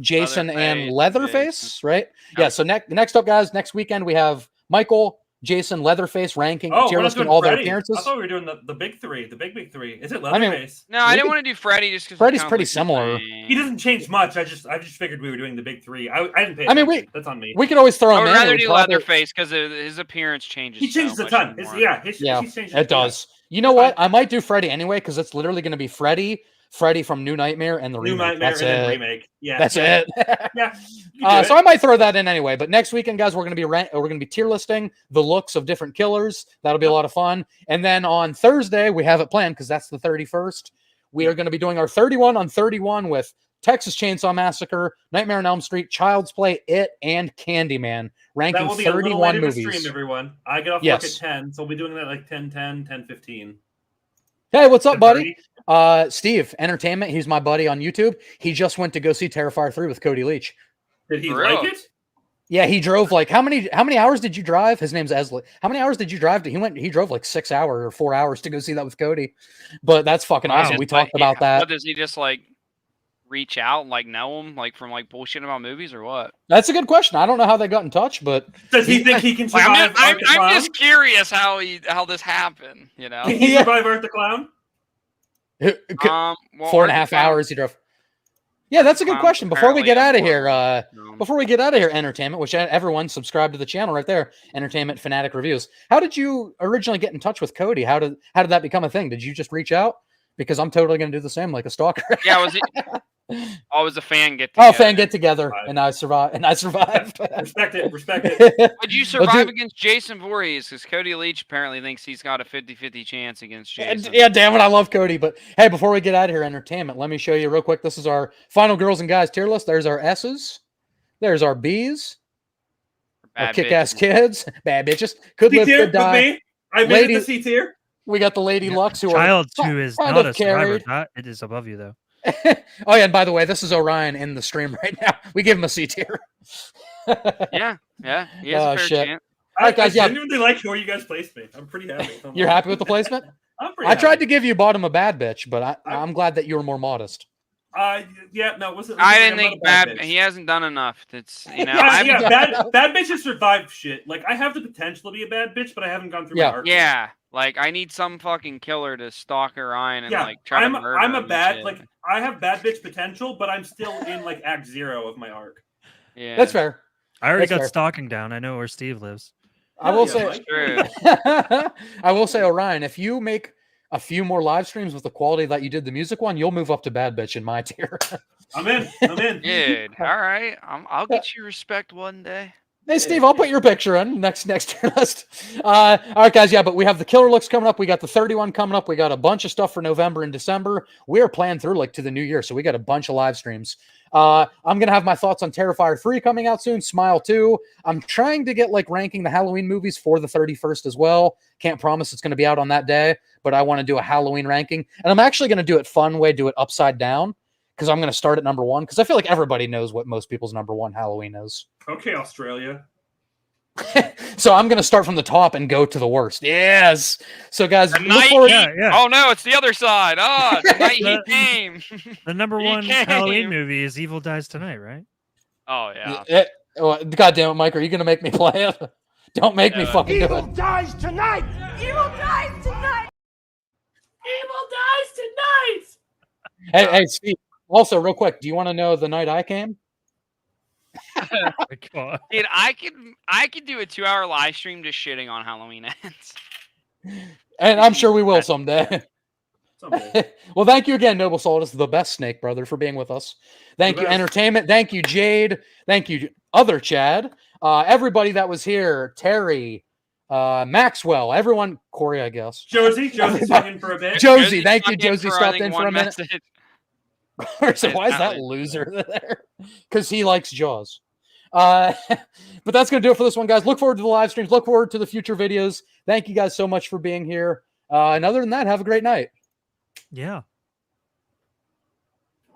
Jason, and Leatherface, Leatherface, right? Yeah. Yep. So next up, guys, next weekend we have Michael, Jason, Leatherface ranking, Oh, tier we're not listing doing all their Freddy. appearances. I thought we were doing the big three, the big three. Is it mean, Leatherface? No, I We didn't could- want to do Freddy just because Freddy's pretty similar. He doesn't change much. I just figured we were doing the big three. I didn't pay. I mean, attention. That's on me. We could always throw I him would in. It rather would do probably- Leatherface because his appearance changes. He changes so a much ton. more. Yeah, he's changed It does. You know what? I might do Freddy anyway because it's literally going to be Freddy from New Nightmare and the New remake. Nightmare That's and then it. remake. Yeah, That's yeah. it. Yeah. you can do So it. I might throw that in anyway. But next weekend, guys, we're gonna be tier listing the looks of different killers. That'll be a lot of fun. And then on Thursday, we have it planned because that's the 31st. We are going to be doing our 31 on 31 with Texas Chainsaw Massacre, Nightmare on Elm Street, Child's Play, It, and Candyman, That ranking will be a little 31 later to movies. stream, everyone. I get off Yes. work at 10, so we'll be doing that like 10:10, 10:15. Hey, what's up, buddy? 10:30. Steve Entertainment. He's my buddy on YouTube. He just went to go see Terrifier 3 with Cody Leach. Did he Really? like it? Yeah, he drove like how many hours did you drive? His name's Esley. How many hours did you drive? He drove like 6 hours or 4 hours to go see that with Cody. But that's fucking Wow. awesome. We talked about that. What, does he just like reach out and like know him like from like bullshit about movies or what? That's a good question. I don't know how they got in touch, but Does he think he can Like, survive Art the I'm Clown? just curious how this happened. You know. Can he Yeah. survive Art the Clown? Well, 4.5 hours he drove. Yeah, that's a good Clown question. Before we get out apparently of here, No. before we get out of here, Entertainment, which everyone subscribe to the channel right there, Entertainment Fanatic Reviews. How did you originally get in touch with Cody? How did that become a thing? Did you just reach out? Because I'm totally going to do the same, like a stalker. Yeah, I was a fan get Oh, together. fan get together, and I survived. Respect it. Respect it. Would you survive against Jason Voorhees? Because Cody Leach apparently thinks he's got a 50-50 chance against Jason. Yeah, damn it, I love Cody. But hey, before we get out of here, Entertainment, let me show you real quick. This is our final girls and guys tier list. There's our S's. There's our B's. Our Bad kick-ass bitches. kids. Bad bitches. Could C live, tier could with die. me. I made Lady- it to C tier. We got the Lady Lux who Child are 2 is kind not of a survivor. carried. That it is above you though. Oh yeah, and by the way, this is Orion in the stream right now. We give him a C tier. Yeah, he has Oh, a fair shit. chance. All right, guys, I yeah. genuinely like where you guys placed me. I'm pretty happy. You're happy with the placement? I'm pretty I tried happy. to give you bottom a bad bitch, but I'm glad that you were more modest. Yeah, no, it wasn't. I I'm didn't not think a bad bad. bitch. He hasn't done enough. It's I Yeah, haven't. yeah, bad bitches survive shit. Like I have the potential to be a bad bitch, but I haven't gone through Yeah. my arc. Yeah, like I need some fucking killer to stalk Orion and Yeah, like try to murder I'm a him and bad shit. like I have bad bitch potential, but I'm still in like act 0 of my arc. Yeah, That's fair. I already That's got fair. stalking down. I know where Steve lives. I will Hell yeah, say, Mike. true. I will say, Orion, if you make a few more live streams with the quality that you did the music one, you'll move up to bad bitch in my tier. I'm in. I'm in. Dude, all right. I'll get you respect one day. Hey, Steve, I'll put your picture in next tier list. All right, guys. Yeah, but we have the killer looks coming up. We got the 31 coming up. We got a bunch of stuff for November and December. We are planned through like to the new year, so we got a bunch of live streams. I'm gonna have my thoughts on Terrifier 3 coming out soon. Smile 2. I'm trying to get like ranking the Halloween movies for the 31st as well. Can't promise it's gonna be out on that day, but I want to do a Halloween ranking, and I'm actually gonna do it fun way, do it upside down, because I'm gonna start at number 1 because I feel like everybody knows what most people's number 1 Halloween is. Okay, Australia. So I'm going to start from the top and go to the worst. Yes. So guys, The look night forward. he, Yeah. Oh no, it's the other side. Oh, the night he The- came. The number He one came. Halloween movie is Evil Dies Tonight, right? Oh yeah. God damn it, Mike. Are you going to make me play it? Don't make me Yeah. fucking do Evil it. dies tonight! Evil dies tonight! Hey, Steve. Also, real quick, do you want to know the night I came? Oh my God. Dude, I could do a 2-hour live stream just shitting on Halloween ends. And I'm sure we will someday. Someday. Well, thank you again, Noble Solidus, the best snake brother, for being with us. Thank The you, best. Entertainment. Thank you, Jade. Thank you, other Chad. Everybody that was here, Terry, Maxwell, everyone, Corey, I guess. Josie stuck in for a bit. Josie, thank you, stuck in Josie for, I stopped think, in for one a minute. message. So why is that Apparently. loser there? Because he likes Jaws. But that's going to do it for this one, guys. Look forward to the live streams. Look forward to the future videos. Thank you guys so much for being here. And other than that, have a great night. Yeah.